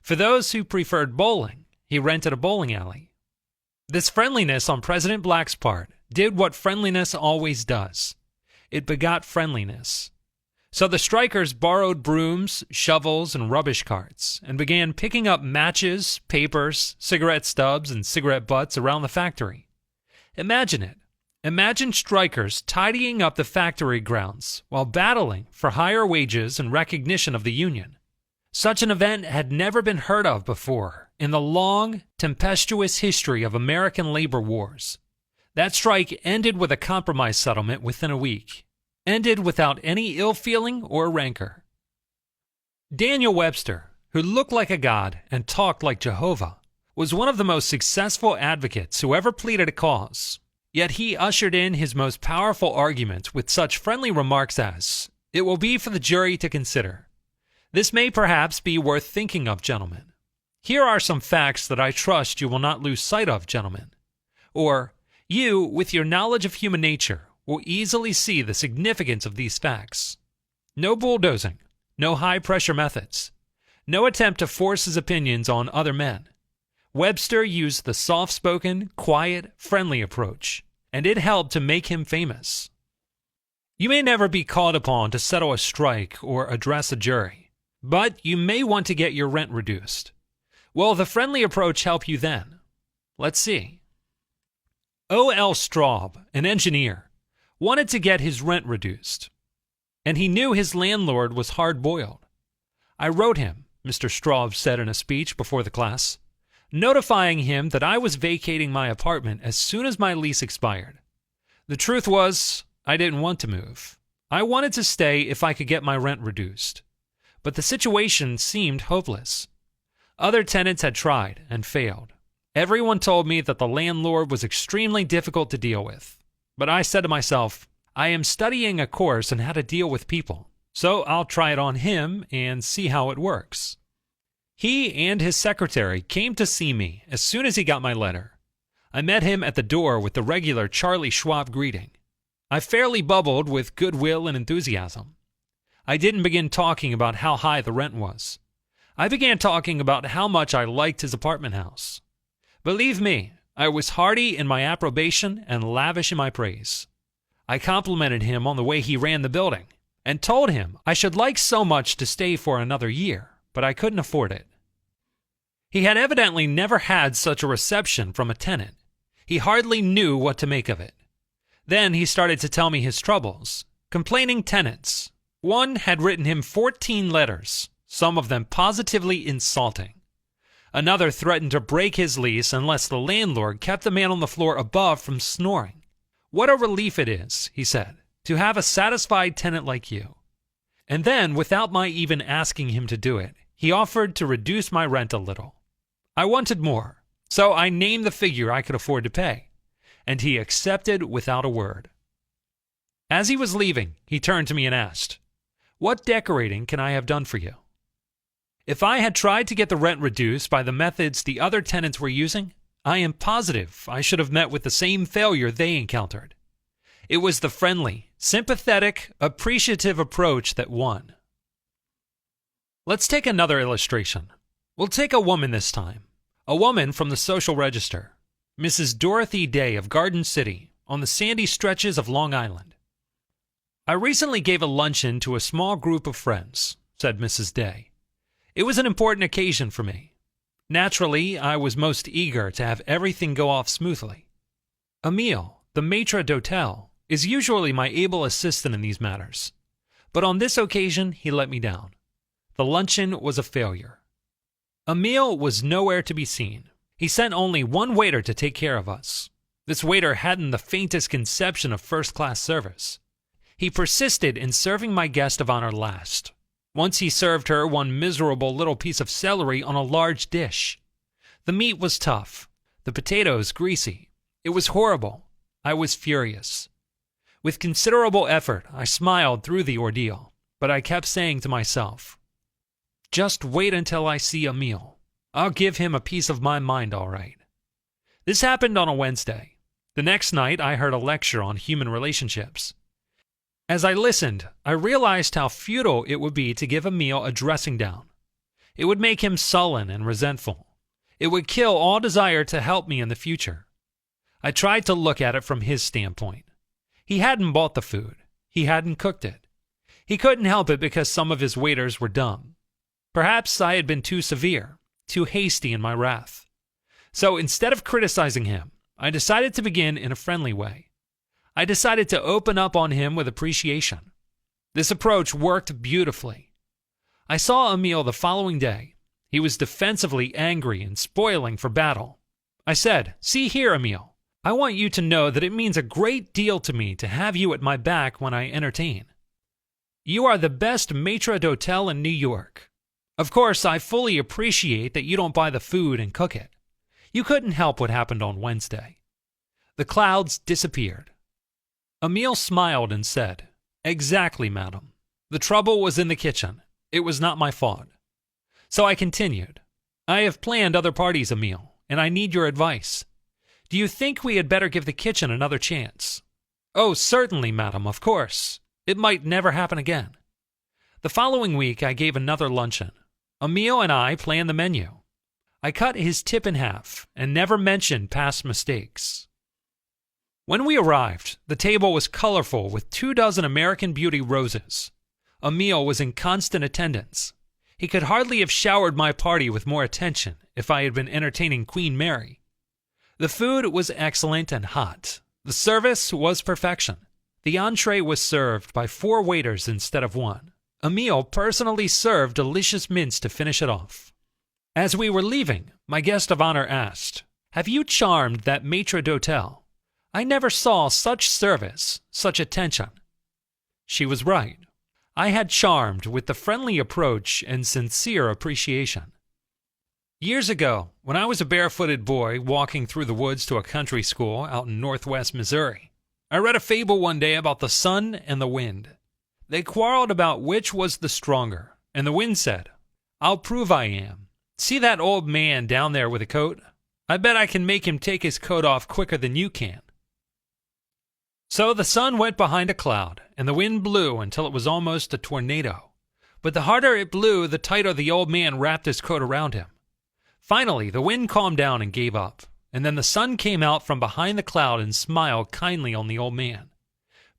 For those who preferred bowling, he rented a bowling alley. This friendliness on President Black's part did what friendliness always does. It begot friendliness. So the strikers borrowed brooms, shovels, and rubbish carts and began picking up matches, papers, cigarette stubs, and cigarette butts around the factory. Imagine it. Imagine strikers tidying up the factory grounds while battling for higher wages and recognition of the union. Such an event had never been heard of before in the long, tempestuous history of American labor wars. That strike ended with a compromise settlement within a week. Ended without any ill feeling or rancor. Daniel Webster, who looked like a god and talked like Jehovah, was one of the most successful advocates who ever pleaded a cause. Yet he ushered in his most powerful argument with such friendly remarks as, "It will be for the jury to consider. This may perhaps be worth thinking of, gentlemen. Here are some facts that I trust you will not lose sight of, gentlemen." Or, "You, with your knowledge of human nature, will easily see the significance of these facts. No bulldozing, no high-pressure methods, no attempt to force his opinions on other men. Webster used the soft-spoken, quiet, friendly approach, and it helped to make him famous." You may never be called upon to settle a strike or address a jury, but you may want to get your rent reduced. Will the friendly approach help you then? Let's see. O.L. Straub, an engineer, wanted to get his rent reduced, and he knew his landlord was hard-boiled. "I wrote him," Mr. Straub said in a speech before the class, "notifying him that I was vacating my apartment as soon as my lease expired. The truth was, I didn't want to move. I wanted to stay if I could get my rent reduced. But the situation seemed hopeless. Other tenants had tried and failed. Everyone told me that the landlord was extremely difficult to deal with. But I said to myself, I am studying a course on how to deal with people, so I'll try it on him and see how it works." He and his secretary came to see me as soon as he got my letter. I met him at the door with the regular Charlie Schwab greeting. I fairly bubbled with goodwill and enthusiasm. I didn't begin talking about how high the rent was. I began talking about how much I liked his apartment house. Believe me, I was hearty in my approbation and lavish in my praise. I complimented him on the way he ran the building and told him I should like so much to stay for another year, but I couldn't afford it. He had evidently never had such a reception from a tenant. He hardly knew what to make of it. Then he started to tell me his troubles, Complaining tenants. One had written him 14 letters, some of them positively insulting. Another threatened to break his lease unless the landlord kept the man on the floor above from snoring. "What a relief it is," he said, "to have a satisfied tenant like you." And then, without my even asking him to do it, he offered to reduce my rent a little. I wanted more, so I named the figure I could afford to pay, and he accepted without a word. As he was leaving, he turned to me and asked, "What decorating can I have done for you?" If I had tried to get the rent reduced by the methods the other tenants were using, I am positive I should have met with the same failure they encountered. It was the friendly, sympathetic, appreciative approach that won. Let's take another illustration. We'll take a woman this time. A woman from the social register. Mrs. Dorothy Day of Garden City, on the sandy stretches of Long Island. "I recently gave a luncheon to a small group of friends," said Mrs. Day. "It was an important occasion for me. Naturally, I was most eager to have everything go off smoothly. Emile, the maitre d'hotel, is usually my able assistant in these matters, but on this occasion he let me down. The luncheon was a failure. Emile was nowhere to be seen. He sent only one waiter to take care of us. This waiter hadn't the faintest conception of first-class service. He persisted in serving my guest of honor last. Once he served her one miserable little piece of celery on a large dish. The meat was tough, the potatoes greasy. It was horrible. I was furious. With considerable effort, I smiled through the ordeal, but I kept saying to myself, "Just wait until I see Emile. I'll give him a piece of my mind all right." This happened on a Wednesday. The next night, I heard a lecture on human relationships. As I listened, I realized how futile it would be to give Emile a dressing down. It would make him sullen and resentful. It would kill all desire to help me in the future. I tried to look at it from his standpoint. He hadn't bought the food. He hadn't cooked it. He couldn't help it because some of his waiters were dumb. Perhaps I had been too severe, too hasty in my wrath. So instead of criticizing him, I decided to begin in a friendly way. I decided to open up on him with appreciation. This approach worked beautifully. I saw Emile the following day. He was defensively angry and spoiling for battle. I said, "See here, Emile, I want you to know that it means a great deal to me to have you at my back when I entertain. You are the best maitre d'hotel in New York. Of course, I fully appreciate that you don't buy the food and cook it. You couldn't help what happened on Wednesday." The clouds disappeared. Emile smiled and said, "Exactly, madam. The trouble was in the kitchen. It was not my fault." So I continued, "I have planned other parties, Emile, and I need your advice. Do you think we had better give the kitchen another chance?" "Oh, certainly, madam, of course. It might never happen again." The following week I gave another luncheon. Emile and I planned the menu. I cut his tip in half and never mentioned past mistakes. When we arrived, the table was colorful with 24 American Beauty roses. Emile was in constant attendance. He could hardly have showered my party with more attention if I had been entertaining Queen Mary. The food was excellent and hot. The service was perfection. The entree was served by 4 waiters instead of 1. Emile personally served delicious mince to finish it off. As we were leaving, my guest of honor asked, "Have you charmed that maitre d'hotel? I never saw such service, such attention." She was right. I had charmed with the friendly approach and sincere appreciation. Years ago, when I was a barefooted boy walking through the woods to a country school out in northwest Missouri, I read a fable one day about the sun and the wind. They quarreled about which was the stronger, and the wind said, "I'll prove I am. See that old man down there with a coat? I bet I can make him take his coat off quicker than you can." So the sun went behind a cloud, and the wind blew until it was almost a tornado. But the harder it blew, the tighter the old man wrapped his coat around him. Finally, the wind calmed down and gave up, and then the sun came out from behind the cloud and smiled kindly on the old man.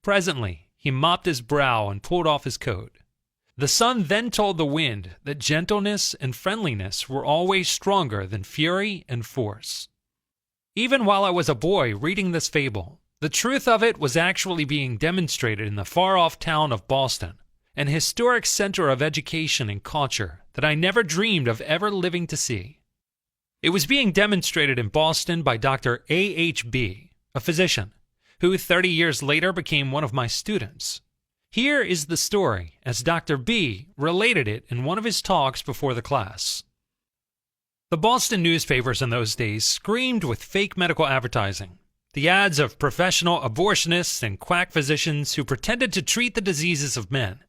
Presently, he mopped his brow and pulled off his coat. The sun then told the wind that gentleness and friendliness were always stronger than fury and force. Even while I was a boy reading this fable, the The truth of it was actually being demonstrated in the far-off town of Boston, an historic center of education and culture that I never dreamed of ever living to see. It was being demonstrated in Boston by Dr. A.H.B., a physician, who 30 years later became one of my students. Here is the story as Dr. B related it in one of his talks before the class. The Boston newspapers in those days screamed with fake medical advertising. The ads of professional abortionists and quack physicians who pretended to treat the diseases of men,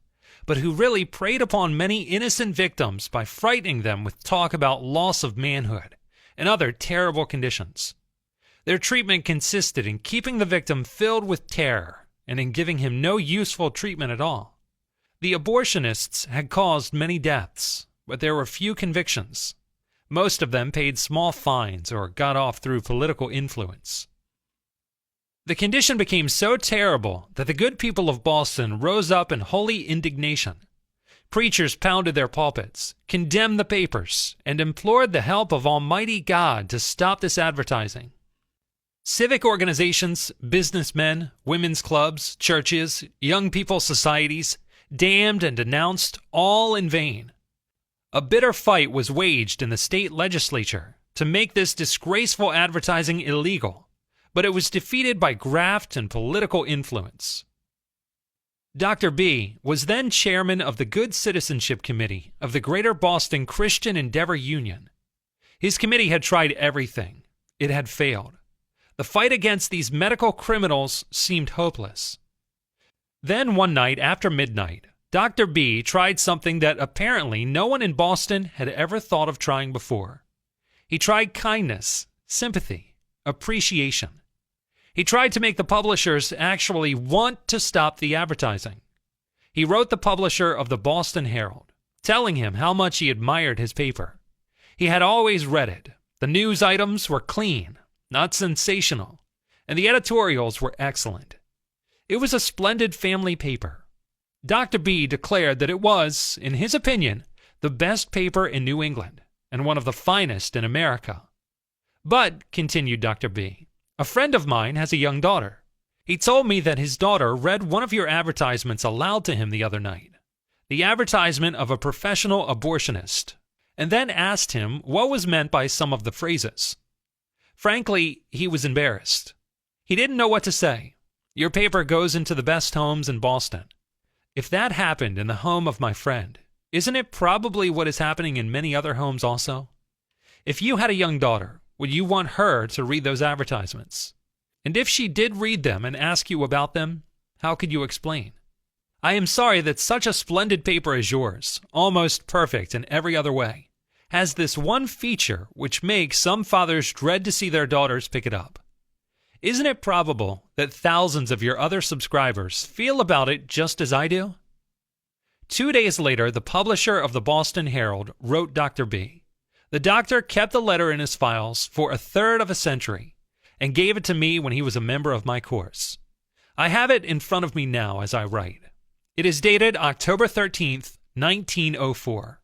but who really preyed upon many innocent victims by frightening them with talk about loss of manhood and other terrible conditions. Their treatment consisted in keeping the victim filled with terror and in giving him no useful treatment at all. The abortionists had caused many deaths, but there were few convictions. Most of them paid small fines or got off through political influence. The condition became so terrible that the good people of Boston rose up in holy indignation. Preachers pounded their pulpits, condemned the papers, and implored the help of Almighty God to stop this advertising. Civic organizations, businessmen, women's clubs, churches, young people's societies damned and denounced, all in vain. A bitter fight was waged in the state legislature to make this disgraceful advertising illegal, but it was defeated by graft and political influence. Dr. B was then chairman of the Good Citizenship Committee of the Greater Boston Christian Endeavor Union. His committee had tried everything. It had failed. The fight against these medical criminals seemed hopeless. Then one night after midnight, Dr. B tried something that apparently no one in Boston had ever thought of trying before. He tried kindness, sympathy, appreciation. He tried to make the publishers actually want to stop the advertising. He wrote the publisher of the Boston Herald, telling him how much he admired his paper. He had always read it. The news items were clean, not sensational, and the editorials were excellent. It was a splendid family paper. Dr. B declared that it was, in his opinion, the best paper in New England and one of the finest in America. But, continued Dr. B, a friend of mine has a young daughter. He told me that his daughter read one of your advertisements aloud to him the other night, the advertisement of a professional abortionist, and then asked him what was meant by some of the phrases. Frankly, he was embarrassed. He didn't know what to say. Your paper goes into the best homes in Boston. If that happened in the home of my friend, isn't it probably what is happening in many other homes also? If you had a young daughter, would you want her to read those advertisements? And if she did read them and ask you about them, how could you explain? I am sorry that such a splendid paper as yours, almost perfect in every other way, has this one feature which makes some fathers dread to see their daughters pick it up. Isn't it probable that thousands of your other subscribers feel about it just as I do? 2 days later, the publisher of the Boston Herald wrote Dr. B. The doctor kept the letter in his files for 1/3 of a century and gave it to me when he was a member of my course. I have it in front of me now as I write. It is dated October 13th, 1904.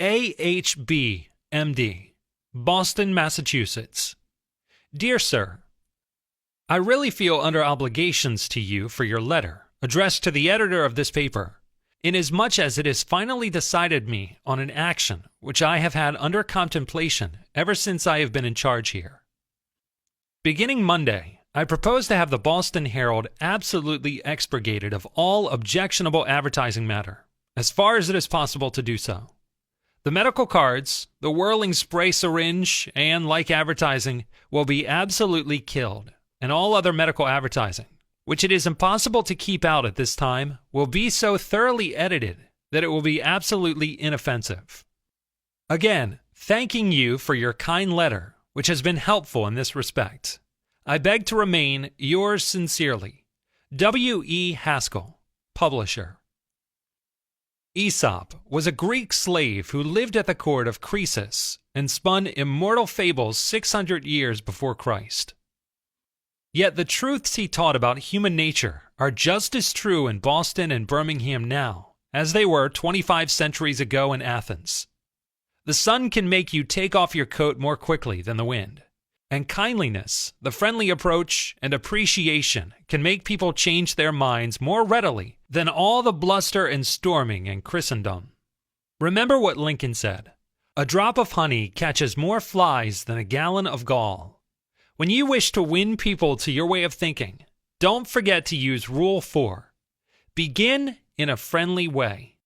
A.H.B., M.D., Boston, Massachusetts. Dear Sir, I really feel under obligations to you for your letter, addressed to the editor of this paper, inasmuch as it has finally decided me on an action which I have had under contemplation ever since I have been in charge here. Beginning Monday, I propose to have the Boston Herald absolutely expurgated of all objectionable advertising matter, as far as it is possible to do so. The medical cards, the whirling spray syringe, and like advertising, will be absolutely killed, and all other medical advertising, which it is impossible to keep out at this time, will be so thoroughly edited that it will be absolutely inoffensive. Again, thanking you for your kind letter, which has been helpful in this respect, I beg to remain yours sincerely, W. E. Haskell, Publisher. Aesop was a Greek slave who lived at the court of Croesus and spun immortal fables 600 years before Christ. Yet the truths he taught about human nature are just as true in Boston and Birmingham now as they were 25 centuries ago in Athens. The sun can make you take off your coat more quickly than the wind, And kindliness, the friendly approach, and appreciation can make people change their minds more readily than all the bluster and storming in Christendom. Remember what Lincoln said, "A drop of honey catches more flies than a gallon of gall." When you wish to win people to your way of thinking, don't forget to use Rule 4. Begin in a friendly way.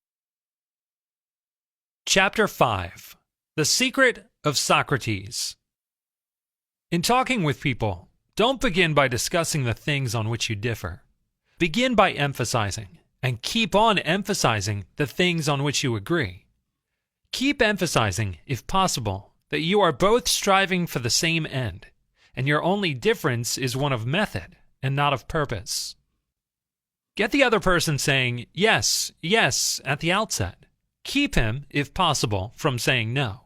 Chapter 5. The Secret of Socrates. In talking with people, don't begin by discussing the things on which you differ. Begin by emphasizing, and keep on emphasizing, the things on which you agree. Keep emphasizing, if possible, that you are both striving for the same end, and your only difference is one of method and not of purpose. Get the other person saying yes, yes at the outset. Keep him, if possible, from saying no.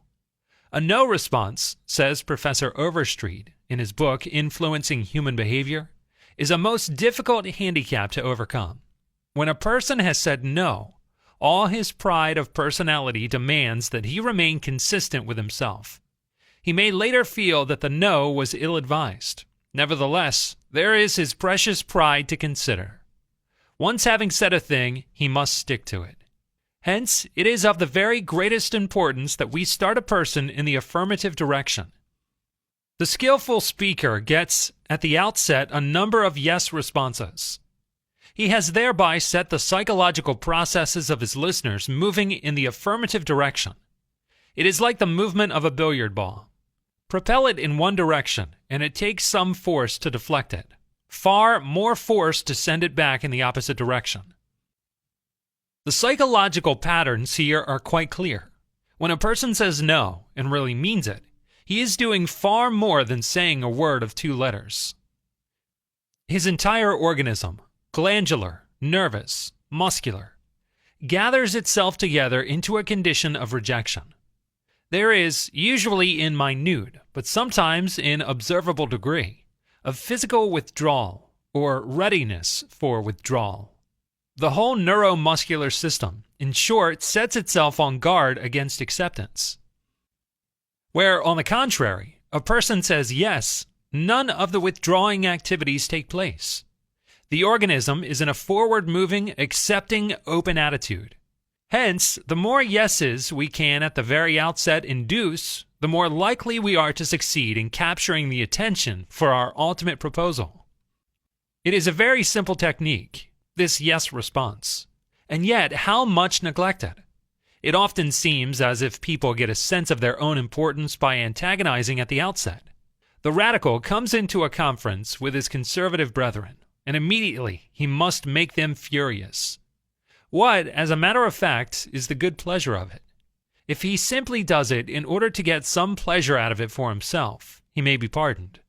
A no response, says Professor Overstreet in his book Influencing Human Behavior, is a most difficult handicap to overcome. When a person has said no, all his pride of personality demands that he remain consistent with himself. He may later feel that the no was ill-advised. Nevertheless, there is his precious pride to consider. Once having said a thing, he must stick to it. Hence, it is of the very greatest importance that we start a person in the affirmative direction. The skillful speaker gets, at the outset, a number of yes responses. He has thereby set the psychological processes of his listeners moving in the affirmative direction. It is like the movement of a billiard ball. Propel it in one direction, and it takes some force to deflect it. Far more force to send it back in the opposite direction. The psychological patterns here are quite clear. When a person says no, and really means it, he is doing far more than saying a word of 2 letters. His entire organism, glandular, nervous, muscular, gathers itself together into a condition of rejection. There is, usually in minute, but sometimes in observable degree, a physical withdrawal, or readiness for withdrawal. The whole neuromuscular system, in short, sets itself on guard against acceptance. Where, on the contrary, a person says yes, none of the withdrawing activities take place. The organism is in a forward-moving, accepting, open attitude. Hence, the more yeses we can at the very outset induce, the more likely we are to succeed in capturing the attention for our ultimate proposal. It is a very simple technique, this yes response, and yet how much neglected. It often seems as if people get a sense of their own importance by antagonizing at the outset. The radical comes into a conference with his conservative brethren, and immediately he must make them furious. What, as a matter of fact, is the good pleasure of it? If he simply does it in order to get some pleasure out of it for himself, he may be pardoned.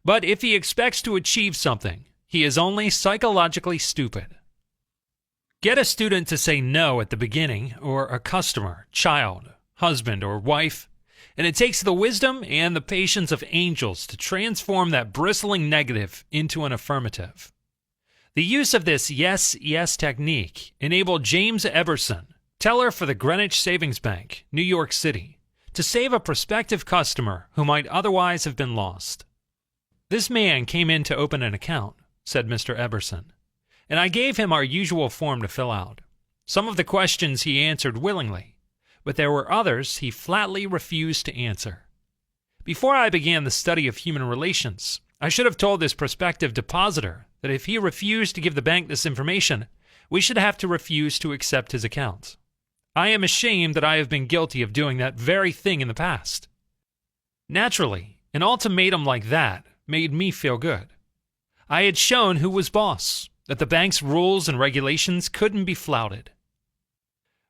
But if he expects to achieve something, he is only psychologically stupid. Get a student to say no at the beginning, or a customer, child, husband, or wife, and it takes the wisdom and the patience of angels to transform that bristling negative into an affirmative. The use of this yes, yes technique enabled James Eberson, teller for the Greenwich Savings Bank, New York City, to save a prospective customer who might otherwise have been lost. "This man came in to open an account," said Mr. Eberson, "and I gave him our usual form to fill out. Some of the questions he answered willingly, but there were others he flatly refused to answer. Before I began the study of human relations, I should have told this prospective depositor that if he refused to give the bank this information, we should have to refuse to accept his account. I am ashamed that I have been guilty of doing that very thing in the past." Naturally, an ultimatum like that made me feel good. I had shown who was boss, that the bank's rules and regulations couldn't be flouted.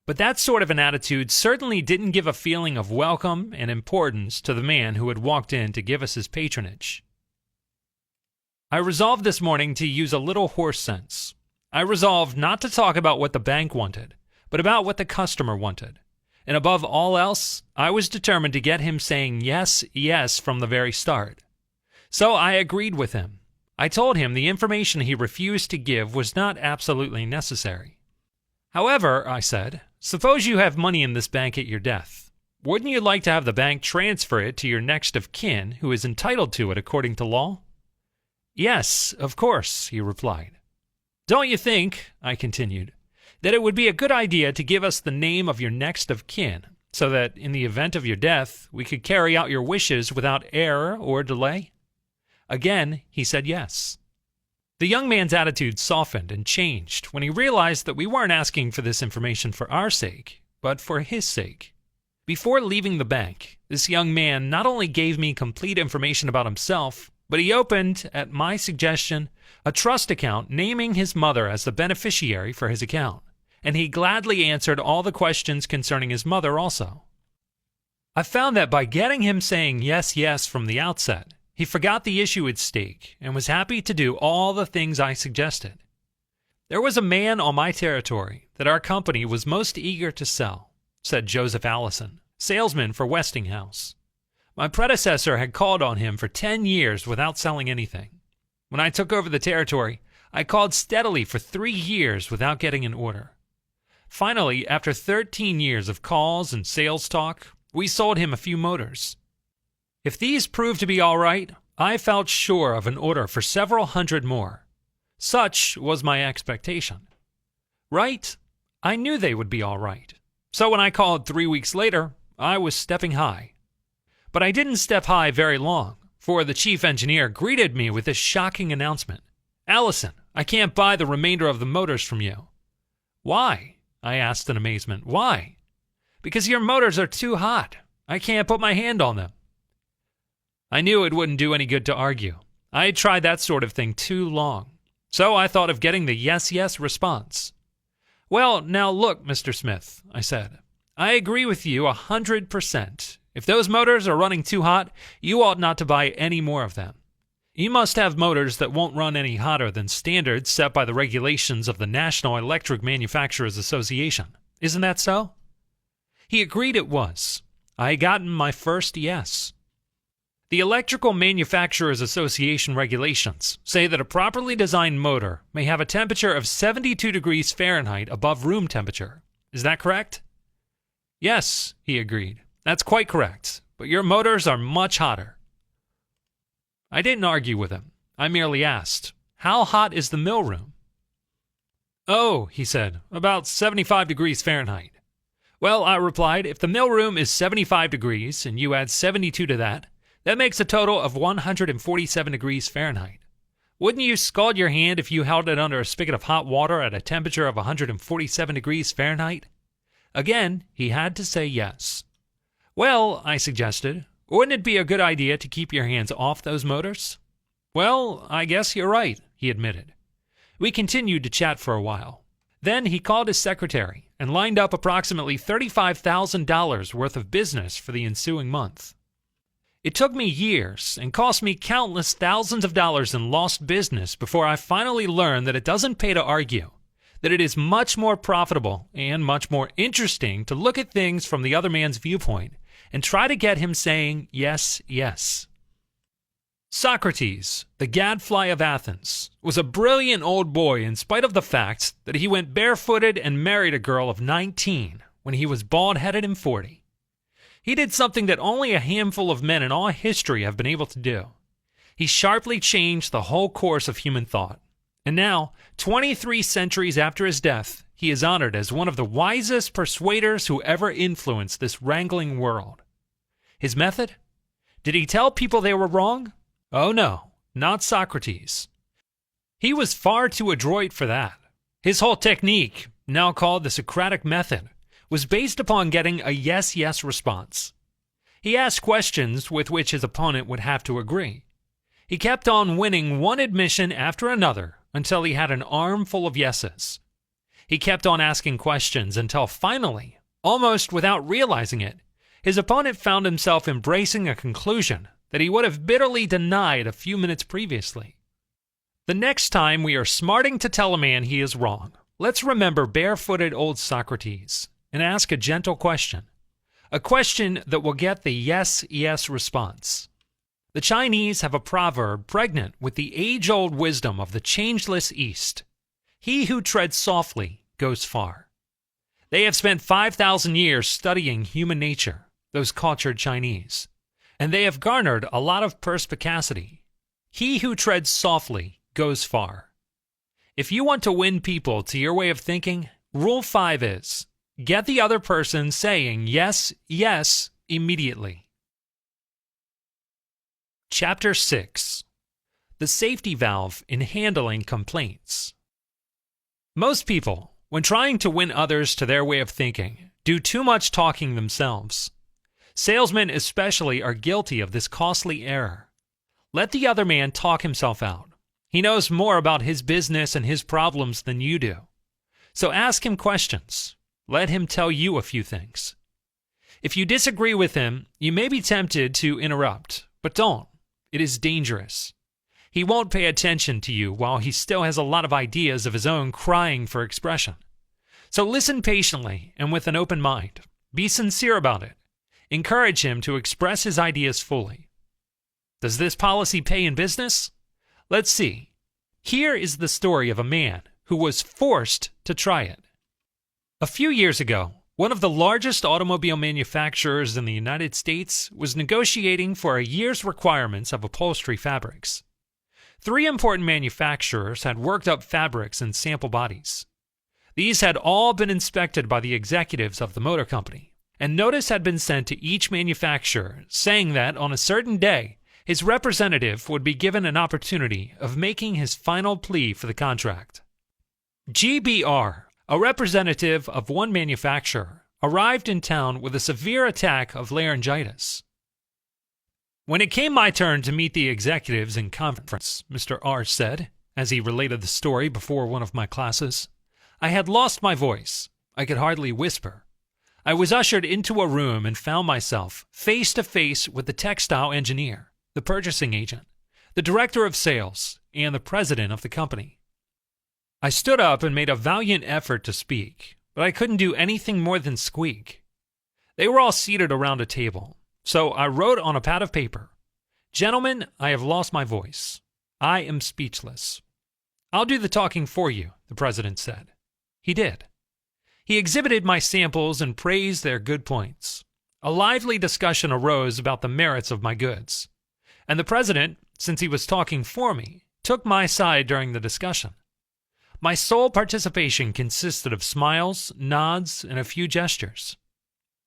But that sort of an attitude certainly didn't give a feeling of welcome and importance to the man who had walked in to give us his patronage. I resolved this morning to use a little horse sense. I resolved not to talk about what the bank wanted, but about what the customer wanted. And above all else, I was determined to get him saying yes, yes from the very start. So I agreed with him. I told him the information he refused to give was not absolutely necessary. "However," I said, "suppose you have money in this bank at your death. Wouldn't you like to have the bank transfer it to your next of kin who is entitled to it according to law? Yes, of course, he replied. Don't you think, I continued, that it would be a good idea to give us the name of your next of kin, so that in the event of your death, we could carry out your wishes without error or delay? Again, he said yes. The young man's attitude softened and changed when he realized that we weren't asking for this information for our sake, but for his sake. Before leaving the bank, this young man not only gave me complete information about himself, but he opened, at my suggestion, a trust account naming his mother as the beneficiary for his account, and he gladly answered all the questions concerning his mother also. I found that by getting him saying yes, yes from the outset, he forgot the issue at stake and was happy to do all the things I suggested. There was a man on my territory that our company was most eager to sell, said Joseph Allison, salesman for Westinghouse. My predecessor had called on him for 10 years without selling anything. When I took over the territory, I called steadily for 3 years without getting an order. Finally, after 13 years of calls and sales talk, we sold him a few motors. If these proved to be all right, I felt sure of an order for several hundred more. Such was my expectation. Right? I knew they would be all right. So when I called 3 weeks later, I was stepping high. But I didn't step high very long, for the chief engineer greeted me with this shocking announcement. Allison, I can't buy the remainder of the motors from you. Why? I asked in amazement. Why? Because your motors are too hot. I can't put my hand on them. I knew it wouldn't do any good to argue. I had tried that sort of thing too long. So I thought of getting the yes, yes response. Well, now look, Mr. Smith, I said. I agree with you 100%. If those motors are running too hot, you ought not to buy any more of them. You must have motors that won't run any hotter than standards set by the regulations of the National Electric Manufacturers Association. Isn't that so? He agreed it was. I had gotten my first yes. The Electrical Manufacturers Association regulations say that a properly designed motor may have a temperature of 72 degrees Fahrenheit above room temperature. Is that correct? Yes, he agreed. That's quite correct, but your motors are much hotter. I didn't argue with him. I merely asked, how hot is the mill room? Oh, he said, about 75 degrees Fahrenheit. Well, I replied, if the mill room is 75 degrees and you add 72 to that makes a total of 147 degrees Fahrenheit. Wouldn't you scald your hand if you held it under a spigot of hot water at a temperature of 147 degrees Fahrenheit? Again, he had to say yes. Well, I suggested, wouldn't it be a good idea to keep your hands off those motors? Well, I guess you're right, he admitted. We continued to chat for a while. Then he called his secretary and lined up approximately $35,000 worth of business for the ensuing month. It took me years and cost me countless thousands of dollars in lost business before I finally learned that it doesn't pay to argue, that it is much more profitable and much more interesting to look at things from the other man's viewpoint and try to get him saying yes, yes. Socrates, the gadfly of Athens, was a brilliant old boy in spite of the fact that he went barefooted and married a girl of 19 when he was bald-headed and 40. He did something that only a handful of men in all history have been able to do. He sharply changed the whole course of human thought. And now, 23 centuries after his death, he is honored as one of the wisest persuaders who ever influenced this wrangling world. His method? Did he tell people they were wrong? Oh no, not Socrates. He was far too adroit for that. His whole technique, now called the Socratic method, was based upon getting a yes-yes response. He asked questions with which his opponent would have to agree. He kept on winning one admission after another until he had an armful of yeses. He kept on asking questions until finally, almost without realizing it, his opponent found himself embracing a conclusion that he would have bitterly denied a few minutes previously. The next time we are smarting to tell a man he is wrong, let's remember barefooted old Socrates and ask a gentle question. A question that will get the yes, yes response. The Chinese have a proverb pregnant with the age-old wisdom of the changeless East. He who treads softly goes far. They have spent 5,000 years studying human nature, those cultured Chinese, and they have garnered a lot of perspicacity. He who treads softly goes far. If you want to win people to your way of thinking, Rule 5 is, get the other person saying yes, yes, immediately. Chapter 6. The Safety Valve in Handling Complaints. Most people, when trying to win others to their way of thinking, do too much talking themselves. Salesmen especially are guilty of this costly error. Let the other man talk himself out. He knows more about his business and his problems than you do. So ask him questions. Let him tell you a few things. If you disagree with him, you may be tempted to interrupt, but don't. It is dangerous. He won't pay attention to you while he still has a lot of ideas of his own crying for expression. So listen patiently and with an open mind. Be sincere about it. Encourage him to express his ideas fully. Does this policy pay in business? Let's see. Here is the story of a man who was forced to try it. A few years ago, one of the largest automobile manufacturers in the United States was negotiating for a year's requirements of upholstery fabrics. 3 important manufacturers had worked up fabrics and sample bodies. These had all been inspected by the executives of the motor company, and notice had been sent to each manufacturer saying that on a certain day, his representative would be given an opportunity of making his final plea for the contract. GBR, a representative of one manufacturer, arrived in town with a severe attack of laryngitis. When it came my turn to meet the executives in conference, Mr. R said, as he related the story before one of my classes, I had lost my voice. I could hardly whisper. I was ushered into a room and found myself face to face with the textile engineer, the purchasing agent, the director of sales, and the president of the company. I stood up and made a valiant effort to speak, but I couldn't do anything more than squeak. They were all seated around a table, so I wrote on a pad of paper, "Gentlemen, I have lost my voice. I am speechless." "I'll do the talking for you," the president said. He did. He exhibited my samples and praised their good points. A lively discussion arose about the merits of my goods, and the president, since he was talking for me, took my side during the discussion. My sole participation consisted of smiles, nods, and a few gestures.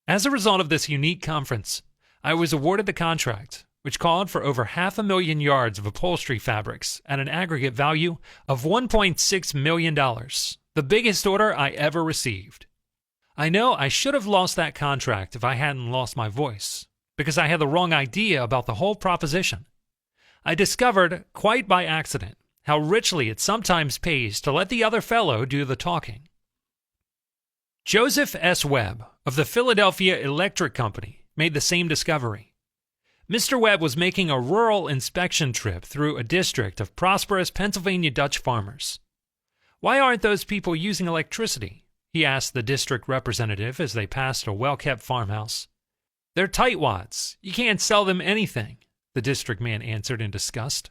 As a result of this unique conference, I was awarded the contract, which called for over 500,000 yards of upholstery fabrics at an aggregate value of $1.6 million, the biggest order I ever received. I know I should have lost that contract if I hadn't lost my voice, because I had the wrong idea about the whole proposition. I discovered, quite by accident, how richly it sometimes pays to let the other fellow do the talking. Joseph S. Webb of the Philadelphia Electric Company made the same discovery. Mr. Webb was making a rural inspection trip through a district of prosperous Pennsylvania Dutch farmers. "Why aren't those people using electricity?" he asked the district representative as they passed a well-kept farmhouse. "They're tightwads. You can't sell them anything," the district man answered in disgust.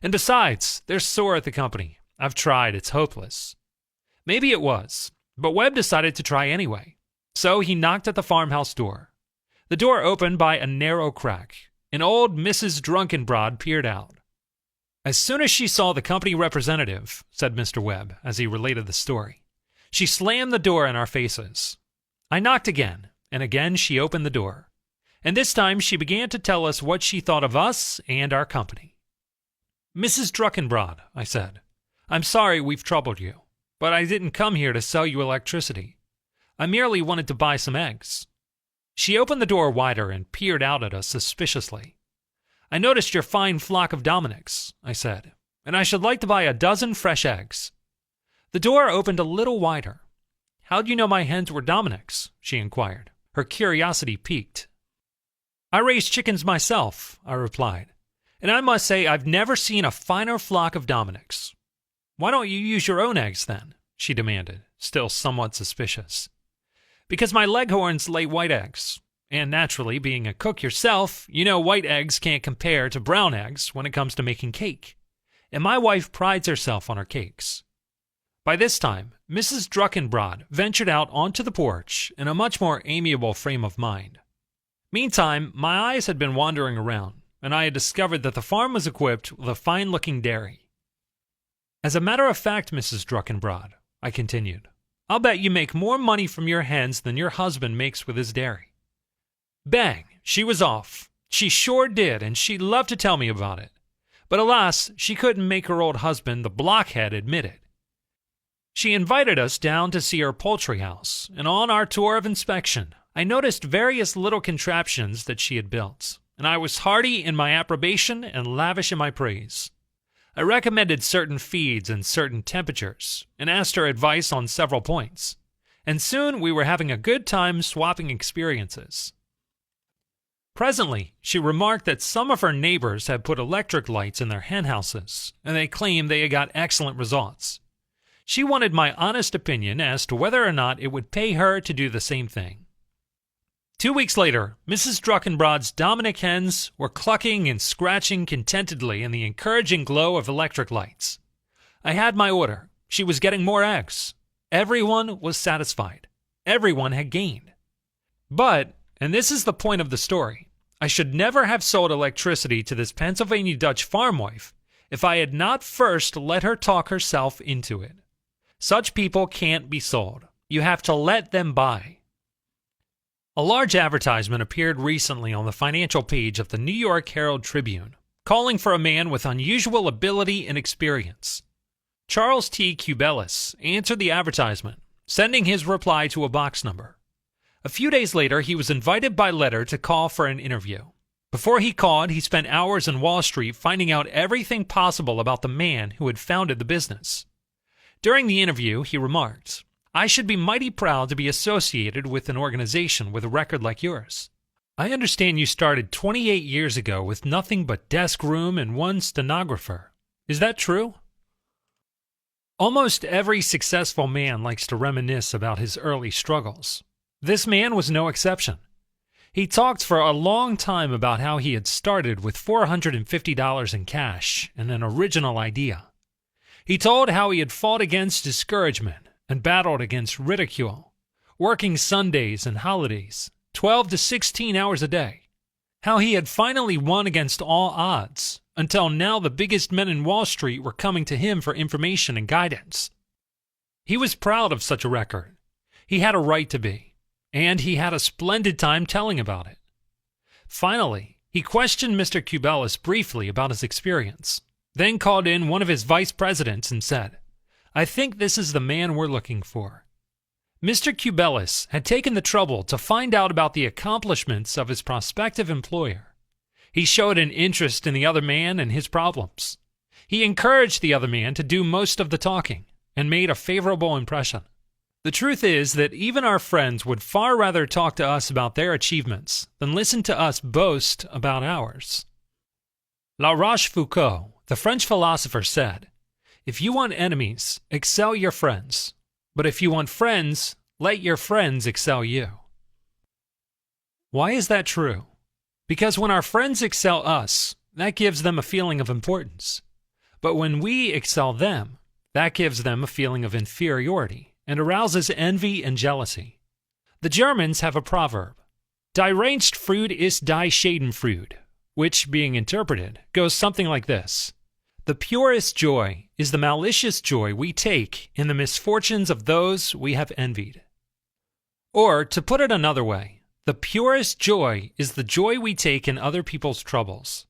"And besides, they're sore at the company. I've tried, it's hopeless." Maybe it was, but Webb decided to try anyway. So he knocked at the farmhouse door. The door opened by a narrow crack. An old Mrs. Drunkenbrod peered out. "As soon as she saw the company representative," said Mr. Webb as he related the story, "she slammed the door in our faces. I knocked again, and again she opened the door. And this time she began to tell us what she thought of us and our company. "Mrs. Drunkenbrod," I said, "I'm sorry we've troubled you, but I didn't come here to sell you electricity. I merely wanted to buy some eggs." She opened the door wider and peered out at us suspiciously. "I noticed your fine flock of Dominics," I said, "and I should like to buy a dozen fresh eggs." The door opened a little wider. "How'd you know my hens were Dominics?" she inquired, her curiosity piqued. "I raise chickens myself," I replied, "and I must say I've never seen a finer flock of Dominics." "Why don't you use your own eggs, then?" she demanded, still somewhat suspicious. "Because my leghorns lay white eggs, and naturally, being a cook yourself, you know white eggs can't compare to brown eggs when it comes to making cake, and my wife prides herself on her cakes." By this time, Mrs. Drunkenbrod ventured out onto the porch in a much more amiable frame of mind. Meantime, my eyes had been wandering around, and I had discovered that the farm was equipped with a fine-looking dairy. As a matter of fact, Mrs. Druckenbrod, I continued, I'll bet you make more money from your hens than your husband makes with his dairy. Bang! She was off. She sure did, and she loved to tell me about it. But alas, she couldn't make her old husband, the blockhead, admit it. She invited us down to see her poultry house, and on our tour of inspection, I noticed various little contraptions that she had built, and I was hearty in my approbation and lavish in my praise. I recommended certain feeds and certain temperatures, and asked her advice on several points, and soon we were having a good time swapping experiences. Presently, she remarked that some of her neighbors had put electric lights in their hen houses, and they claimed they had got excellent results. She wanted my honest opinion as to whether or not it would pay her to do the same thing. 2 weeks later, Mrs. Druckenbrod's Dominic hens were clucking and scratching contentedly in the encouraging glow of electric lights. I had my order. She was getting more eggs. Everyone was satisfied. Everyone had gained. But, and this is the point of the story, I should never have sold electricity to this Pennsylvania Dutch farm wife if I had not first let her talk herself into it. Such people can't be sold. You have to let them buy. A large advertisement appeared recently on the financial page of the New York Herald Tribune, calling for a man with unusual ability and experience. Charles T. Cubelis answered the advertisement, sending his reply to a box number. A few days later, he was invited by letter to call for an interview. Before he called, he spent hours in Wall Street finding out everything possible about the man who had founded the business. During the interview, he remarked, I should be mighty proud to be associated with an organization with a record like yours. I understand you started 28 years ago with nothing but desk room and one stenographer. Is that true? Almost every successful man likes to reminisce about his early struggles. This man was no exception. He talked for a long time about how he had started with $450 in cash and an original idea. He told how he had fought against discouragement and battled against ridicule, working Sundays and holidays, 12 to 16 hours a day. How he had finally won against all odds, until now the biggest men in Wall Street were coming to him for information and guidance. He was proud of such a record. He had a right to be, and he had a splendid time telling about it. Finally, he questioned Mr. Cubelis briefly about his experience, then called in one of his vice presidents and said, I think this is the man we're looking for. Mr. Cubelis had taken the trouble to find out about the accomplishments of his prospective employer. He showed an interest in the other man and his problems. He encouraged the other man to do most of the talking and made a favorable impression. The truth is that even our friends would far rather talk to us about their achievements than listen to us boast about ours. La Rochefoucauld, the French philosopher, said, if you want enemies, excel your friends. But if you want friends, let your friends excel you. Why is that true? Because when our friends excel us, that gives them a feeling of importance. But when we excel them, that gives them a feeling of inferiority and arouses envy and jealousy. The Germans have a proverb, Die reinste ist die Schadenfreude, which, being interpreted, goes something like this. The purest joy is the malicious joy we take in the misfortunes of those we have envied. Or, to put it another way, the purest joy is the joy we take in other people's troubles.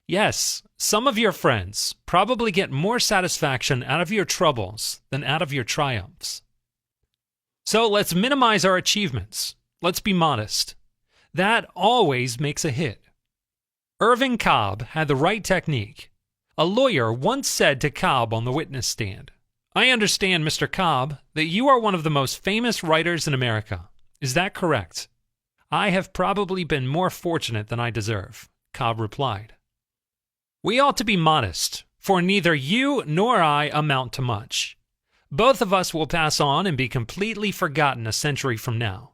Yes, some of your friends probably get more satisfaction out of your troubles than out of your triumphs. So let's minimize our achievements. Let's be modest. That always makes a hit. Irving Cobb had the right technique. A lawyer once said to Cobb on the witness stand, I understand, Mr. Cobb, that you are one of the most famous writers in America. Is that correct? I have probably been more fortunate than I deserve, Cobb replied. We ought to be modest, for neither you nor I amount to much. Both of us will pass on and be completely forgotten a century from now.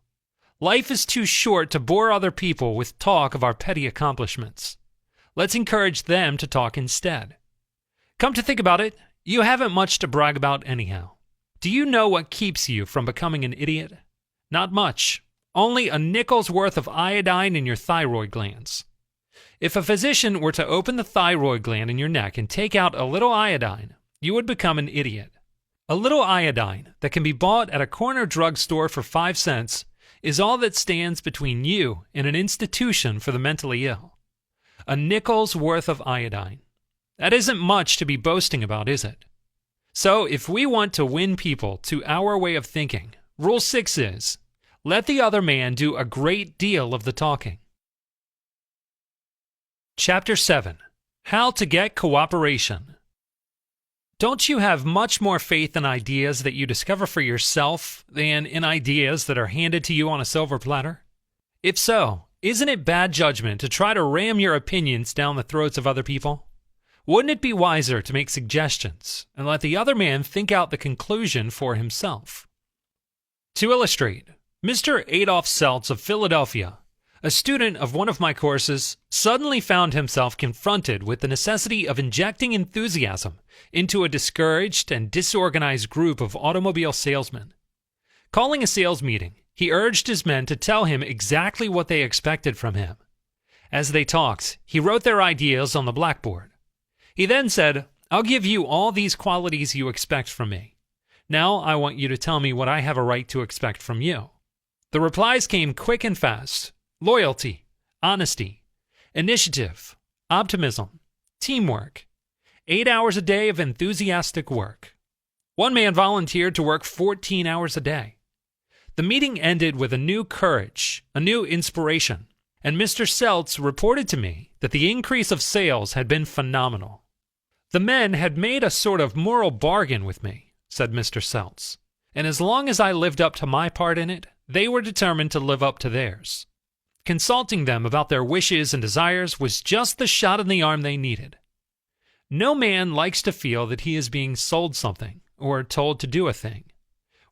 Life is too short to bore other people with talk of our petty accomplishments. Let's encourage them to talk instead. Come to think about it, you haven't much to brag about anyhow. Do you know what keeps you from becoming an idiot? Not much. Only a nickel's worth of iodine in your thyroid glands. If a physician were to open the thyroid gland in your neck and take out a little iodine, you would become an idiot. A little iodine that can be bought at a corner drugstore for 5 cents is all that stands between you and an institution for the mentally ill. A nickel's worth of iodine. That isn't much to be boasting about, is it? So if we want to win people to our way of thinking, Rule 6 is, let the other man do a great deal of the talking. Chapter 7. How to Get Cooperation. Don't you have much more faith in ideas that you discover for yourself than in ideas that are handed to you on a silver platter? If so, isn't it bad judgment to try to ram your opinions down the throats of other people? Wouldn't it be wiser to make suggestions and let the other man think out the conclusion for himself? To illustrate, Mr. Adolf Seltz of Philadelphia, a student of one of my courses, suddenly found himself confronted with the necessity of injecting enthusiasm into a discouraged and disorganized group of automobile salesmen. Calling a sales meeting, he urged his men to tell him exactly what they expected from him. As they talked, he wrote their ideas on the blackboard. He then said, "I'll give you all these qualities you expect from me. Now I want you to tell me what I have a right to expect from you." The replies came quick and fast. Loyalty, honesty, initiative, optimism, teamwork, 8 hours a day of enthusiastic work. One man volunteered to work 14 hours a day. The meeting ended with a new courage, a new inspiration, and Mr. Seltz reported to me that the increase of sales had been phenomenal. The men had made a sort of moral bargain with me, said Mr. Seltz, and as long as I lived up to my part in it, they were determined to live up to theirs. Consulting them about their wishes and desires was just the shot in the arm they needed. No man likes to feel that he is being sold something or told to do a thing.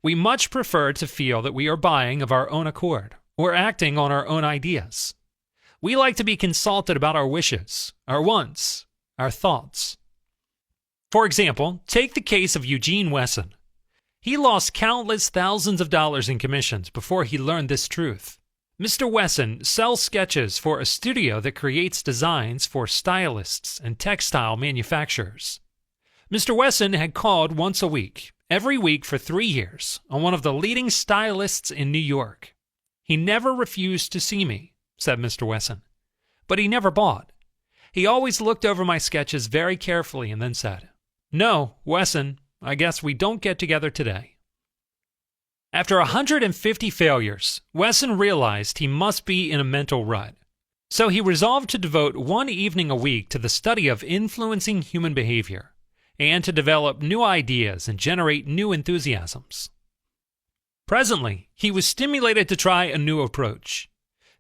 We much prefer to feel that we are buying of our own accord or acting on our own ideas. We like to be consulted about our wishes, our wants, our thoughts. For example, take the case of Eugene Wesson. He lost countless thousands of dollars in commissions before he learned this truth. Mr. Wesson sells sketches for a studio that creates designs for stylists and textile manufacturers. Mr. Wesson had called once a week, every week for 3 years, on one of the leading stylists in New York. He never refused to see me, said Mr. Wesson, but he never bought. He always looked over my sketches very carefully and then said, "No, Wesson, I guess we don't get together today." After 150 failures, Wesson realized he must be in a mental rut. So he resolved to devote 1 evening a week to the study of influencing human behavior and to develop new ideas and generate new enthusiasms. Presently, he was stimulated to try a new approach.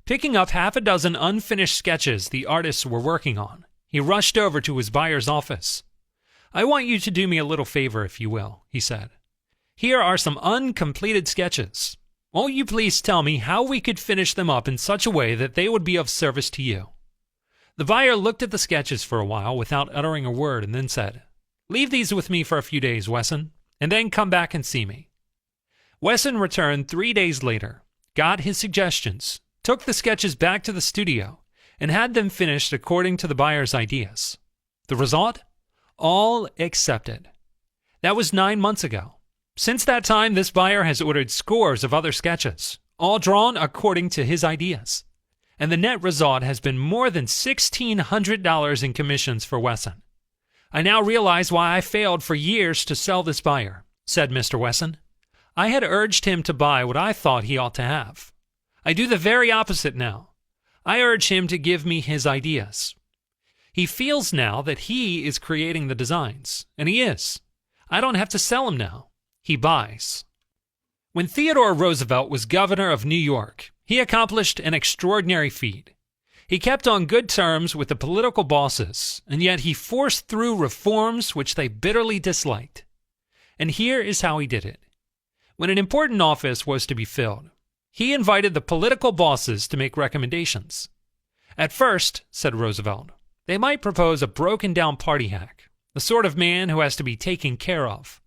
Picking up half a dozen unfinished sketches the artists were working on, he rushed over to his buyer's office. "I want you to do me a little favor, if you will," he said. "Here are some uncompleted sketches. Won't you please tell me how we could finish them up in such a way that they would be of service to you?" The buyer looked at the sketches for a while without uttering a word and then said, "Leave these with me for a few days, Wesson, and then come back and see me." Wesson returned 3 days later, got his suggestions, took the sketches back to the studio, and had them finished according to the buyer's ideas. The result? All accepted. That was 9 months ago. Since that time, this buyer has ordered scores of other sketches, all drawn according to his ideas. And the net result has been more than $1,600 in commissions for Wesson. "I now realize why I failed for years to sell this buyer," said Mr. Wesson. "I had urged him to buy what I thought he ought to have. I do the very opposite now. I urge him to give me his ideas. He feels now that he is creating the designs, and he is. I don't have to sell him now. He buys." When Theodore Roosevelt was governor of New York, he accomplished an extraordinary feat. He kept on good terms with the political bosses, and yet he forced through reforms which they bitterly disliked. And here is how he did it. When an important office was to be filled, he invited the political bosses to make recommendations. "At first," said Roosevelt, "they might propose a broken-down party hack, the sort of man who has to be taken care of.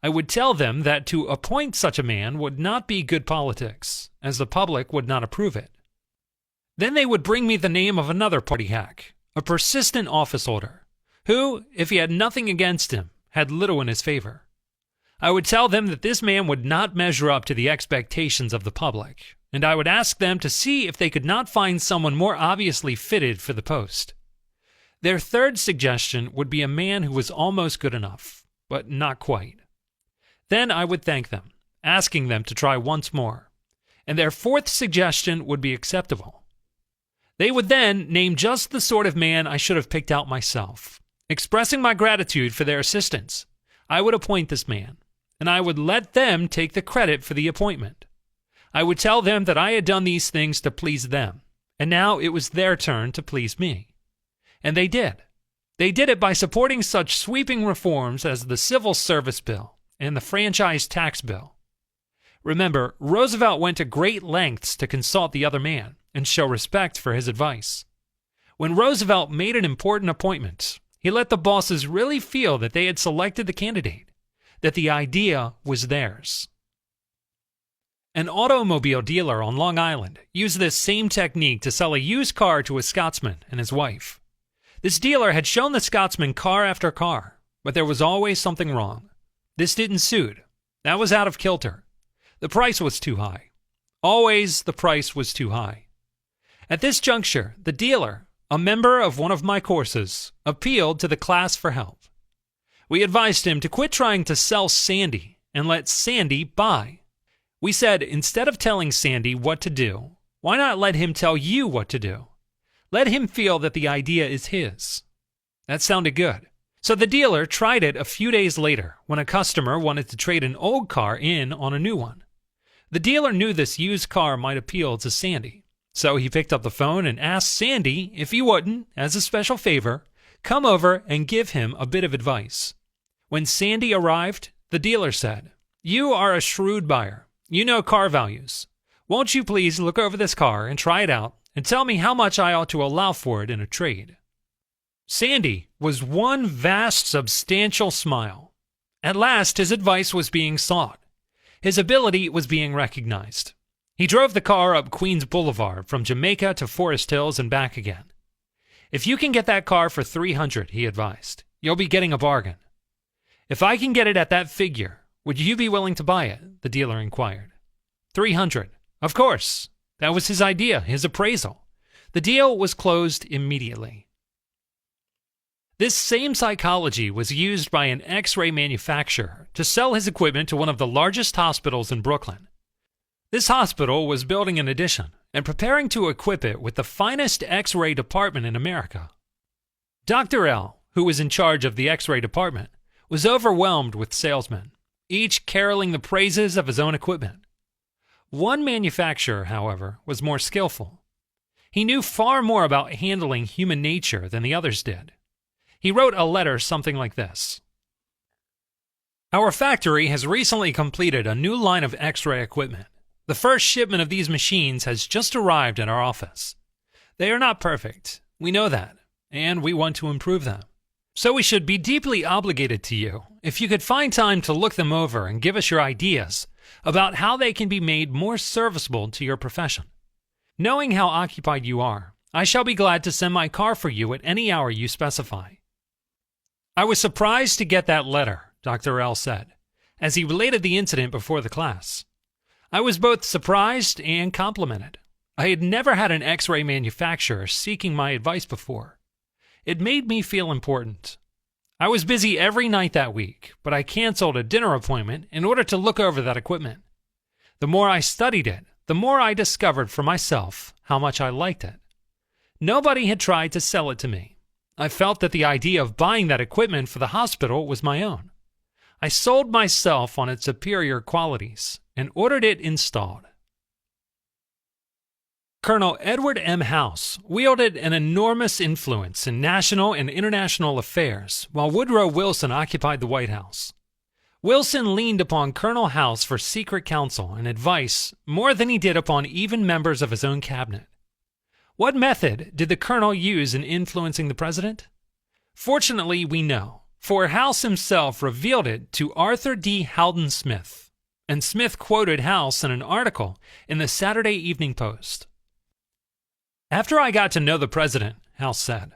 I would tell them that to appoint such a man would not be good politics, as the public would not approve it. Then they would bring me the name of another party hack, a persistent office holder, who, if he had nothing against him, had little in his favor. I would tell them that this man would not measure up to the expectations of the public, and I would ask them to see if they could not find someone more obviously fitted for the post. Their third suggestion would be a man who was almost good enough, but not quite. Then I would thank them, asking them to try once more, and their fourth suggestion would be acceptable. They would then name just the sort of man I should have picked out myself. Expressing my gratitude for their assistance, I would appoint this man, and I would let them take the credit for the appointment. I would tell them that I had done these things to please them, and now it was their turn to please me. And they did. They did it by supporting such sweeping reforms as the Civil Service Bill and the Franchise Tax Bill. Remember, Roosevelt went to great lengths to consult the other man and show respect for his advice. When Roosevelt made an important appointment, he let the bosses really feel that they had selected the candidate, that the idea was theirs. An automobile dealer on Long Island used this same technique to sell a used car to a Scotsman and his wife. This dealer had shown the Scotsman car after car, but there was always something wrong. This didn't suit. That was out of kilter. The price was too high. Always the price was too high. At this juncture, the dealer, a member of one of my courses, appealed to the class for help. We advised him to quit trying to sell Sandy and let Sandy buy. We said, instead of telling Sandy what to do, why not let him tell you what to do? Let him feel that the idea is his. That sounded good. So the dealer tried it a few days later when a customer wanted to trade an old car in on a new one. The dealer knew this used car might appeal to Sandy, so he picked up the phone and asked Sandy if he wouldn't, as a special favor, come over and give him a bit of advice. When Sandy arrived, the dealer said, "You are a shrewd buyer. You know car values. Won't you please look over this car and try it out and tell me how much I ought to allow for it in a trade?" Sandy was one vast, substantial smile. At last, his advice was being sought. His ability was being recognized. He drove the car up Queens Boulevard from Jamaica to Forest Hills and back again. "If you can get that car for $300," he advised, "you'll be getting a bargain." "If I can get it at that figure, would you be willing to buy it?" the dealer inquired. $300. Of course. That was his idea, his appraisal. The deal was closed immediately. This same psychology was used by an X-ray manufacturer to sell his equipment to one of the largest hospitals in Brooklyn. This hospital was building an addition and preparing to equip it with the finest X-ray department in America. Dr. L, who was in charge of the X-ray department, was overwhelmed with salesmen, each caroling the praises of his own equipment. One manufacturer, however, was more skillful. He knew far more about handling human nature than the others did. He wrote a letter something like this: "Our factory has recently completed a new line of X-ray equipment. The first shipment of these machines has just arrived at our office. They are not perfect, we know that, and we want to improve them. So we should be deeply obligated to you if you could find time to look them over and give us your ideas about how they can be made more serviceable to your profession. Knowing how occupied you are, I shall be glad to send my car for you at any hour you specify." "I was surprised to get that letter," Dr. L said, as he related the incident before the class. "I was both surprised and complimented. I had never had an X-ray manufacturer seeking my advice before. It made me feel important. I was busy every night that week, but I canceled a dinner appointment in order to look over that equipment. The more I studied it, the more I discovered for myself how much I liked it. Nobody had tried to sell it to me. I felt that the idea of buying that equipment for the hospital was my own. I sold myself on its superior qualities and ordered it installed." Colonel Edward M. House wielded an enormous influence in national and international affairs while Woodrow Wilson occupied the White House. Wilson leaned upon Colonel House for secret counsel and advice more than he did upon even members of his own cabinet. What method did the colonel use in influencing the president? Fortunately, we know, for House himself revealed it to Arthur D. Howden Smith, and Smith quoted House in an article in the Saturday Evening Post. "After I got to know the president," House said,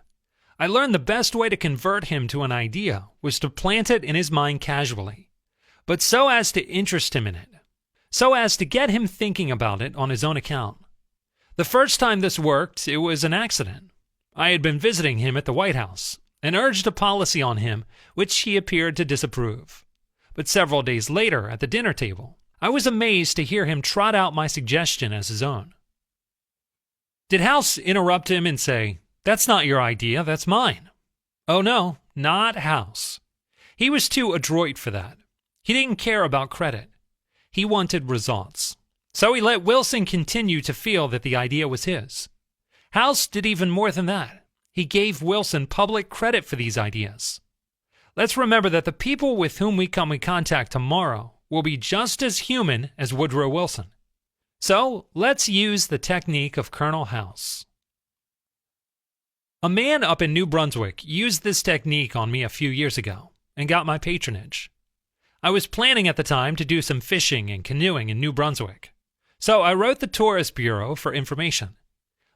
"I learned the best way to convert him to an idea was to plant it in his mind casually, but so as to interest him in it, so as to get him thinking about it on his own account. The first time this worked, it was an accident. I had been visiting him at the White House and urged a policy on him which he appeared to disapprove. But several days later, at the dinner table, I was amazed to hear him trot out my suggestion as his own." Did House interrupt him and say, "That's not your idea, that's mine"? Oh no, not House. He was too adroit for that. He didn't care about credit. He wanted results. So he let Wilson continue to feel that the idea was his. House did even more than that. He gave Wilson public credit for these ideas. Let's remember that the people with whom we come in contact tomorrow will be just as human as Woodrow Wilson. So let's use the technique of Colonel House. A man up in New Brunswick used this technique on me a few years ago and got my patronage. I was planning at the time to do some fishing and canoeing in New Brunswick, so I wrote the Tourist Bureau for information.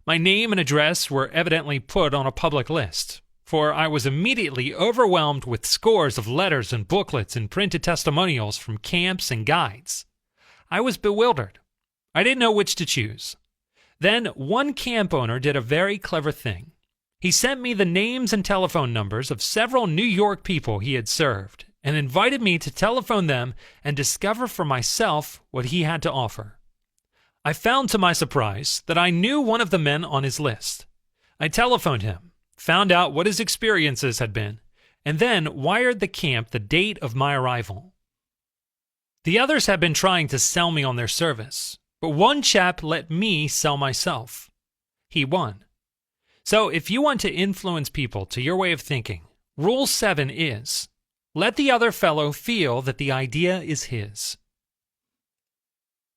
My name and address were evidently put on a public list, for I was immediately overwhelmed with scores of letters and booklets and printed testimonials from camps and guides. I was bewildered. I didn't know which to choose. Then one camp owner did a very clever thing. He sent me the names and telephone numbers of several New York people he had served and invited me to telephone them and discover for myself what he had to offer. I found to my surprise that I knew one of the men on his list. I telephoned him, found out what his experiences had been, and then wired the camp the date of my arrival. The others had been trying to sell me on their service, but one chap let me sell myself. He won. So if you want to influence people to your way of thinking, Rule 7 is, let the other fellow feel that the idea is his.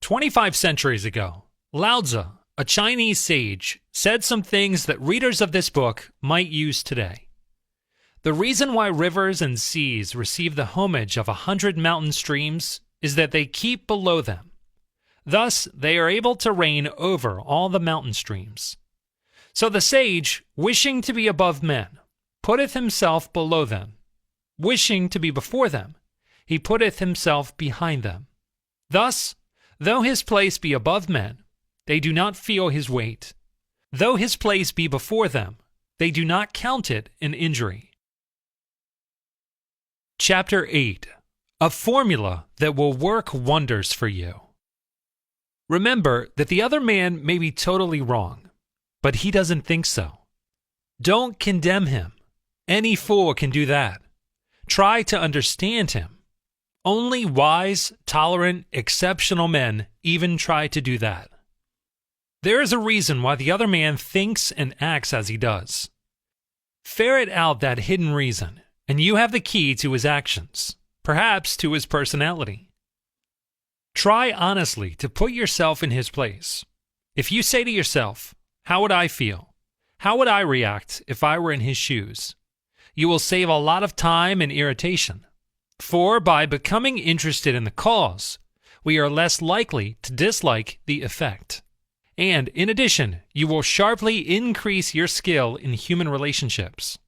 25 centuries ago, Lao Tzu, a Chinese sage, said some things that readers of this book might use today. The reason why rivers and seas receive the homage of 100 mountain streams is that they keep below them. Thus, they are able to reign over all the mountain streams. So the sage, wishing to be above men, putteth himself below them. Wishing to be before them, he putteth himself behind them. Thus, though his place be above men, they do not feel his weight. Though his place be before them, they do not count it an injury. Chapter 8. A formula that will work wonders for you. Remember that the other man may be totally wrong, but he doesn't think so. Don't condemn him. Any fool can do that. Try to understand him. Only wise, tolerant, exceptional men even try to do that. There is a reason why the other man thinks and acts as he does. Ferret out that hidden reason, and you have the key to his actions, perhaps to his personality. Try honestly to put yourself in his place. If you say to yourself, "How would I feel? How would I react if I were in his shoes?" you will save a lot of time and irritation. For by becoming interested in the cause, we are less likely to dislike the effect. And in addition, you will sharply increase your skill in human relationships.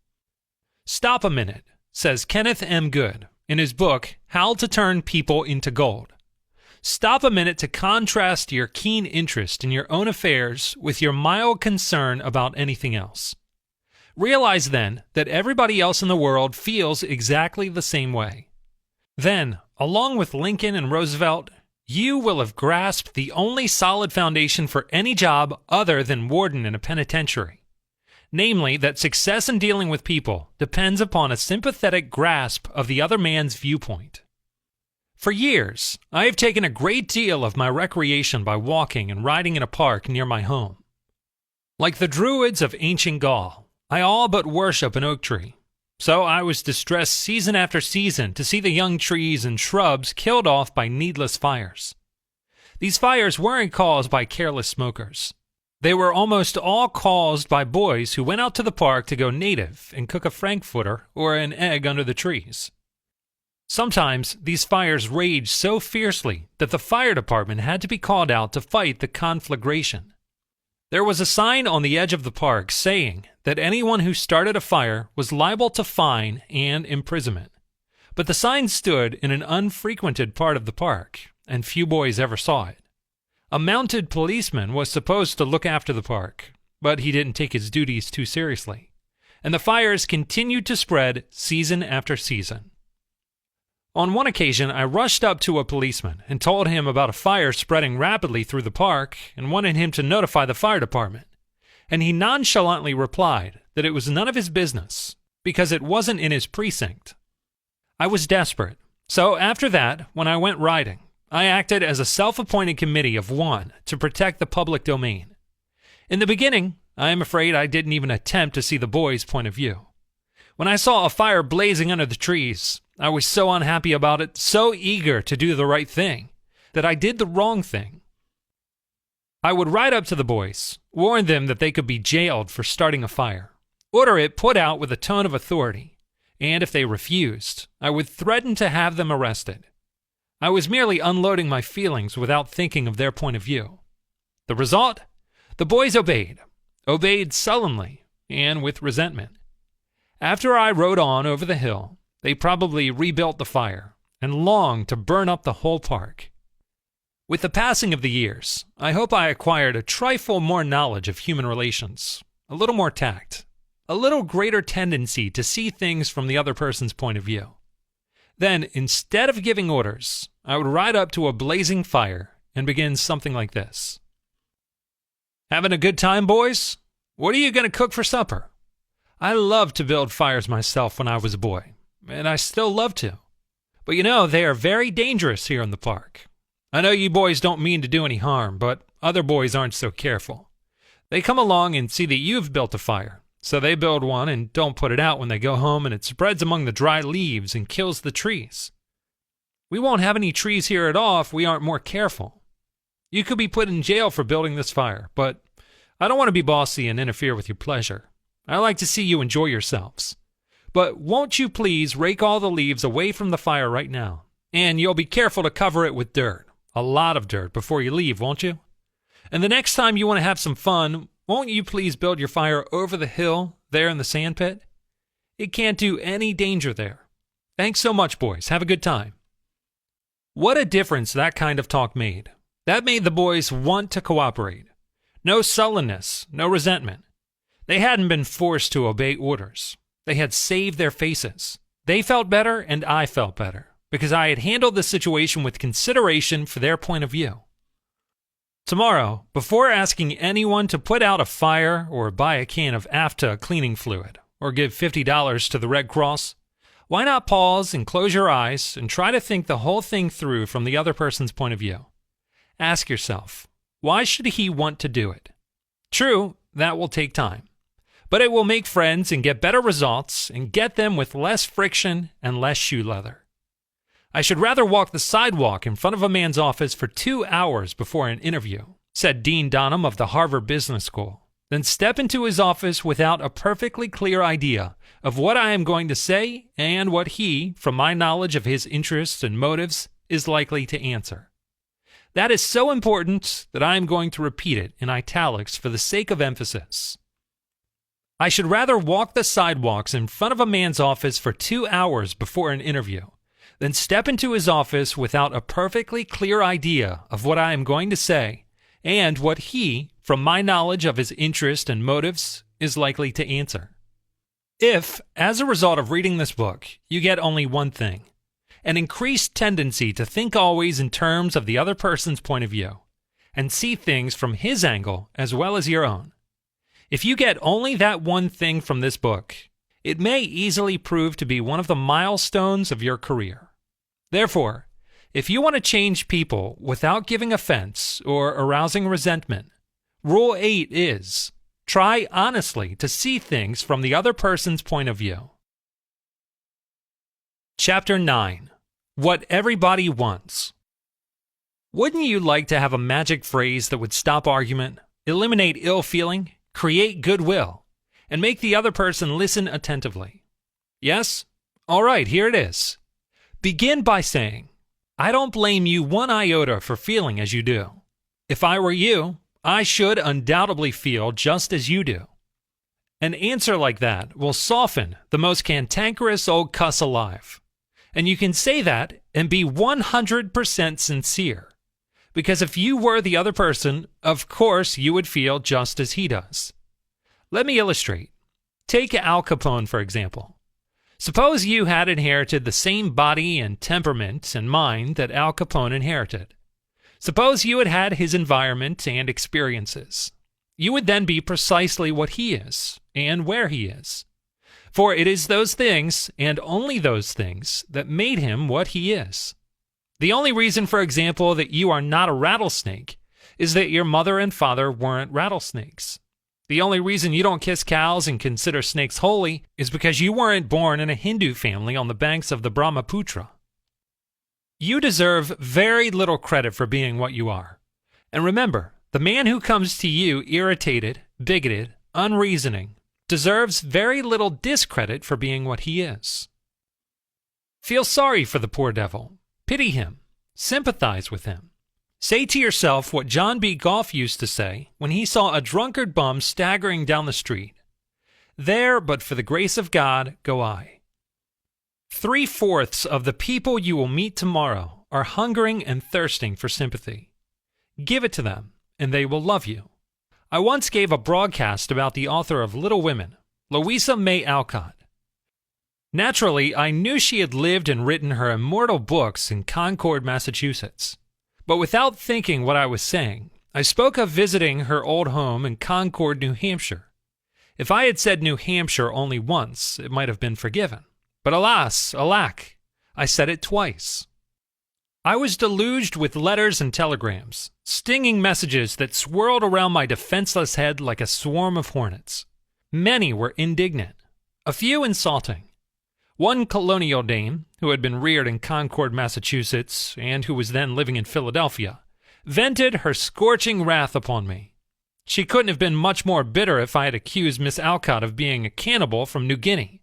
Stop a minute, says Kenneth M. Good in his book, How to Turn People into Gold. Stop a minute to contrast your keen interest in your own affairs with your mild concern about anything else. Realize then that everybody else in the world feels exactly the same way. Then, along with Lincoln and Roosevelt, you will have grasped the only solid foundation for any job other than warden in a penitentiary. Namely, that success in dealing with people depends upon a sympathetic grasp of the other man's viewpoint. For years, I have taken a great deal of my recreation by walking and riding in a park near my home. Like the Druids of ancient Gaul, I all but worship an oak tree. So I was distressed season after season to see the young trees and shrubs killed off by needless fires. These fires weren't caused by careless smokers. They were almost all caused by boys who went out to the park to go native and cook a frankfurter or an egg under the trees. Sometimes these fires raged so fiercely that the fire department had to be called out to fight the conflagration. There was a sign on the edge of the park saying that anyone who started a fire was liable to fine and imprisonment. But the sign stood in an unfrequented part of the park, and few boys ever saw it. A mounted policeman was supposed to look after the park, but he didn't take his duties too seriously, and the fires continued to spread season after season. On one occasion, I rushed up to a policeman and told him about a fire spreading rapidly through the park and wanted him to notify the fire department. And he nonchalantly replied that it was none of his business because it wasn't in his precinct. I was desperate, so after that, when I went riding, I acted as a self-appointed committee of one to protect the public domain. In the beginning, I am afraid I didn't even attempt to see the boys' point of view. When I saw a fire blazing under the trees, I was so unhappy about it, so eager to do the right thing, that I did the wrong thing. I would ride up to the boys, warn them that they could be jailed for starting a fire, order it put out with a tone of authority, and if they refused, I would threaten to have them arrested. I was merely unloading my feelings without thinking of their point of view. The result? The boys obeyed sullenly and with resentment. After I rode on over the hill, they probably rebuilt the fire and longed to burn up the whole park. With the passing of the years, I hope I acquired a trifle more knowledge of human relations, a little more tact, a little greater tendency to see things from the other person's point of view. Then, instead of giving orders, I would ride up to a blazing fire and begin something like this. "Having a good time, boys? What are you going to cook for supper? I loved to build fires myself when I was a boy, and I still love to. But you know, they are very dangerous here in the park. I know you boys don't mean to do any harm, but other boys aren't so careful. They come along and see that you've built a fire, so they build one and don't put it out when they go home, and it spreads among the dry leaves and kills the trees. We won't have any trees here at all if we aren't more careful. You could be put in jail for building this fire, but I don't want to be bossy and interfere with your pleasure. I like to see you enjoy yourselves. But won't you please rake all the leaves away from the fire right now? And you'll be careful to cover it with dirt, a lot of dirt, before you leave, won't you? And the next time you want to have some fun, won't you please build your fire over the hill there in the sand pit? It can't do any danger there. Thanks so much, boys. Have a good time." What a difference that kind of talk made. That made the boys want to cooperate. No sullenness, no resentment. They hadn't been forced to obey orders. They had saved their faces. They felt better and I felt better because I had handled the situation with consideration for their point of view. Tomorrow, before asking anyone to put out a fire or buy a can of AFTA cleaning fluid or give $50 to the Red Cross, why not pause and close your eyes and try to think the whole thing through from the other person's point of view? Ask yourself, why should he want to do it? True, that will take time. But it will make friends and get better results and get them with less friction and less shoe leather. I should rather walk the sidewalk in front of a man's office for 2 hours before an interview, said Dean Donham of the Harvard Business School, than step into his office without a perfectly clear idea of what I am going to say and what he, from my knowledge of his interests and motives, is likely to answer. That is so important that I am going to repeat it in italics for the sake of emphasis. I should rather walk the sidewalks in front of a man's office for 2 hours before an interview than step into his office without a perfectly clear idea of what I am going to say and what he, from my knowledge of his interest and motives, is likely to answer. If, as a result of reading this book, you get only one thing, an increased tendency to think always in terms of the other person's point of view, and see things from his angle as well as your own. If you get only that one thing from this book, it may easily prove to be one of the milestones of your career. Therefore, if you want to change people without giving offense or arousing resentment, Rule 8 is, try honestly to see things from the other person's point of view. Chapter 9. What Everybody Wants. Wouldn't you like to have a magic phrase that would stop argument, eliminate ill feeling, create goodwill, and make the other person listen attentively. Yes? All right, here it is. Begin by saying, I don't blame you one iota for feeling as you do. If I were you, I should undoubtedly feel just as you do. An answer like that will soften the most cantankerous old cuss alive. And you can say that and be 100% sincere. Because if you were the other person, of course you would feel just as he does. Let me illustrate. Take Al Capone, for example. Suppose you had inherited the same body and temperament and mind that Al Capone inherited. Suppose you had had his environment and experiences. You would then be precisely what he is and where he is. For it is those things, and only those things, that made him what he is. The only reason, for example, that you are not a rattlesnake is that your mother and father weren't rattlesnakes. The only reason you don't kiss cows and consider snakes holy is because you weren't born in a Hindu family on the banks of the Brahmaputra. You deserve very little credit for being what you are. And remember, the man who comes to you irritated, bigoted, unreasoning, deserves very little discredit for being what he is. Feel sorry for the poor devil. Pity him. Sympathize with him. Say to yourself what John B. Goff used to say when he saw a drunkard bum staggering down the street. There, but for the grace of God, go I. 3/4 of the people you will meet tomorrow are hungering and thirsting for sympathy. Give it to them, and they will love you. I once gave a broadcast about the author of Little Women, Louisa May Alcott. Naturally, I knew she had lived and written her immortal books in Concord, Massachusetts. But without thinking what I was saying, I spoke of visiting her old home in Concord, New Hampshire. If I had said New Hampshire only once, it might have been forgiven. But alas, alack, I said it twice. I was deluged with letters and telegrams, stinging messages that swirled around my defenseless head like a swarm of hornets. Many were indignant, a few insulting. One colonial dame, who had been reared in Concord, Massachusetts, and who was then living in Philadelphia, vented her scorching wrath upon me. She couldn't have been much more bitter if I had accused Miss Alcott of being a cannibal from New Guinea.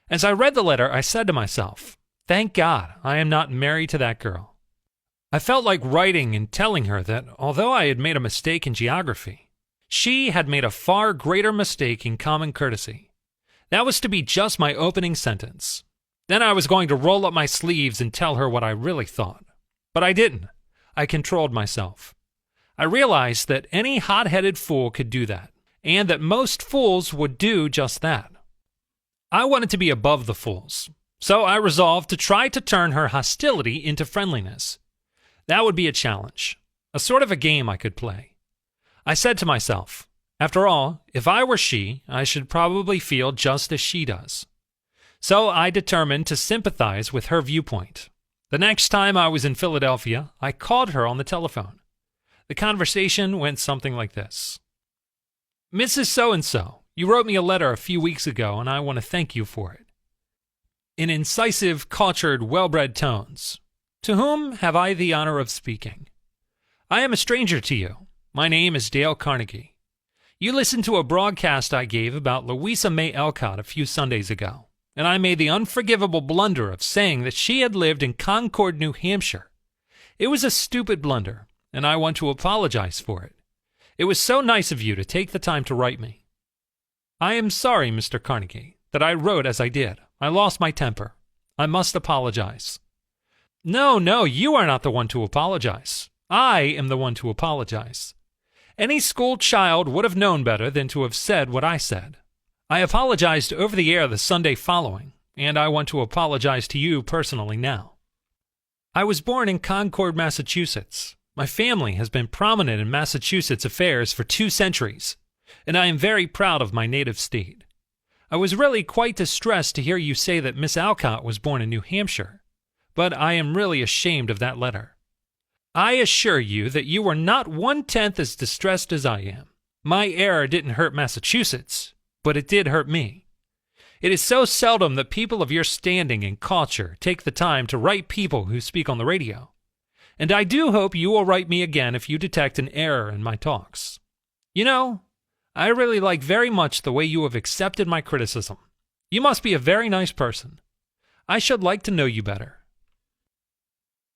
As I read the letter, I said to myself, thank God I am not married to that girl. I felt like writing and telling her that although I had made a mistake in geography, she had made a far greater mistake in common courtesy. That was to be just my opening sentence. Then I was going to roll up my sleeves and tell her what I really thought. But I didn't. I controlled myself. I realized that any hot-headed fool could do that, and that most fools would do just that. I wanted to be above the fools, so I resolved to try to turn her hostility into friendliness. That would be a challenge, a sort of a game I could play. I said to myself, after all, if I were she, I should probably feel just as she does. So I determined to sympathize with her viewpoint. The next time I was in Philadelphia, I called her on the telephone. The conversation went something like this. Mrs. So-and-so, you wrote me a letter a few weeks ago, and I want to thank you for it. In incisive, cultured, well-bred tones, to whom have I the honor of speaking? I am a stranger to you. My name is Dale Carnegie. You listened to a broadcast I gave about Louisa May Alcott a few Sundays ago, and I made the unforgivable blunder of saying that she had lived in Concord, New Hampshire. It was a stupid blunder, and I want to apologize for it. It was so nice of you to take the time to write me. I am sorry, Mr. Carnegie, that I wrote as I did. I lost my temper. I must apologize. No, you are not the one to apologize. I am the one to apologize. Any school child would have known better than to have said what I said. I apologized over the air the Sunday following, and I want to apologize to you personally now. I was born in Concord, Massachusetts. My family has been prominent in Massachusetts affairs for 2 centuries, and I am very proud of my native state. I was really quite distressed to hear you say that Miss Alcott was born in New Hampshire, but I am really ashamed of that letter. I assure you that you were not 1/10 as distressed as I am. My error didn't hurt Massachusetts, but it did hurt me. It is so seldom that people of your standing and culture take the time to write people who speak on the radio, and I do hope you will write me again if you detect an error in my talks. You know, I really like very much the way you have accepted my criticism. You must be a very nice person. I should like to know you better."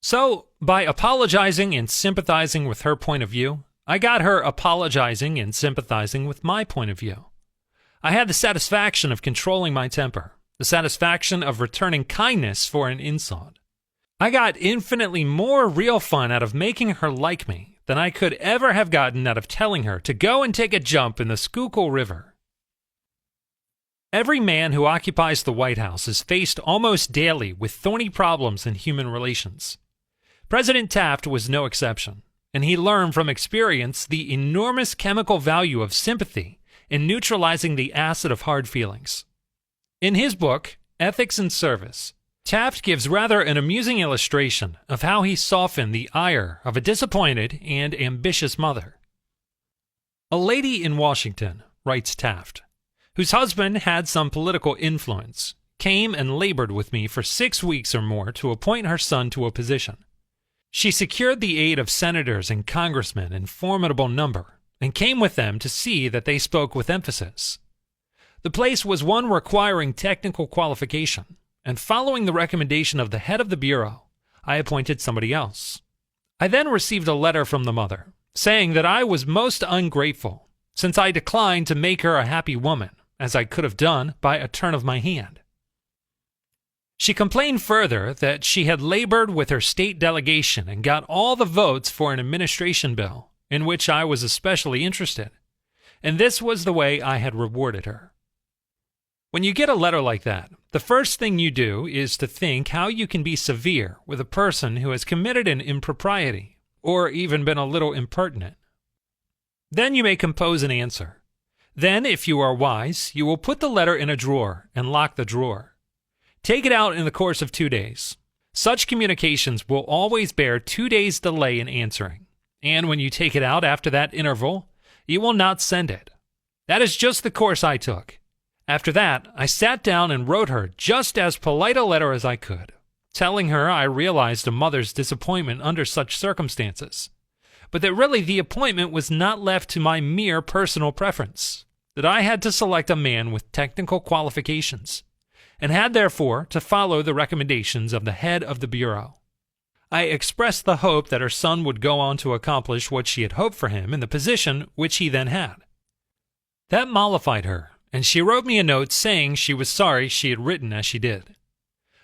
So, by apologizing and sympathizing with her point of view, I got her apologizing and sympathizing with my point of view. I had the satisfaction of controlling my temper, the satisfaction of returning kindness for an insult. I got infinitely more real fun out of making her like me than I could ever have gotten out of telling her to go and take a jump in the Schuylkill River. Every man who occupies the White House is faced almost daily with thorny problems in human relations. President Taft was no exception, and he learned from experience the enormous chemical value of sympathy in neutralizing the acid of hard feelings. In his book, Ethics and Service, Taft gives rather an amusing illustration of how he softened the ire of a disappointed and ambitious mother. "A lady in Washington," writes Taft, "whose husband had some political influence, came and labored with me for 6 weeks or more to appoint her son to a position. She secured the aid of senators and congressmen in formidable number, and came with them to see that they spoke with emphasis. The place was one requiring technical qualification, and following the recommendation of the head of the bureau, I appointed somebody else. I then received a letter from the mother, saying that I was most ungrateful, since I declined to make her a happy woman, as I could have done by a turn of my hand. She complained further that she had labored with her state delegation and got all the votes for an administration bill, in which I was especially interested, and this was the way I had rewarded her. When you get a letter like that, the first thing you do is to think how you can be severe with a person who has committed an impropriety, or even been a little impertinent. Then you may compose an answer. Then, if you are wise, you will put the letter in a drawer and lock the drawer. Take it out in the course of 2 days. Such communications will always bear 2 days' delay in answering, and when you take it out after that interval, you will not send it. That is just the course I took. After that, I sat down and wrote her just as polite a letter as I could, telling her I realized a mother's disappointment under such circumstances, but that really the appointment was not left to my mere personal preference, that I had to select a man with technical qualifications, and had therefore to follow the recommendations of the head of the bureau. I expressed the hope that her son would go on to accomplish what she had hoped for him in the position which he then had. That mollified her, and she wrote me a note saying she was sorry she had written as she did.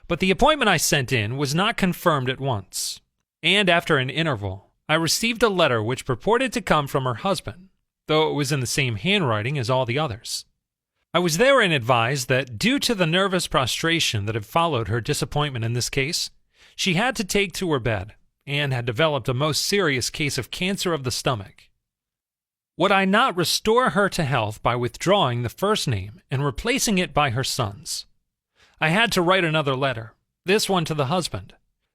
But the appointment I sent in was not confirmed at once, and after an interval, I received a letter which purported to come from her husband, though it was in the same handwriting as all the others. I was therein advised that, due to the nervous prostration that had followed her disappointment in this case, she had to take to her bed, and had developed a most serious case of cancer of the stomach. Would I not restore her to health by withdrawing the first name and replacing it by her son's? I had to write another letter, this one to the husband,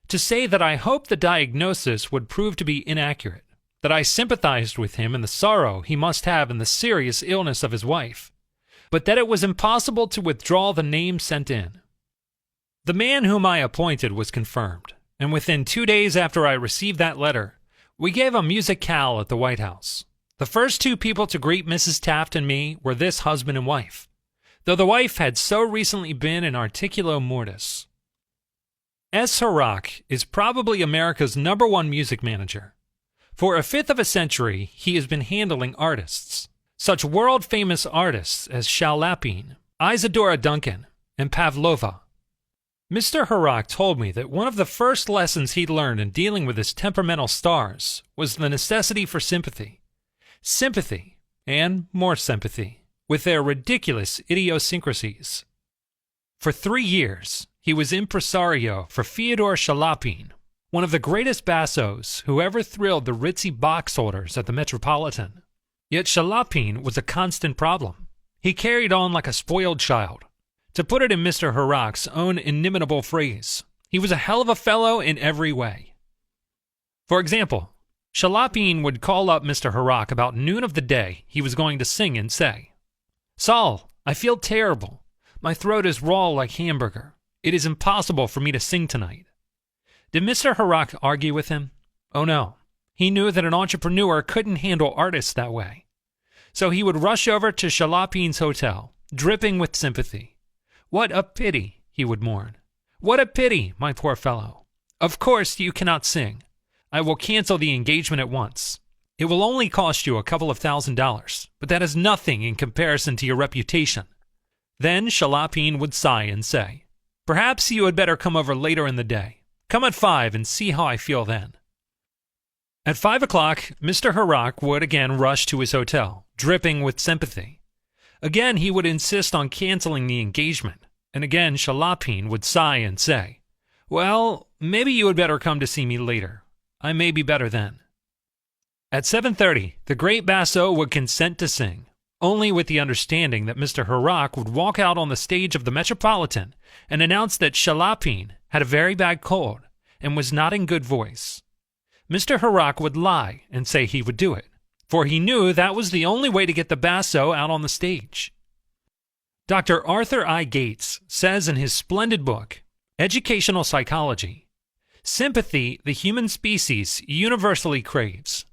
to say that I hoped the diagnosis would prove to be inaccurate, that I sympathized with him in the sorrow he must have in the serious illness of his wife, but that it was impossible to withdraw the name sent in. The man whom I appointed was confirmed, and within 2 days after I received that letter, we gave a musicale at the White House. The first 2 people to greet Mrs. Taft and me were this husband and wife, though the wife had so recently been in articulo mortis. S. Hurrah is probably America's #1 music manager. For a fifth of a century, he has been handling artists, such world-famous artists as Shalapin, Isadora Duncan, and Pavlova. Mr. Hurrah told me that one of the first lessons he'd learned in dealing with his temperamental stars was the necessity for sympathy. Sympathy, and more sympathy, with their ridiculous idiosyncrasies. For 3 years, he was impresario for Fyodor Shalapin, one of the greatest bassos who ever thrilled the ritzy box holders at the Metropolitan. Yet Shalapin was a constant problem. He carried on like a spoiled child. To put it in Mr. Hurrah's own inimitable phrase, he was a hell of a fellow in every way. For example, Shalapin would call up Mr. Hurrah about noon of the day he was going to sing and say, "Saul, I feel terrible. My throat is raw like hamburger. It is impossible for me to sing tonight." Did Mr. Hurrah argue with him? Oh no. He knew that an entrepreneur couldn't handle artists that way. So he would rush over to Shalapin's hotel, dripping with sympathy. "What a pity," he would mourn. "What a pity, my poor fellow. Of course you cannot sing. I will cancel the engagement at once. It will only cost you a couple of $1,000s, but that is nothing in comparison to your reputation." Then Shalapin would sigh and say, "Perhaps you had better come over later in the day. Come at 5 and see how I feel then." At 5 o'clock, Mr. Herrock would again rush to his hotel, dripping with sympathy. Again he would insist on canceling the engagement, and again Shalapin would sigh and say, "Well, maybe you had better come to see me later. I may be better then." At 7:30, the great basso would consent to sing, only with the understanding that Mr. Herrock would walk out on the stage of the Metropolitan and announce that Shalapin had a very bad cold and was not in good voice. Mr. Herrock would lie and say he would do it, for he knew that was the only way to get the basso out on the stage. Dr. Arthur I. Gates says in his splendid book, Educational Psychology, "Sympathy the human species universally craves.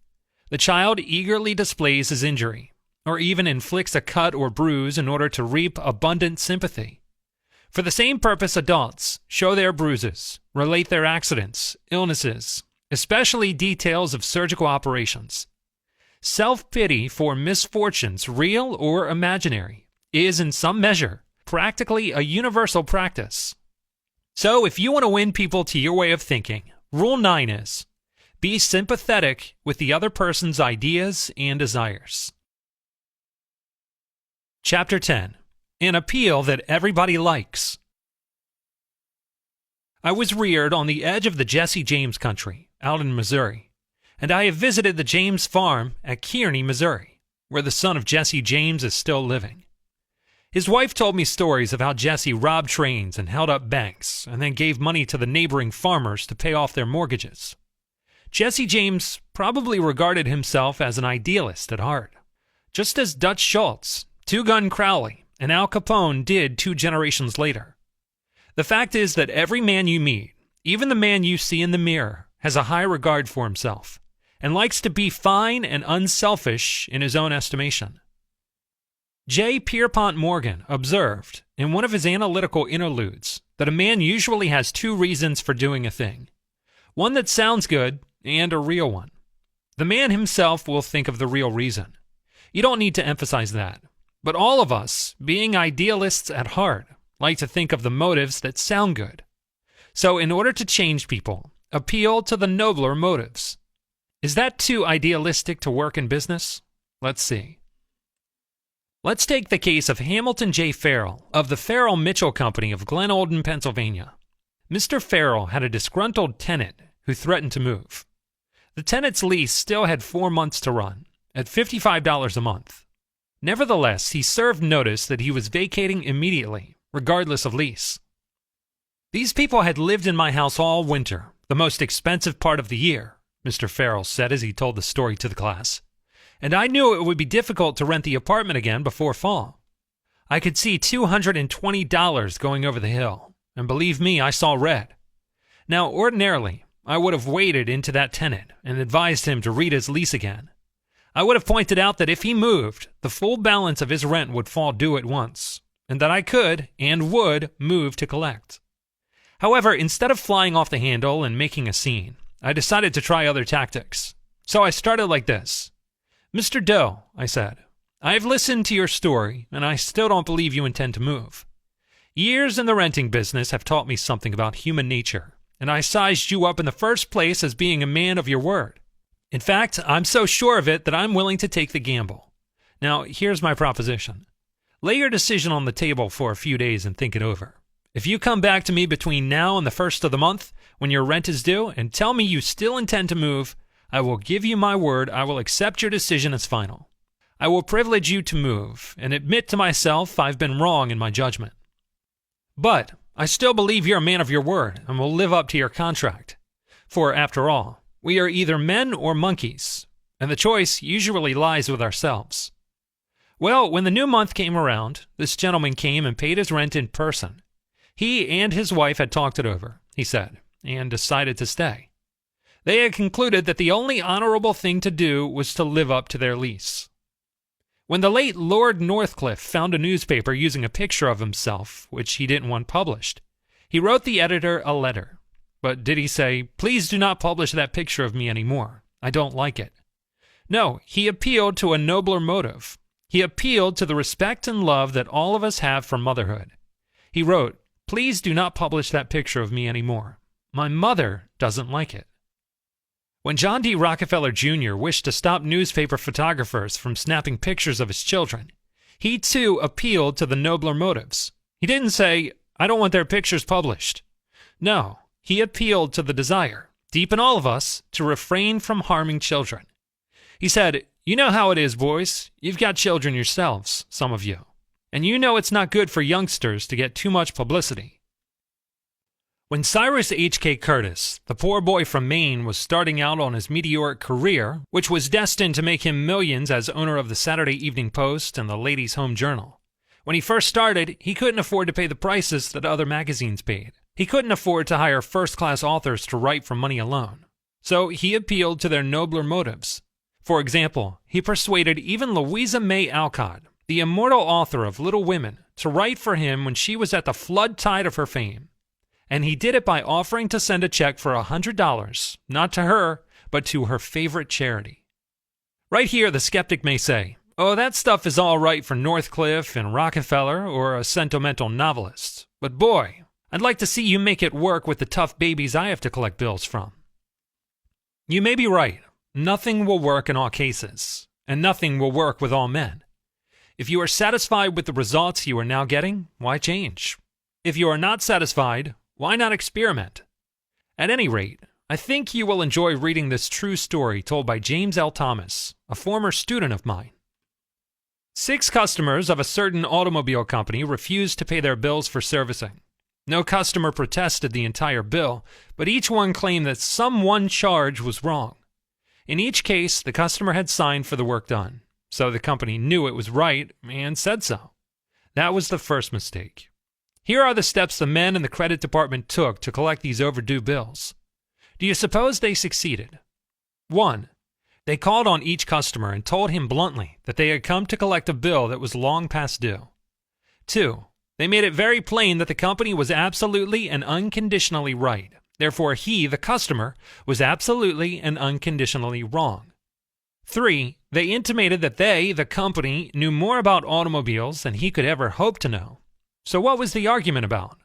The child eagerly displays his injury, or even inflicts a cut or bruise in order to reap abundant sympathy. For the same purpose adults show their bruises, relate their accidents, illnesses, especially details of surgical operations. Self-pity for misfortunes, real or imaginary, is in some measure practically a universal practice. So if you want to win people to your way of thinking, Rule 9 is, be sympathetic with the other person's ideas and desires." Chapter 10. An Appeal That Everybody Likes. I was reared on the edge of the Jesse James country, out in Missouri, and I have visited the James farm at Kearney, Missouri, where the son of Jesse James is still living. His wife told me stories of how Jesse robbed trains and held up banks, and then gave money to the neighboring farmers to pay off their mortgages. Jesse James probably regarded himself as an idealist at heart, just as Dutch Schultz, Two-Gun Crowley, and Al Capone did 2 generations later. The fact is that every man you meet, even the man you see in the mirror, has a high regard for himself, and likes to be fine and unselfish in his own estimation. J. Pierpont Morgan observed, in one of his analytical interludes, that a man usually has 2 reasons for doing a thing. One that sounds good, and a real one. The man himself will think of the real reason. You don't need to emphasize that. But all of us, being idealists at heart, like to think of the motives that sound good. So in order to change people, appeal to the nobler motives. Is that too idealistic to work in business? Let's see. Let's take the case of Hamilton J. Farrell of the Farrell-Mitchell Company of Glen Olden, Pennsylvania. Mr. Farrell had a disgruntled tenant who threatened to move. The tenant's lease still had 4 months to run, at $55 a month. Nevertheless, he served notice that he was vacating immediately, regardless of lease. "These people had lived in my house all winter, the most expensive part of the year," Mr. Farrell said as he told the story to the class, "and I knew it would be difficult to rent the apartment again before fall. I could see $220 going over the hill, and believe me, I saw red. Now, ordinarily, I would have waded into that tenant and advised him to read his lease again. I would have pointed out that if he moved, the full balance of his rent would fall due at once, and that I could and would move to collect. However, instead of flying off the handle and making a scene, I decided to try other tactics. So I started like this. 'Mr. Doe,' I said, 'I've listened to your story, and I still don't believe you intend to move. Years in the renting business have taught me something about human nature, and I sized you up in the first place as being a man of your word. In fact, I'm so sure of it that I'm willing to take the gamble. Now, here's my proposition. Lay your decision on the table for a few days and think it over. If you come back to me between now and the 1st of the month, when your rent is due, and tell me you still intend to move, I will give you my word I will accept your decision as final. I will privilege you to move, and admit to myself I've been wrong in my judgment. But I still believe you're a man of your word, and will live up to your contract. For, after all, we are either men or monkeys, and the choice usually lies with ourselves.' Well, when the new month came around, this gentleman came and paid his rent in person. He and his wife had talked it over, he said, and decided to stay. They had concluded that the only honorable thing to do was to live up to their lease. When the late Lord Northcliffe found a newspaper using a picture of himself, which he didn't want published, he wrote the editor a letter. But did he say, "Please do not publish that picture of me anymore. I don't like it"? No, he appealed to a nobler motive. He appealed to the respect and love that all of us have for motherhood. He wrote, "Please do not publish that picture of me anymore. My mother doesn't like it." When John D. Rockefeller Jr. wished to stop newspaper photographers from snapping pictures of his children, he too appealed to the nobler motives. He didn't say, "I don't want their pictures published." No, he appealed to the desire, deep in all of us, to refrain from harming children. He said, "You know how it is, boys. You've got children yourselves, some of you. And you know it's not good for youngsters to get too much publicity." When Cyrus H.K. Curtis, the poor boy from Maine, was starting out on his meteoric career, which was destined to make him millions as owner of the Saturday Evening Post and the Ladies' Home Journal, when he first started, he couldn't afford to pay the prices that other magazines paid. He couldn't afford to hire first-class authors to write for money alone. So he appealed to their nobler motives. For example, he persuaded even Louisa May Alcott, the immortal author of Little Women, to write for him when she was at the flood tide of her fame. And he did it by offering to send a check for $100, not to her, but to her favorite charity. Right here, the skeptic may say, "Oh, that stuff is all right for Northcliffe and Rockefeller or a sentimental novelist. But boy, I'd like to see you make it work with the tough babies I have to collect bills from." You may be right. Nothing will work in all cases, and nothing will work with all men. If you are satisfied with the results you are now getting, why change? If you are not satisfied, why not experiment? At any rate, I think you will enjoy reading this true story told by James L. Thomas, a former student of mine. 6 customers of a certain automobile company refused to pay their bills for servicing. No customer protested the entire bill, but each one claimed that some one charge was wrong. In each case, the customer had signed for the work done, so the company knew it was right and said so. That was the first mistake. Here are the steps the men in the credit department took to collect these overdue bills. Do you suppose they succeeded? 1. They called on each customer and told him bluntly that they had come to collect a bill that was long past due. 2. They made it very plain that the company was absolutely and unconditionally right. Therefore, he, the customer, was absolutely and unconditionally wrong. 3. They intimated that they, the company, knew more about automobiles than he could ever hope to know. So what was the argument about?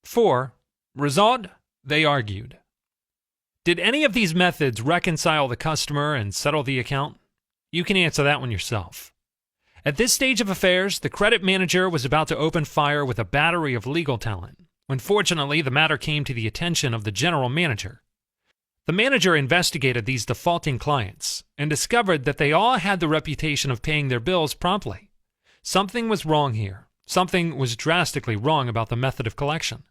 4. Result, they argued. Did any of these methods reconcile the customer and settle the account? You can answer that one yourself. At this stage of affairs, the credit manager was about to open fire with a battery of legal talent, when fortunately the matter came to the attention of the general manager. The manager investigated these defaulting clients and discovered that they all had the reputation of paying their bills promptly. Something was wrong here. Something was drastically wrong about the method of collection.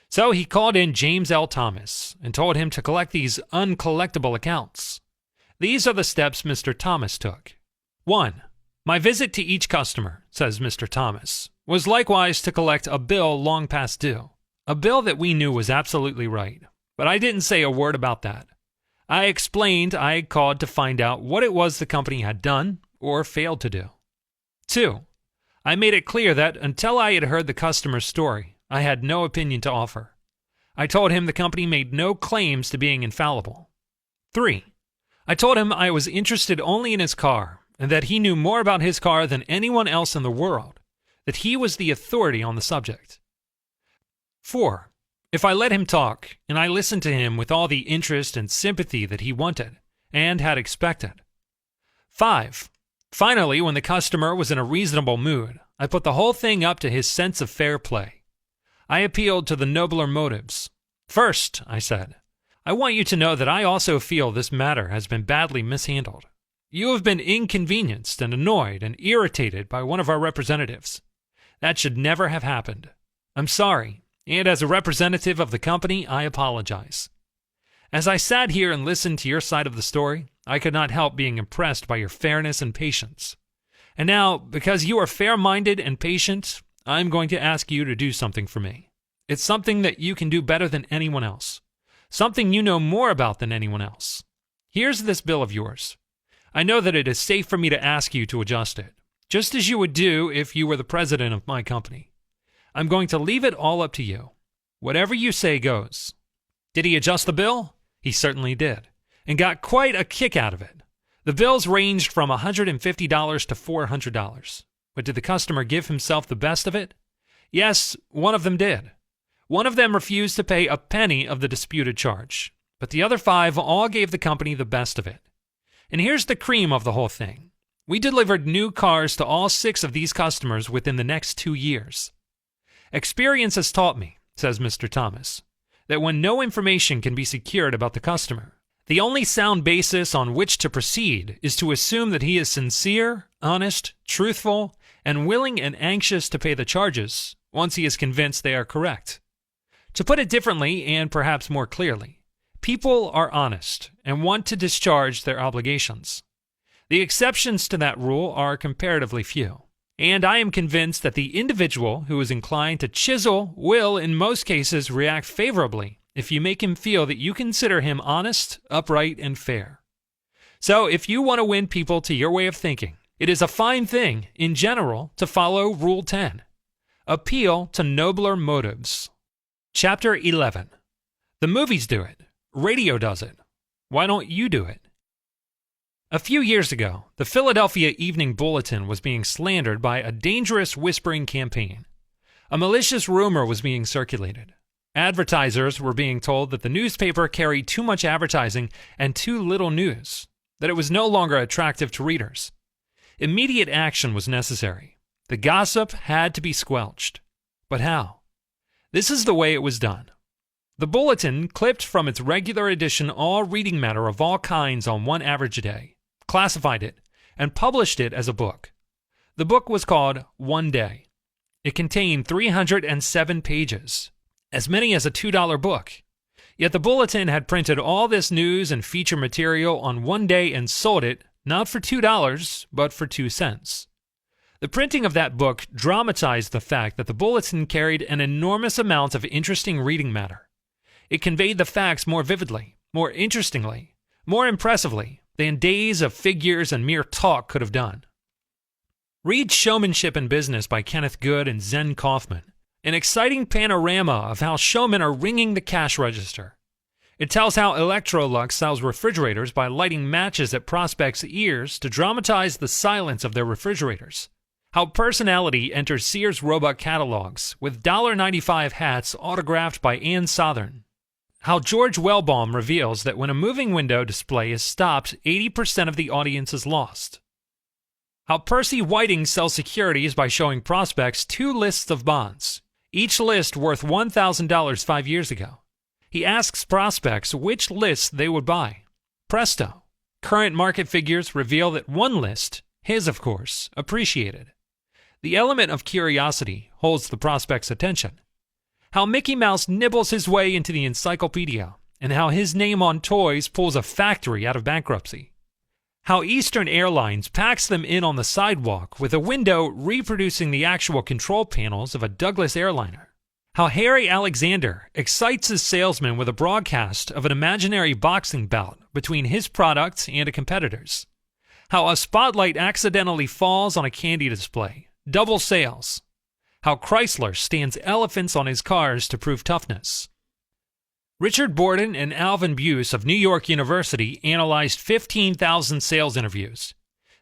So he called in James L. Thomas and told him to collect these uncollectible accounts. These are the steps Mr. Thomas took. 1. My visit to each customer, says Mr. Thomas, was likewise to collect a bill long past due. A bill that we knew was absolutely right. But I didn't say a word about that. I explained I had called to find out what it was the company had done or failed to do. 2. I made it clear that until I had heard the customer's story, I had no opinion to offer. I told him the company made no claims to being infallible. 3. I told him I was interested only in his car, and that he knew more about his car than anyone else in the world, that he was the authority on the subject. 4. If I let him talk, and I listened to him with all the interest and sympathy that he wanted, and had expected. 5. Finally, when the customer was in a reasonable mood, I put the whole thing up to his sense of fair play. I appealed to the nobler motives. First, I said, I want you to know that I also feel this matter has been badly mishandled. You have been inconvenienced and annoyed and irritated by one of our representatives. That should never have happened. I'm sorry, and as a representative of the company, I apologize. As I sat here and listened to your side of the story, I could not help being impressed by your fairness and patience. And now, because you are fair-minded and patient, I'm going to ask you to do something for me. It's something that you can do better than anyone else. Something you know more about than anyone else. Here's this bill of yours. I know that it is safe for me to ask you to adjust it. just as you would do if you were the president of my company. I'm going to leave it all up to you. Whatever you say goes." Did he adjust the bill? He certainly did, and got quite a kick out of it. The bills ranged from $150 to $400. But did the customer give himself the best of it? Yes, one of them did. One of them refused to pay a penny of the disputed charge, but the other 5 all gave the company the best of it. And here's the cream of the whole thing. We delivered new cars to all 6 of these customers within the next 2 years. "Experience has taught me," says Mr. Thomas, "that when no information can be secured about the customer, the only sound basis on which to proceed is to assume that he is sincere, honest, truthful, and willing and anxious to pay the charges once he is convinced they are correct. To put it differently and perhaps more clearly, people are honest and want to discharge their obligations. The exceptions to that rule are comparatively few, and I am convinced that the individual who is inclined to chisel will in most cases react favorably if you make him feel that you consider him honest, upright, and fair. So if you want to win people to your way of thinking, it is a fine thing, in general, to follow Rule 10. Appeal to nobler motives. Chapter 11. The movies do it. Radio does it. Why don't you do it? A few years ago, the Philadelphia Evening Bulletin was being slandered by a dangerous whispering campaign. A malicious rumor was being circulated. Advertisers were being told that the newspaper carried too much advertising and too little news, that it was no longer attractive to readers. Immediate action was necessary. The gossip had to be squelched. But how? This is the way it was done. The Bulletin clipped from its regular edition all reading matter of all kinds on one average day, classified it, and published it as a book. The book was called One Day. It contained 307 pages, as many as a $2 book. Yet the Bulletin had printed all this news and feature material on one day and sold it, not for $2, but for 2 cents. The printing of that book dramatized the fact that the Bulletin carried an enormous amount of interesting reading matter. It conveyed the facts more vividly, more interestingly, more impressively than days of figures and mere talk could have done. Read Showmanship in Business by Kenneth Good and Zen Kaufman, an exciting panorama of how showmen are ringing the cash register. It tells how Electrolux sells refrigerators by lighting matches at prospects' ears to dramatize the silence of their refrigerators. How personality enters Sears Roebuck catalogs with $1.95 hats autographed by Ann Sothern. How George Wellbaum reveals that when a moving window display is stopped, 80% of the audience is lost. How Percy Whiting sells securities by showing prospects 2 lists of bonds, each list worth $1,000 5 years ago. He asks prospects which list they would buy. Presto! Current market figures reveal that one list, his of course, appreciated. The element of curiosity holds the prospect's attention. How Mickey Mouse nibbles his way into the encyclopedia, and how his name on toys pulls a factory out of bankruptcy. How Eastern Airlines packs them in on the sidewalk with a window reproducing the actual control panels of a Douglas airliner. How Harry Alexander excites his salesman with a broadcast of an imaginary boxing bout between his product and a competitor's. How a spotlight accidentally falls on a candy display. Double sales. How Chrysler stands elephants on his cars to prove toughness. Richard Borden and Alvin Buse of New York University analyzed 15,000 sales interviews.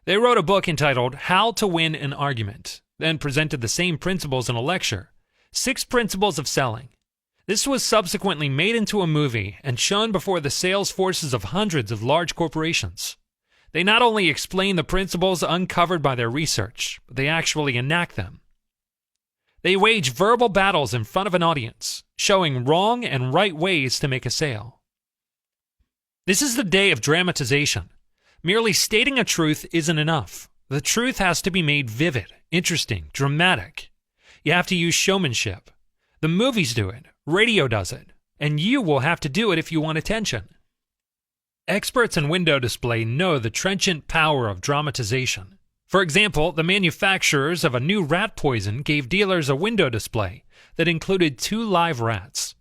They wrote a book entitled How to Win an Argument, then presented the same principles in a lecture, 6 Principles of Selling. This was subsequently made into a movie and shown before the sales forces of hundreds of large corporations. They not only explain the principles uncovered by their research, but they actually enact them. They wage verbal battles in front of an audience, showing wrong and right ways to make a sale. This is the day of dramatization. Merely stating a truth isn't enough. The truth has to be made vivid, interesting, dramatic. You have to use showmanship. The movies do it, radio does it, and you will have to do it if you want attention. Experts in window display know the trenchant power of dramatization. For example, the manufacturers of a new rat poison gave dealers a window display that included 2 live rats.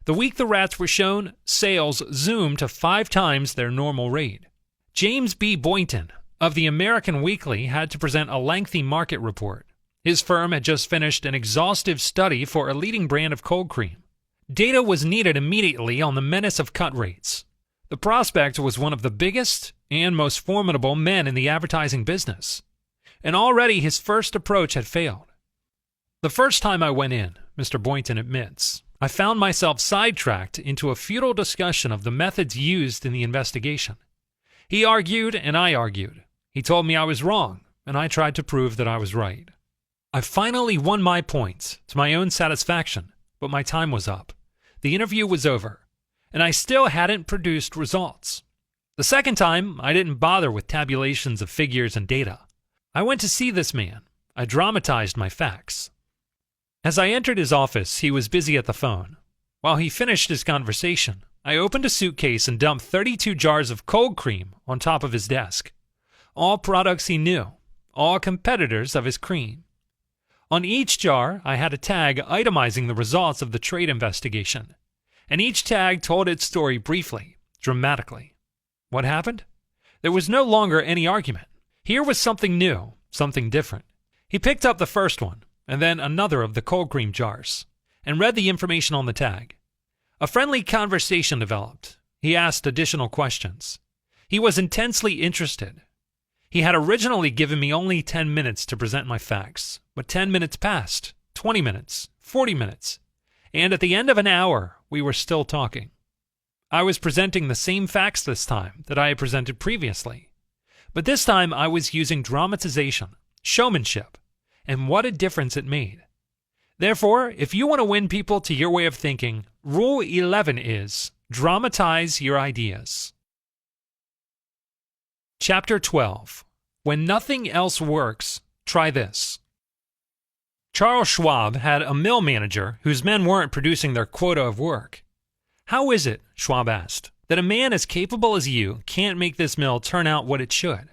The week the rats were shown, sales zoomed to 5 times their normal rate. James B. Boynton, of the American Weekly had to present a lengthy market report. His firm had just finished an exhaustive study for a leading brand of cold cream. Data was needed immediately on the menace of cut rates. The prospect was one of the biggest and most formidable men in the advertising business, and already his first approach had failed. The first time I went in, Mr. Boynton admits, I found myself sidetracked into a futile discussion of the methods used in the investigation. He argued and I argued. He told me I was wrong, and I tried to prove that I was right. I finally won my points to my own satisfaction, but my time was up. The interview was over, and I still hadn't produced results. The second time, I didn't bother with tabulations of figures and data. I went to see this man. I dramatized my facts. As I entered his office, he was busy at the phone. While he finished his conversation, I opened a suitcase and dumped 32 jars of cold cream on top of his desk. All products he knew, all competitors of his cream. On each jar, I had a tag itemizing the results of the trade investigation, and each tag told its story briefly, dramatically. What happened? There was no longer any argument. Here was something new, something different. He picked up the first one, and then another of the cold cream jars, and read the information on the tag. A friendly conversation developed. He asked additional questions. He was intensely interested. He had originally given me only 10 minutes to present my facts, but 10 minutes passed, 20 minutes, 40 minutes, and at the end of an hour, we were still talking. I was presenting the same facts this time that I had presented previously, but this time I was using dramatization, showmanship, and what a difference it made. Therefore, if you want to win people to your way of thinking, Rule 11 is dramatize your ideas. Chapter 12. When nothing else works, try this. Charles Schwab had a mill manager whose men weren't producing their quota of work. How is it, Schwab asked, that a man as capable as you can't make this mill turn out what it should?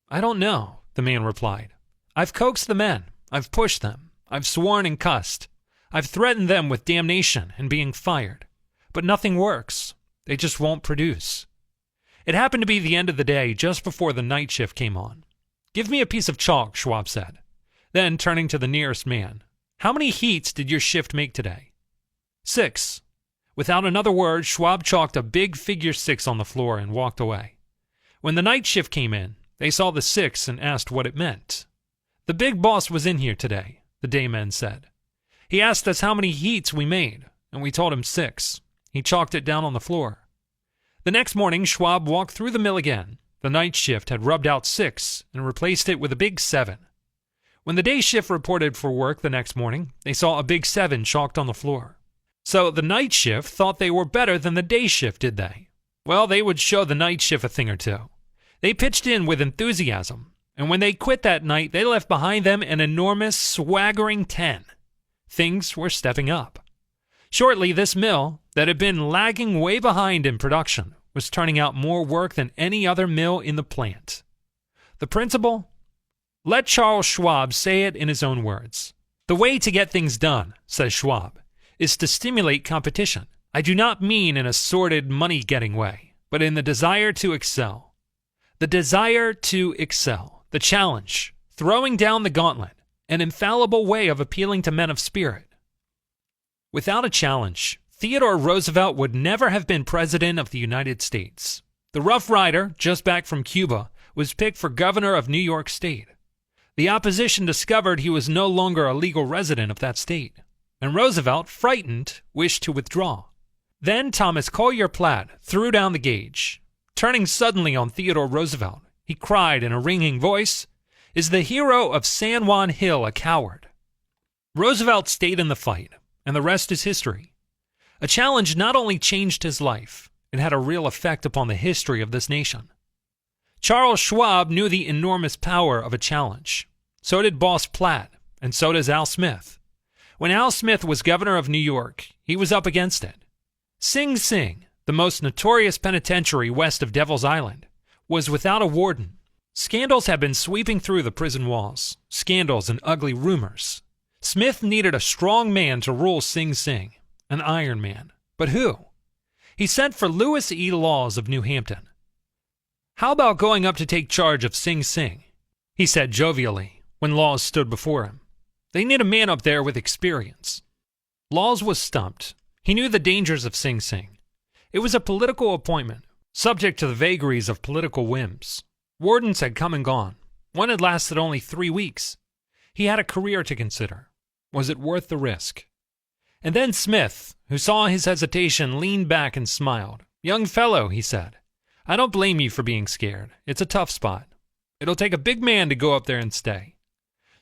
I don't know, the man replied. I've coaxed the men. I've pushed them. I've sworn and cussed. I've threatened them with damnation and being fired. But nothing works. They just won't produce. It happened to be the end of the day just before the night shift came on. Give me a piece of chalk, Schwab said. Then, turning to the nearest man, how many heats did your shift make today? 6. Without another word, Schwab chalked a big figure 6 on the floor and walked away. When the night shift came in, they saw the 6 and asked what it meant. The big boss was in here today, the dayman said. He asked us how many heats we made, and we told him 6. He chalked it down on the floor. The next morning, Schwab walked through the mill again. The night shift had rubbed out 6 and replaced it with a big 7. When the day shift reported for work the next morning, they saw a big 7 chalked on the floor. So the night shift thought they were better than the day shift, did they? Well, they would show the night shift a thing or two. They pitched in with enthusiasm, and when they quit that night, they left behind them an enormous, swaggering 10. Things were stepping up. Shortly, this mill, that had been lagging way behind in production, was turning out more work than any other mill in the plant. The principle? Let Charles Schwab say it in his own words. The way to get things done, says Schwab, is to stimulate competition. I do not mean in a sordid, money-getting way, but in the desire to excel. The desire to excel, the challenge, throwing down the gauntlet, an infallible way of appealing to men of spirit. Without a challenge, Theodore Roosevelt would never have been president of the United States. The Rough Rider, just back from Cuba, was picked for governor of New York State. The opposition discovered he was no longer a legal resident of that state, and Roosevelt, frightened, wished to withdraw. Then Thomas Collier Platt threw down the gauge. Turning suddenly on Theodore Roosevelt, he cried in a ringing voice, "Is the hero of San Juan Hill a coward?" Roosevelt stayed in the fight, and the rest is history. A challenge not only changed his life, it had a real effect upon the history of this nation. Charles Schwab knew the enormous power of a challenge. So did Boss Platt, and so does Al Smith. When Al Smith was governor of New York, he was up against it. Sing Sing, the most notorious penitentiary west of Devil's Island, was without a warden. Scandals had been sweeping through the prison walls, scandals and ugly rumors. Smith needed a strong man to rule Sing Sing, an Iron Man. But who? He sent for Lewis E. Laws of New Hampton. How about going up to take charge of Sing Sing? He said jovially when Laws stood before him. They need a man up there with experience. Laws was stumped. He knew the dangers of Sing Sing. It was a political appointment, subject to the vagaries of political whims. Wardens had come and gone. One had lasted only 3 weeks. He had a career to consider. Was it worth the risk? And then Smith, who saw his hesitation, leaned back and smiled. "Young fellow," he said, "I don't blame you for being scared. It's a tough spot. It'll take a big man to go up there and stay."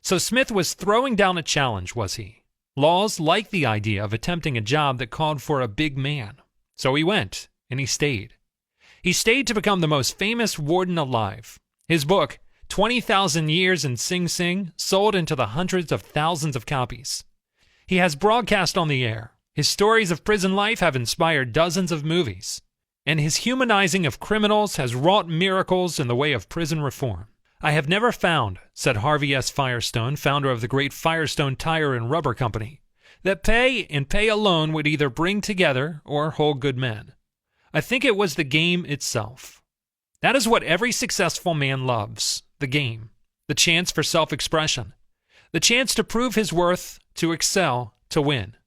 So Smith was throwing down a challenge, was he? Laws liked the idea of attempting a job that called for a big man. So he went, and he stayed. He stayed to become the most famous warden alive. His book, 20,000 Years in Sing Sing, sold into the hundreds of thousands of copies. He has broadcast on the air. His stories of prison life have inspired dozens of movies. And his humanizing of criminals has wrought miracles in the way of prison reform. "I have never found," said Harvey S. Firestone, founder of the great Firestone Tire and Rubber Company, "that pay and pay alone would either bring together or hold good men. I think it was the game itself." That is what every successful man loves, the game, the chance for self-expression, the chance to prove his worth, to excel, to win.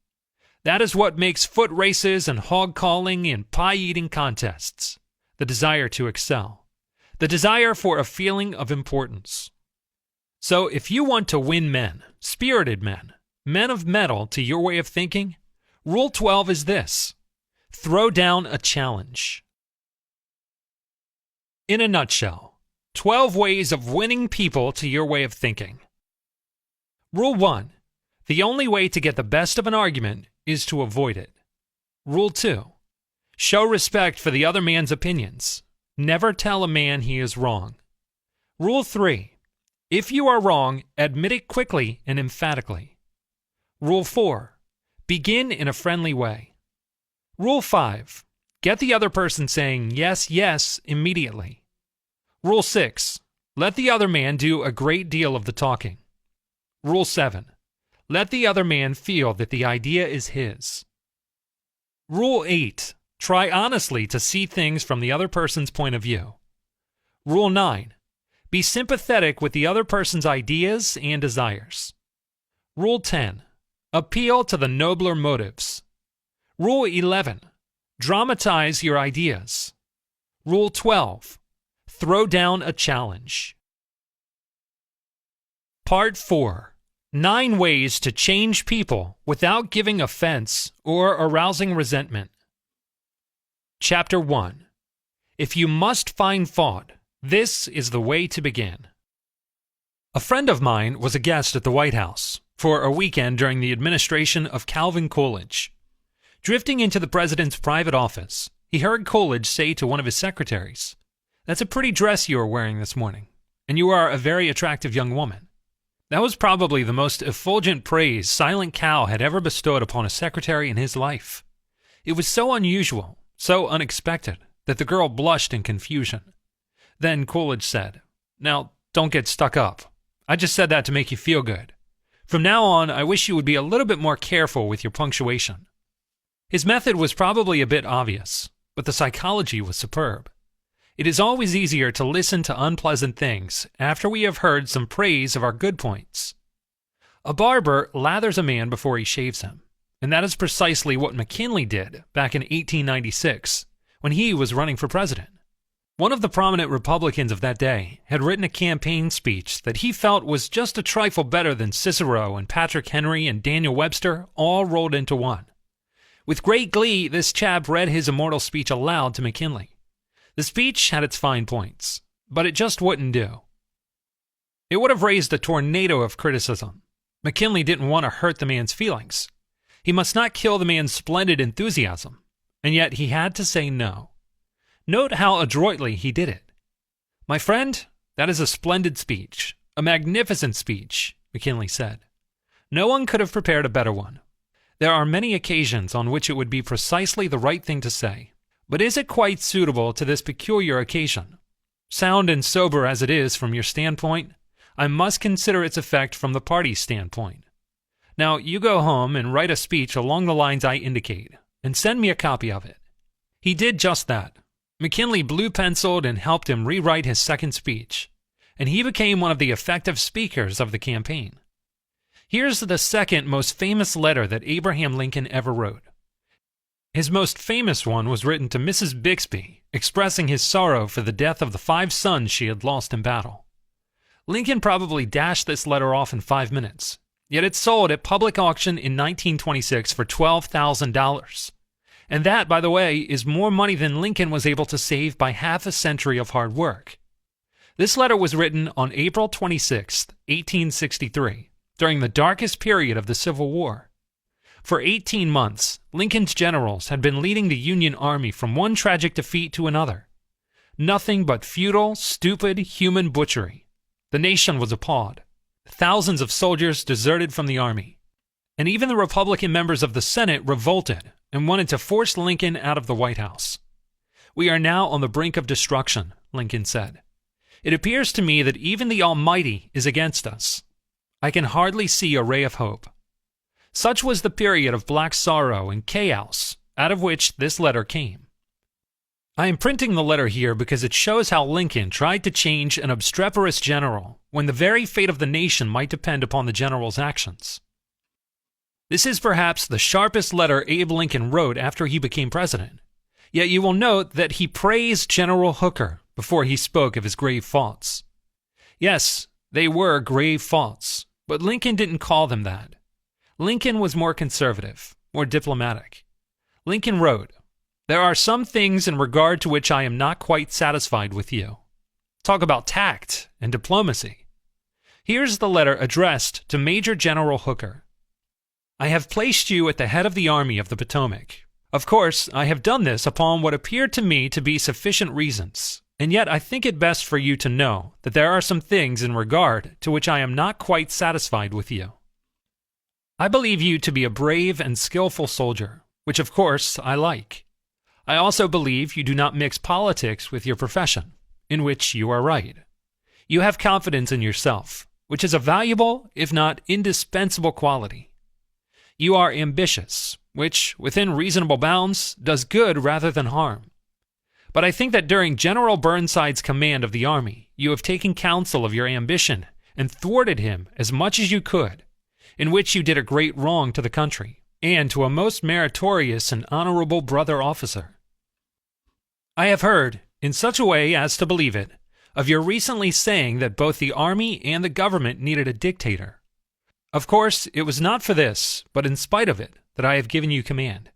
That is what makes foot races and hog-calling and pie-eating contests, the desire to excel, the desire for a feeling of importance. So if you want to win men, spirited men, men of mettle to your way of thinking, Rule 12 is this: throw down a challenge. In a nutshell, 12 ways of winning people to your way of thinking. Rule 1. The only way to get the best of an argument is to avoid it. Rule 2. Show respect for the other man's opinions. Never tell a man he is wrong. Rule 3. If you are wrong, admit it quickly and emphatically. Rule 4. Begin in a friendly way. Rule 5. Get the other person saying yes, yes immediately. Rule 6. Let the other man do a great deal of the talking. Rule 7. Let the other man feel that the idea is his. Rule 8. Try honestly to see things from the other person's point of view. Rule 9. Be sympathetic with the other person's ideas and desires. Rule 10. Appeal to the nobler motives. Rule 11. Dramatize your ideas. Rule 12. Throw down a challenge. Part 4. 9 ways to change people without giving offense or arousing resentment. Chapter 1. If you must find fault, this is the way to begin. A friend of mine was a guest at the White House for a weekend during the administration of Calvin Coolidge. Drifting into the president's private office, he heard Coolidge say to one of his secretaries, "That's a pretty dress you are wearing this morning, and you are a very attractive young woman." That was probably the most effulgent praise Silent Cal had ever bestowed upon a secretary in his life. It was so unusual, so unexpected, that the girl blushed in confusion. Then Coolidge said, "Now, don't get stuck up. I just said that to make you feel good. From now on, I wish you would be a little bit more careful with your punctuation." His method was probably a bit obvious, but the psychology was superb. It is always easier to listen to unpleasant things after we have heard some praise of our good points. A barber lathers a man before he shaves him, and that is precisely what McKinley did back in 1896 when he was running for president. One of the prominent Republicans of that day had written a campaign speech that he felt was just a trifle better than Cicero and Patrick Henry and Daniel Webster all rolled into one. With great glee, this chap read his immortal speech aloud to McKinley. The speech had its fine points, but it just wouldn't do. It would have raised a tornado of criticism. McKinley didn't want to hurt the man's feelings. He must not kill the man's splendid enthusiasm, and yet he had to say no. Note how adroitly he did it. "My friend, that is a splendid speech, a magnificent speech," McKinley said. "No one could have prepared a better one. There are many occasions on which it would be precisely the right thing to say. But is it quite suitable to this peculiar occasion? Sound and sober as it is from your standpoint, I must consider its effect from the party's standpoint. Now you go home and write a speech along the lines I indicate, and send me a copy of it." He did just that. McKinley blue-penciled and helped him rewrite his second speech, and he became one of the effective speakers of the campaign. Here's the second most famous letter that Abraham Lincoln ever wrote. His most famous one was written to Mrs. Bixby, expressing his sorrow for the death of the 5 sons she had lost in battle. Lincoln probably dashed this letter off in 5 minutes, yet it sold at public auction in 1926 for $12,000. And that, by the way, is more money than Lincoln was able to save by half a century of hard work. This letter was written on April 26, 1863, during the darkest period of the Civil War. For 18 months, Lincoln's generals had been leading the Union Army from one tragic defeat to another. Nothing but futile, stupid, human butchery. The nation was appalled. Thousands of soldiers deserted from the army. And even the Republican members of the Senate revolted and wanted to force Lincoln out of the White House. "We are now on the brink of destruction," Lincoln said. "It appears to me that even the Almighty is against us. I can hardly see a ray of hope." Such was the period of black sorrow and chaos out of which this letter came. I am printing the letter here because it shows how Lincoln tried to change an obstreperous general when the very fate of the nation might depend upon the general's actions. This is perhaps the sharpest letter Abe Lincoln wrote after he became president. Yet you will note that he praised General Hooker before he spoke of his grave faults. Yes, they were grave faults, but Lincoln didn't call them that. Lincoln was more conservative, more diplomatic. Lincoln wrote, "There are some things in regard to which I am not quite satisfied with you." Talk about tact and diplomacy. Here's the letter addressed to Major General Hooker. "I have placed you at the head of the Army of the Potomac. Of course, I have done this upon what appeared to me to be sufficient reasons, and yet I think it best for you to know that there are some things in regard to which I am not quite satisfied with you. I believe you to be a brave and skillful soldier, which of course I like. I also believe you do not mix politics with your profession, in which you are right. You have confidence in yourself, which is a valuable, if not indispensable quality. You are ambitious, which, within reasonable bounds, does good rather than harm. But I think that during General Burnside's command of the army, you have taken counsel of your ambition and thwarted him as much as you could, in which you did a great wrong to the country and to a most meritorious and honorable brother officer. I have heard, in such a way as to believe it, of your recently saying that both the army and the government needed a dictator. Of course, it was not for this, but in spite of it, that I have given you command.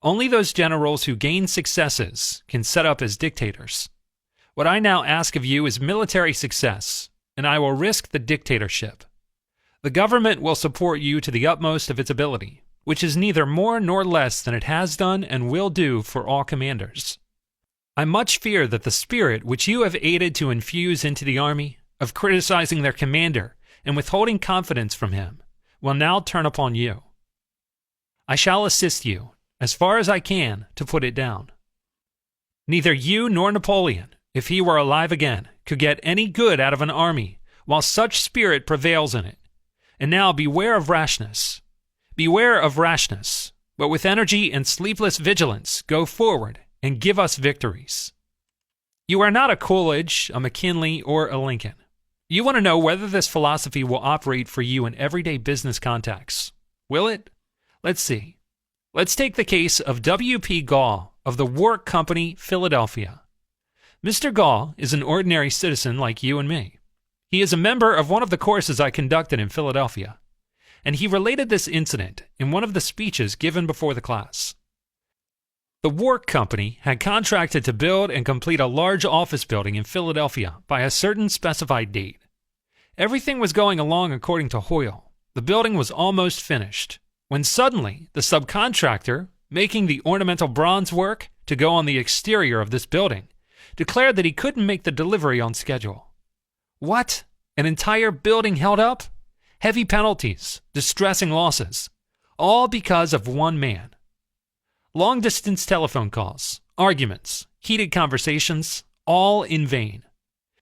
Only those generals who gain successes can set up as dictators. What I now ask of you is military success, and I will risk the dictatorship. The government will support you to the utmost of its ability, which is neither more nor less than it has done and will do for all commanders. I much fear that the spirit which you have aided to infuse into the army, of criticizing their commander and withholding confidence from him, will now turn upon you. I shall assist you, as far as I can, to put it down. Neither you nor Napoleon, if he were alive again, could get any good out of an army while such spirit prevails in it. And now beware of rashness. Beware of rashness, but with energy and sleepless vigilance go forward and give us victories. You are not a Coolidge, a McKinley, or a Lincoln. You want to know whether this philosophy will operate for you in everyday business contacts. Will it? Let's see. Let's take the case of W.P. Gall of the Wark Company, Philadelphia. Mr. Gall is an ordinary citizen like you and me. He is a member of one of the courses I conducted in Philadelphia, and he related this incident in one of the speeches given before the class. The Wark Company had contracted to build and complete a large office building in Philadelphia by a certain specified date. Everything was going along according to Hoyle. The building was almost finished, when suddenly the subcontractor, making the ornamental bronze work to go on the exterior of this building, declared that he couldn't make the delivery on schedule. What? An entire building held up? Heavy penalties, distressing losses, all because of one man. Long-distance telephone calls, arguments, heated conversations, all in vain.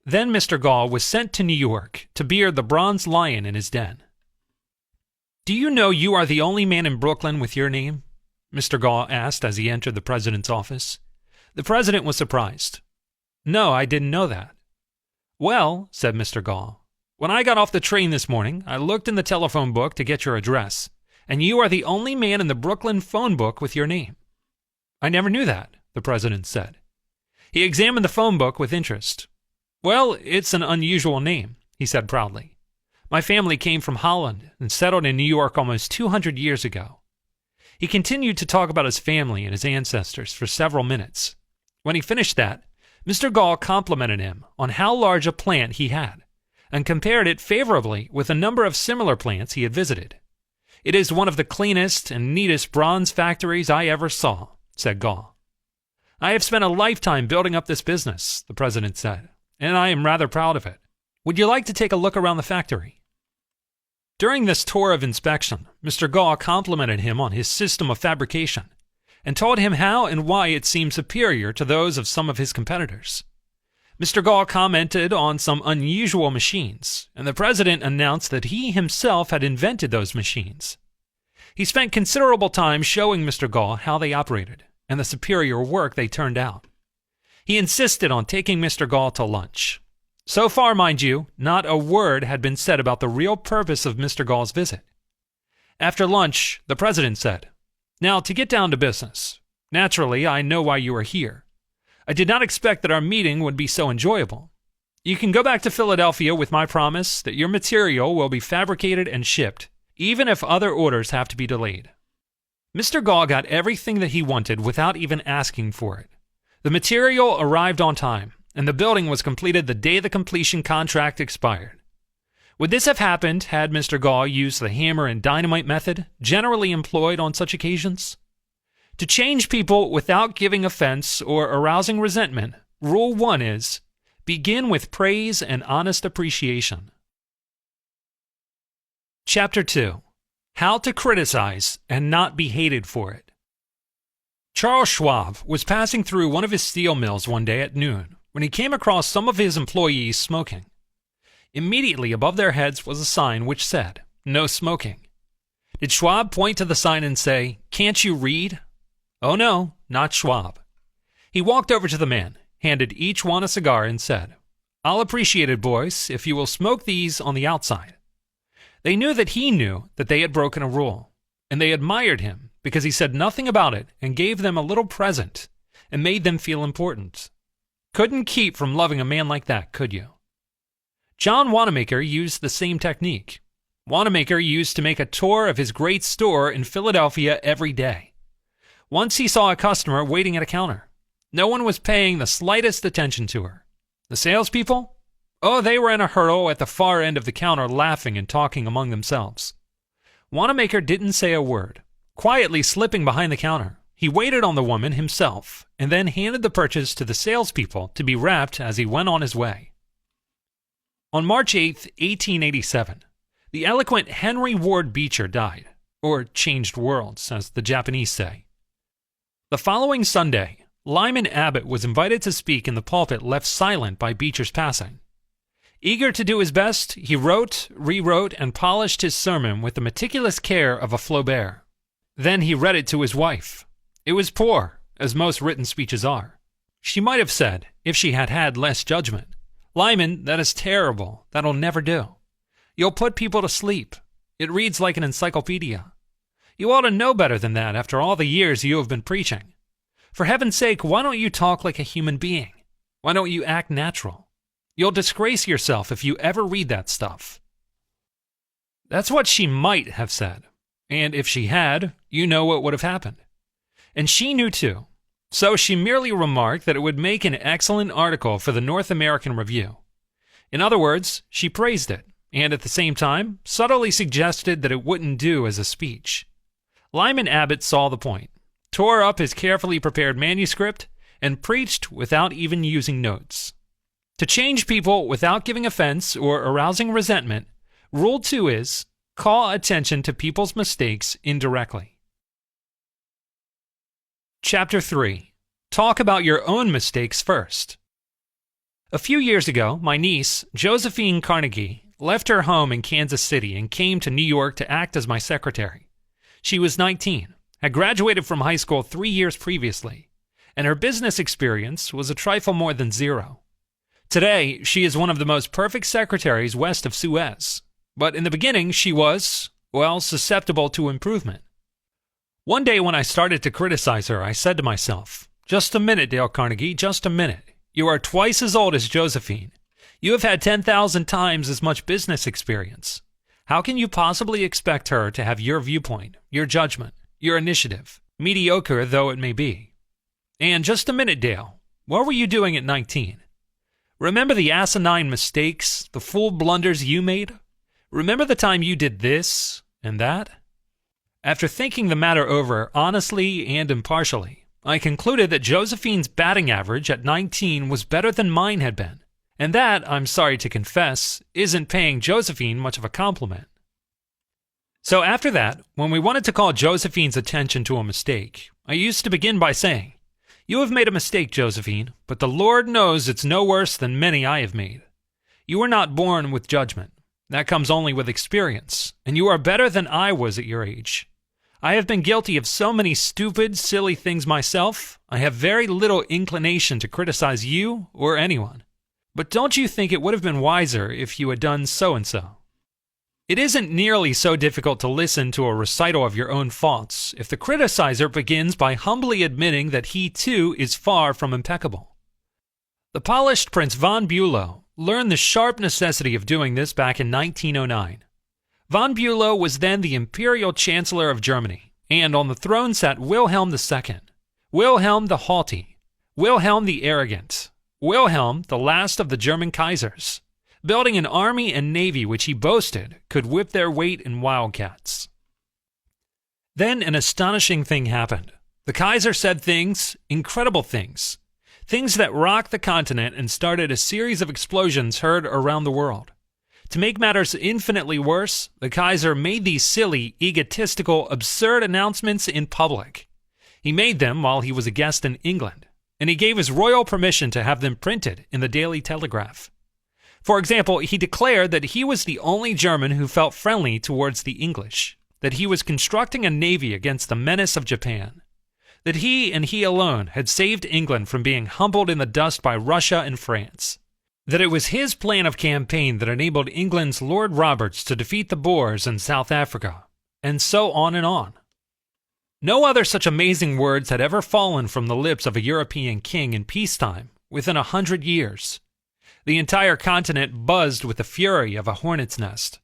Then Mr. Gall was sent to New York to beard the bronze lion in his den. "Do you know you are the only man in Brooklyn with your name?" Mr. Gall asked as he entered the president's office. The president was surprised. "No, I didn't know that." "Well," said Mr. Gall, "when I got off the train this morning, I looked in the telephone book to get your address, and you are the only man in the Brooklyn phone book with your name." "I never knew that," the president said. He examined the phone book with interest. "Well, it's an unusual name," he said proudly. "My family came from Holland and settled in New York almost 200 years ago." He continued to talk about his family and his ancestors for several minutes. When he finished that, Mr. Gall complimented him on how large a plant he had, and compared it favorably with a number of similar plants he had visited. "It is one of the cleanest and neatest bronze factories I ever saw," said Gall. "I have spent a lifetime building up this business," the president said, "and I am rather proud of it. Would you like to take a look around the factory?" During this tour of inspection, Mr. Gall complimented him on his system of fabrication and told him how and why it seemed superior to those of some of his competitors. Mr. Gall commented on some unusual machines, and the president announced that he himself had invented those machines. He spent considerable time showing Mr. Gall how they operated and the superior work they turned out. He insisted on taking Mr. Gall to lunch. So far, mind you, not a word had been said about the real purpose of Mr. Gall's visit. After lunch, the president said, "Now, to get down to business. Naturally, I know why you are here. I did not expect that our meeting would be so enjoyable. You can go back to Philadelphia with my promise that your material will be fabricated and shipped, even if other orders have to be delayed." Mr. Gall got everything that he wanted without even asking for it. The material arrived on time, and the building was completed the day the completion contract expired. Would this have happened had Mr. Gall used the hammer and dynamite method generally employed on such occasions? To change people without giving offense or arousing resentment, Rule 1 is, begin with praise and honest appreciation. Chapter 2. How to Criticize and Not Be Hated for It. Charles Schwab was passing through one of his steel mills one day at noon when he came across some of his employees smoking. Immediately above their heads was a sign which said, "No smoking." Did Schwab point to the sign and say, "Can't you read?" Oh no, not Schwab. He walked over to the men, handed each one a cigar, and said, "I'll appreciate it, boys, if you will smoke these on the outside." They knew that he knew that they had broken a rule, and they admired him because he said nothing about it and gave them a little present and made them feel important. Couldn't keep from loving a man like that, could you? John Wanamaker used the same technique. Wanamaker used to make a tour of his great store in Philadelphia every day. Once he saw a customer waiting at a counter. No one was paying the slightest attention to her. The salespeople? Oh, they were in a huddle at the far end of the counter laughing and talking among themselves. Wanamaker didn't say a word. Quietly slipping behind the counter, he waited on the woman himself and then handed the purchase to the salespeople to be wrapped as he went on his way. On March 8, 1887, the eloquent Henry Ward Beecher died, or changed worlds, as the Japanese say. The following Sunday, Lyman Abbott was invited to speak in the pulpit left silent by Beecher's passing. Eager to do his best, he wrote, rewrote, and polished his sermon with the meticulous care of a Flaubert. Then he read it to his wife. It was poor, as most written speeches are. She might have said, if she had had less judgment, "Lyman, that is terrible. That'll never do. You'll put people to sleep. It reads like an encyclopedia. You ought to know better than that after all the years you have been preaching. For heaven's sake, why don't you talk like a human being? Why don't you act natural? You'll disgrace yourself if you ever read that stuff." That's what she might have said. And if she had, you know what would have happened. And she knew too. So she merely remarked that it would make an excellent article for the North American Review. In other words, she praised it, and at the same time, subtly suggested that it wouldn't do as a speech. Lyman Abbott saw the point, tore up his carefully prepared manuscript, and preached without even using notes. To change people without giving offense or arousing resentment, Rule 2 is, call attention to people's mistakes indirectly. Chapter 3. Talk about your own mistakes first. A few years ago, my niece, Josephine Carnegie, left her home in Kansas City and came to New York to act as my secretary. She was 19, had graduated from high school 3 years previously, and her business experience was a trifle more than zero. Today, she is one of the most perfect secretaries west of Suez, but in the beginning she was, well, susceptible to improvement. One day when I started to criticize her, I said to myself, "Just a minute, Dale Carnegie, just a minute. You are twice as old as Josephine. You have had 10,000 times as much business experience. How can you possibly expect her to have your viewpoint, your judgment, your initiative, mediocre though it may be? And just a minute, Dale, what were you doing at 19? Remember the asinine mistakes, the fool blunders you made? Remember the time you did this and that?" After thinking the matter over honestly and impartially, I concluded that Josephine's batting average at 19 was better than mine had been, and that, I'm sorry to confess, isn't paying Josephine much of a compliment. So after that, when we wanted to call Josephine's attention to a mistake, I used to begin by saying, "You have made a mistake, Josephine, but the Lord knows it's no worse than many I have made. You were not born with judgment. That comes only with experience, and you are better than I was at your age. I have been guilty of so many stupid, silly things myself, I have very little inclination to criticize you or anyone. But don't you think it would have been wiser if you had done so-and-so?" It isn't nearly so difficult to listen to a recital of your own faults if the criticizer begins by humbly admitting that he too is far from impeccable. The polished Prince von Bülow learned the sharp necessity of doing this back in 1909. Von Bülow was then the Imperial Chancellor of Germany, and on the throne sat Wilhelm II, Wilhelm the Haughty, Wilhelm the Arrogant, Wilhelm the last of the German Kaisers, building an army and navy which he boasted could whip their weight in wildcats. Then an astonishing thing happened. The Kaiser said things, incredible things, things that rocked the continent and started a series of explosions heard around the world. To make matters infinitely worse, the Kaiser made these silly, egotistical, absurd announcements in public. He made them while he was a guest in England, and he gave his royal permission to have them printed in the Daily Telegraph. For example, he declared that he was the only German who felt friendly towards the English, that he was constructing a navy against the menace of Japan, that he and he alone had saved England from being humbled in the dust by Russia and France, that it was his plan of campaign that enabled England's Lord Roberts to defeat the Boers in South Africa, and so on and on. No other such amazing words had ever fallen from the lips of a European king in peacetime within 100 years. The entire continent buzzed with the fury of a hornet's nest.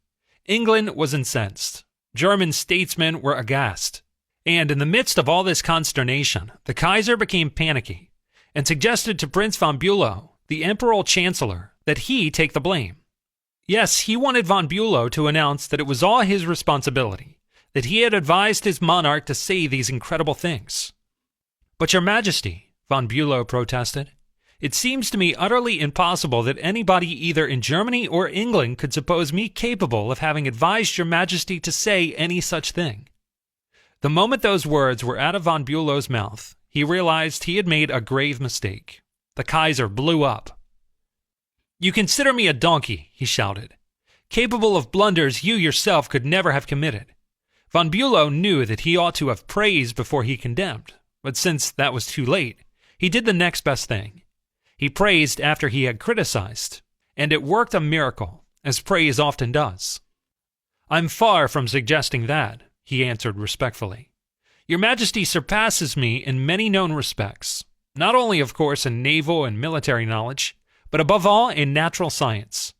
England was incensed. German statesmen were aghast. And in the midst of all this consternation, the Kaiser became panicky and suggested to Prince von Bülow, the Imperial Chancellor, that he take the blame. Yes, he wanted von Bülow to announce that it was all his responsibility, that he had advised his monarch to say these incredible things. "But your Majesty," von Bülow protested, "it seems to me utterly impossible that anybody either in Germany or England could suppose me capable of having advised your Majesty to say any such thing." The moment those words were out of von Bülow's mouth, he realized he had made a grave mistake. The Kaiser blew up. "You consider me a donkey," he shouted, "capable of blunders you yourself could never have committed." Von Bülow knew that he ought to have praised before he condemned, but since that was too late, he did the next best thing. He praised after he had criticized, and it worked a miracle, as praise often does. "I'm far from suggesting that," he answered respectfully. "Your Majesty surpasses me in many known respects, not only, of course, in naval and military knowledge, but above all in natural science.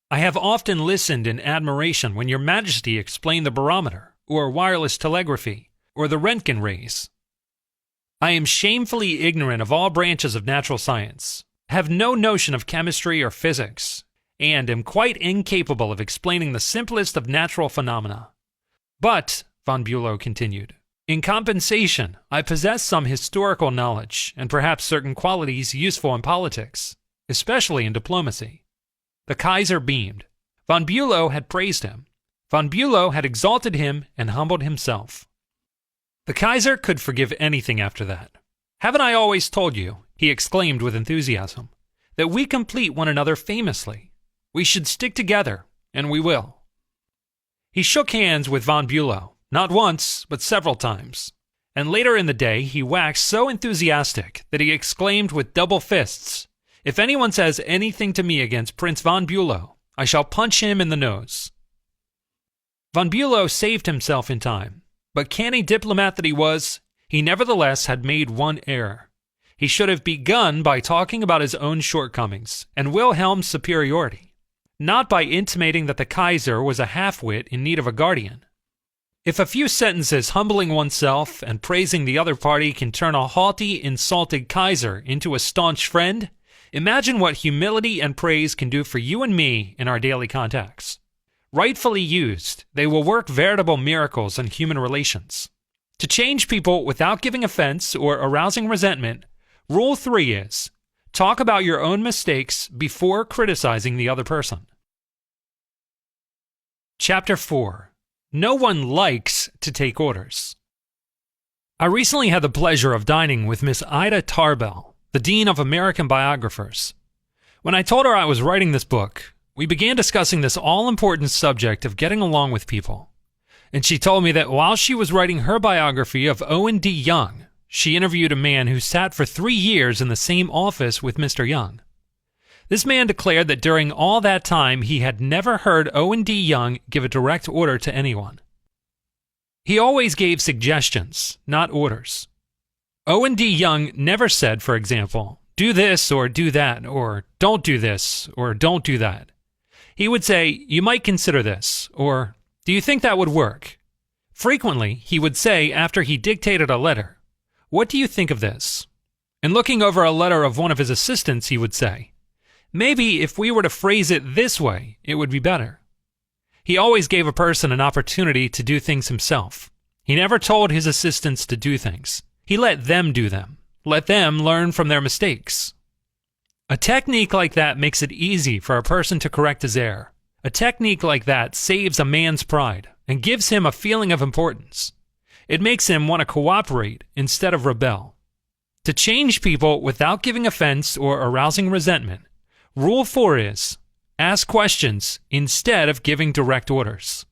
I have often listened in admiration when your Majesty explained the barometer, or wireless telegraphy, or the Röntgen rays. I am shamefully ignorant of all branches of natural science, have no notion of chemistry or physics, and am quite incapable of explaining the simplest of natural phenomena. But," von Bülow continued, "in compensation, I possess some historical knowledge, and perhaps certain qualities useful in politics, especially in diplomacy." The Kaiser beamed. Von Bülow had praised him. Von Bülow had exalted him and humbled himself. The Kaiser could forgive anything after that. "Haven't I always told you," he exclaimed with enthusiasm, "that we complete one another famously? We should stick together, and we will." He shook hands with von Bülow, not once, but several times, And later in the day, he waxed so enthusiastic that he exclaimed with double fists, "If anyone says anything to me against Prince von Bülow, I shall punch him in the nose." Von Bülow saved himself in time, but canny diplomat that he was, he nevertheless had made one error. He should have begun by talking about his own shortcomings and Wilhelm's superiority, not by intimating that the Kaiser was a half-wit in need of a guardian. If a few sentences humbling oneself and praising the other party can turn a haughty, insulted Kaiser into a staunch friend, imagine what humility and praise can do for you and me in our daily contacts. Rightfully used, they will work veritable miracles in human relations. To change people without giving offense or arousing resentment, Rule 3 is, talk about your own mistakes before criticizing the other person. Chapter 4. No one likes to take orders. I recently had the pleasure of dining with Miss Ida Tarbell, the Dean of American Biographers. When I told her I was writing this book, we began discussing this all-important subject of getting along with people. And she told me that while she was writing her biography of Owen D. Young, she interviewed a man who sat for 3 years in the same office with Mr. Young. This man declared that during all that time he had never heard Owen D. Young give a direct order to anyone. He always gave suggestions, not orders. Owen D. Young never said, for example, do this or do that, or don't do this or don't do that. He would say, you might consider this, or do you think that would work? Frequently, he would say after he dictated a letter, what do you think of this? And looking over a letter of one of his assistants, he would say, maybe if we were to phrase it this way, it would be better. He always gave a person an opportunity to do things himself. He never told his assistants to do things. He let them do them. Let them learn from their mistakes. A technique like that makes it easy for a person to correct his error. A technique like that saves a man's pride and gives him a feeling of importance. It makes him want to cooperate instead of rebel. To change people without giving offense or arousing resentment, Rule 4 is, ask questions instead of giving direct orders.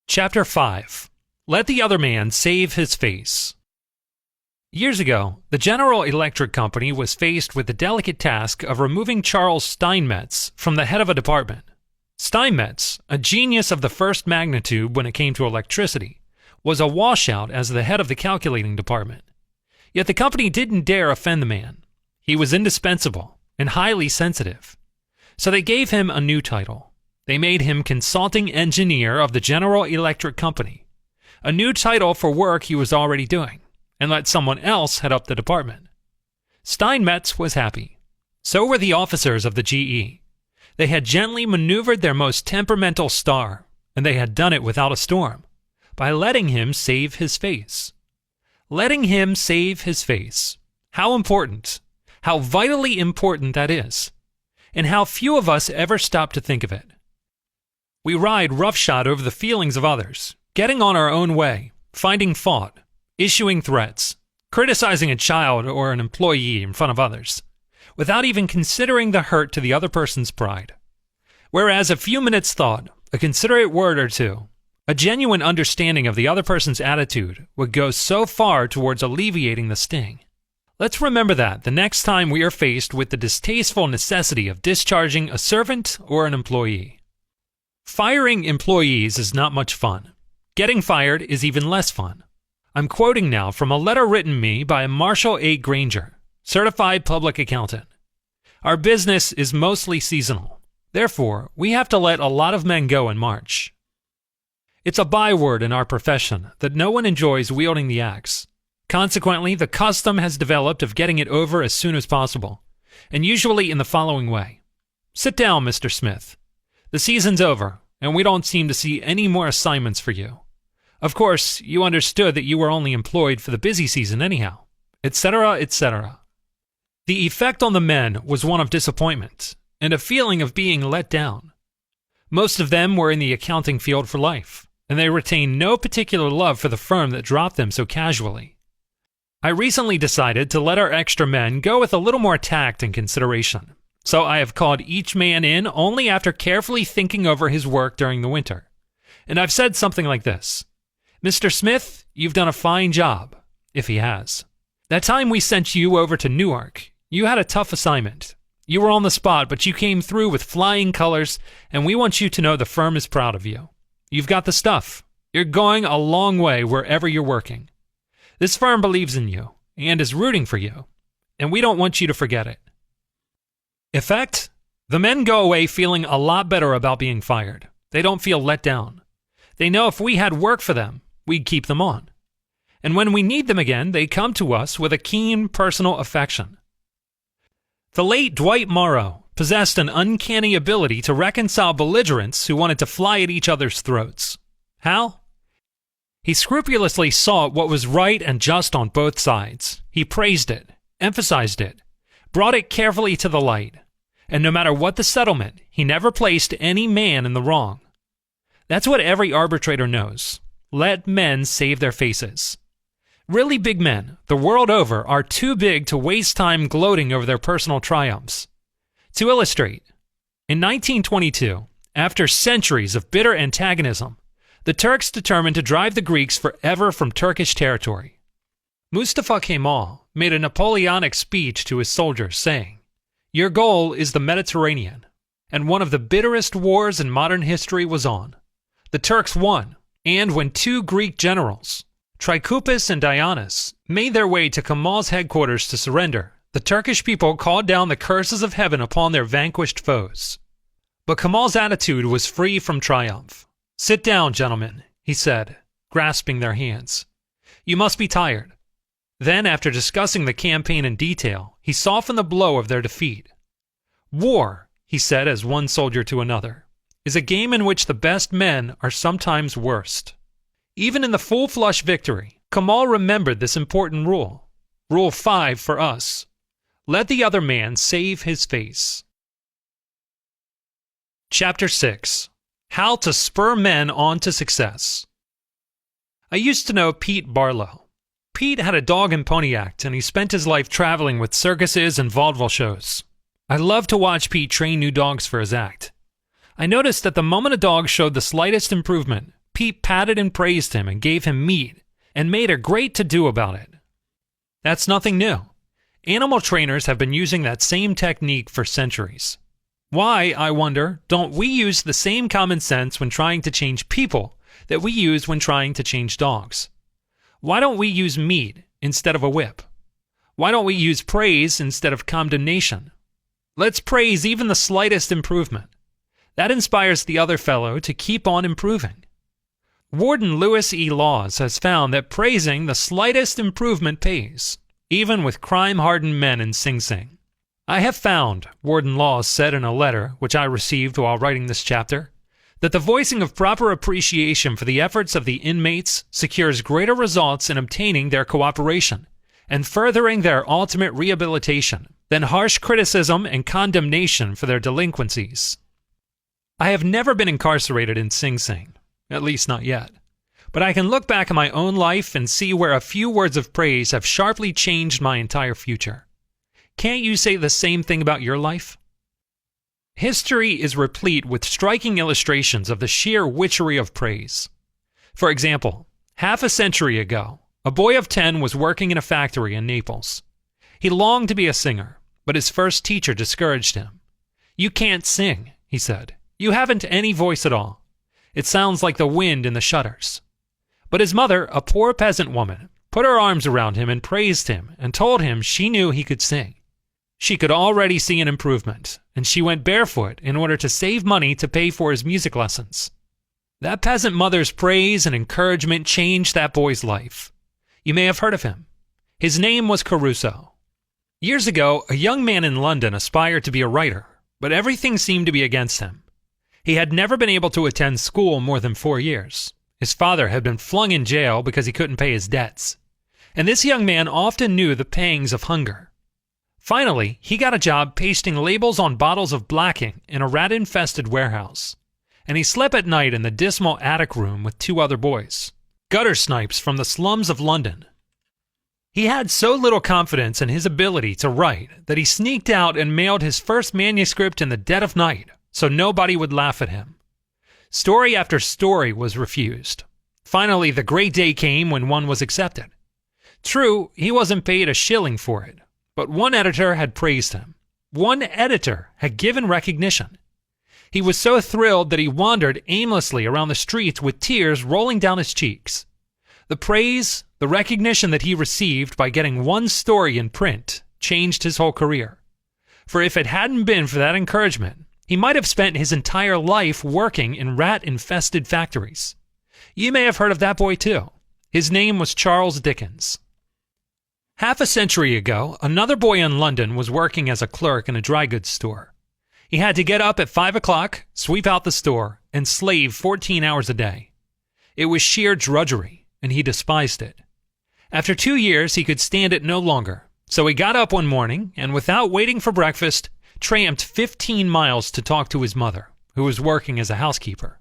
Chapter 5. Let the other man save his face. Years ago, the General Electric Company was faced with the delicate task of removing Charles Steinmetz from the head of a department. Steinmetz, a genius of the first magnitude when it came to electricity, was a washout as the head of the calculating department. Yet the company didn't dare offend the man. He was indispensable and highly sensitive. So they gave him a new title. They made him consulting engineer of the General Electric Company, a new title for work he was already doing, and let someone else head up the department. Steinmetz was happy. So were the officers of the GE. They had gently maneuvered their most temperamental star, and they had done it without a storm, by letting him save his face. Letting him save his face. How important, how vitally important that is, and how few of us ever stop to think of it. We ride roughshod over the feelings of others, getting on our own way, finding fault, issuing threats, criticizing a child or an employee in front of others, without even considering the hurt to the other person's pride. Whereas a few minutes' thought, a considerate word or two, a genuine understanding of the other person's attitude would go so far towards alleviating the sting. Let's remember that the next time we are faced with the distasteful necessity of discharging a servant or an employee. Firing employees is not much fun. Getting fired is even less fun. I'm quoting now from a letter written me by Marshall A. Granger, certified public accountant. Our business is mostly seasonal. Therefore, we have to let a lot of men go in March. It's a byword in our profession that no one enjoys wielding the axe. Consequently, the custom has developed of getting it over as soon as possible, and usually in the following way. Sit down, Mr. Smith. The season's over, and we don't seem to see any more assignments for you. Of course, you understood that you were only employed for the busy season anyhow, etc., etc. The effect on the men was one of disappointment and a feeling of being let down. Most of them were in the accounting field for life, and they retained no particular love for the firm that dropped them so casually. I recently decided to let our extra men go with a little more tact and consideration, so I have called each man in only after carefully thinking over his work during the winter. And I've said something like this: Mr. Smith, you've done a fine job, if he has. That time we sent you over to Newark, you had a tough assignment. You were on the spot, but you came through with flying colors, and we want you to know the firm is proud of you. You've got the stuff. You're going a long way wherever you're working. This firm believes in you and is rooting for you, and we don't want you to forget it. Effect? The men go away feeling a lot better about being fired. They don't feel let down. They know if we had work for them, we'd keep them on. And when we need them again, they come to us with a keen personal affection. The late Dwight Morrow possessed an uncanny ability to reconcile belligerents who wanted to fly at each other's throats. How? He scrupulously sought what was right and just on both sides. He praised it, emphasized it, brought it carefully to the light, and no matter what the settlement, he never placed any man in the wrong. That's what every arbitrator knows. Let men save their faces. Really big men, the world over, are too big to waste time gloating over their personal triumphs. To illustrate, in 1922, after centuries of bitter antagonism, the Turks determined to drive the Greeks forever from Turkish territory. Mustafa Kemal made a Napoleonic speech to his soldiers saying, "Your goal is the Mediterranean," and one of the bitterest wars in modern history was on. The Turks won, and when two Greek generals, Trikoupis and Dionysus, made their way to Kemal's headquarters to surrender, the Turkish people called down the curses of heaven upon their vanquished foes. But Kemal's attitude was free from triumph. "Sit down, gentlemen," he said, grasping their hands. "You must be tired." Then, after discussing the campaign in detail, he softened the blow of their defeat. "War," he said as one soldier to another, "is a game in which the best men are sometimes worst." Even in the full flush victory, Kemal remembered this important rule. Rule 5 for us. Let the other man save his face. Chapter 6. How to Spur Men On to Success. I used to know Pete Barlow. Pete had a dog and pony act, and he spent his life traveling with circuses and vaudeville shows. I loved to watch Pete train new dogs for his act. I noticed that the moment a dog showed the slightest improvement, Pete patted and praised him and gave him meat, and made a great to-do about it. That's nothing new. Animal trainers have been using that same technique for centuries. Why, I wonder, don't we use the same common sense when trying to change people that we use when trying to change dogs? Why don't we use meat instead of a whip? Why don't we use praise instead of condemnation? Let's praise even the slightest improvement. That inspires the other fellow to keep on improving. Warden Lewis E. Laws has found that praising the slightest improvement pays, even with crime-hardened men in Sing Sing. I have found, Warden Laws said in a letter which I received while writing this chapter, that the voicing of proper appreciation for the efforts of the inmates secures greater results in obtaining their cooperation and furthering their ultimate rehabilitation than harsh criticism and condemnation for their delinquencies. I have never been incarcerated in Sing Sing. At least not yet. But I can look back at my own life and see where a few words of praise have sharply changed my entire future. Can't you say the same thing about your life? History is replete with striking illustrations of the sheer witchery of praise. For example, half a century ago, a boy of 10 was working in a factory in Naples. He longed to be a singer, but his first teacher discouraged him. "You can't sing," he said. "You haven't any voice at all. It sounds like the wind in the shutters." But his mother, a poor peasant woman, put her arms around him and praised him and told him she knew he could sing. She could already see an improvement, and she went barefoot in order to save money to pay for his music lessons. That peasant mother's praise and encouragement changed that boy's life. You may have heard of him. His name was Caruso. Years ago, a young man in London aspired to be a writer, but everything seemed to be against him. He had never been able to attend school more than 4 years. His father had been flung in jail because he couldn't pay his debts. And this young man often knew the pangs of hunger. Finally, he got a job pasting labels on bottles of blacking in a rat-infested warehouse. And he slept at night in the dismal attic room with 2 other boys, gutter snipes from the slums of London. He had so little confidence in his ability to write that he sneaked out and mailed his first manuscript in the dead of night, so nobody would laugh at him. Story after story was refused. Finally, the great day came when one was accepted. True, he wasn't paid a shilling for it, but one editor had praised him. One editor had given recognition. He was so thrilled that he wandered aimlessly around the streets with tears rolling down his cheeks. The praise, the recognition that he received by getting one story in print changed his whole career. For if it hadn't been for that encouragement, he might have spent his entire life working in rat-infested factories. You may have heard of that boy too. His name was Charles Dickens. Half a century ago, another boy in London was working as a clerk in a dry goods store. He had to get up at 5 o'clock, sweep out the store, and slave 14 hours a day. It was sheer drudgery, and he despised it. After 2 years, he could stand it no longer, so he got up one morning and, without waiting for breakfast, tramped 15 miles to talk to his mother, who was working as a housekeeper.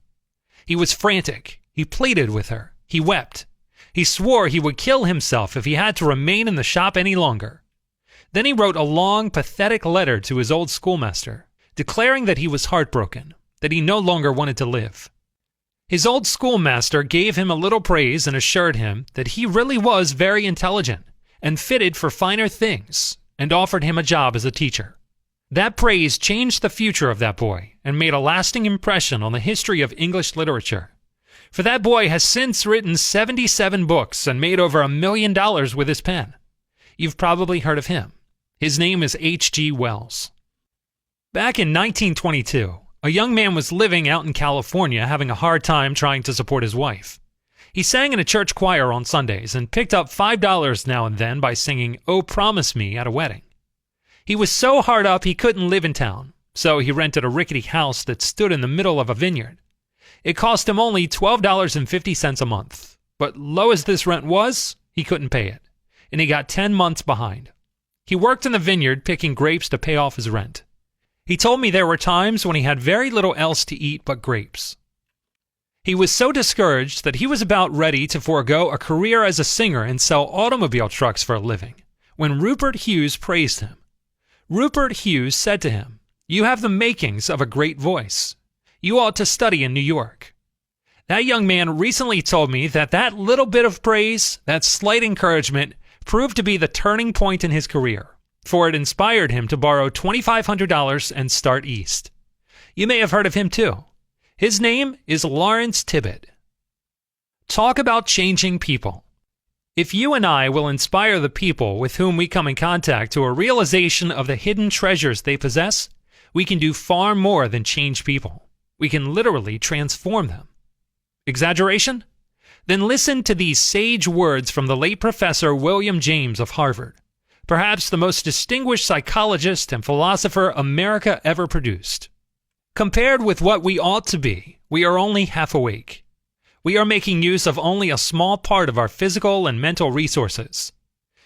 He was frantic. He pleaded with her. He wept. He swore he would kill himself if he had to remain in the shop any longer. Then he wrote a long, pathetic letter to his old schoolmaster, declaring that he was heartbroken, that he no longer wanted to live. His old schoolmaster gave him a little praise and assured him that he really was very intelligent and fitted for finer things, and offered him a job as a teacher. That praise changed the future of that boy and made a lasting impression on the history of English literature. For that boy has since written 77 books and made over $1 million with his pen. You've probably heard of him. His name is H.G. Wells. Back in 1922, a young man was living out in California having a hard time trying to support his wife. He sang in a church choir on Sundays and picked up $5 now and then by singing "Oh Promise Me" at a wedding. He was so hard up he couldn't live in town, so he rented a rickety house that stood in the middle of a vineyard. It cost him only $12.50 a month, but low as this rent was, he couldn't pay it, and he got 10 months behind. He worked in the vineyard picking grapes to pay off his rent. He told me there were times when he had very little else to eat but grapes. He was so discouraged that he was about ready to forego a career as a singer and sell automobile trucks for a living, when Rupert Hughes praised him. Rupert Hughes said to him, "You have the makings of a great voice. You ought to study in New York." That young man recently told me that that little bit of praise, that slight encouragement, proved to be the turning point in his career, for it inspired him to borrow $2,500 and start east. You may have heard of him too. His name is Lawrence Tibbett. Talk about changing people. If you and I will inspire the people with whom we come in contact to a realization of the hidden treasures they possess, we can do far more than change people. We can literally transform them. Exaggeration? Then listen to these sage words from the late Professor William James of Harvard, perhaps the most distinguished psychologist and philosopher America ever produced. Compared with what we ought to be, we are only half awake. We are making use of only a small part of our physical and mental resources.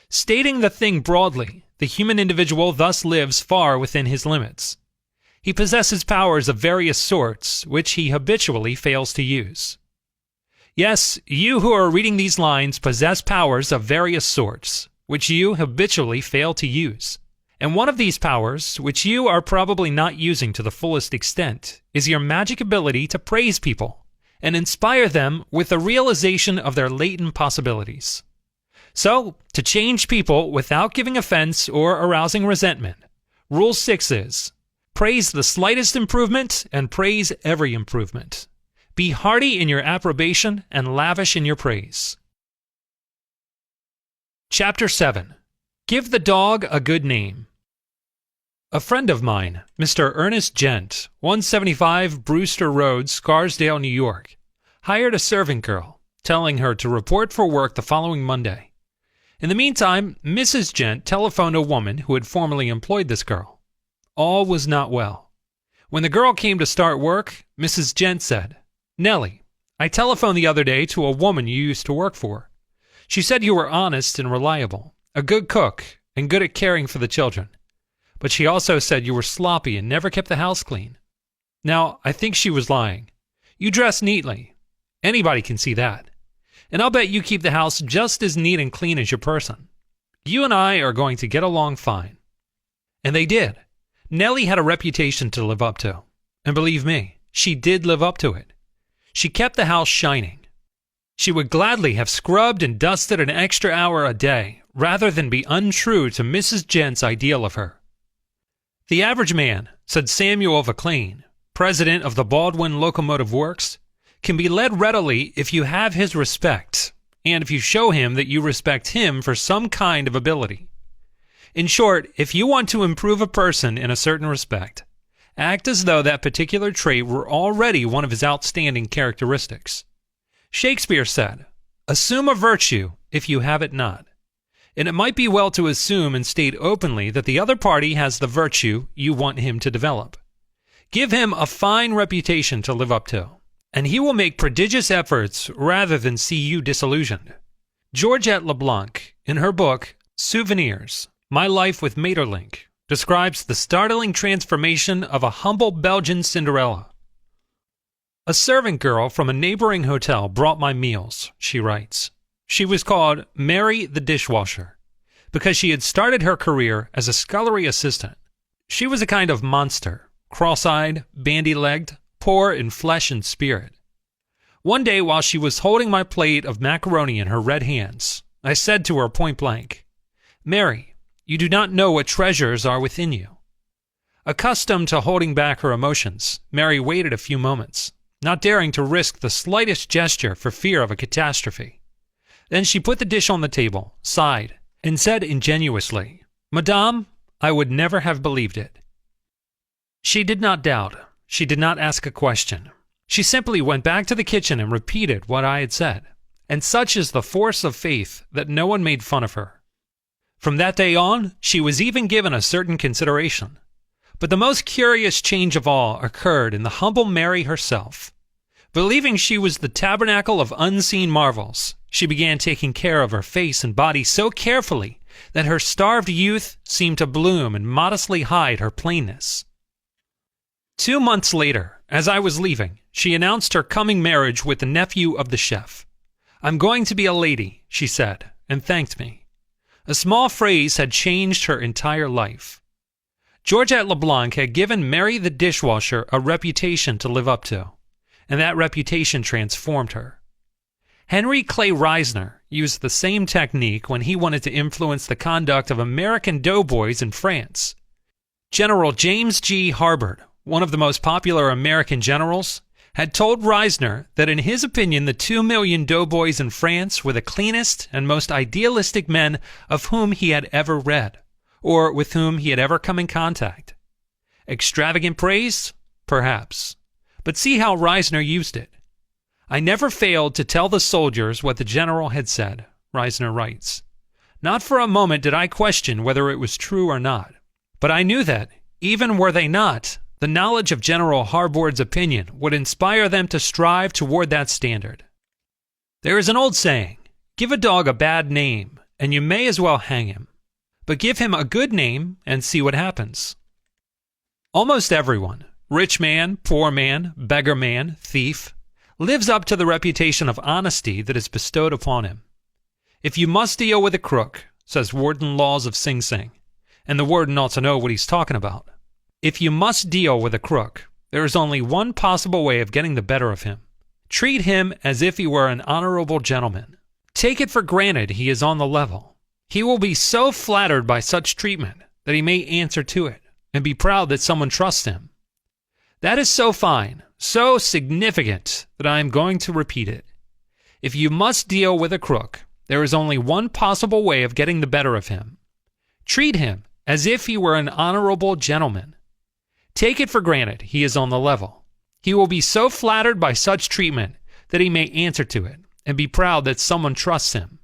Stating the thing broadly, the human individual thus lives far within his limits. He possesses powers of various sorts, which he habitually fails to use. Yes, you who are reading these lines possess powers of various sorts, which you habitually fail to use. And one of these powers, which you are probably not using to the fullest extent, is your magic ability to praise people and inspire them with the realization of their latent possibilities. So, to change people without giving offense or arousing resentment, Rule 6 is, praise the slightest improvement and praise every improvement. Be hearty in your approbation and lavish in your praise. Chapter 7. Give the dog a good name. A friend of mine, Mr. Ernest Gent, 175 Brewster Road, Scarsdale, New York, hired a servant girl, telling her to report for work the following Monday. In the meantime, Mrs. Gent telephoned a woman who had formerly employed this girl. All was not well. When the girl came to start work, Mrs. Gent said, "Nellie, I telephoned the other day to a woman you used to work for. She said you were honest and reliable, a good cook, and good at caring for the children. But she also said you were sloppy and never kept the house clean. Now, I think she was lying. You dress neatly. Anybody can see that. And I'll bet you keep the house just as neat and clean as your person. You and I are going to get along fine." And they did. Nellie had a reputation to live up to. And believe me, she did live up to it. She kept the house shining. She would gladly have scrubbed and dusted an extra hour a day rather than be untrue to Mrs. Gent's ideal of her. "The average man," said Samuel McLean, president of the Baldwin Locomotive Works, "can be led readily if you have his respect, and if you show him that you respect him for some kind of ability. In short, if you want to improve a person in a certain respect, act as though that particular trait were already one of his outstanding characteristics. Shakespeare said, 'Assume a virtue if you have it not.' And it might be well to assume and state openly that the other party has the virtue you want him to develop. Give him a fine reputation to live up to, and he will make prodigious efforts rather than see you disillusioned." Georgette LeBlanc, in her book Souvenirs, My Life with Maeterlinck, describes the startling transformation of a humble Belgian Cinderella. "A servant girl from a neighboring hotel brought my meals," she writes. She was called Mary the Dishwasher because she had started her career as a scullery assistant. She was a kind of monster, cross-eyed, bandy-legged, poor in flesh and spirit. One day while she was holding my plate of macaroni in her red hands, I said to her point blank, "Mary, you do not know what treasures are within you." Accustomed to holding back her emotions, Mary waited a few moments, not daring to risk the slightest gesture for fear of a catastrophe. Then she put the dish on the table, sighed, and said ingenuously, "Madame, I would never have believed it." She did not doubt. She did not ask a question. She simply went back to the kitchen and repeated what I had said. And such is the force of faith that no one made fun of her. From that day on, she was even given a certain consideration. But the most curious change of all occurred in the humble Mary herself. Believing she was the tabernacle of unseen marvels, she began taking care of her face and body so carefully that her starved youth seemed to bloom and modestly hide her plainness. 2 months later, as I was leaving, she announced her coming marriage with the nephew of the chef. "I'm going to be a lady," she said, and thanked me. A small phrase had changed her entire life. Georgette LeBlanc had given Mary the Dishwasher a reputation to live up to, and that reputation transformed her. Henry Clay Reisner used the same technique when he wanted to influence the conduct of American doughboys in France. General James G. Harbord, one of the most popular American generals, had told Reisner that in his opinion the 2 million doughboys in France were the cleanest and most idealistic men of whom he had ever read, or with whom he had ever come in contact. Extravagant praise? Perhaps. But see how Reisner used it. "I never failed to tell the soldiers what the general had said," Reisner writes. "Not for a moment did I question whether it was true or not. But I knew that, even were they not, the knowledge of General Harbord's opinion would inspire them to strive toward that standard. There is an old saying, 'Give a dog a bad name, and you may as well hang him. But give him a good name and see what happens.' Almost everyone, rich man, poor man, beggar man, thief, lives up to the reputation of honesty that is bestowed upon him. If you must deal with a crook, says Warden Laws of Sing Sing, and the warden ought to know what he's talking about. If you must deal with a crook, there is only one possible way of getting the better of him. Treat him as if he were an honorable gentleman. Take it for granted he is on the level. He will be so flattered by such treatment that he may answer to it, and be proud that someone trusts him. That is so fine, so significant, that I am going to repeat it. If you must deal with a crook, there is only one possible way of getting the better of him. Treat him as if he were an honorable gentleman. Take it for granted he is on the level. He will be so flattered by such treatment that he may answer to it, and be proud that someone trusts him.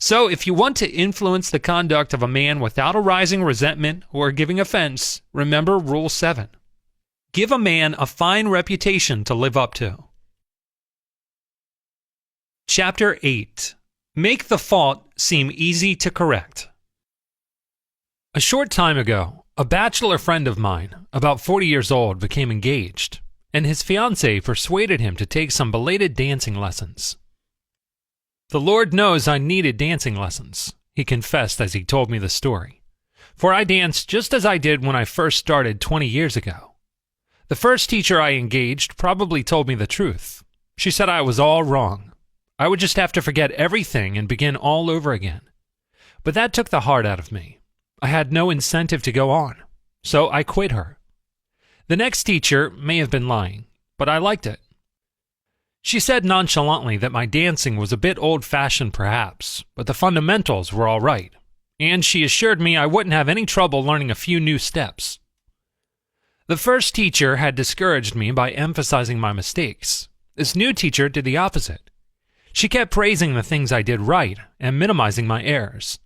So if you want to influence the conduct of a man without arousing resentment or giving offense, remember Rule 7. Give a man a fine reputation to live up to. Chapter 8. Make the fault seem easy to correct. A short time ago, a bachelor friend of mine, about 40 years old, became engaged, and his fiancée persuaded him to take some belated dancing lessons. The Lord knows I needed dancing lessons, he confessed as he told me the story, for I danced just as I did when I first started 20 years ago. The first teacher I engaged probably told me the truth. She said I was all wrong. I would just have to forget everything and begin all over again. But that took the heart out of me. I had no incentive to go on, so I quit her. The next teacher may have been lying, but I liked it. She said nonchalantly that my dancing was a bit old-fashioned perhaps, but the fundamentals were all right, and she assured me I wouldn't have any trouble learning a few new steps. The first teacher had discouraged me by emphasizing my mistakes. This new teacher did the opposite. She kept praising the things I did right and minimizing my errors.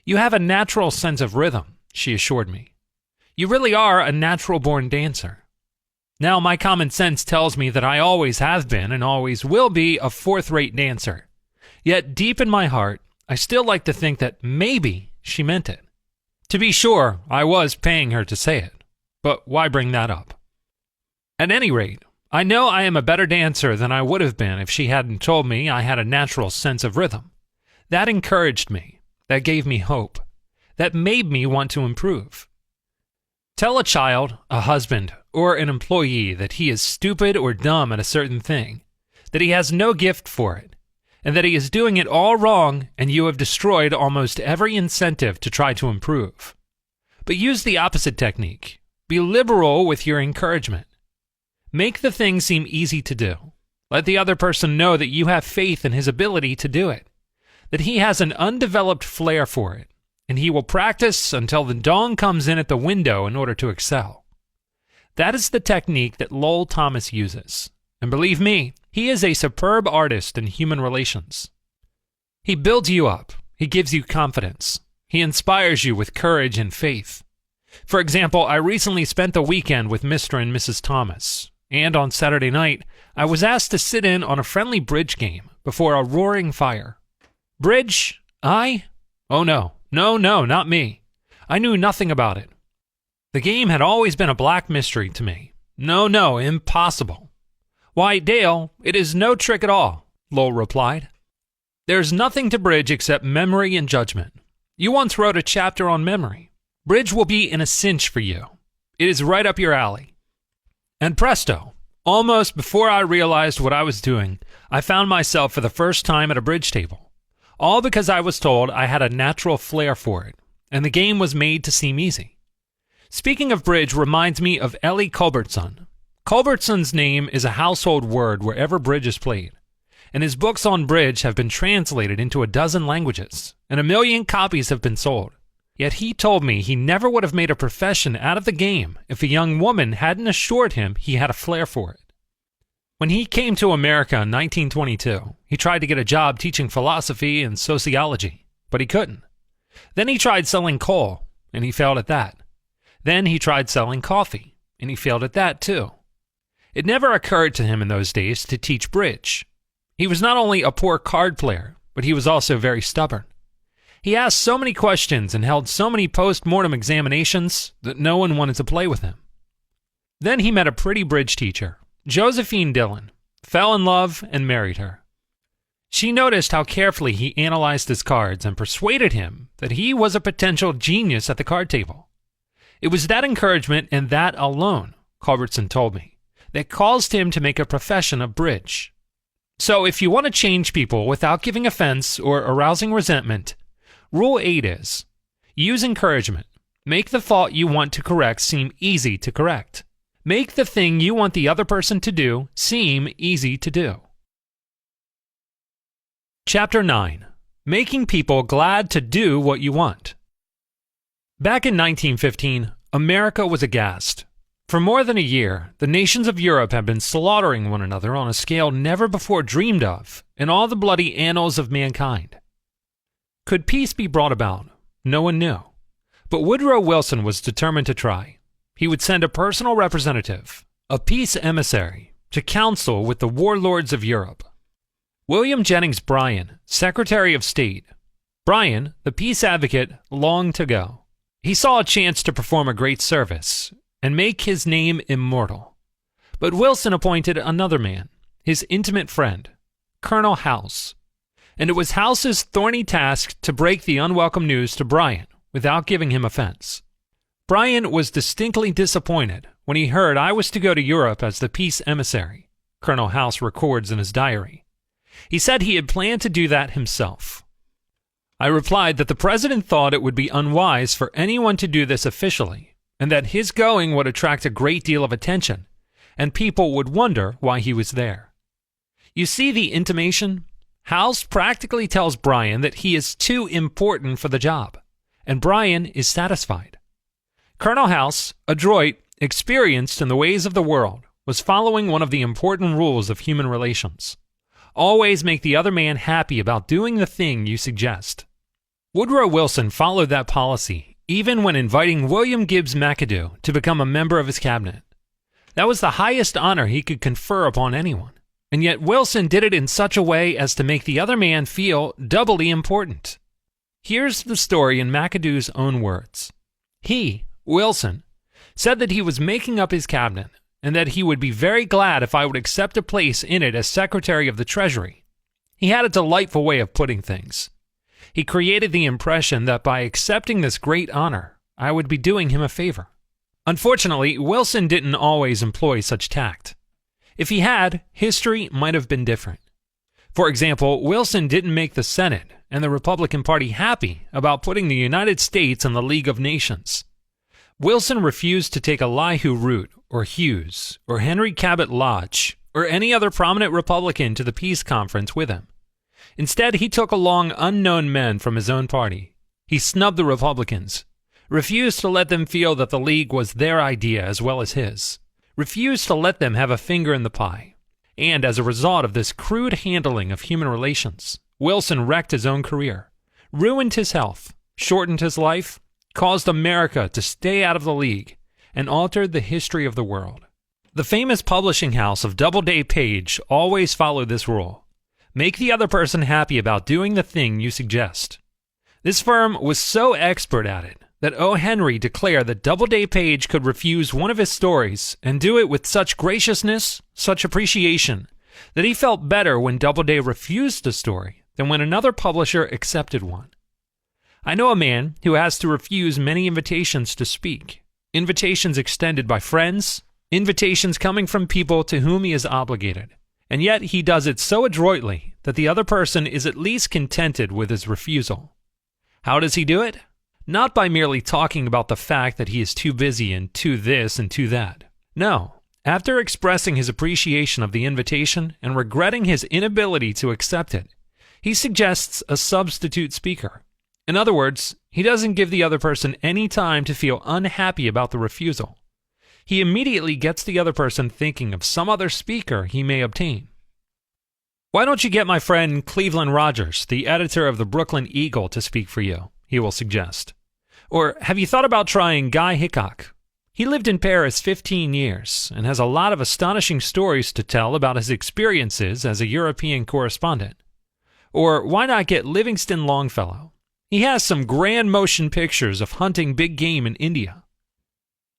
"You have a natural sense of rhythm," she assured me. "You really are a natural-born dancer." Now, my common sense tells me that I always have been and always will be a fourth-rate dancer. Yet, deep in my heart, I still like to think that maybe she meant it. To be sure, I was paying her to say it, but why bring that up? At any rate, I know I am a better dancer than I would have been if she hadn't told me I had a natural sense of rhythm. That encouraged me. That gave me hope. That made me want to improve. Tell a child, a husband, or an employee that he is stupid or dumb at a certain thing, that he has no gift for it, and that he is doing it all wrong, and you have destroyed almost every incentive to try to improve. But use the opposite technique. Be liberal with your encouragement. Make the thing seem easy to do. Let the other person know that you have faith in his ability to do it, that he has an undeveloped flair for it, and he will practice until the dawn comes in at the window in order to excel. That is the technique that Lowell Thomas uses, and believe me, he is a superb artist in human relations. He builds you up, he gives you confidence, he inspires you with courage and faith. For example, I recently spent the weekend with Mr. and Mrs. Thomas, and on Saturday night, I was asked to sit in on a friendly bridge game before a roaring fire. Bridge? Oh no, not me. I knew nothing about it. The game had always been a black mystery to me. No, impossible. "Why, Dale, it is no trick at all," Lowell replied. "There's nothing to bridge except memory and judgment. You once wrote a chapter on memory. Bridge will be in a cinch for you. It is right up your alley." And presto, almost before I realized what I was doing, I found myself for the first time at a bridge table. All because I was told I had a natural flair for it, and the game was made to seem easy. Speaking of bridge reminds me of Ellie Culbertson. Culbertson's name is a household word wherever bridge is played, and his books on bridge have been translated into a dozen languages, and 1 million copies have been sold. Yet he told me he never would have made a profession out of the game if a young woman hadn't assured him he had a flair for it. When he came to America in 1922, he tried to get a job teaching philosophy and sociology, but he couldn't. Then he tried selling coal, and he failed at that. Then he tried selling coffee, and he failed at that too. It never occurred to him in those days to teach bridge. He was not only a poor card player, but he was also very stubborn. He asked so many questions and held so many post-mortem examinations that no one wanted to play with him. Then he met a pretty bridge teacher, Josephine Dillon, fell in love and married her. She noticed how carefully he analyzed his cards and persuaded him that he was a potential genius at the card table. It was that encouragement and that alone, Culbertson told me, that caused him to make a profession of bridge. So if you want to change people without giving offense or arousing resentment, Rule 8 is, use encouragement. Make the fault you want to correct seem easy to correct. Make the thing you want the other person to do seem easy to do. Chapter 9. Making people glad to do what you want. Back in 1915, America was aghast. For more than a year, the nations of Europe had been slaughtering one another on a scale never before dreamed of in all the bloody annals of mankind. Could peace be brought about? No one knew. But Woodrow Wilson was determined to try. He would send a personal representative, a peace emissary, to counsel with the warlords of Europe. William Jennings Bryan, Secretary of State. Bryan, the peace advocate, longed to go. He saw a chance to perform a great service and make his name immortal. But Wilson appointed another man, his intimate friend, Colonel House. And it was House's thorny task to break the unwelcome news to Bryan without giving him offense. Bryan was distinctly disappointed when he heard I was to go to Europe as the peace emissary, Colonel House records in his diary. He said he had planned to do that himself. I replied that the president thought it would be unwise for anyone to do this officially, and that his going would attract a great deal of attention, and people would wonder why he was there. You see the intimation? House practically tells Brian that he is too important for the job, and Brian is satisfied. Colonel House, adroit, experienced in the ways of the world, was following one of the important rules of human relations. Always make the other man happy about doing the thing you suggest. Woodrow Wilson followed that policy even when inviting William Gibbs McAdoo to become a member of his cabinet. That was the highest honor he could confer upon anyone, and yet Wilson did it in such a way as to make the other man feel doubly important. Here's the story in McAdoo's own words. He, Wilson, said that he was making up his cabinet and that he would be very glad if I would accept a place in it as Secretary of the Treasury. He had a delightful way of putting things. He created the impression that by accepting this great honor, I would be doing him a favor. Unfortunately, Wilson didn't always employ such tact. If he had, history might have been different. For example, Wilson didn't make the Senate and the Republican Party happy about putting the United States in the League of Nations. Wilson refused to take Elihu Root or Hughes or Henry Cabot Lodge or any other prominent Republican to the peace conference with him. Instead, he took along unknown men from his own party. He snubbed the Republicans, refused to let them feel that the League was their idea as well as his, refused to let them have a finger in the pie. And as a result of this crude handling of human relations, Wilson wrecked his own career, ruined his health, shortened his life, caused America to stay out of the League, and altered the history of the world. The famous publishing house of Doubleday, Page always followed this rule. Make the other person happy about doing the thing you suggest. This firm was so expert at it that O. Henry declared that Doubleday, Page could refuse one of his stories and do it with such graciousness, such appreciation, that he felt better when Doubleday refused a story than when another publisher accepted one. I know a man who has to refuse many invitations to speak, invitations extended by friends, invitations coming from people to whom he is obligated, and yet he does it so adroitly that the other person is at least contented with his refusal. How does he do it? Not by merely talking about the fact that he is too busy and too this and too that. No, after expressing his appreciation of the invitation and regretting his inability to accept it, he suggests a substitute speaker. In other words, he doesn't give the other person any time to feel unhappy about the refusal. He immediately gets the other person thinking of some other speaker he may obtain. Why don't you get my friend Cleveland Rogers, the editor of the Brooklyn Eagle, to speak for you, he will suggest. Or have you thought about trying Guy Hickok? He lived in Paris 15 years and has a lot of astonishing stories to tell about his experiences as a European correspondent. Or why not get Livingston Longfellow? He has some grand motion pictures of hunting big game in India.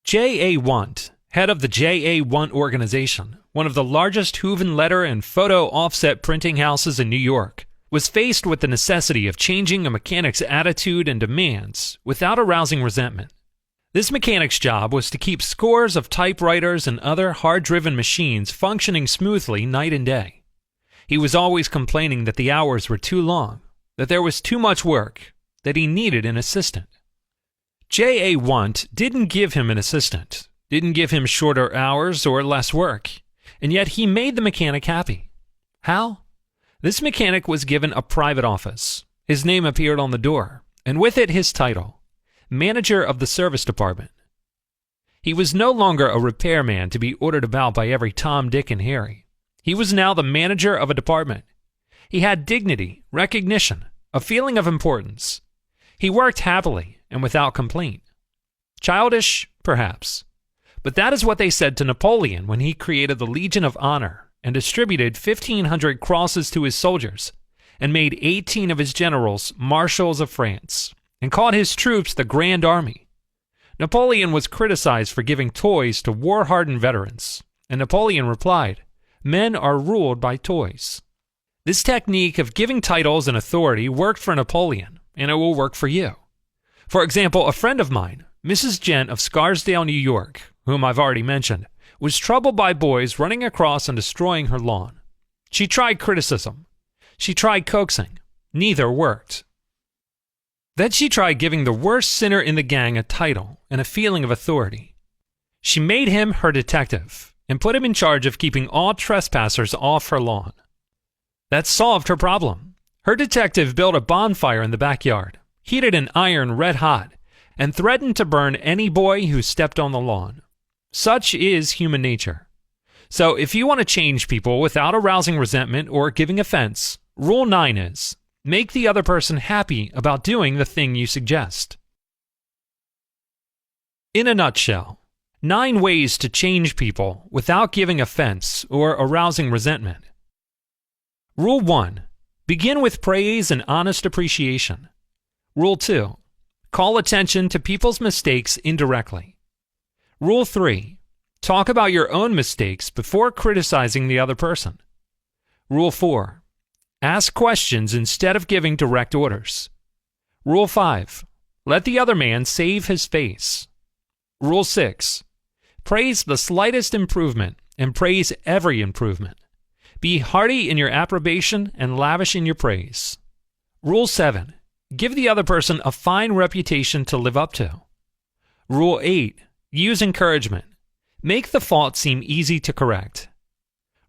J.A. Wundt, head of the J.A. Wundt organization, one of the largest Hooven letter and photo offset printing houses in New York, was faced with the necessity of changing a mechanic's attitude and demands without arousing resentment. This mechanic's job was to keep scores of typewriters and other hard-driven machines functioning smoothly night and day. He was always complaining that the hours were too long, that there was too much work, that he needed an assistant. J.A. Wundt didn't give him an assistant, didn't give him shorter hours or less work, and yet he made the mechanic happy. How? This mechanic was given a private office. His name appeared on the door, and with it his title, Manager of the Service Department. He was no longer a repairman to be ordered about by every Tom, Dick, and Harry. He was now the manager of a department. He had dignity, recognition, a feeling of importance. He worked happily and without complaint. Childish, perhaps. But that is what they said to Napoleon when he created the Legion of Honor and distributed 1,500 crosses to his soldiers and made 18 of his generals marshals of France and called his troops the Grand Army. Napoleon was criticized for giving toys to war-hardened veterans, and Napoleon replied, "Men are ruled by toys." This technique of giving titles and authority worked for Napoleon, and it will work for you. For example, a friend of mine, Mrs. Gent of Scarsdale, New York, whom I've already mentioned, was troubled by boys running across and destroying her lawn. She tried criticism. She tried coaxing. Neither worked. Then she tried giving the worst sinner in the gang a title and a feeling of authority. She made him her detective and put him in charge of keeping all trespassers off her lawn. That solved her problem. Her detective built a bonfire in the backyard, heated an iron red hot, and threatened to burn any boy who stepped on the lawn. Such is human nature. So if you want to change people without arousing resentment or giving offense, Rule 9 is, make the other person happy about doing the thing you suggest. In a nutshell, 9 ways to change people without giving offense or arousing resentment. Rule 1. Begin with praise and honest appreciation. Rule 2. Call attention to people's mistakes indirectly. Rule 3. Talk about your own mistakes before criticizing the other person. Rule 4. Ask questions instead of giving direct orders. Rule 5. Let the other man save his face. Rule 6. Praise the slightest improvement and praise every improvement. Be hearty in your approbation and lavish in your praise. Rule 7. Give the other person a fine reputation to live up to. Rule 8. Use encouragement. Make the fault seem easy to correct.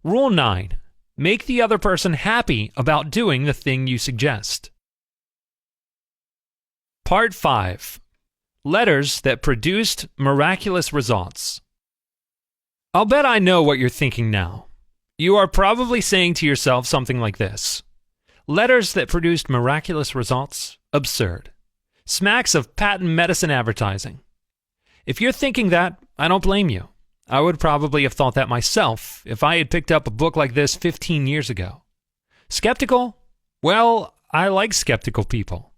Rule 9. Make the other person happy about doing the thing you suggest. Part 5. Letters that produced miraculous results. I'll bet I know what you're thinking now. You are probably saying to yourself something like this. Letters that produced miraculous results? Absurd. Smacks of patent medicine advertising. If you're thinking that, I don't blame you. I would probably have thought that myself if I had picked up a book like this 15 years ago. Skeptical? Well, I like skeptical people.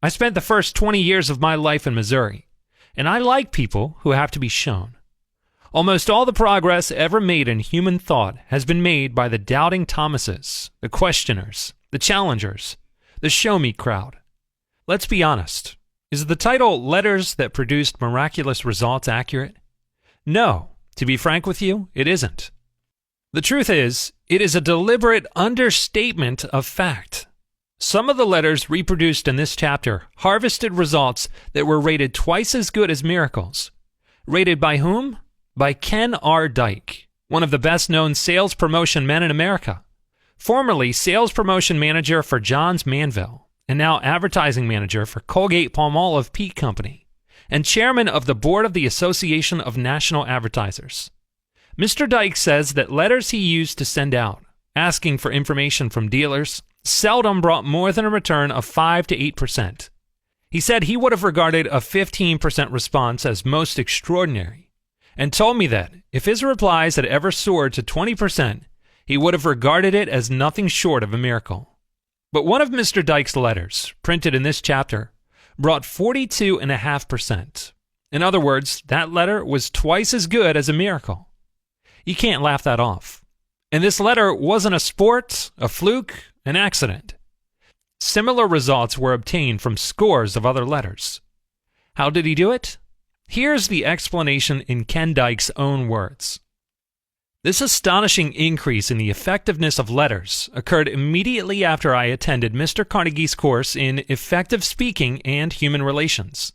I spent the first 20 years of my life in Missouri, and I like people who have to be shown. Almost all the progress ever made in human thought has been made by the doubting Thomases, the questioners, the challengers, the show-me crowd. Let's be honest. Is the title Letters That Produced Miraculous Results accurate? No. To be frank with you, it isn't. The truth is, it is a deliberate understatement of fact. Some of the letters reproduced in this chapter harvested results that were rated twice as good as miracles. Rated by whom? By Ken R. Dyke, one of the best-known sales promotion men in America. Formerly sales promotion manager for Johns Manville, and now advertising manager for Colgate-Palmolive Peet Company, and chairman of the board of the Association of National Advertisers. Mr. Dyke says that letters he used to send out, asking for information from dealers, seldom brought more than a return of 5 to 8%. He said he would have regarded a 15% response as most extraordinary, and told me that if his replies had ever soared to 20%, he would have regarded it as nothing short of a miracle. But one of Mr. Dyke's letters, printed in this chapter, brought 42.5%. In other words, that letter was twice as good as a miracle. You can't laugh that off. And this letter wasn't a sport, a fluke, an accident. Similar results were obtained from scores of other letters. How did he do it? Here's the explanation in Ken Dyke's own words. This astonishing increase in the effectiveness of letters occurred immediately after I attended Mr. Carnegie's course in Effective Speaking and Human Relations.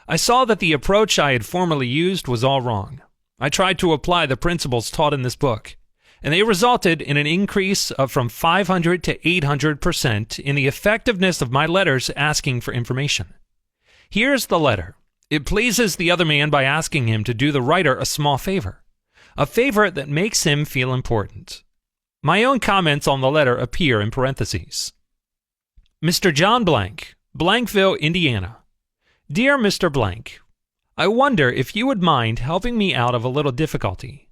I saw that the approach I had formerly used was all wrong. I tried to apply the principles taught in this book, and they resulted in an increase of from 500 to 800% in the effectiveness of my letters asking for information. Here's the letter. It pleases the other man by asking him to do the writer a small favor. A favor that makes him feel important. My own comments on the letter appear in parentheses. Mr. John Blank, Blankville, Indiana. Dear Mr. Blank, I wonder if you would mind helping me out of a little difficulty.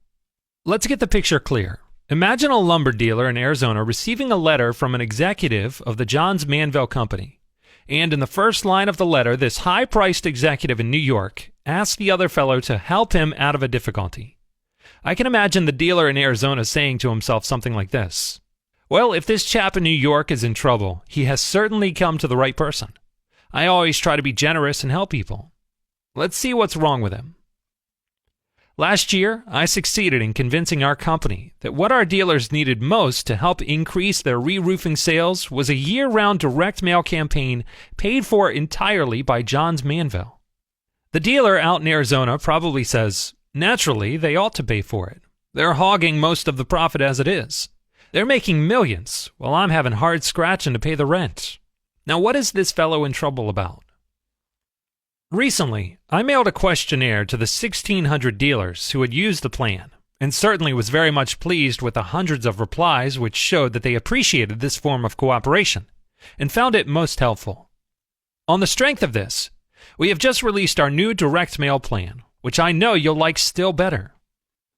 Let's get the picture clear. Imagine a lumber dealer in Arizona receiving a letter from an executive of the Johns Manville Company. And in the first line of the letter, this high-priced executive in New York asks the other fellow to help him out of a difficulty. I can imagine the dealer in Arizona saying to himself something like this. Well, if this chap in New York is in trouble, he has certainly come to the right person. I always try to be generous and help people. Let's see what's wrong with him. Last year, I succeeded in convincing our company that what our dealers needed most to help increase their re-roofing sales was a year-round direct mail campaign paid for entirely by Johns Manville. The dealer out in Arizona probably says, naturally, they ought to pay for it. They're hogging most of the profit as it is. They're making millions, while I'm having hard scratching to pay the rent. Now, what is this fellow in trouble about? Recently, I mailed a questionnaire to the 1,600 dealers who had used the plan, and certainly was very much pleased with the hundreds of replies which showed that they appreciated this form of cooperation, and found it most helpful. On the strength of this, we have just released our new direct mail plan, which I know you'll like still better.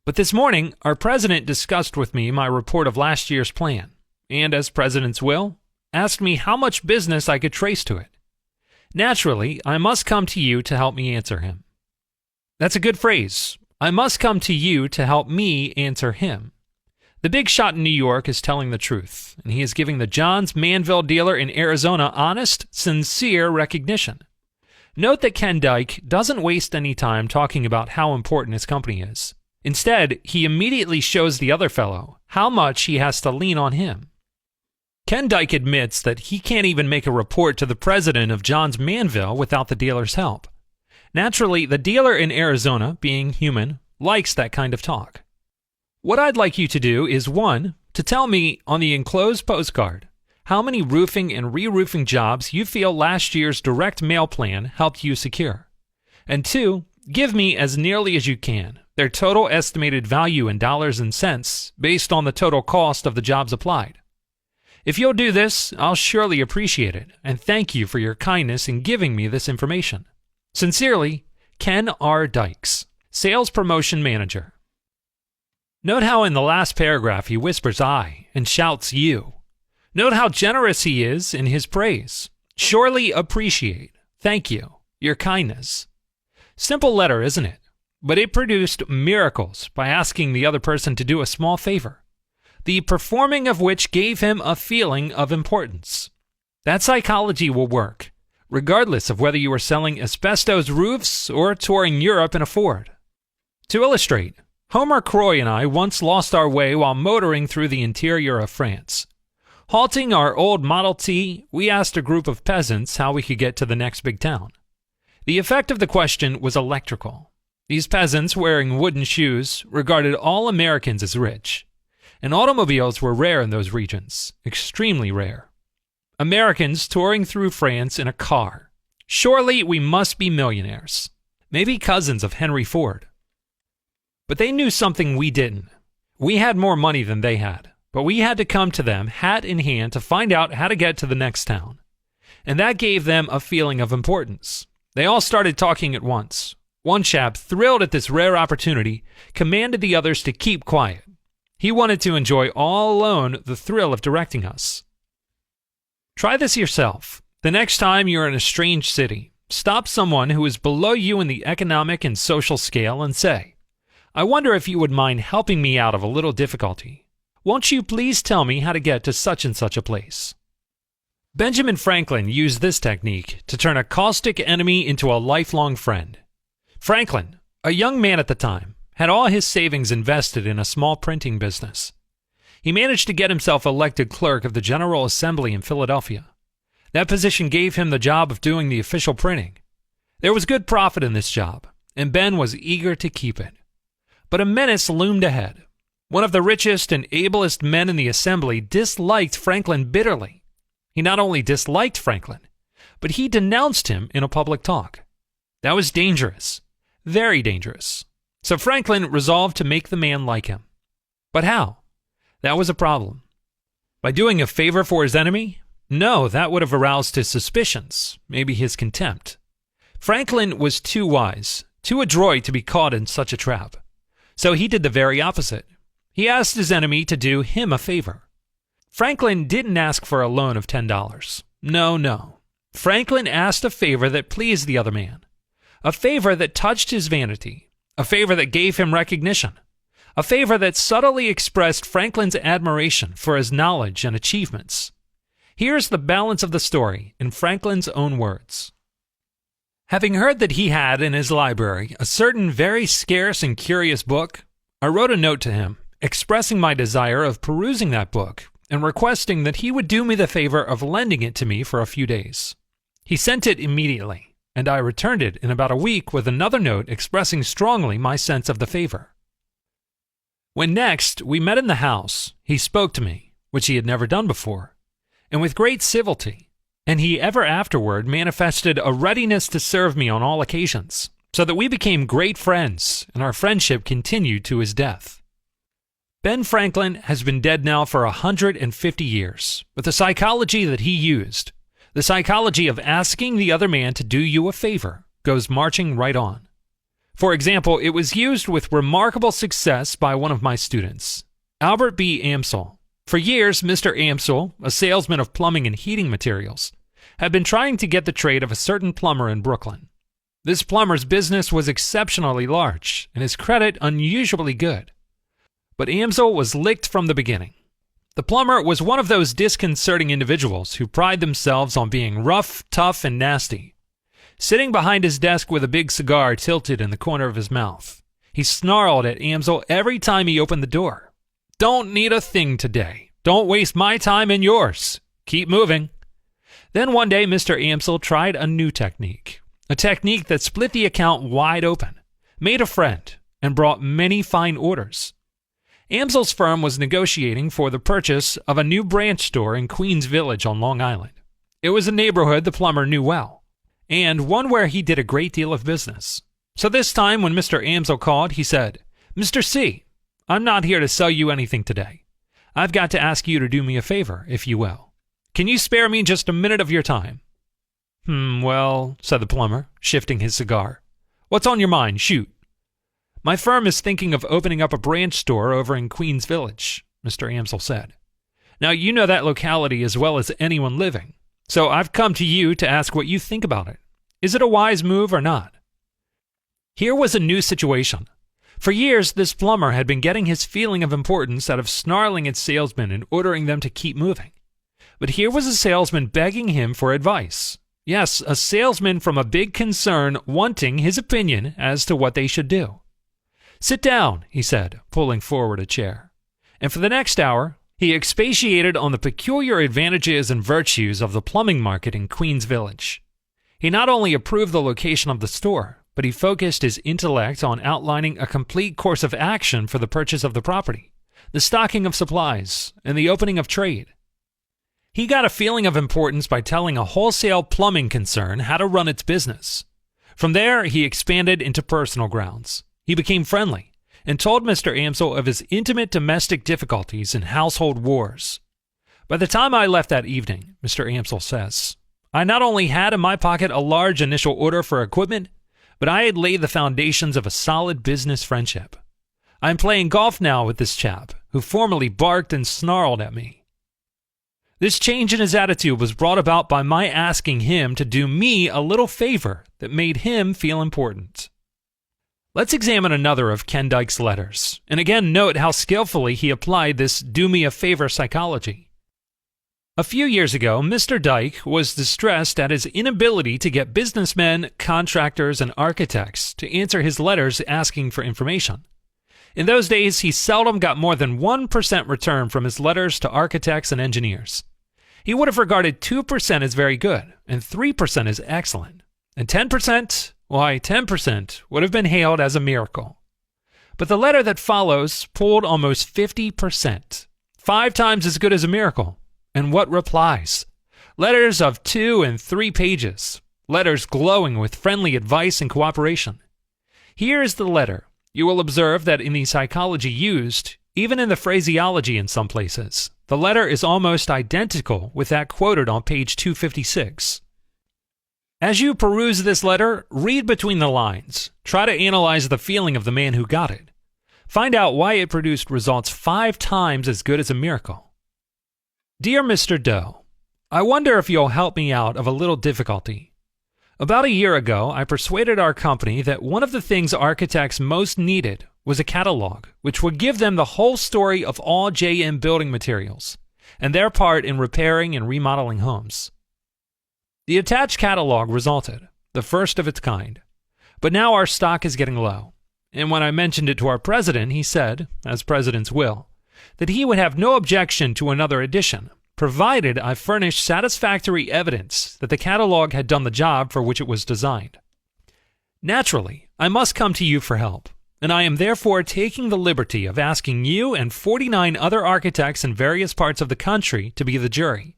But this morning, our president discussed with me my report of last year's plan, and as presidents will, asked me how much business I could trace to it. Naturally, I must come to you to help me answer him. That's a good phrase. I must come to you to help me answer him. The big shot in New York is telling the truth, and he is giving the Johns Manville dealer in Arizona honest, sincere recognition. Note that Ken Dyke doesn't waste any time talking about how important his company is. Instead, he immediately shows the other fellow how much he has to lean on him. Ken Dyke admits that he can't even make a report to the president of Johns Manville without the dealer's help. Naturally, the dealer in Arizona, being human, likes that kind of talk. What I'd like you to do is 1. To tell me on the enclosed postcard how many roofing and re-roofing jobs you feel last year's direct mail plan helped you secure. And 2, give me as nearly as you can their total estimated value in dollars and cents based on the total cost of the jobs applied. If you'll do this, I'll surely appreciate it, and thank you for your kindness in giving me this information. Sincerely, Ken R. Dykes, Sales Promotion Manager. Note how in the last paragraph he whispers I and shouts you. Note how generous he is in his praise. Surely appreciate, thank you, your kindness. Simple letter, isn't it? But it produced miracles by asking the other person to do a small favor, the performing of which gave him a feeling of importance. That psychology will work, regardless of whether you are selling asbestos roofs or touring Europe in a Ford. To illustrate, Homer Croy and I once lost our way while motoring through the interior of France. Halting our old Model T, we asked a group of peasants how we could get to the next big town. The effect of the question was electrical. These peasants, wearing wooden shoes, regarded all Americans as rich. And automobiles were rare in those regions, extremely rare. Americans touring through France in a car. Surely we must be millionaires. Maybe cousins of Henry Ford. But they knew something we didn't. We had more money than they had, but we had to come to them hat in hand to find out how to get to the next town. And that gave them a feeling of importance. They all started talking at once. One chap, thrilled at this rare opportunity, commanded the others to keep quiet. He wanted to enjoy all alone the thrill of directing us. Try this yourself. The next time you're in a strange city, stop someone who is below you in the economic and social scale and say, I wonder if you would mind helping me out of a little difficulty. Won't you please tell me how to get to such and such a place? Benjamin Franklin used this technique to turn a caustic enemy into a lifelong friend. Franklin, a young man at the time, had all his savings invested in a small printing business. He managed to get himself elected clerk of the General Assembly in Philadelphia. That position gave him the job of doing the official printing. There was good profit in this job, and Ben was eager to keep it. But a menace loomed ahead. One of the richest and ablest men in the assembly disliked Franklin bitterly. He not only disliked Franklin, but he denounced him in a public talk. That was dangerous, very dangerous. So Franklin resolved to make the man like him. But how? That was a problem. By doing a favor for his enemy? No, that would have aroused his suspicions, maybe his contempt. Franklin was too wise, too adroit to be caught in such a trap. So he did the very opposite. He asked his enemy to do him a favor. Franklin didn't ask for a loan of $10. No. Franklin asked a favor that pleased the other man. A favor that touched his vanity. A favor that gave him recognition. A favor that subtly expressed Franklin's admiration for his knowledge and achievements. Here's the balance of the story in Franklin's own words. Having heard that he had in his library a certain very scarce and curious book, I wrote a note to him, expressing my desire of perusing that book and requesting that he would do me the favor of lending it to me for a few days. He sent it immediately, and I returned it in about a week with another note expressing strongly my sense of the favor. When next we met in the house, he spoke to me, which he had never done before, and with great civility, and he ever afterward manifested a readiness to serve me on all occasions, so that we became great friends, and our friendship continued to his death. Ben Franklin has been dead now for 150 years, but the psychology that he used, the psychology of asking the other man to do you a favor, goes marching right on. For example, it was used with remarkable success by one of my students, Albert B. Amsel. For years, Mr. Amsel, a salesman of plumbing and heating materials, had been trying to get the trade of a certain plumber in Brooklyn. This plumber's business was exceptionally large, and his credit unusually good. But Amsel was licked from the beginning. The plumber was one of those disconcerting individuals who pride themselves on being rough, tough, and nasty. Sitting behind his desk with a big cigar tilted in the corner of his mouth, he snarled at Amsel every time he opened the door. "Don't need a thing today. Don't waste my time and yours. Keep moving." Then one day Mr. Amsel tried a new technique, a technique that split the account wide open, made a friend, and brought many fine orders. Amsel's firm was negotiating for the purchase of a new branch store in Queens Village on Long Island. It was a neighborhood the plumber knew well, and one where he did a great deal of business. So this time when Mr. Amsel called, he said, "Mr. C, I'm not here to sell you anything today. I've got to ask you to do me a favor, if you will. Can you spare me just a minute of your time?" Well, said the plumber, shifting his cigar. "What's on your mind? Shoot." "My firm is thinking of opening up a branch store over in Queens Village," Mr. Amsel said. "Now, you know that locality as well as anyone living, so I've come to you to ask what you think about it. Is it a wise move or not?" Here was a new situation. For years, this plumber had been getting his feeling of importance out of snarling at salesmen and ordering them to keep moving. But here was a salesman begging him for advice. Yes, a salesman from a big concern wanting his opinion as to what they should do. "Sit down," he said, pulling forward a chair. And for the next hour, he expatiated on the peculiar advantages and virtues of the plumbing market in Queens Village. He not only approved the location of the store, but he focused his intellect on outlining a complete course of action for the purchase of the property, the stocking of supplies, and the opening of trade. He got a feeling of importance by telling a wholesale plumbing concern how to run its business. From there, he expanded into personal grounds. He became friendly and told Mr. Amsel of his intimate domestic difficulties and household wars. By the time I left that evening, Mr. Amsel says, I not only had in my pocket a large initial order for equipment, but I had laid the foundations of a solid business friendship. I am playing golf now with this chap, who formerly barked and snarled at me. This change in his attitude was brought about by my asking him to do me a little favor that made him feel important. Let's examine another of Ken Dyke's letters, and again note how skillfully he applied this do-me-a-favor psychology. A few years ago, Mr. Dyke was distressed at his inability to get businessmen, contractors, and architects to answer his letters asking for information. In those days, he seldom got more than 1% return from his letters to architects and engineers. He would have regarded 2% as very good, and 3% as excellent, and 10%? Why, 10% would have been hailed as a miracle. But the letter that follows pulled almost 50%, 5 times as good as a miracle. And what replies? Letters of 2 and 3 pages, letters glowing with friendly advice and cooperation. Here is the letter. You will observe that in the psychology used, even in the phraseology in some places, the letter is almost identical with that quoted on page 256. As you peruse this letter, read between the lines. Try to analyze the feeling of the man who got it. Find out why it produced results 5 times as good as a miracle. Dear Mr. Doe, I wonder if you'll help me out of a little difficulty. About a year ago, I persuaded our company that one of the things architects most needed was a catalog which would give them the whole story of all JM building materials and their part in repairing and remodeling homes. The attached catalog resulted, the first of its kind. But now our stock is getting low. And when I mentioned it to our president, he said, as presidents will, that he would have no objection to another edition, provided I furnished satisfactory evidence that the catalog had done the job for which it was designed. Naturally, I must come to you for help, and I am therefore taking the liberty of asking you and 49 other architects in various parts of the country to be the jury.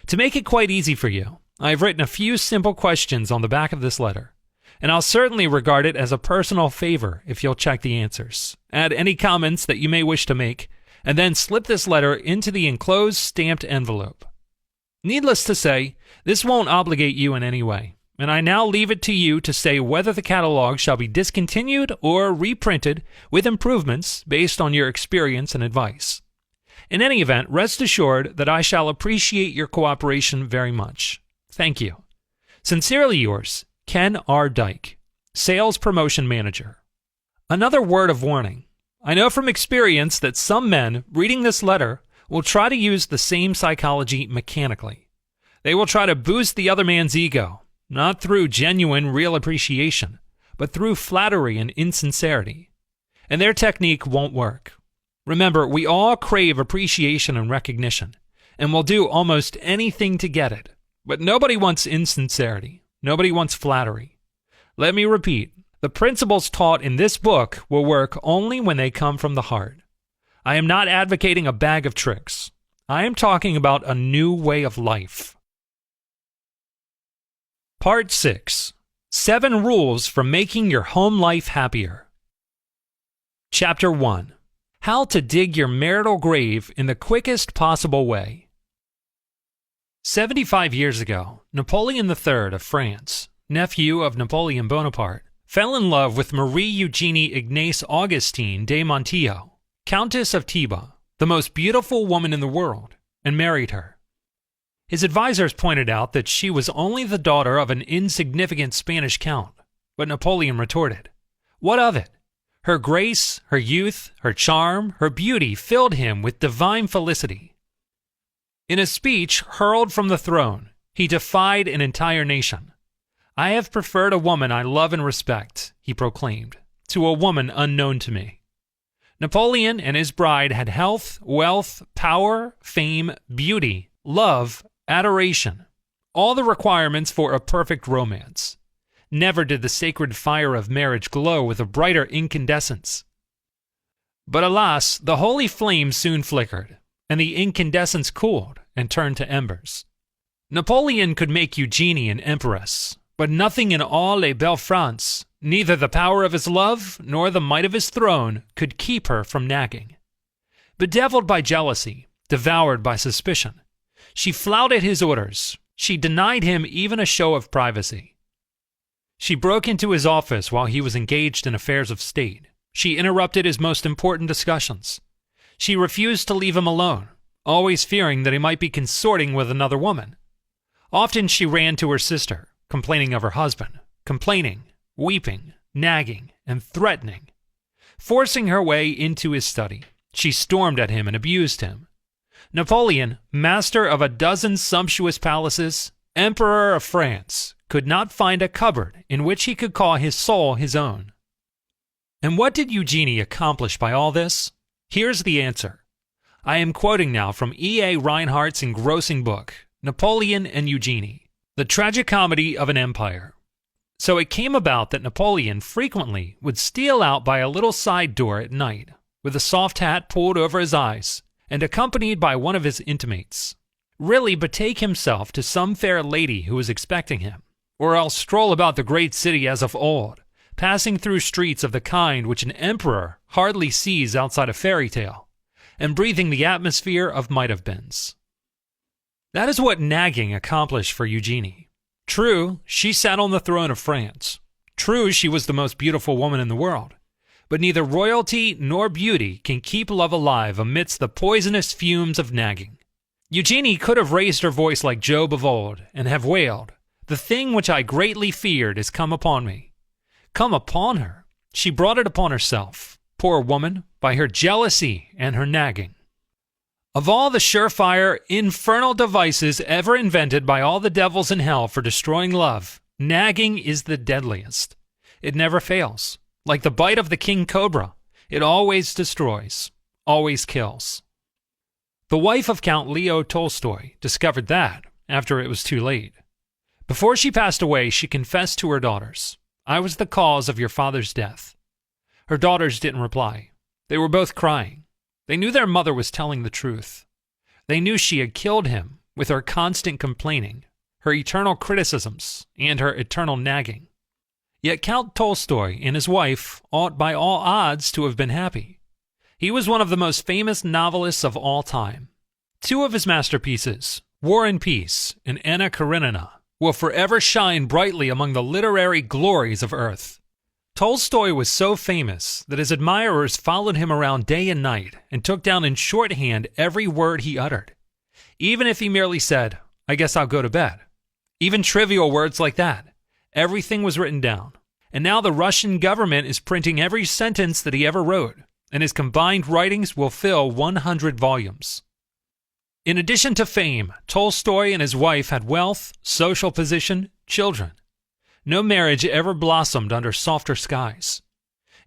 To make it quite easy for you, I have written a few simple questions on the back of this letter, and I'll certainly regard it as a personal favor if you'll check the answers, add any comments that you may wish to make, and then slip this letter into the enclosed stamped envelope. Needless to say, this won't obligate you in any way, and I now leave it to you to say whether the catalog shall be discontinued or reprinted with improvements based on your experience and advice. In any event, rest assured that I shall appreciate your cooperation very much. Thank you. Sincerely yours, Ken R. Dyke, Sales Promotion Manager. Another word of warning. I know from experience that some men reading this letter will try to use the same psychology mechanically. They will try to boost the other man's ego, not through genuine, real appreciation, but through flattery and insincerity. And their technique won't work. Remember, we all crave appreciation and recognition, and will do almost anything to get it. But nobody wants insincerity. Nobody wants flattery. Let me repeat. The principles taught in this book will work only when they come from the heart. I am not advocating a bag of tricks. I am talking about a new way of life. Part 6. 7 Rules for Making Your Home Life Happier. Chapter 1. How to dig your marital grave in the quickest possible way. 75 years ago, Napoleon III of France, nephew of Napoleon Bonaparte, fell in love with Marie Eugenie Ignace Augustine de Montijo, Countess of Tiba, the most beautiful woman in the world, and married her. His advisors pointed out that she was only the daughter of an insignificant Spanish count, but Napoleon retorted, "What of it? Her grace, her youth, her charm, her beauty filled him with divine felicity." In a speech hurled from the throne, he defied an entire nation. "I have preferred a woman I love and respect," he proclaimed, "to a woman unknown to me." Napoleon and his bride had health, wealth, power, fame, beauty, love, adoration, all the requirements for a perfect romance. Never did the sacred fire of marriage glow with a brighter incandescence. But alas, the holy flame soon flickered, and the incandescence cooled and turned to embers. Napoleon could make Eugenie an empress, but nothing in all les belles France, neither the power of his love nor the might of his throne, could keep her from nagging. Bedeviled by jealousy, devoured by suspicion, she flouted his orders. She denied him even a show of privacy. She broke into his office while he was engaged in affairs of state. She interrupted his most important discussions. She refused to leave him alone, always fearing that he might be consorting with another woman. Often she ran to her sister, complaining of her husband, complaining, weeping, nagging, and threatening. Forcing her way into his study, she stormed at him and abused him. Napoleon, master of a dozen sumptuous palaces, Emperor of France, could not find a cupboard in which he could call his soul his own. And what did Eugenie accomplish by all this? Here's the answer. I am quoting now from E.A. Reinhardt's engrossing book, Napoleon and Eugenie, The Tragicomedy of an Empire. So it came about that Napoleon frequently would steal out by a little side door at night, with a soft hat pulled over his eyes, and accompanied by one of his intimates, really betake himself to some fair lady who was expecting him, or else stroll about the great city as of old, passing through streets of the kind which an emperor hardly sees outside a fairy tale, and breathing the atmosphere of might-have-beens. That is what nagging accomplished for Eugenie. True, she sat on the throne of France. True, she was the most beautiful woman in the world. But neither royalty nor beauty can keep love alive amidst the poisonous fumes of nagging. Eugenie could have raised her voice like Job of old, and have wailed, "The thing which I greatly feared is come upon me." Come upon her? She brought it upon herself, poor woman, by her jealousy and her nagging. Of all the surefire, infernal devices ever invented by all the devils in hell for destroying love, Nagging is the deadliest. It never fails. Like the bite of the king cobra, it always destroys, always kills. The wife of Count Leo Tolstoy discovered that after it was too late. Before she passed away, she confessed to her daughters, "I was the cause of your father's death." Her daughters didn't reply. They were both crying. They knew their mother was telling the truth. They knew she had killed him with her constant complaining, her eternal criticisms, and her eternal nagging. Yet Count Tolstoy and his wife ought by all odds to have been happy. He was one of the most famous novelists of all time. Two of his masterpieces, War and Peace and Anna Karenina, will forever shine brightly among the literary glories of Earth. Tolstoy was so famous that his admirers followed him around day and night and took down in shorthand every word he uttered. Even if he merely said, "I guess I'll go to bed." Even trivial words like that. Everything was written down. And now the Russian government is printing every sentence that he ever wrote, and his combined writings will fill 100 volumes. In addition to fame, Tolstoy and his wife had wealth, social position, children. No marriage ever blossomed under softer skies.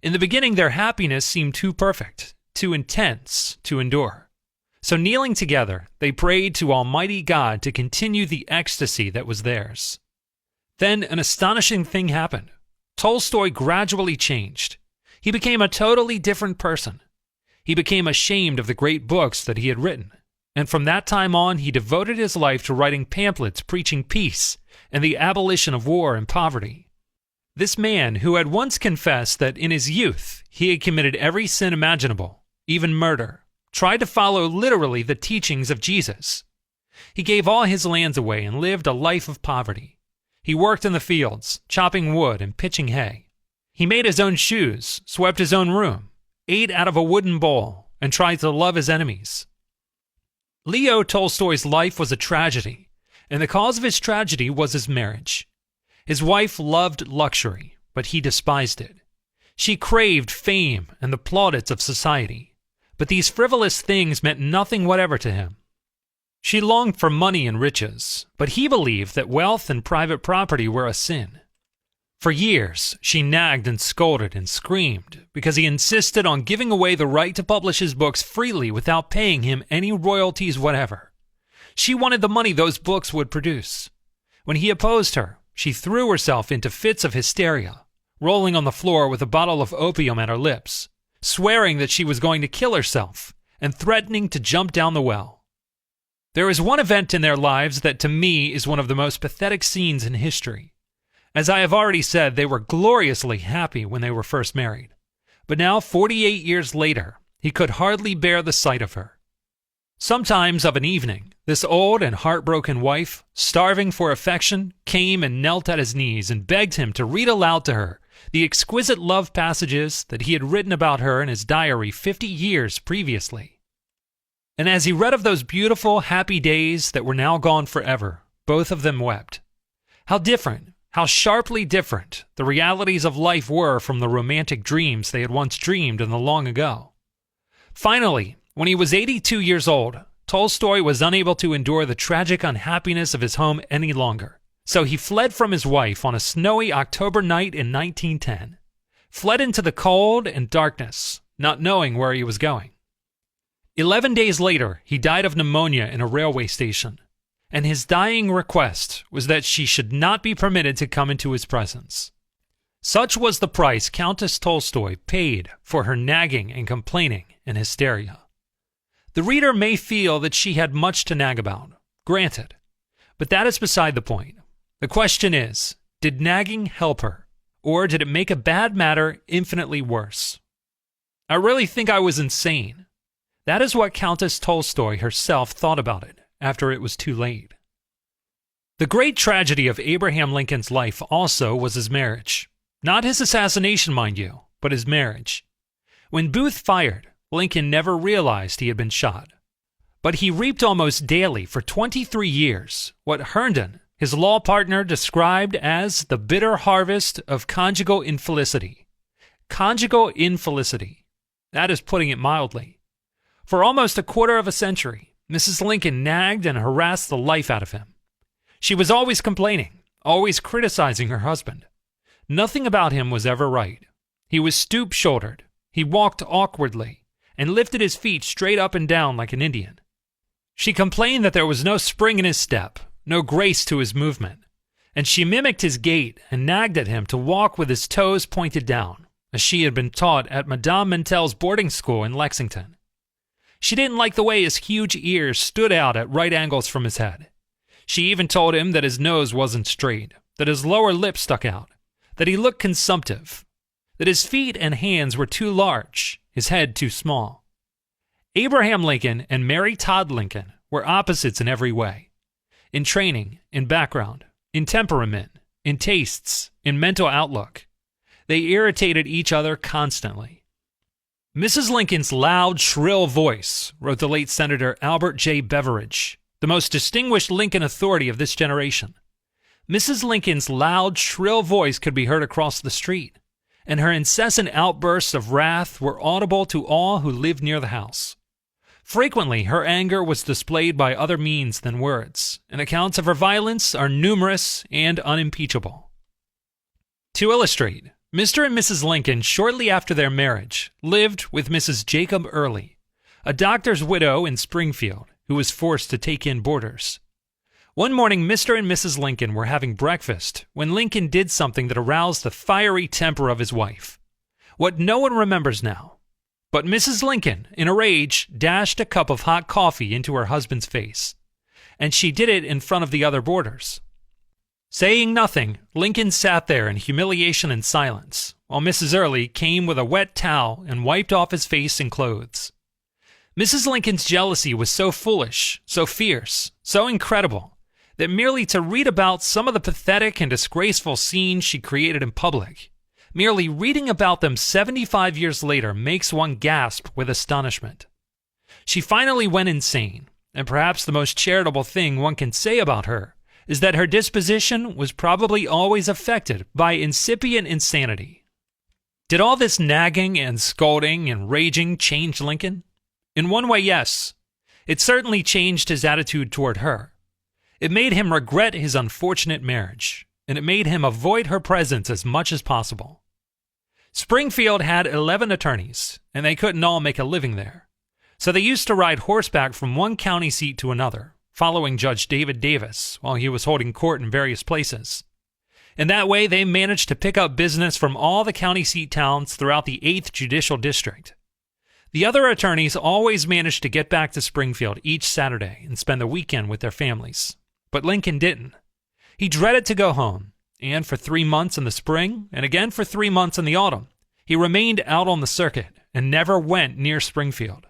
In the beginning, their happiness seemed too perfect, too intense to endure. So kneeling together, they prayed to Almighty God to continue the ecstasy that was theirs. Then an astonishing thing happened. Tolstoy gradually changed. He became a totally different person. He became ashamed of the great books that he had written. And from that time on, he devoted his life to writing pamphlets preaching peace and the abolition of war and poverty. This man, who had once confessed that in his youth he had committed every sin imaginable, even murder, tried to follow literally the teachings of Jesus. He gave all his lands away and lived a life of poverty. He worked in the fields, chopping wood and pitching hay. He made his own shoes, swept his own room, ate out of a wooden bowl, and tried to love his enemies. Leo Tolstoy's life was a tragedy, and the cause of his tragedy was his marriage. His wife loved luxury, but he despised it. She craved fame and the plaudits of society, but these frivolous things meant nothing whatever to him. She longed for money and riches, but he believed that wealth and private property were a sin. For years, she nagged and scolded and screamed because he insisted on giving away the right to publish his books freely without paying him any royalties whatever. She wanted the money those books would produce. When he opposed her, she threw herself into fits of hysteria, rolling on the floor with a bottle of opium at her lips, swearing that she was going to kill herself, and threatening to jump down the well. There is one event in their lives that to me is one of the most pathetic scenes in history. As I have already said, they were gloriously happy when they were first married. But now, 48 years later, he could hardly bear the sight of her. Sometimes of an evening, this old and heartbroken wife, starving for affection, came and knelt at his knees and begged him to read aloud to her the exquisite love passages that he had written about her in his diary 50 years previously. And as he read of those beautiful, happy days that were now gone forever, both of them wept. How different, how sharply different the realities of life were from the romantic dreams they had once dreamed in the long ago. Finally, when he was 82 years old, Tolstoy was unable to endure the tragic unhappiness of his home any longer. So he fled from his wife on a snowy October night in 1910, fled into the cold and darkness, not knowing where he was going. 11 days later, he died of pneumonia in a railway station, and his dying request was that she should not be permitted to come into his presence. Such was the price Countess Tolstoy paid for her nagging and complaining and hysteria. The reader may feel that she had much to nag about, granted, but that is beside the point. The question is, did nagging help her, or did it make a bad matter infinitely worse? I really think I was insane. That is what Countess Tolstoy herself thought about it after it was too late. The great tragedy of Abraham Lincoln's life also was his marriage. Not his assassination, mind you, but his marriage. When Booth fired, Lincoln never realized he had been shot. But he reaped almost daily for 23 years what Herndon, his law partner, described as the bitter harvest of conjugal infelicity. Conjugal infelicity. That is putting it mildly. For almost a quarter of a century, Mrs. Lincoln nagged and harassed the life out of him. She was always complaining, always criticizing her husband. Nothing about him was ever right. He was stoop-shouldered, he walked awkwardly, and lifted his feet straight up and down like an Indian. She complained that there was no spring in his step, no grace to his movement, and she mimicked his gait and nagged at him to walk with his toes pointed down, as she had been taught at Madame Mentel's boarding school in Lexington. She didn't like the way his huge ears stood out at right angles from his head. She even told him that his nose wasn't straight, that his lower lip stuck out, that he looked consumptive, that his feet and hands were too large, his head too small. Abraham Lincoln and Mary Todd Lincoln were opposites in every way. In training, in background, in temperament, in tastes, in mental outlook. They irritated each other constantly. Mrs. Lincoln's loud, shrill voice, wrote the late Senator Albert J. Beveridge, the most distinguished Lincoln authority of this generation. Mrs. Lincoln's loud, shrill voice could be heard across the street, and her incessant outbursts of wrath were audible to all who lived near the house. Frequently, her anger was displayed by other means than words, and accounts of her violence are numerous and unimpeachable. To illustrate, Mr. and Mrs. Lincoln, shortly after their marriage, lived with Mrs. Jacob Early, a doctor's widow in Springfield, who was forced to take in boarders. One morning, Mr. and Mrs. Lincoln were having breakfast when Lincoln did something that aroused the fiery temper of his wife. What no one remembers now. But Mrs. Lincoln, in a rage, dashed a cup of hot coffee into her husband's face, and she did it in front of the other boarders. Saying nothing, Lincoln sat there in humiliation and silence, while Mrs. Early came with a wet towel and wiped off his face and clothes. Mrs. Lincoln's jealousy was so foolish, so fierce, so incredible, that merely to read about some of the pathetic and disgraceful scenes she created in public, merely reading about them 75 years later makes one gasp with astonishment. She finally went insane, and perhaps the most charitable thing one can say about her is that her disposition was probably always affected by incipient insanity. Did all this nagging and scolding and raging change Lincoln? In one way, yes. It certainly changed his attitude toward her. It made him regret his unfortunate marriage, and it made him avoid her presence as much as possible. Springfield had 11 attorneys, and they couldn't all make a living there. So they used to ride horseback from one county seat to another, following Judge David Davis while he was holding court in various places. In that way, they managed to pick up business from all the county seat towns throughout the 8th Judicial District. The other attorneys always managed to get back to Springfield each Saturday and spend the weekend with their families. But Lincoln didn't. He dreaded to go home, and for 3 months in the spring, and again for 3 months in the autumn, he remained out on the circuit and never went near Springfield.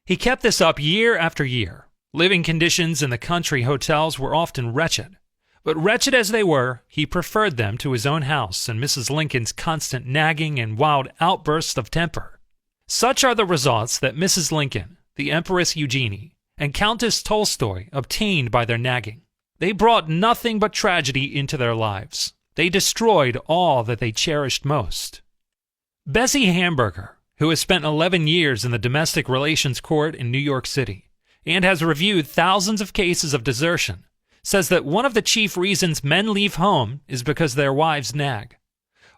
He kept this up year after year. Living conditions in the country hotels were often wretched, but wretched as they were, he preferred them to his own house and Mrs. Lincoln's constant nagging and wild outbursts of temper. Such are the results that Mrs. Lincoln, the Empress Eugenie, and Countess Tolstoy obtained by their nagging. They brought nothing but tragedy into their lives. They destroyed all that they cherished most. Bessie Hamburger, who has spent 11 years in the Domestic Relations Court in New York City, and has reviewed thousands of cases of desertion, says that one of the chief reasons men leave home is because their wives nag.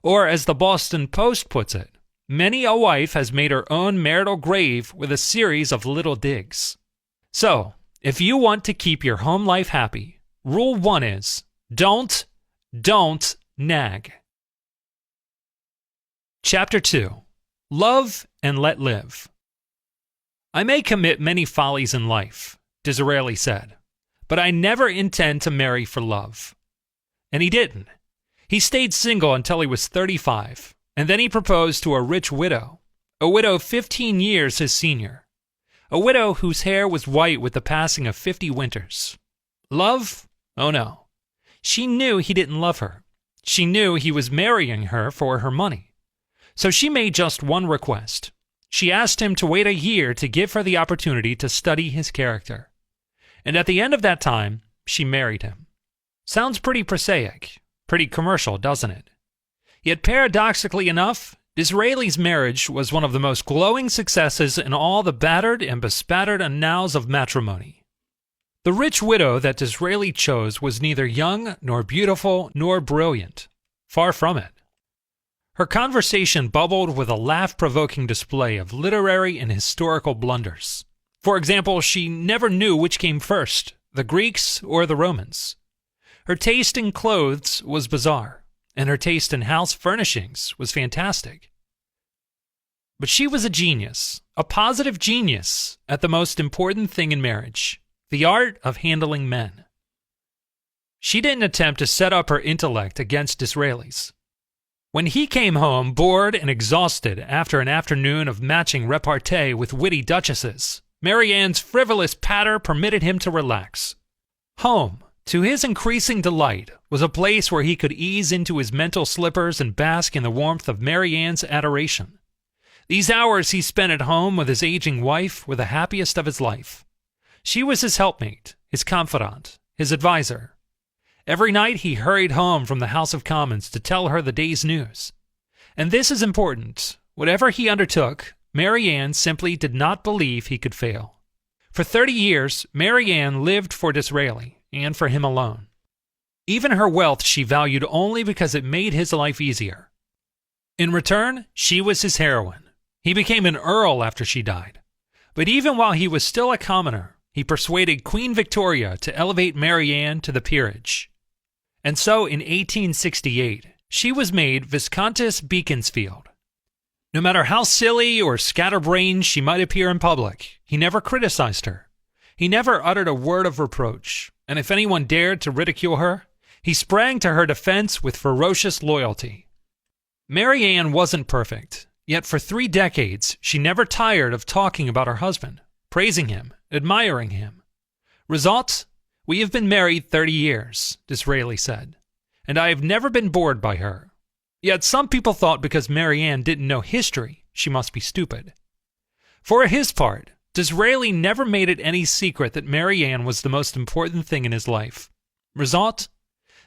Or, as the Boston Post puts it, many a wife has made her own marital grave with a series of little digs. So, if you want to keep your home life happy, rule 1 is, don't nag. Chapter 2. Love and Let Live. I may commit many follies in life, Disraeli said, but I never intend to marry for love. And he didn't. He stayed single until he was 35, and then he proposed to a rich widow, a widow 15 years his senior, a widow whose hair was white with the passing of 50 winters. Love? Oh no. She knew he didn't love her. She knew he was marrying her for her money. So she made just one request. She asked him to wait a year to give her the opportunity to study his character. And at the end of that time, she married him. Sounds pretty prosaic, pretty commercial, doesn't it? Yet paradoxically enough, Disraeli's marriage was one of the most glowing successes in all the battered and bespattered annals of matrimony. The rich widow that Disraeli chose was neither young, nor beautiful, nor brilliant. Far from it. Her conversation bubbled with a laugh-provoking display of literary and historical blunders. For example, she never knew which came first, the Greeks or the Romans. Her taste in clothes was bizarre, and her taste in house furnishings was fantastic. But she was a genius, a positive genius, at the most important thing in marriage, the art of handling men. She didn't attempt to set up her intellect against Disraeli's. When he came home bored and exhausted after an afternoon of matching repartee with witty duchesses, Mary Ann's frivolous patter permitted him to relax. Home, to his increasing delight, was a place where he could ease into his mental slippers and bask in the warmth of Mary Ann's adoration. These hours he spent at home with his aging wife were the happiest of his life. She was his helpmate, his confidant, his advisor. Every night he hurried home from the House of Commons to tell her the day's news. And this is important. Whatever he undertook, Mary Ann simply did not believe he could fail. For 30 years, Mary Ann lived for Disraeli, and for him alone. Even her wealth she valued only because it made his life easier. In return, she was his heroine. He became an earl after she died. But even while he was still a commoner, he persuaded Queen Victoria to elevate Mary Ann to the peerage. And so in 1868, she was made Viscountess Beaconsfield. No matter how silly or scatterbrained she might appear in public, he never criticized her. He never uttered a word of reproach, and if anyone dared to ridicule her, he sprang to her defense with ferocious loyalty. Mary Ann wasn't perfect, yet for 3 decades she never tired of talking about her husband, praising him, admiring him. Result? We have been married 30 years, Disraeli said, and I have never been bored by her. Yet some people thought because Mary Ann didn't know history, she must be stupid. For his part, Disraeli never made it any secret that Mary Ann was the most important thing in his life. Result?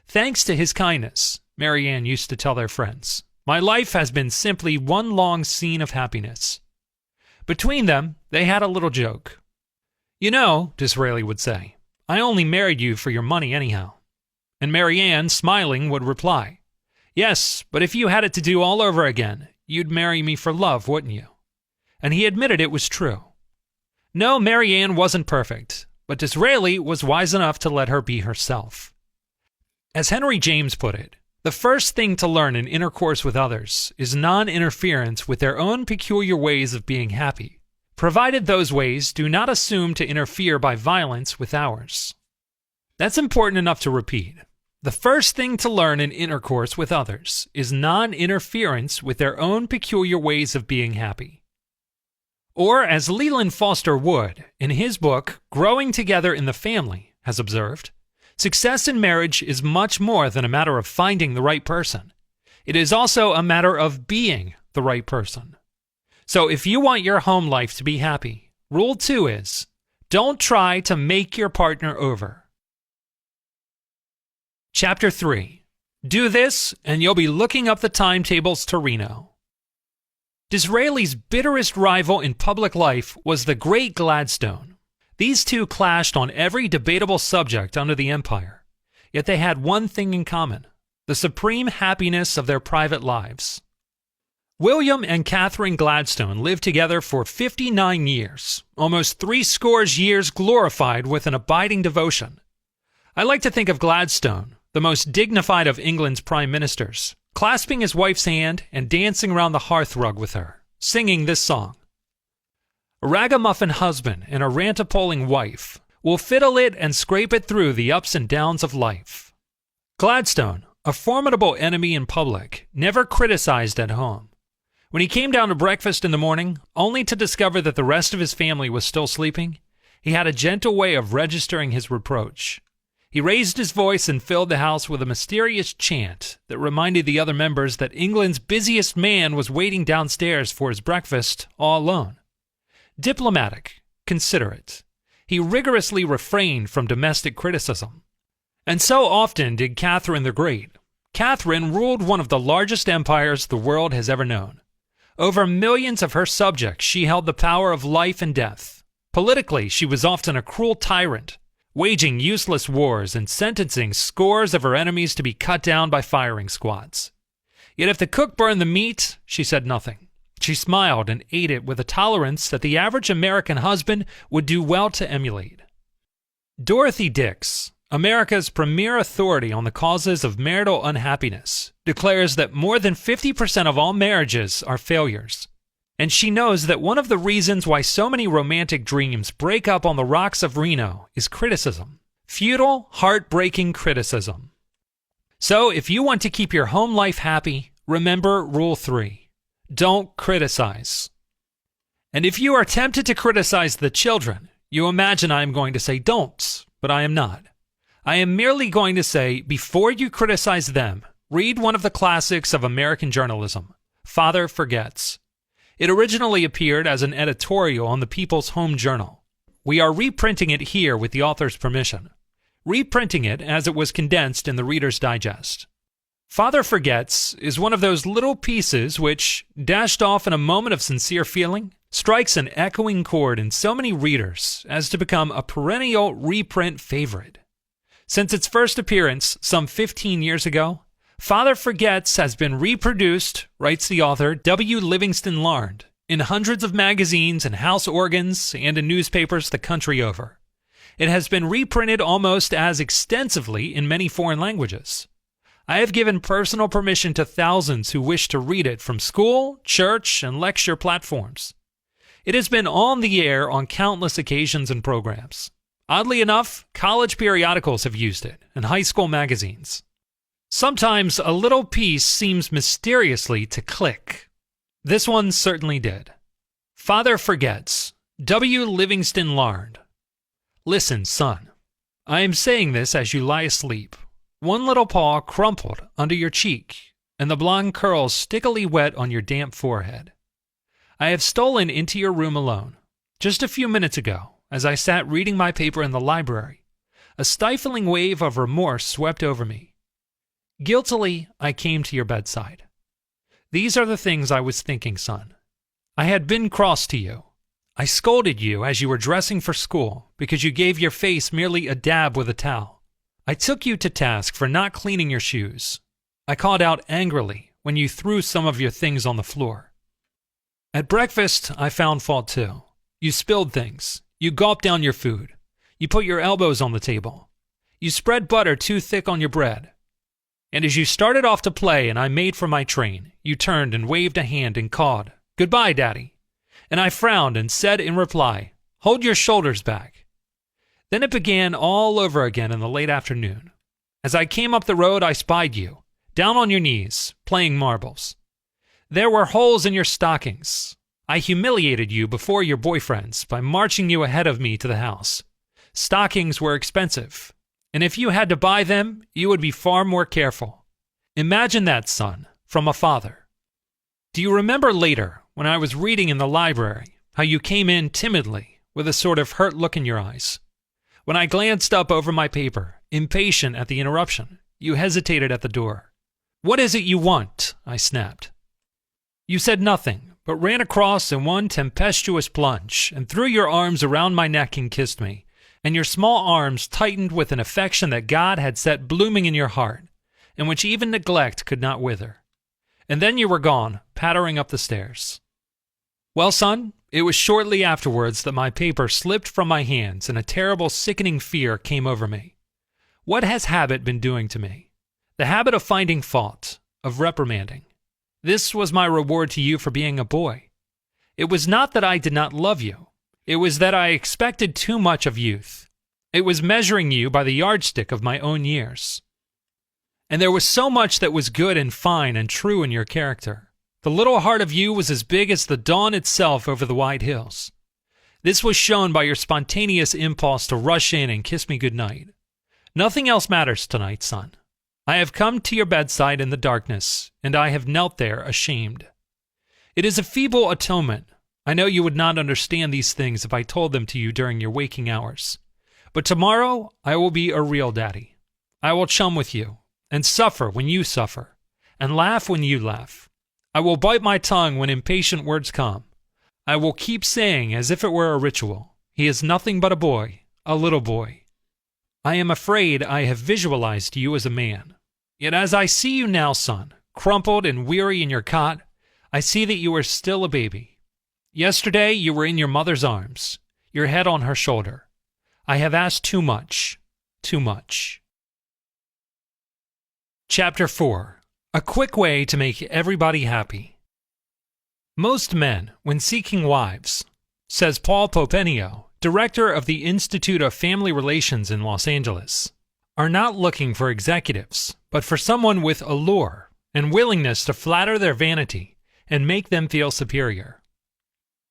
Thanks to his kindness, Mary Ann used to tell their friends, my life has been simply one long scene of happiness. Between them, they had a little joke. You know, Disraeli would say, I only married you for your money anyhow. And Mary Ann, smiling, would reply, yes, but if you had it to do all over again, you'd marry me for love, wouldn't you? And he admitted it was true. No, Mary Ann wasn't perfect, but Disraeli was wise enough to let her be herself. As Henry James put it, the first thing to learn in intercourse with others is non-interference with their own peculiar ways of being happy, provided those ways do not assume to interfere by violence with ours. That's important enough to repeat. The first thing to learn in intercourse with others is non-interference with their own peculiar ways of being happy. Or, as Leland Foster Wood, in his book Growing Together in the Family, has observed, success in marriage is much more than a matter of finding the right person. It is also a matter of being the right person. So if you want your home life to be happy, rule 2 is, don't try to make your partner over. Chapter 3. Do this, and you'll be looking up the timetables to Reno. Disraeli's bitterest rival in public life was the great Gladstone. These two clashed on every debatable subject under the empire, yet they had one thing in common, the supreme happiness of their private lives. William and Catherine Gladstone lived together for 59 years, almost 70 years glorified with an abiding devotion. I like to think of Gladstone, the most dignified of England's prime ministers, clasping his wife's hand and dancing around the hearthrug with her, singing this song. A ragamuffin husband and a rantipoling wife will fiddle it and scrape it through the ups and downs of life. Gladstone, a formidable enemy in public, never criticized at home. When he came down to breakfast in the morning, only to discover that the rest of his family was still sleeping, he had a gentle way of registering his reproach. He raised his voice and filled the house with a mysterious chant that reminded the other members that England's busiest man was waiting downstairs for his breakfast all alone. Diplomatic, considerate, he rigorously refrained from domestic criticism. And so often did Catherine the Great. Catherine ruled one of the largest empires the world has ever known. Over millions of her subjects she held the power of life and death. Politically, she was often a cruel tyrant, waging useless wars and sentencing scores of her enemies to be cut down by firing squads. Yet if the cook burned the meat, she said nothing. She smiled and ate it with a tolerance that the average American husband would do well to emulate. Dorothy Dix, America's premier authority on the causes of marital unhappiness, declares that more than 50% of all marriages are failures. And she knows that one of the reasons why so many romantic dreams break up on the rocks of Reno is criticism. Futile, heartbreaking criticism. So if you want to keep your home life happy, remember Rule 3. Don't criticize. And if you are tempted to criticize the children, you imagine I am going to say don't, but I am not. I am merely going to say, before you criticize them, read one of the classics of American journalism, Father Forgets. It originally appeared as an editorial on the People's Home Journal. We are reprinting it here with the author's permission, reprinting it as it was condensed in the Reader's Digest. Father Forgets is one of those little pieces which, dashed off in a moment of sincere feeling, strikes an echoing chord in so many readers as to become a perennial reprint favorite. Since its first appearance some 15 years ago, Father Forgets has been reproduced, writes the author W. Livingston Larned, in hundreds of magazines and house organs and in newspapers the country over. It has been reprinted almost as extensively in many foreign languages. I have given personal permission to thousands who wish to read it from school, church, and lecture platforms. It has been on the air on countless occasions and programs. Oddly enough, college periodicals have used it, and high school magazines. Sometimes a little piece seems mysteriously to click. This one certainly did. Father Forgets, W. Livingston Larned. Listen, son. I am saying this as you lie asleep, one little paw crumpled under your cheek, and the blonde curls stickily wet on your damp forehead. I have stolen into your room alone, just a few minutes ago, as I sat reading my paper in the library. A stifling wave of remorse swept over me. Guiltily, I came to your bedside. These are the things I was thinking, son. I had been cross to you. I scolded you as you were dressing for school because you gave your face merely a dab with a towel. I took you to task for not cleaning your shoes. I called out angrily when you threw some of your things on the floor. At breakfast, I found fault too. You spilled things. You gulped down your food. You put your elbows on the table. You spread butter too thick on your bread. And as you started off to play and I made for my train, you turned and waved a hand and called, "Goodbye, Daddy." And I frowned and said in reply, "Hold your shoulders back." Then it began all over again in the late afternoon. As I came up the road, I spied you, down on your knees, playing marbles. There were holes in your stockings. I humiliated you before your boyfriends by marching you ahead of me to the house. Stockings were expensive, and if you had to buy them, you would be far more careful. Imagine that, son, from a father. Do you remember later, when I was reading in the library, how you came in timidly, with a sort of hurt look in your eyes? When I glanced up over my paper, impatient at the interruption, you hesitated at the door. "What is it you want?" I snapped. You said nothing, but ran across in one tempestuous plunge and threw your arms around my neck and kissed me, and your small arms tightened with an affection that God had set blooming in your heart, and which even neglect could not wither. And then you were gone, pattering up the stairs. Well, son, it was shortly afterwards that my paper slipped from my hands and a terrible, sickening fear came over me. What has habit been doing to me? The habit of finding fault, of reprimanding. This was my reward to you for being a boy. It was not that I did not love you. It was that I expected too much of youth. It was measuring you by the yardstick of my own years. And there was so much that was good and fine and true in your character. The little heart of you was as big as the dawn itself over the wide hills. This was shown by your spontaneous impulse to rush in and kiss me good night. Nothing else matters tonight, son. I have come to your bedside in the darkness, and I have knelt there ashamed. It is a feeble atonement. I know you would not understand these things if I told them to you during your waking hours. But tomorrow I will be a real daddy. I will chum with you, and suffer when you suffer, and laugh when you laugh. I will bite my tongue when impatient words come. I will keep saying as if it were a ritual, he is nothing but a boy, a little boy. I am afraid I have visualized you as a man. Yet as I see you now, son, crumpled and weary in your cot, I see that you are still a baby. Yesterday you were in your mother's arms, your head on her shoulder. I have asked too much, too much. Chapter 4. A quick way to make everybody happy. Most men, when seeking wives, says Paul Popenio, director of the Institute of Family Relations in Los Angeles, are not looking for executives, but for someone with allure and willingness to flatter their vanity and make them feel superior.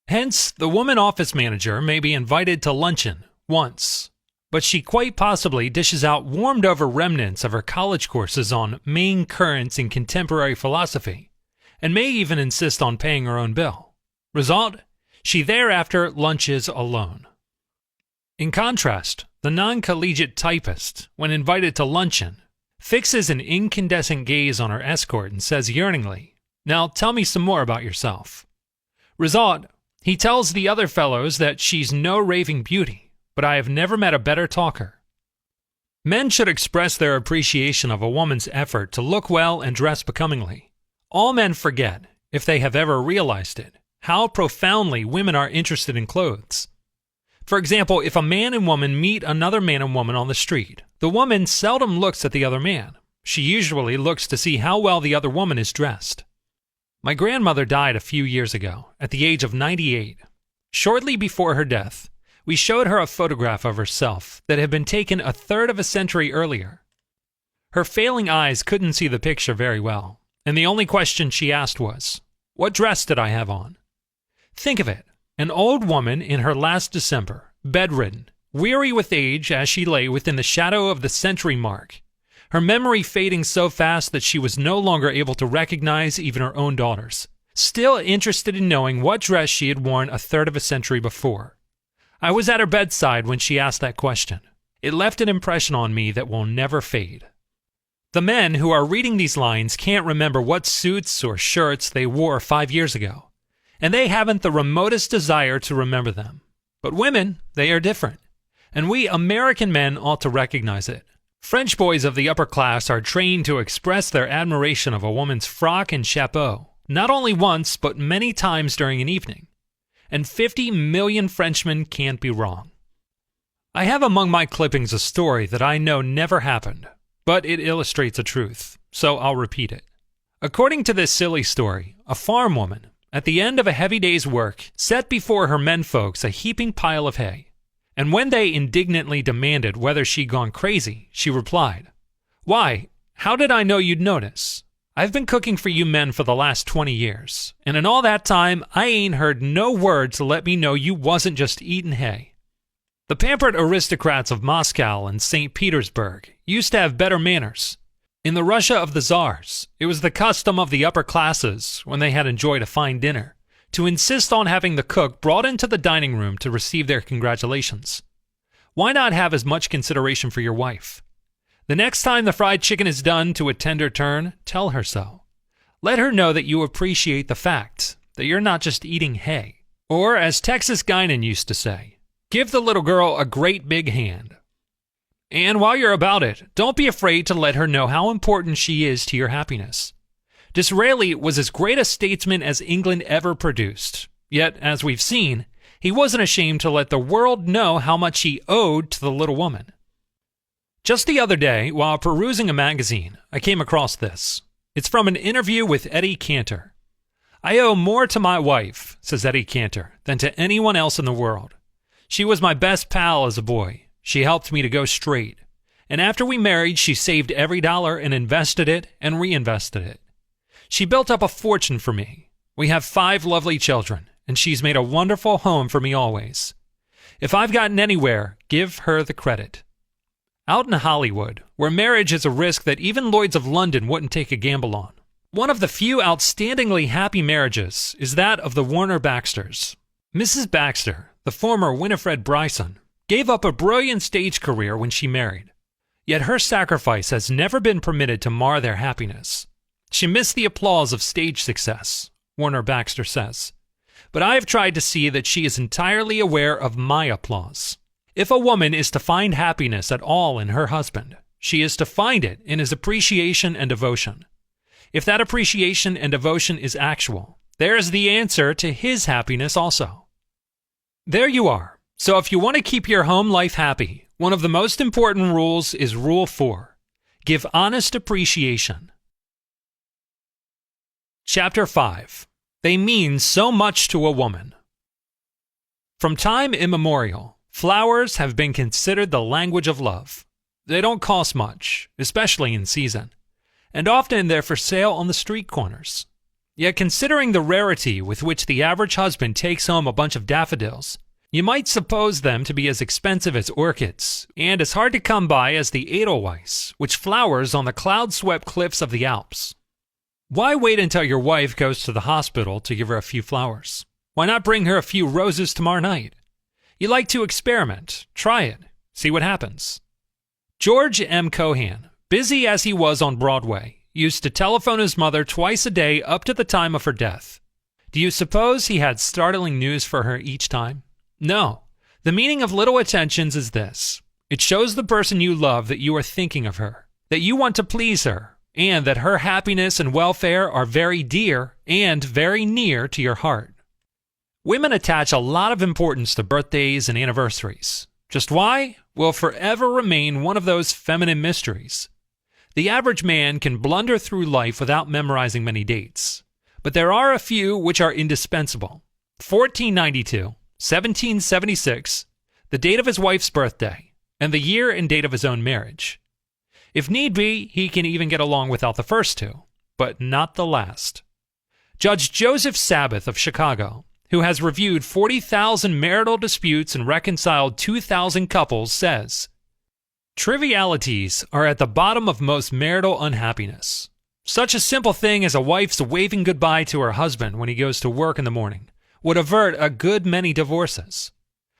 Hence, the woman office manager may be invited to luncheon once, but she quite possibly dishes out warmed-over remnants of her college courses on main currents in contemporary philosophy, and may even insist on paying her own bill. Result, she thereafter lunches alone. In contrast, the non-collegiate typist, when invited to luncheon, fixes an incandescent gaze on her escort and says yearningly, "Now tell me some more about yourself." Result, he tells the other fellows that she's no raving beauty, but I have never met a better talker. Men should express their appreciation of a woman's effort to look well and dress becomingly. All men forget, if they have ever realized it, how profoundly women are interested in clothes. For example, if a man and woman meet another man and woman on the street, the woman seldom looks at the other man. She usually looks to see how well the other woman is dressed. My grandmother died a few years ago, at the age of 98. Shortly before her death, we showed her a photograph of herself that had been taken a third of a century earlier. Her failing eyes couldn't see the picture very well, and the only question she asked was, "What dress did I have on?" Think of it. An old woman in her last December, bedridden, weary with age as she lay within the shadow of the century mark, her memory fading so fast that she was no longer able to recognize even her own daughters, still interested in knowing what dress she had worn a third of a century before. I was at her bedside when she asked that question. It left an impression on me that will never fade. The men who are reading these lines can't remember what suits or shirts they wore 5 years ago, and they haven't the remotest desire to remember them. But women, they are different, and we American men ought to recognize it. French boys of the upper class are trained to express their admiration of a woman's frock and chapeau, not only once, but many times during an evening. And 50 million Frenchmen can't be wrong. I have among my clippings a story that I know never happened, but it illustrates a truth, so I'll repeat it. According to this silly story, a farm woman, at the end of a heavy day's work, set before her menfolks a heaping pile of hay, and when they indignantly demanded whether she'd gone crazy, she replied, "Why, how did I know you'd notice? I've been cooking for you men for the last 20 years, and in all that time, I ain't heard no word to let me know you wasn't just eating hay." The pampered aristocrats of Moscow and St. Petersburg used to have better manners. In the Russia of the Tsars, it was the custom of the upper classes, when they had enjoyed a fine dinner, to insist on having the cook brought into the dining room to receive their congratulations. Why not have as much consideration for your wife? The next time the fried chicken is done to a tender turn, tell her so. Let her know that you appreciate the fact that you're not just eating hay. Or, as Texas Guinan used to say, give the little girl a great big hand. And while you're about it, don't be afraid to let her know how important she is to your happiness. Disraeli was as great a statesman as England ever produced. Yet, as we've seen, he wasn't ashamed to let the world know how much he owed to the little woman. Just the other day, while perusing a magazine, I came across this. It's from an interview with Eddie Cantor. "I owe more to my wife," says Eddie Cantor, "than to anyone else in the world. She was my best pal as a boy. She helped me to go straight. And after we married, she saved every dollar and invested it and reinvested it. She built up a fortune for me. We have 5 lovely children, and she's made a wonderful home for me always. If I've gotten anywhere, give her the credit." Out in Hollywood, where marriage is a risk that even Lloyds of London wouldn't take a gamble on, one of the few outstandingly happy marriages is that of the Warner Baxters. Mrs. Baxter, the former Winifred Bryson, gave up a brilliant stage career when she married. Yet her sacrifice has never been permitted to mar their happiness. She missed the applause of stage success, Warner Baxter says. But I have tried to see that she is entirely aware of my applause. If a woman is to find happiness at all in her husband, she is to find it in his appreciation and devotion. If that appreciation and devotion is actual, there is the answer to his happiness also. There you are. So if you want to keep your home life happy, one of the most important rules is Rule 4. Give honest appreciation. Chapter 5. They mean so much to a woman. From time immemorial, flowers have been considered the language of love. They don't cost much, especially in season, and often they're for sale on the street corners. Yet considering the rarity with which the average husband takes home a bunch of daffodils, you might suppose them to be as expensive as orchids, and as hard to come by as the edelweiss, which flowers on the cloud-swept cliffs of the Alps. Why wait until your wife goes to the hospital to give her a few flowers? Why not bring her a few roses tomorrow night? You like to experiment. Try it. See what happens. George M. Cohan, busy as he was on Broadway, used to telephone his mother twice a day up to the time of her death. Do you suppose he had startling news for her each time? No. The meaning of little attentions is this. It shows the person you love that you are thinking of her, that you want to please her, and that her happiness and welfare are very dear and very near to your heart. Women attach a lot of importance to birthdays and anniversaries. Just why? Will forever remain one of those feminine mysteries. The average man can blunder through life without memorizing many dates, but there are a few which are indispensable. 1492, 1776, the date of his wife's birthday, and the year and date of his own marriage. If need be, he can even get along without the first two, but not the last. Judge Joseph Sabbath of Chicago, who has reviewed 40,000 marital disputes and reconciled 2,000 couples, says, "Trivialities are at the bottom of most marital unhappiness. Such a simple thing as a wife's waving goodbye to her husband when he goes to work in the morning would avert a good many divorces."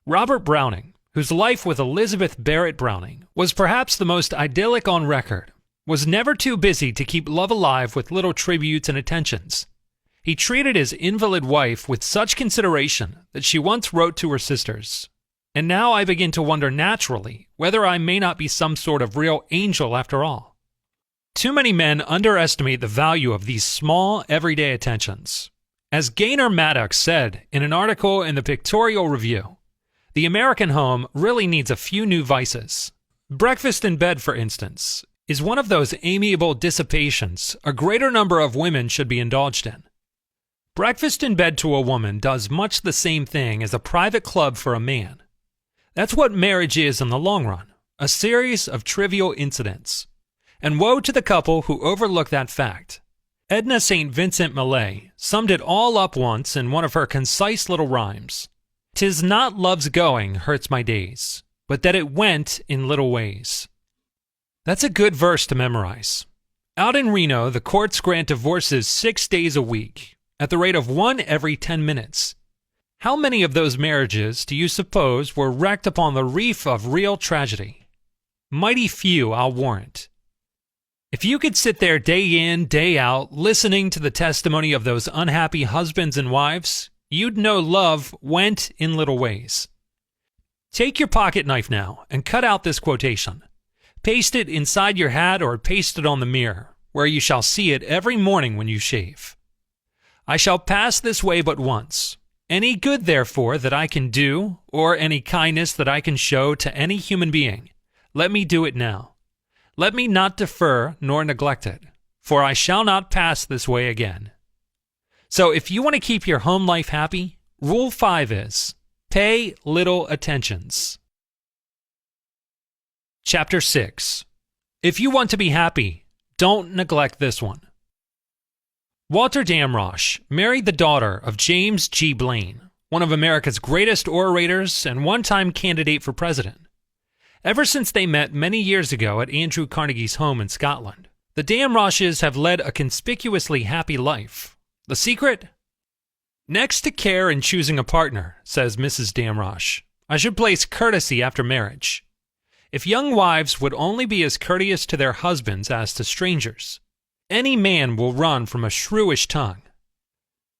Robert Browning, whose life with Elizabeth Barrett Browning was perhaps the most idyllic on record, was never too busy to keep love alive with little tributes and attentions. He treated his invalid wife with such consideration that she once wrote to her sisters, "And now I begin to wonder naturally whether I may not be some sort of real angel after all." Too many men underestimate the value of these small, everyday attentions. As Gaynor Maddox said in an article in the Pictorial Review, the American home really needs a few new vices. Breakfast in bed, for instance, is one of those amiable dissipations a greater number of women should be indulged in. Breakfast in bed to a woman does much the same thing as a private club for a man. That's what marriage is in the long run, a series of trivial incidents. And woe to the couple who overlook that fact. Edna St. Vincent Millay summed it all up once in one of her concise little rhymes. "'Tis not love's going hurts my days, but that it went in little ways." That's a good verse to memorize. Out in Reno, the courts grant divorces 6 days a week, at the rate of 1 every 10 minutes. How many of those marriages do you suppose were wrecked upon the reef of real tragedy? Mighty few, I'll warrant. If you could sit there day in, day out, listening to the testimony of those unhappy husbands and wives, you'd know love went in little ways. Take your pocket knife now and cut out this quotation. Paste it inside your hat or paste it on the mirror, where you shall see it every morning when you shave. "I shall pass this way but once. Any good, therefore, that I can do, or any kindness that I can show to any human being, let me do it now. Let me not defer nor neglect it, for I shall not pass this way again." So if you want to keep your home life happy, Rule 5 is, pay little attentions. Chapter 6. If you want to be happy, don't neglect this one. Walter Damrosch married the daughter of James G. Blaine, one of America's greatest orators and one-time candidate for president. Ever since they met many years ago at Andrew Carnegie's home in Scotland, the Damrosches have led a conspicuously happy life. The secret? "Next to care in choosing a partner," says Mrs. Damrosch, "I should place courtesy after marriage. If young wives would only be as courteous to their husbands as to strangers, any man will run from a shrewish tongue.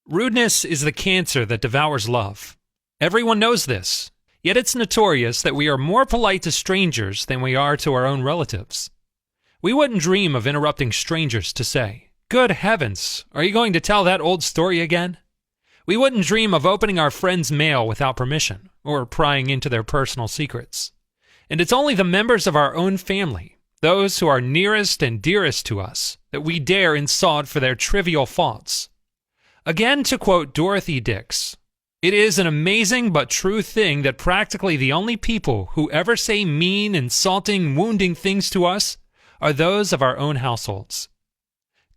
Rudeness is the cancer that devours love. Everyone knows this. Yet it's notorious that we are more polite to strangers than we are to our own relatives. We wouldn't dream of interrupting strangers to say, "Good heavens, are you going to tell that old story again?" We wouldn't dream of opening our friends' mail without permission, or prying into their personal secrets. And it's only the members of our own family, those who are nearest and dearest to us, that we dare insult for their trivial faults. Again, to quote Dorothy Dix, "It is an amazing but true thing that practically the only people who ever say mean, insulting, wounding things to us are those of our own households."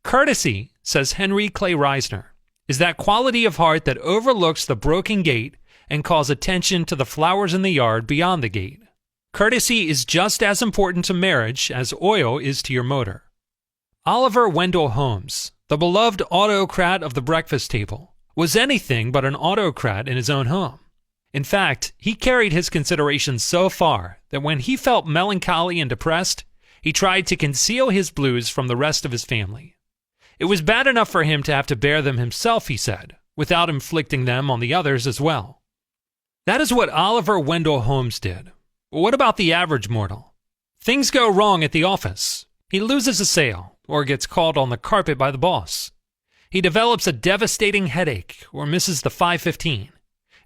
Courtesy, says Henry Clay Reisner, is that quality of heart that overlooks the broken gate and calls attention to the flowers in the yard beyond the gate. Courtesy is just as important to marriage as oil is to your motor. Oliver Wendell Holmes, the beloved autocrat of the breakfast table, was anything but an autocrat in his own home. In fact, he carried his considerations so far that when he felt melancholy and depressed, he tried to conceal his blues from the rest of his family. It was bad enough for him to have to bear them himself, he said, without inflicting them on the others as well. That is what Oliver Wendell Holmes did. What about the average mortal? Things go wrong at the office. He loses a sale, or gets called on the carpet by the boss. He develops a devastating headache, or misses the 5:15,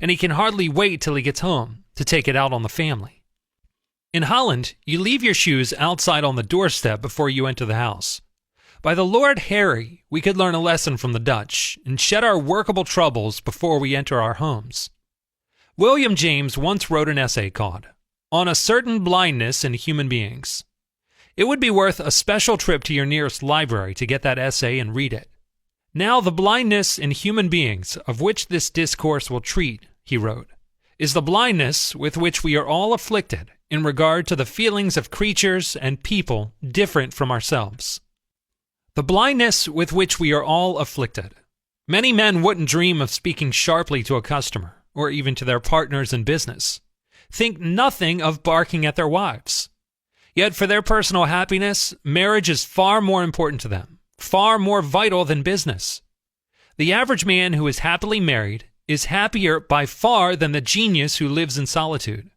and he can hardly wait till he gets home to take it out on the family. In Holland, you leave your shoes outside on the doorstep before you enter the house. By the Lord Harry, we could learn a lesson from the Dutch and shed our workable troubles before we enter our homes. William James once wrote an essay called "On a Certain Blindness in Human Beings." It would be worth a special trip to your nearest library to get that essay and read it. "Now the blindness in human beings of which this discourse will treat," he wrote, "is the blindness with which we are all afflicted in regard to the feelings of creatures and people different from ourselves. The blindness with which we are all afflicted. Many men wouldn't dream of speaking sharply to a customer, or even to their partners in business. Think nothing of barking at their wives. Yet for their personal happiness, marriage is far more important to them, far more vital than business. The average man who is happily married is happier by far than the genius who lives in solitude.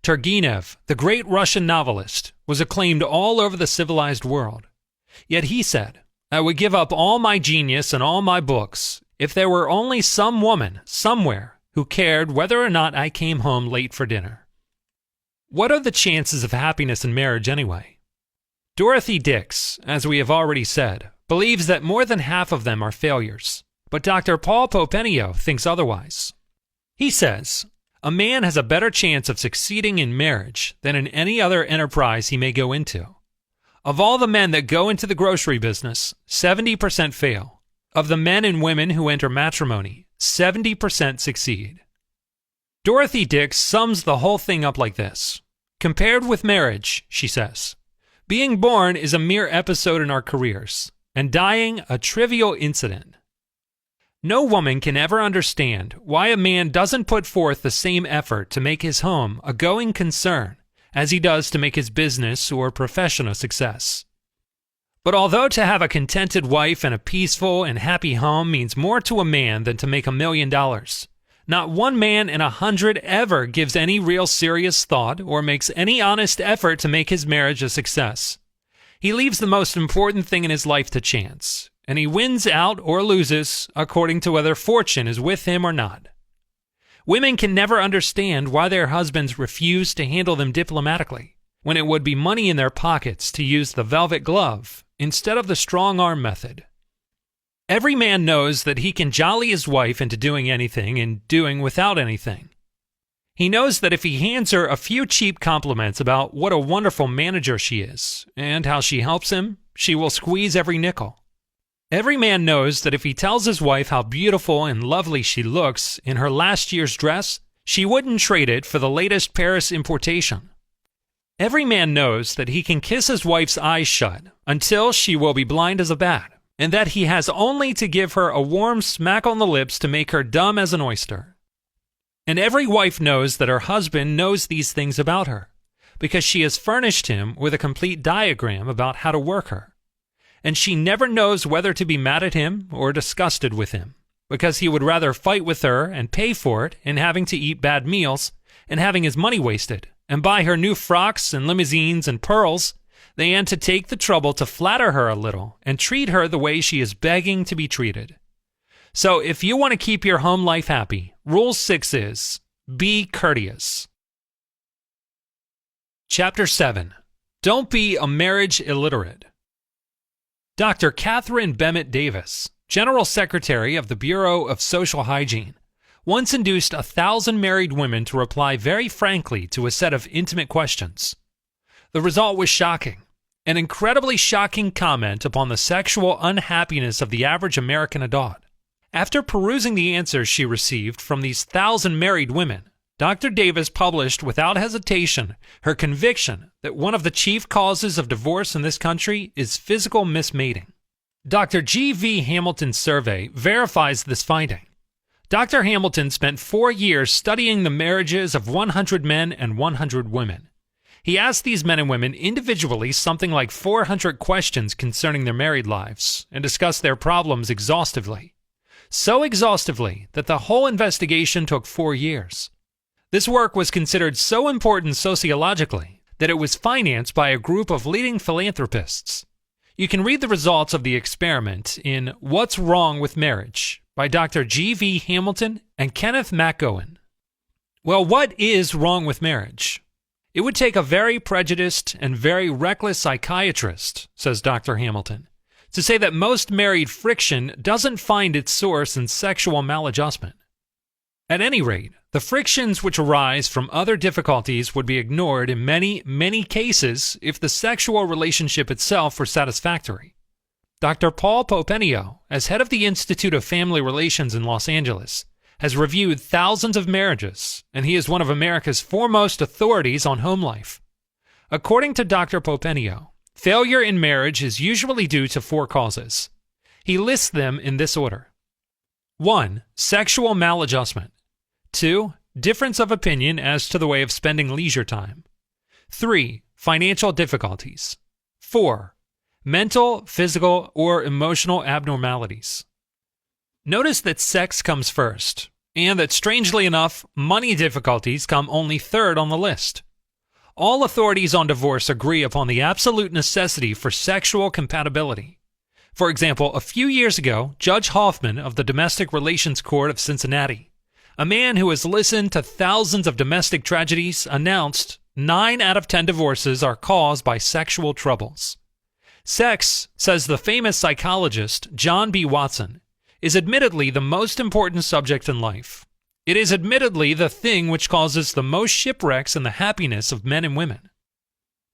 Turgenev, the great Russian novelist, was acclaimed all over the civilized world. Yet he said, "I would give up all my genius and all my books if there were only some woman, somewhere, who cared whether or not I came home late for dinner." What are the chances of happiness in marriage anyway? Dorothy Dix, as we have already said, believes that more than half of them are failures, but Dr. Paul Popenio thinks otherwise. He says, "A man has a better chance of succeeding in marriage than in any other enterprise he may go into. Of all the men that go into the grocery business, 70% fail. Of the men and women who enter matrimony, 70% succeed." Dorothy Dix sums the whole thing up like this. Compared with marriage, she says, being born is a mere episode in our careers, and dying a trivial incident. No woman can ever understand why a man doesn't put forth the same effort to make his home a going concern as he does to make his business or profession a success. But although to have a contented wife and a peaceful and happy home means more to a man than to make $1 million, not one man in 100 ever gives any real serious thought or makes any honest effort to make his marriage a success. He leaves the most important thing in his life to chance, and he wins out or loses according to whether fortune is with him or not. Women can never understand why their husbands refuse to handle them diplomatically, when it would be money in their pockets to use the velvet glove instead of the strong arm method. Every man knows that he can jolly his wife into doing anything and doing without anything. He knows that if he hands her a few cheap compliments about what a wonderful manager she is and how she helps him, she will squeeze every nickel. Every man knows that if he tells his wife how beautiful and lovely she looks in her last year's dress, she wouldn't trade it for the latest Paris importation. Every man knows that he can kiss his wife's eyes shut until she will be blind as a bat, and that he has only to give her a warm smack on the lips to make her dumb as an oyster. And every wife knows that her husband knows these things about her, because she has furnished him with a complete diagram about how to work her. And she never knows whether to be mad at him or disgusted with him, because he would rather fight with her and pay for it in having to eat bad meals and having his money wasted, and buy her new frocks and limousines and pearls, than to take the trouble to flatter her a little and treat her the way she is begging to be treated. So if you want to keep your home life happy, Rule 6 is, be courteous. Chapter 7. Don't be a marriage illiterate. Dr. Catherine Bennett Davis, General Secretary of the Bureau of Social Hygiene, once induced 1,000 married women to reply very frankly to a set of intimate questions. The result was shocking. An incredibly shocking comment upon the sexual unhappiness of the average American adult. After perusing the answers she received from these 1,000 married women, Dr. Davis published without hesitation her conviction that one of the chief causes of divorce in this country is physical mismating. Dr. G.V. Hamilton's survey verifies this finding. Dr. Hamilton spent 4 years studying the marriages of 100 men and 100 women. He asked these men and women individually something like 400 questions concerning their married lives and discussed their problems exhaustively. So exhaustively that the whole investigation took 4 years. This work was considered so important sociologically that it was financed by a group of leading philanthropists. You can read the results of the experiment in What's Wrong with Marriage by Dr. G.V. Hamilton and Kenneth McGowan. Well, what is wrong with marriage? It would take a very prejudiced and very reckless psychiatrist, says Dr. Hamilton, to say that most married friction doesn't find its source in sexual maladjustment. At any rate, the frictions which arise from other difficulties would be ignored in many, many cases if the sexual relationship itself were satisfactory. Dr. Paul Popenio, as head of the Institute of Family Relations in Los Angeles, has reviewed thousands of marriages, and he is one of America's foremost authorities on home life. According to Dr. Popenio, failure in marriage is usually due to 4 causes. He lists them in this order. 1. Sexual maladjustment. 2. Difference of opinion as to the way of spending leisure time. 3. Financial difficulties. 4. Mental, physical, or emotional abnormalities. Notice that sex comes first, and that, strangely enough, money difficulties come only 3rd on the list. All authorities on divorce agree upon the absolute necessity for sexual compatibility. For example, a few years ago, Judge Hoffman of the Domestic Relations Court of Cincinnati, a man who has listened to thousands of domestic tragedies, announced 9 out of 10 divorces are caused by sexual troubles. Sex, says the famous psychologist John B. Watson, is admittedly the most important subject in life. It is admittedly the thing which causes the most shipwrecks in the happiness of men and women.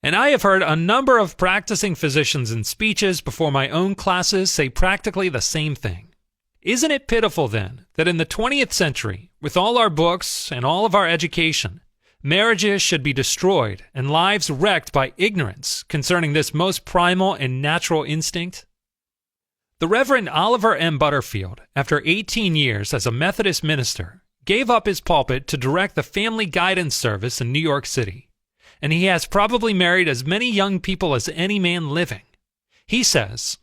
And I have heard a number of practicing physicians in speeches before my own classes say practically the same thing. Isn't it pitiful, then, that in the 20th century, with all our books and all of our education, marriages should be destroyed and lives wrecked by ignorance concerning this most primal and natural instinct? The Reverend Oliver M. Butterfield, after 18 years as a Methodist minister, gave up his pulpit to direct the Family Guidance Service in New York City, and he has probably married as many young people as any man living. He says,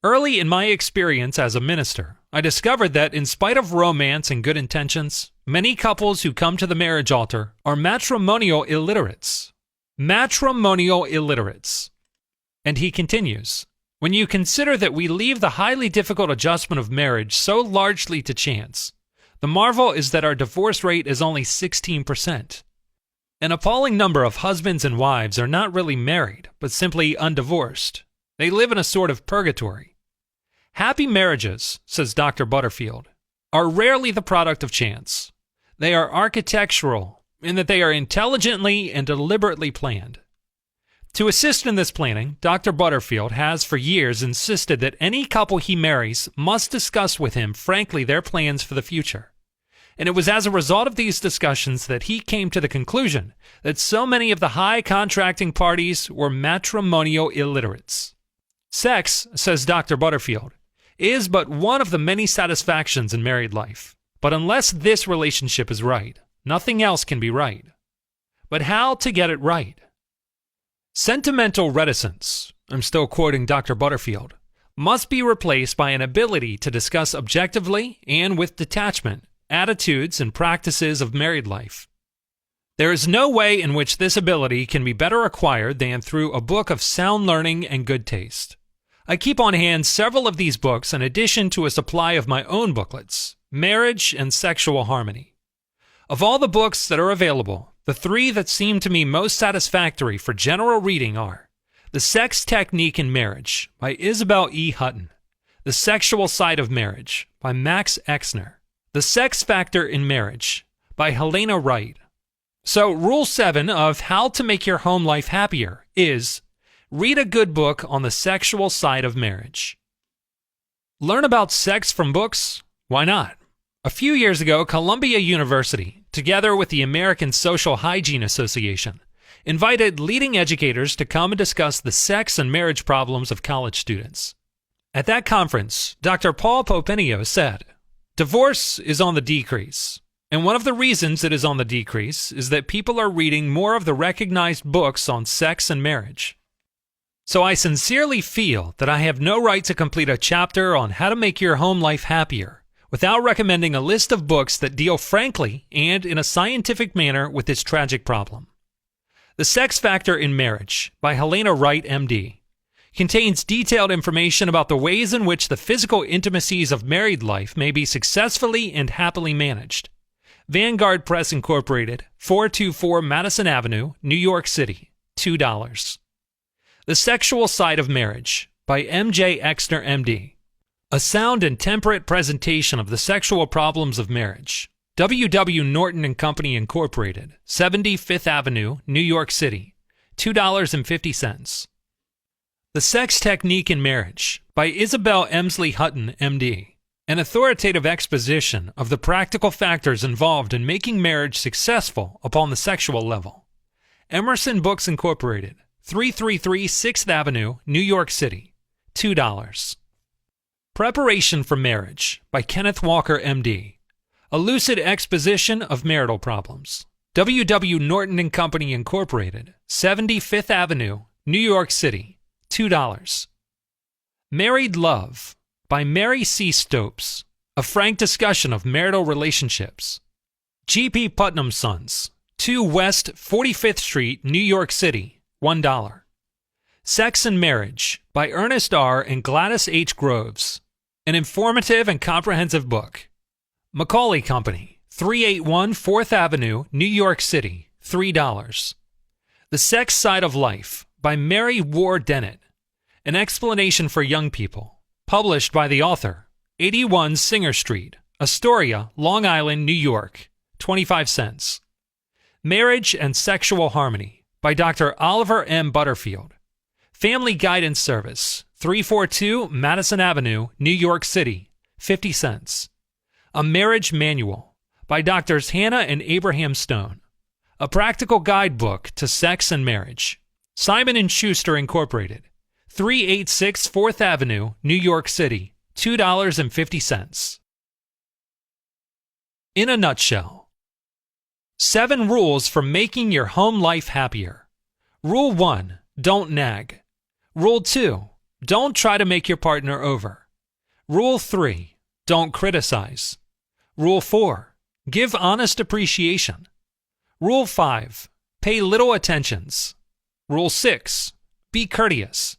"Early in my experience as a minister, I discovered that in spite of romance and good intentions, many couples who come to the marriage altar are matrimonial illiterates. Matrimonial illiterates." And he continues, "When you consider that we leave the highly difficult adjustment of marriage so largely to chance, the marvel is that our divorce rate is only 16%. An appalling number of husbands and wives are not really married, but simply undivorced. They live in a sort of purgatory. Happy marriages, says Dr. Butterfield, are rarely the product of chance. They are architectural in that they are intelligently and deliberately planned. To assist in this planning, Dr. Butterfield has for years insisted that any couple he marries must discuss with him frankly their plans for the future. And it was as a result of these discussions that he came to the conclusion that so many of the high contracting parties were matrimonial illiterates. Sex, says Dr. Butterfield, is but one of the many satisfactions in married life. But unless this relationship is right, nothing else can be right. But how to get it right? Sentimental reticence, I'm still quoting Dr. Butterfield, must be replaced by an ability to discuss objectively and with detachment attitudes and practices of married life. There is no way in which this ability can be better acquired than through a book of sound learning and good taste. I keep on hand several of these books in addition to a supply of my own booklets, Marriage and Sexual Harmony. Of all the books that are available, the three that seem to me most satisfactory for general reading are The Sex Technique in Marriage by Isabel E. Hutton, The Sexual Side of Marriage by Max Exner, The Sex Factor in Marriage by Helena Wright. So, Rule 7 of How to Make Your Home Life Happier is read a good book on the sexual side of marriage. Learn about sex from books? Why not? A few years ago, Columbia University, together with the American Social Hygiene Association, invited leading educators to come and discuss the sex and marriage problems of college students. At that conference, Dr. Paul Popinio said, "Divorce is on the decrease. And one of the reasons it is on the decrease is that people are reading more of the recognized books on sex and marriage. So I sincerely feel that I have no right to complete a chapter on how to make your home life happier without recommending a list of books that deal frankly and in a scientific manner with this tragic problem. The Sex Factor in Marriage by Helena Wright, MD, contains detailed information about the ways in which the physical intimacies of married life may be successfully and happily managed. Vanguard Press Incorporated, 424 Madison Avenue, New York City, $2. The Sexual Side of Marriage by M.J. Exner, M.D. A sound and temperate presentation of the sexual problems of marriage. W.W. Norton and Company Incorporated, 70 Fifth Avenue, New York City, $2.50. The Sex Technique in Marriage by Isabel Emsley Hutton, M.D. An authoritative exposition of the practical factors involved in making marriage successful upon the sexual level. Emerson Books Incorporated, 333 6th Avenue, New York City, $2. Preparation for Marriage by Kenneth Walker, M.D. A lucid exposition of marital problems. W.W. Norton and Company Incorporated, 70 Fifth Avenue, New York City, $2. Married Love by Mary C. Stopes, a frank discussion of marital relationships. G.P. Putnam Sons, 2 West 45th Street, New York City, $1. Sex and Marriage by Ernest R. and Gladys H. Groves, an informative and comprehensive book. Macaulay Company, 381 4th Avenue, New York City, $3. The Sex Side of Life by Mary Ward Dennett, an explanation for young people. Published by the author, 81 Singer Street, Astoria, Long Island, New York, 25 cents. Marriage and Sexual Harmony by Dr. Oliver M. Butterfield. Family Guidance Service, 342 Madison Avenue, New York City, 50 cents. A Marriage Manual by Drs. Hannah and Abraham Stone. A practical guidebook to sex and marriage. Simon & Schuster Incorporated. 386 4th Avenue, New York City, $2.50. In a nutshell, 7 rules for making your home life happier. Rule 1, don't nag. Rule 2, don't try to make your partner over. Rule 3, don't criticize. Rule 4, give honest appreciation. Rule 5, pay little attentions. Rule 6, be courteous.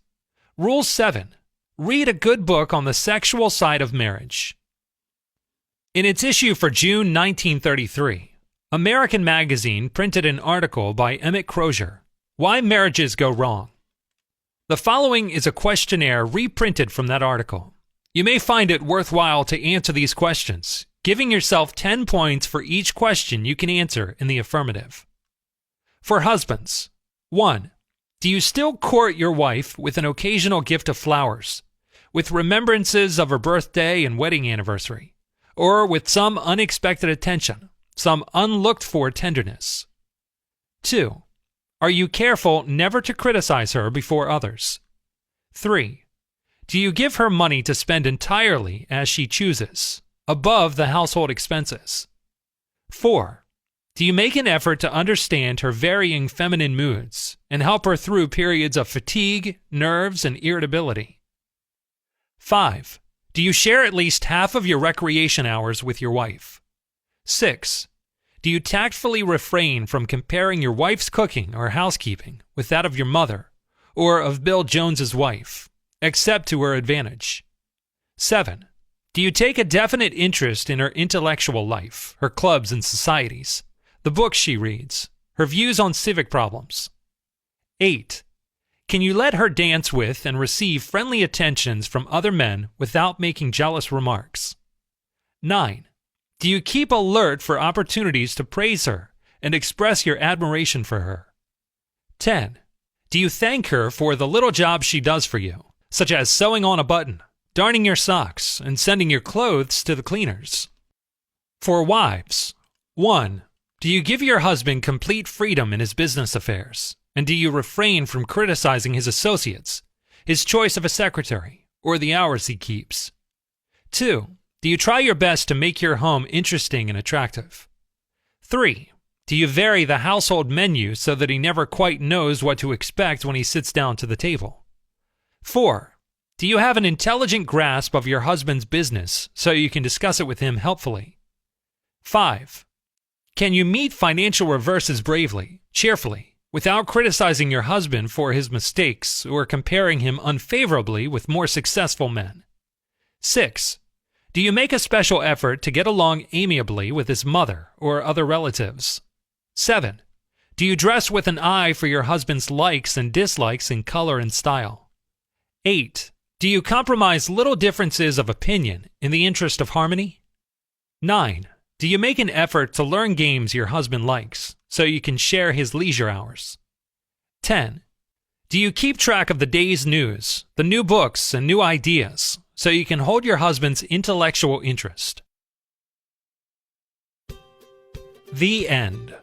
Rule 7. Read a good book on the sexual side of marriage. In its issue for June 1933, American Magazine printed an article by Emmett Crozier, Why Marriages Go Wrong. The following is a questionnaire reprinted from that article. You may find it worthwhile to answer these questions, giving yourself 10 points for each question you can answer in the affirmative. For husbands, 1. Do you still court your wife with an occasional gift of flowers, with remembrances of her birthday and wedding anniversary, or with some unexpected attention, some unlooked-for tenderness? 2. Are you careful never to criticize her before others? 3. Do you give her money to spend entirely as she chooses, above the household expenses? 4. Do you make an effort to understand her varying feminine moods and help her through periods of fatigue, nerves, and irritability? 5. Do you share at least half of your recreation hours with your wife? 6. Do you tactfully refrain from comparing your wife's cooking or housekeeping with that of your mother or of Bill Jones's wife, except to her advantage? 7. Do you take a definite interest in her intellectual life, her clubs and societies, the books she reads, her views on civic problems? 8. Can you let her dance with and receive friendly attentions from other men without making jealous remarks? 9. Do you keep alert for opportunities to praise her and express your admiration for her? 10. Do you thank her for the little jobs she does for you, such as sewing on a button, darning your socks, and sending your clothes to the cleaners? For wives, 1. Do you give your husband complete freedom in his business affairs, and do you refrain from criticizing his associates, his choice of a secretary, or the hours he keeps? 2. Do you try your best to make your home interesting and attractive? 3. Do you vary the household menu so that he never quite knows what to expect when he sits down to the table? 4. Do you have an intelligent grasp of your husband's business so you can discuss it with him helpfully? 5. Can you meet financial reverses bravely, cheerfully, without criticizing your husband for his mistakes or comparing him unfavorably with more successful men? 6. Do you make a special effort to get along amiably with his mother or other relatives? 7. Do you dress with an eye for your husband's likes and dislikes in color and style? 8. Do you compromise little differences of opinion in the interest of harmony? 9. Do you make an effort to learn games your husband likes so you can share his leisure hours? 10. Do you keep track of the day's news, the new books and new ideas, so you can hold your husband's intellectual interest? The end.